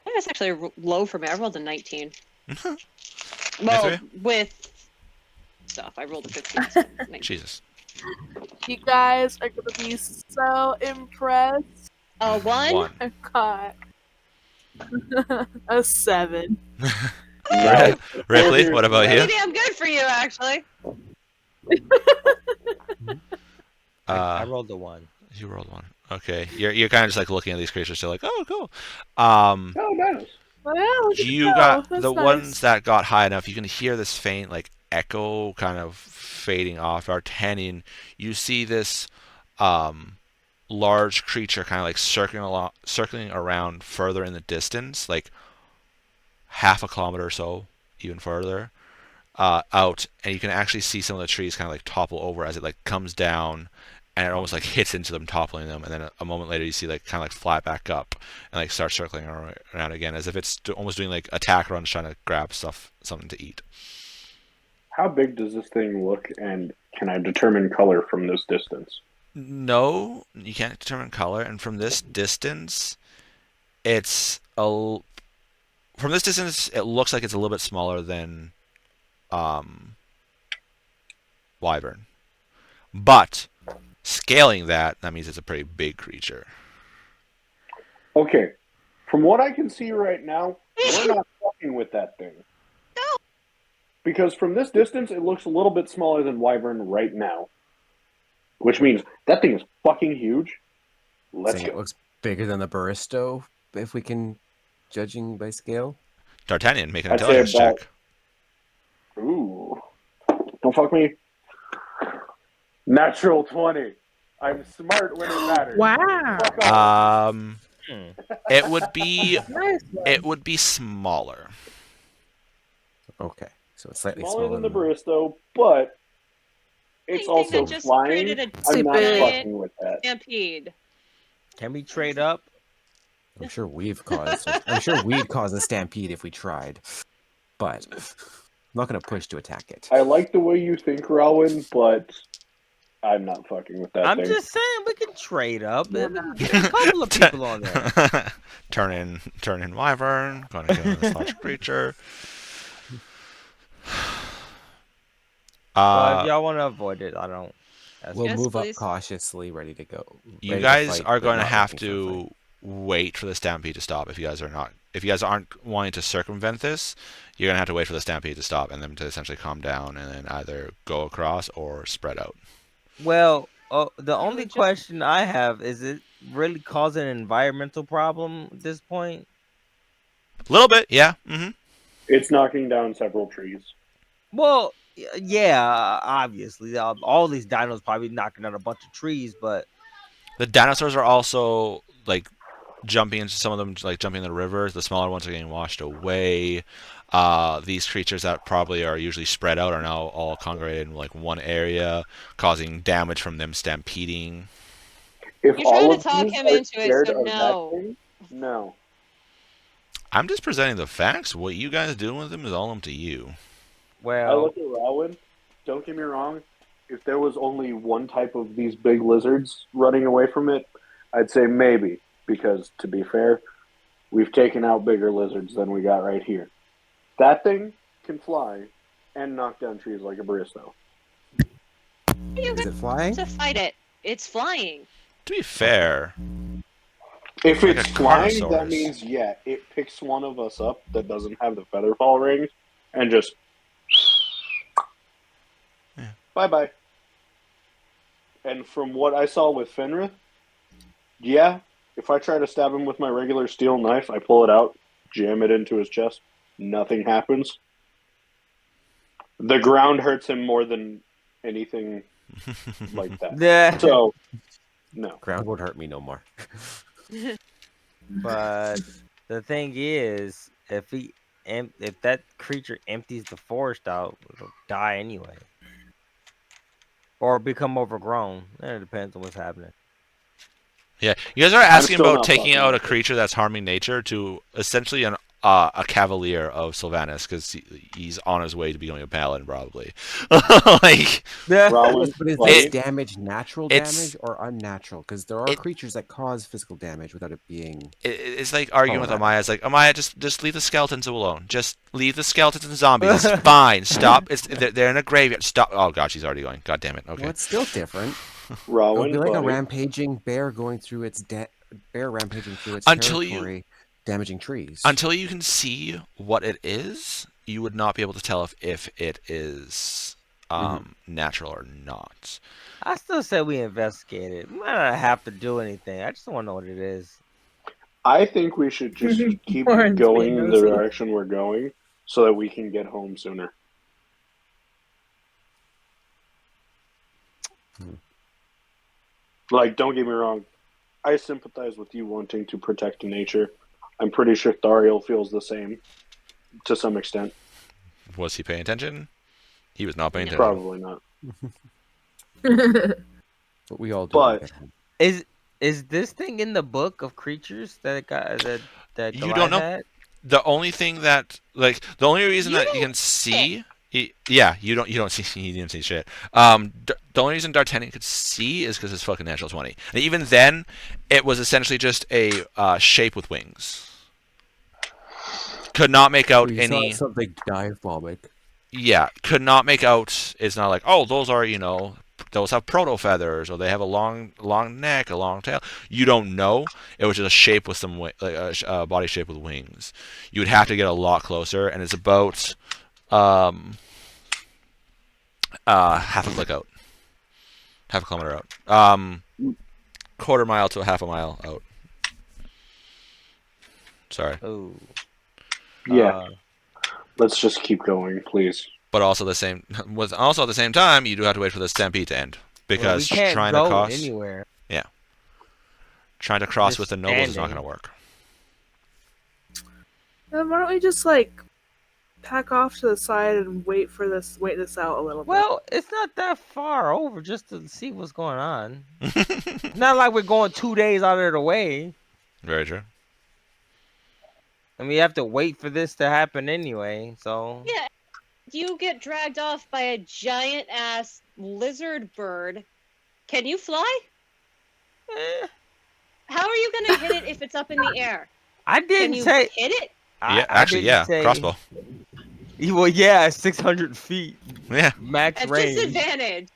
think that's actually low for me. I rolled a 19. Well, with stuff. I rolled a 15. So Jesus. You guys are gonna be so impressed. A 1? I got a 7. Nice. Ripley, what about you? Pretty damn good for you, actually. I rolled a 1. You rolled 1. Okay, you're kind of just like looking at these creatures, so like, oh, cool. Oh, nice. Well, You got the ones that got high enough. You can hear this faint like echo kind of fading off. D'Artagnan, you see this large creature kind of like circling around further in the distance, like half a kilometer or so, even further out, and you can actually see some of the trees kind of like topple over as it like comes down, and it almost like hits into them, toppling them, and then a moment later you see like kind of like flat back up and like start circling around again, as if it's almost doing like attack runs trying to grab something to eat. How big does this thing look, and can I determine color from this distance? No, you can't determine color, and from this distance, from this distance it looks like it's a little bit smaller than wyvern, but scaling that means it's a pretty big creature. Okay, from what I can see right now, we're not fucking with that thing. No. Because from this distance, it looks a little bit smaller than wyvern right now, which means that thing is fucking huge. Let's Saying go. it looks bigger than the Baristo, if we can, judging by scale. D'Artagnan, make an I'd say intelligence about- check. Ooh, don't fuck me. Natural 20. I'm smart when it matters. Wow. Fuck off. It would be Nice. smaller. Okay, so it's slightly Smaller than the than- Baristo, but it's Anything also that just flying. created a I'm not Stupid. fucking with that. stampede. Can we trade up? I'm sure we'd cause a stampede if we tried, but I'm not going to push to attack it. I like the way you think, Rowan, but I'm not fucking with that I'm thing. just saying we can trade up. We can get a couple of people on there. turn in wyvern, going to kill this large creature. But if y'all want to avoid it, I don't. We'll Yes, move please. up cautiously, ready to go. You ready to guys fight, are but going to not have looking for a to fight. wait for the stampede to stop. If you guys aren't wanting to circumvent this, you're going to have to wait for the stampede to stop and them to essentially calm down and then either go across or spread out. Well, the only just- question I have is it really causing an environmental problem at this point? A little bit, yeah. Mm-hmm. It's knocking down several trees. Well, yeah, obviously. All these dinos probably knocking down a bunch of trees, but The dinosaurs are also like jumping into some of them, like jumping in the river. The smaller ones are getting washed away. These creatures that probably are usually spread out are now all congregated in like one area, causing damage from them stampeding. If You're all trying to of talk these him are into it, scared so of no. that thing, no. I'm just presenting the facts. What you guys doing with them is all up to you. I well, look at Rowan. Don't get me wrong. If there was only one type of these big lizards running away from it, I'd say maybe. Because, to be fair, we've taken out bigger lizards than we got right here. That thing can fly and knock down trees like a Baristo. You Is have it flying? to fight it. It's flying. To be fair, If Like it's a flying, that Carnosaurus. means, yeah, it picks one of us up that doesn't have the feather fall rings and just... Yeah. Bye-bye. And from what I saw with Fenrith, yeah, if I try to stab him with my regular steel knife, I pull it out, jam it into his chest, nothing happens. The ground hurts him more than anything like that. yeah. So, no. Ground won't hurt me no more. But the thing is, if that creature empties the forest out, it'll die anyway, or become overgrown. It depends on what's happening. yeah, you guys are asking still about not taking fucking out a with it. creature that's harming nature to essentially a cavalier of Sylvanas because he's on his way to becoming a paladin, probably. Like, Rowan, But is buddy, this damage natural it's- damage or unnatural? Because there are it- creatures that cause physical damage without it being. it's like arguing with Problematic. Amaya. It's like, Amaya, just leave the skeletons alone. Just leave the skeletons and zombies. It's fine. Stop. They're in a graveyard. Stop. Oh god, she's already going. God damn it. Okay. Well, it's still different. It would Rowan, be like a buddy. rampaging bear going through its bear rampaging through its Until territory, damaging trees. Until you can see what it is, you would not be able to tell if it is natural or not. I still say we investigate it. We might not have to do anything. I just want to know what it is. I think we should just keep Warren's going being in the nosy. direction we're going so that we can get home sooner. Like, don't get me wrong. I sympathize with you wanting to protect nature. I'm pretty sure Thariel feels the same to some extent. Was he paying attention? He was not paying attention. Probably not. But we all do. But- at home. Is this thing in the book of creatures that it got that You Goliath don't know. had? The only thing that, like, the only reason You that you don't can see, you don't see, he didn't see shit. The only reason D'Artagnan could see is because it's fucking natural 20. And even then, it was essentially just a shape with wings. Could not make out We saw any. something diabolic. Yeah, could not make out. It's not like, oh, those are, those have proto feathers, or they have a long neck, a long tail. You don't know. It was just a shape with some like a body shape with wings. You would have to get a lot closer, and it's about half a click out, half a kilometer out, quarter mile to a half a mile out. Sorry, Oh. Yeah, let's just keep going, please. but also at the same time, you do have to wait for the stampede to end because we can't trying go to cross. anywhere. Trying to cross Just with the nobles is not standing. going to work. Then why don't we just pack off to the side and wait this out a little bit? Well, it's not that far over just to see what's going on. Not like we're going 2 days out of the way. Very true. And we have to wait for this to happen anyway, so. Yeah, you get dragged off by a giant ass lizard bird. Can you fly? Eh, How are you gonna hit it if it's up in the air? I Can didn't you say. hit it? I Actually, didn't say- crossbow. Well, yeah, 600 feet Yeah, max At range. disadvantage.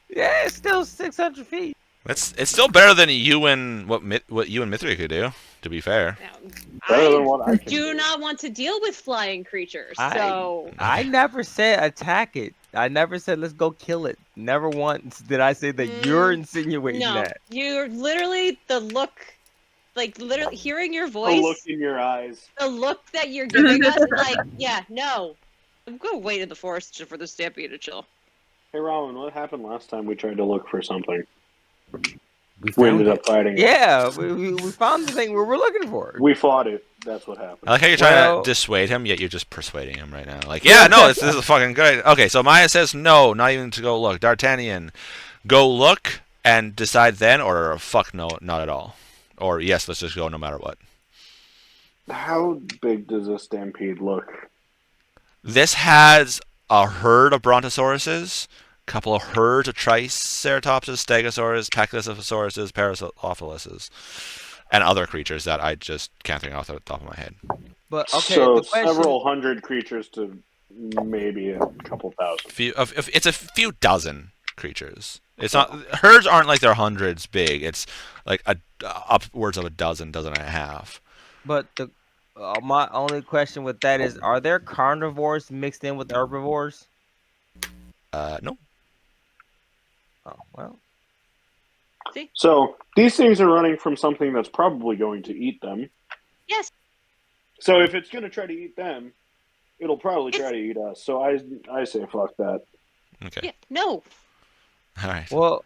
Yeah, it's still 600 feet. it's still better than you and what you and Mithri could do. To be fair, Now, Better than I what I can do not want to deal with flying creatures, I- so I never said attack it. I never said let's go kill it. Never once did I say that you're insinuating no. that. You're literally the look, like literally hearing your The voice, look in your eyes. the look that you're giving us, like, yeah, no. I'm gonna wait in the forest for the stampede to chill. Hey, Rowan, what happened last time we tried to look for something? We We found ended it. up fighting it. Yeah, we found the thing we were looking for. We fought it. That's what I happened. like how you're trying Well- to dissuade him, yet you're just persuading him right now. Like, yeah, no, this is a fucking good idea. Okay, so Maya says no, not even to go look. D'Artagnan, go look and decide then, or fuck no, not at all. Or yes, let's just go no matter what. How big does a stampede look? This has a herd of brontosauruses, a couple of herds of triceratopses, stegosaurus, pachycephalosaurus, parasaurolophus, and other creatures that I just can't think off the top of my head. But okay, So the question. several hundred creatures to maybe a couple thousand. It's a few dozen creatures. It's not herds aren't like they're hundreds big. It's like upwards of a dozen and a half. But my only question with that is: are there carnivores mixed in with herbivores? No. Oh well. So these things are running from something that's probably going to eat them. Yes. So if it's going to try to eat them, it'll probably try to eat us. So I say fuck that. Okay. Yeah, no. All right. Well,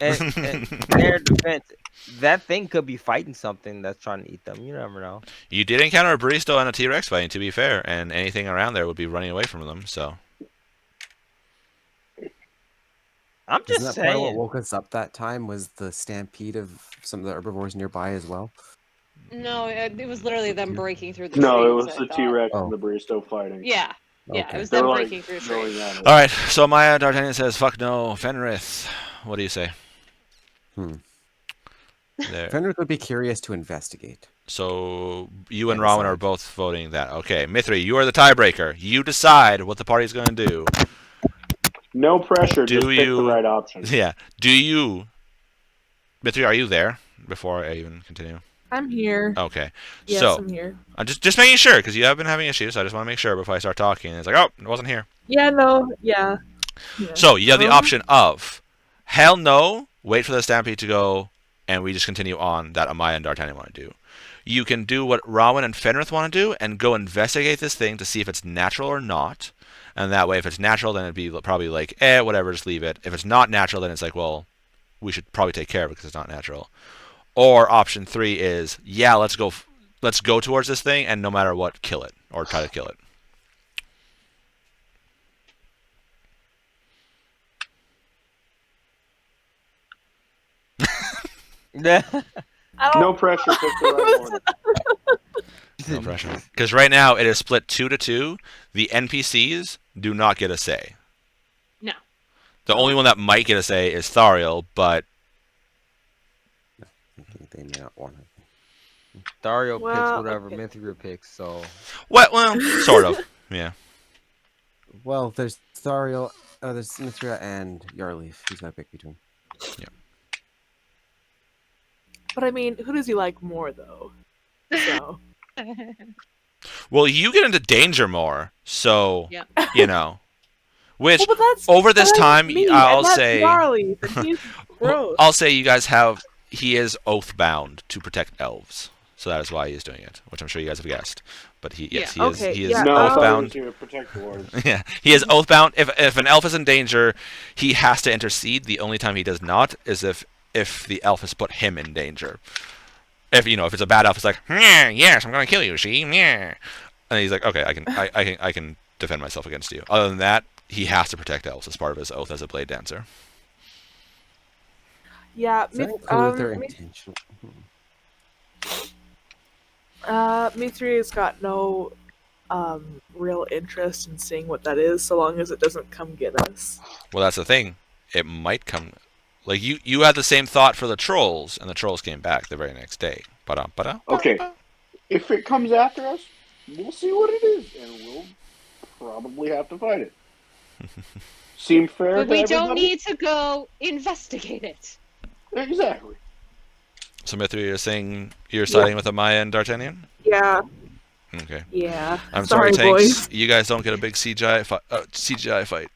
and in their defense, that thing could be fighting something that's trying to eat them. You never know. You did encounter a Baristo and a T-Rex fighting, to be fair, and anything around there would be running away from them. So I'm Isn't just that part of what saying. woke us up that time was the stampede of some of the herbivores nearby as well? No, it was literally them breaking through the No, it trees. was I the thot. T-Rex Oh. and the Barristo fighting. Yeah, yeah, Okay. it was They're them like breaking through going trees. at it. All right, so Maya D'Artagnan says, "Fuck no, Fenrith." What do you say? There. Fenrir would be curious to investigate. So you and And Ramen are decide. both voting that. Okay, Mithri, you are the tiebreaker. You decide what the party's going to do. No pressure, Do just pick the you- right option. Yeah. Do you, Mithri? Are you there? Before I even continue. I'm here. Okay. Yes, So I'm here. I'm just making sure because you have been having issues. So I just want to make sure before I start talking. It's like, oh, it wasn't here. Yeah, no, yeah. So you have the Um, option of hell no, wait for the stampede to go, and we just continue on that Amaya and D'Artagnan want to do. You can do what Rowan and Fenrith want to do and go investigate this thing to see if it's natural or not. And that way, if it's natural, then it'd be probably like, whatever, just leave it. If it's not natural, then it's like, well, we should probably take care of it because it's not natural. Or option 3 is, yeah, let's go towards this thing, and no matter what, kill it or try to kill it. Yeah. I don't, No pressure, pick the right one. No pressure. Because right now it is split 2-2. The NPCs do not get a say. No. The only one that might get a say is Thariel, but I think they may not want it. Dario picks Well, whatever okay. Mithra picks, so well, sort of. Yeah. Well, there's Thariel, there's Mithra and Yarleaf. Who's gonna pick between? but I mean, who does he like more though? So Well, you get into danger more, so Yeah. you know. Which well, but that's over this that's time, me, I'll and that's say, Gnarly, and he's gross. I'll say you guys have. He is oath bound to protect elves, so that is why he is doing it, which I'm sure you guys have guessed. But he is Okay, he is yeah, No, I oath thought he bound. was here to protect dwarves. Yeah, he is oath bound. If an elf is in danger, he has to intercede. The only time he does not is if the elf has put him in danger. If it's a bad elf, it's like, yes, I'm gonna kill you, she, yeah. And he's like, okay, I can defend myself against you. Other than that, he has to protect elves as part of his oath as a blade dancer. yeah, Does that include their intention? Mithri's got no real interest in seeing what that is, so long as it doesn't come get us. Well, that's the thing. It might come. Like you had the same thought for the trolls, and the trolls came back the very next day. Okay. If it comes after us, we'll see what it is, and we'll probably have to fight it. Seem fair But to we don't everybody? need to go investigate it. Exactly. So, Mithri, you're saying you're siding with Amaya and D'Artagnan? Yeah, Okay. yeah. I'm sorry, boys. Tanks. You guys don't get a big CGI fight.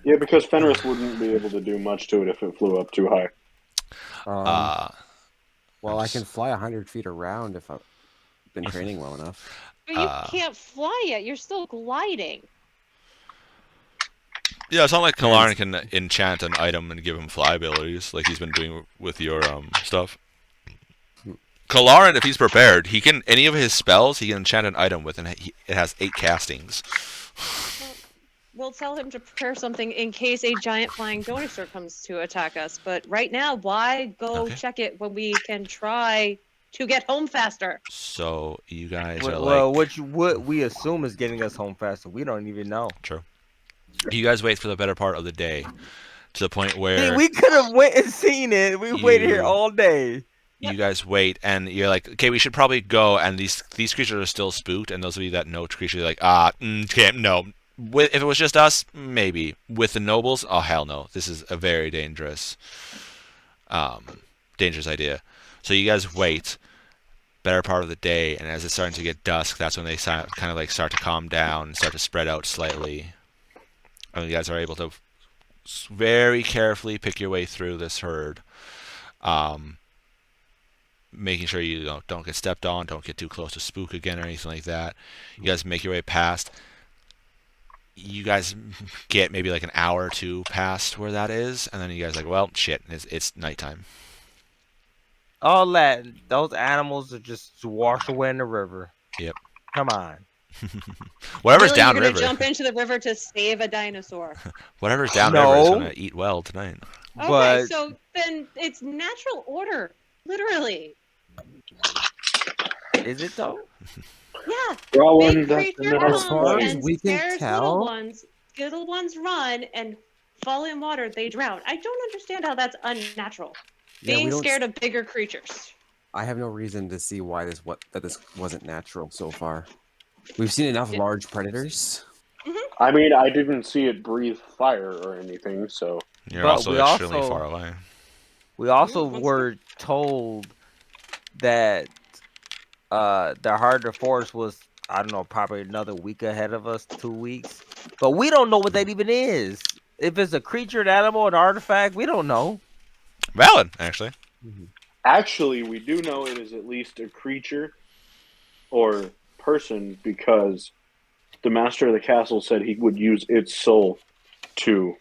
Yeah, because Fenris wouldn't be able to do much to it if it flew up too high. Well, I can fly 100 feet around if I've been training well enough. But you can't fly yet. You're still gliding. Yeah, it's not like Kalaran can enchant an item and give him fly abilities like he's been doing with your stuff. Kalaran, if he's prepared, he can any of his spells he can enchant an item with, and it has 8 castings. We'll tell him to prepare something in case a giant flying dinosaur comes to attack us. But right now, why go Okay. check it when we can try to get home faster? So you guys are well, like, what we assume is getting us home faster. We don't even know. true. You guys wait for the better part of the day, to the point Hey, where we could have went and seen it. We waited here You- all day. you guys wait, and you're like, okay, we should probably go. And these creatures are still spooked, and those of you that know creatures are like, okay, no. If it was just us, maybe. With the nobles, oh hell no. This is a very dangerous idea. So you guys wait, better part of the day, and as it's starting to get dusk, that's when they kind of like start to calm down and start to spread out slightly. And you guys are able to very carefully pick your way through this herd, making sure you don't get stepped on, don't get too close to spook again or anything like that. You guys make your way past. You guys get maybe like an hour or two past where that is, and then you guys are like, well, shit, it's nighttime. All that, those animals are just washed away in the river. Yep. Come on. Whatever's Really, downriver. you're gonna jump into the river to save a dinosaur. Whatever's downriver is No. gonna eat well tonight. Okay, But so then it's natural order, literally. Is it though? Yeah. Rowan, Big that's creature another As far comes as and we can scares tell- little ones run and fall in water, they drown. I don't understand how that's unnatural. Yeah, we Being don't- scared of bigger creatures. I have no reason to see why this wasn't natural so far. We've seen enough large predators. I mean, I didn't see it breathe fire or anything, so You're But also we extremely also- far away. We also Mhm. were told that the heart of the forest was, I don't know, probably another week ahead of us, 2 weeks. But we don't know what that even is. If it's a creature, an animal, an artifact, we don't know. Valid, actually. actually, we do know it is at least a creature or person because the master of the castle said he would use its soul to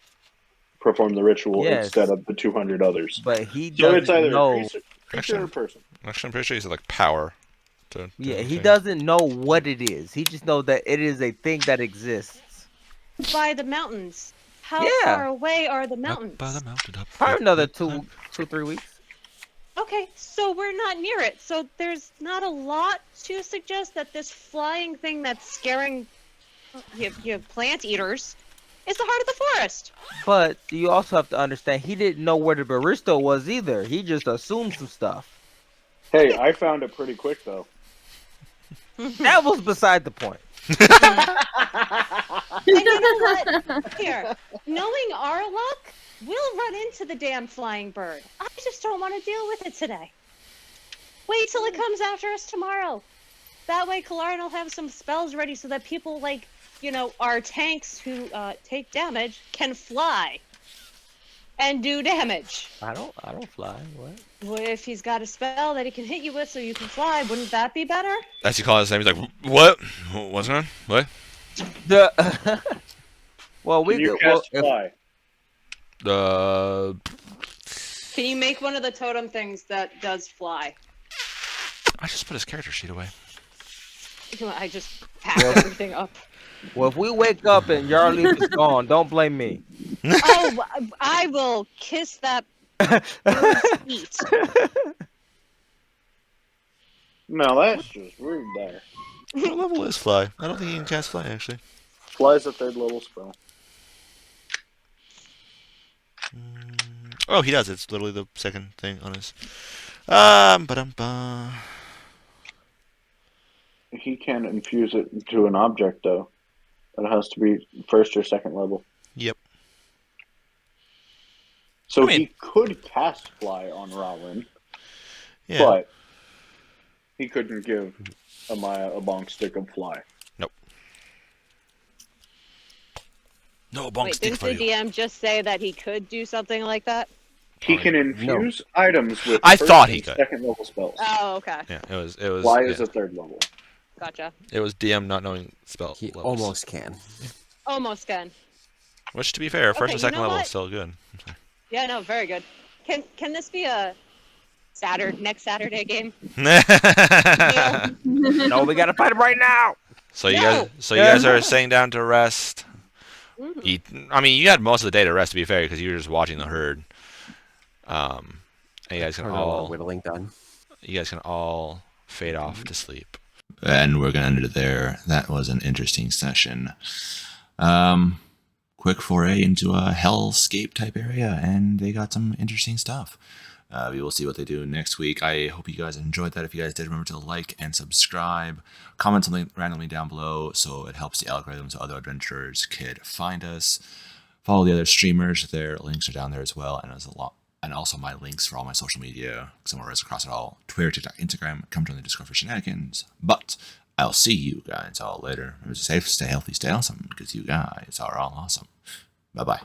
perform the ritual Yes. instead of the 200 others. But he So it's doesn't either know. a creature or a person. Actually, I'm pretty sure he said like power. Yeah, he thing. doesn't know what it is. He just knows that it is a thing that exists. By the mountains. How Yeah. far away are the Up mountains? by the mountain, up Probably the another cliff. 3 weeks. Okay, so we're not near it. So there's not a lot to suggest that this flying thing that's scaring you plant eaters is the heart of the forest. But you also have to understand, he didn't know where the barista was either. He just assumed some stuff. Hey, I found it pretty quick though. That was beside the point. And you know what? Here, knowing our luck, we'll run into the damn flying bird. I just don't want to deal with it today. Wait till it comes after us tomorrow. That way, Kalaran will have some spells ready so that people like, our tanks who take damage can fly and do damage. I don't fly. What? Well, if he's got a spell that he can hit you with so you can fly, wouldn't that be better? As he calls his name, he's like, "What? What's going on? What?" The well, we Can you could. Well, cast fly? Can you make one of the totem things that does fly? I just put his character sheet away. I just packed everything up. well, if we wake up and Yarleaf is gone, don't blame me. Oh, I will kiss that bird's feet. No, that's just rude there. What level is fly? I don't think he can cast fly actually. Fly's a 3rd level spell. Oh, he does. It's literally the second thing on his. Ba-dum-ba. He can infuse it into an object though. It has to be 1st or 2nd level. Yep. So I mean- he could cast fly on Rowan, Yeah. but he couldn't give Amaya a bonk stick of fly. No bonk Wait, stick didn't for the you. DM just say that he could do something like that? He can infuse items with I 1st thought he and could. 2nd level spells. Oh, okay. Yeah, it was. Fly yeah. is a 3rd level. Gotcha. It was DM not knowing spell He levels. almost can. Almost can. Which, to be fair, 1st Okay, and you 2nd know level what? is still good. Yeah, no, very good. Can this be a next Saturday game? No, we gotta fight him right now. So you No. guys are sitting down to rest. Mhm. Eat. I mean, you had most of the day to rest. To be fair, because you were just watching the herd. And you guys can Heard a lot of all whittling done. fade off to sleep. And we're gonna end it there. That was an interesting session. Quick foray into a hellscape type area, and they got some interesting stuff. We will see what they do next week. I hope you guys enjoyed that. If you guys did, remember to like and subscribe. Comment something randomly down below so it helps the algorithm so other adventurers could find us. Follow the other streamers. Their links are down there as well. And there's a lot. And also my links for all my social media. Somewhere across it all. Twitter, TikTok, Instagram. Come join the Discord for shenanigans. But I'll see you guys all later. Remember to stay safe, stay healthy, stay awesome. Because you guys are all awesome. Bye-bye.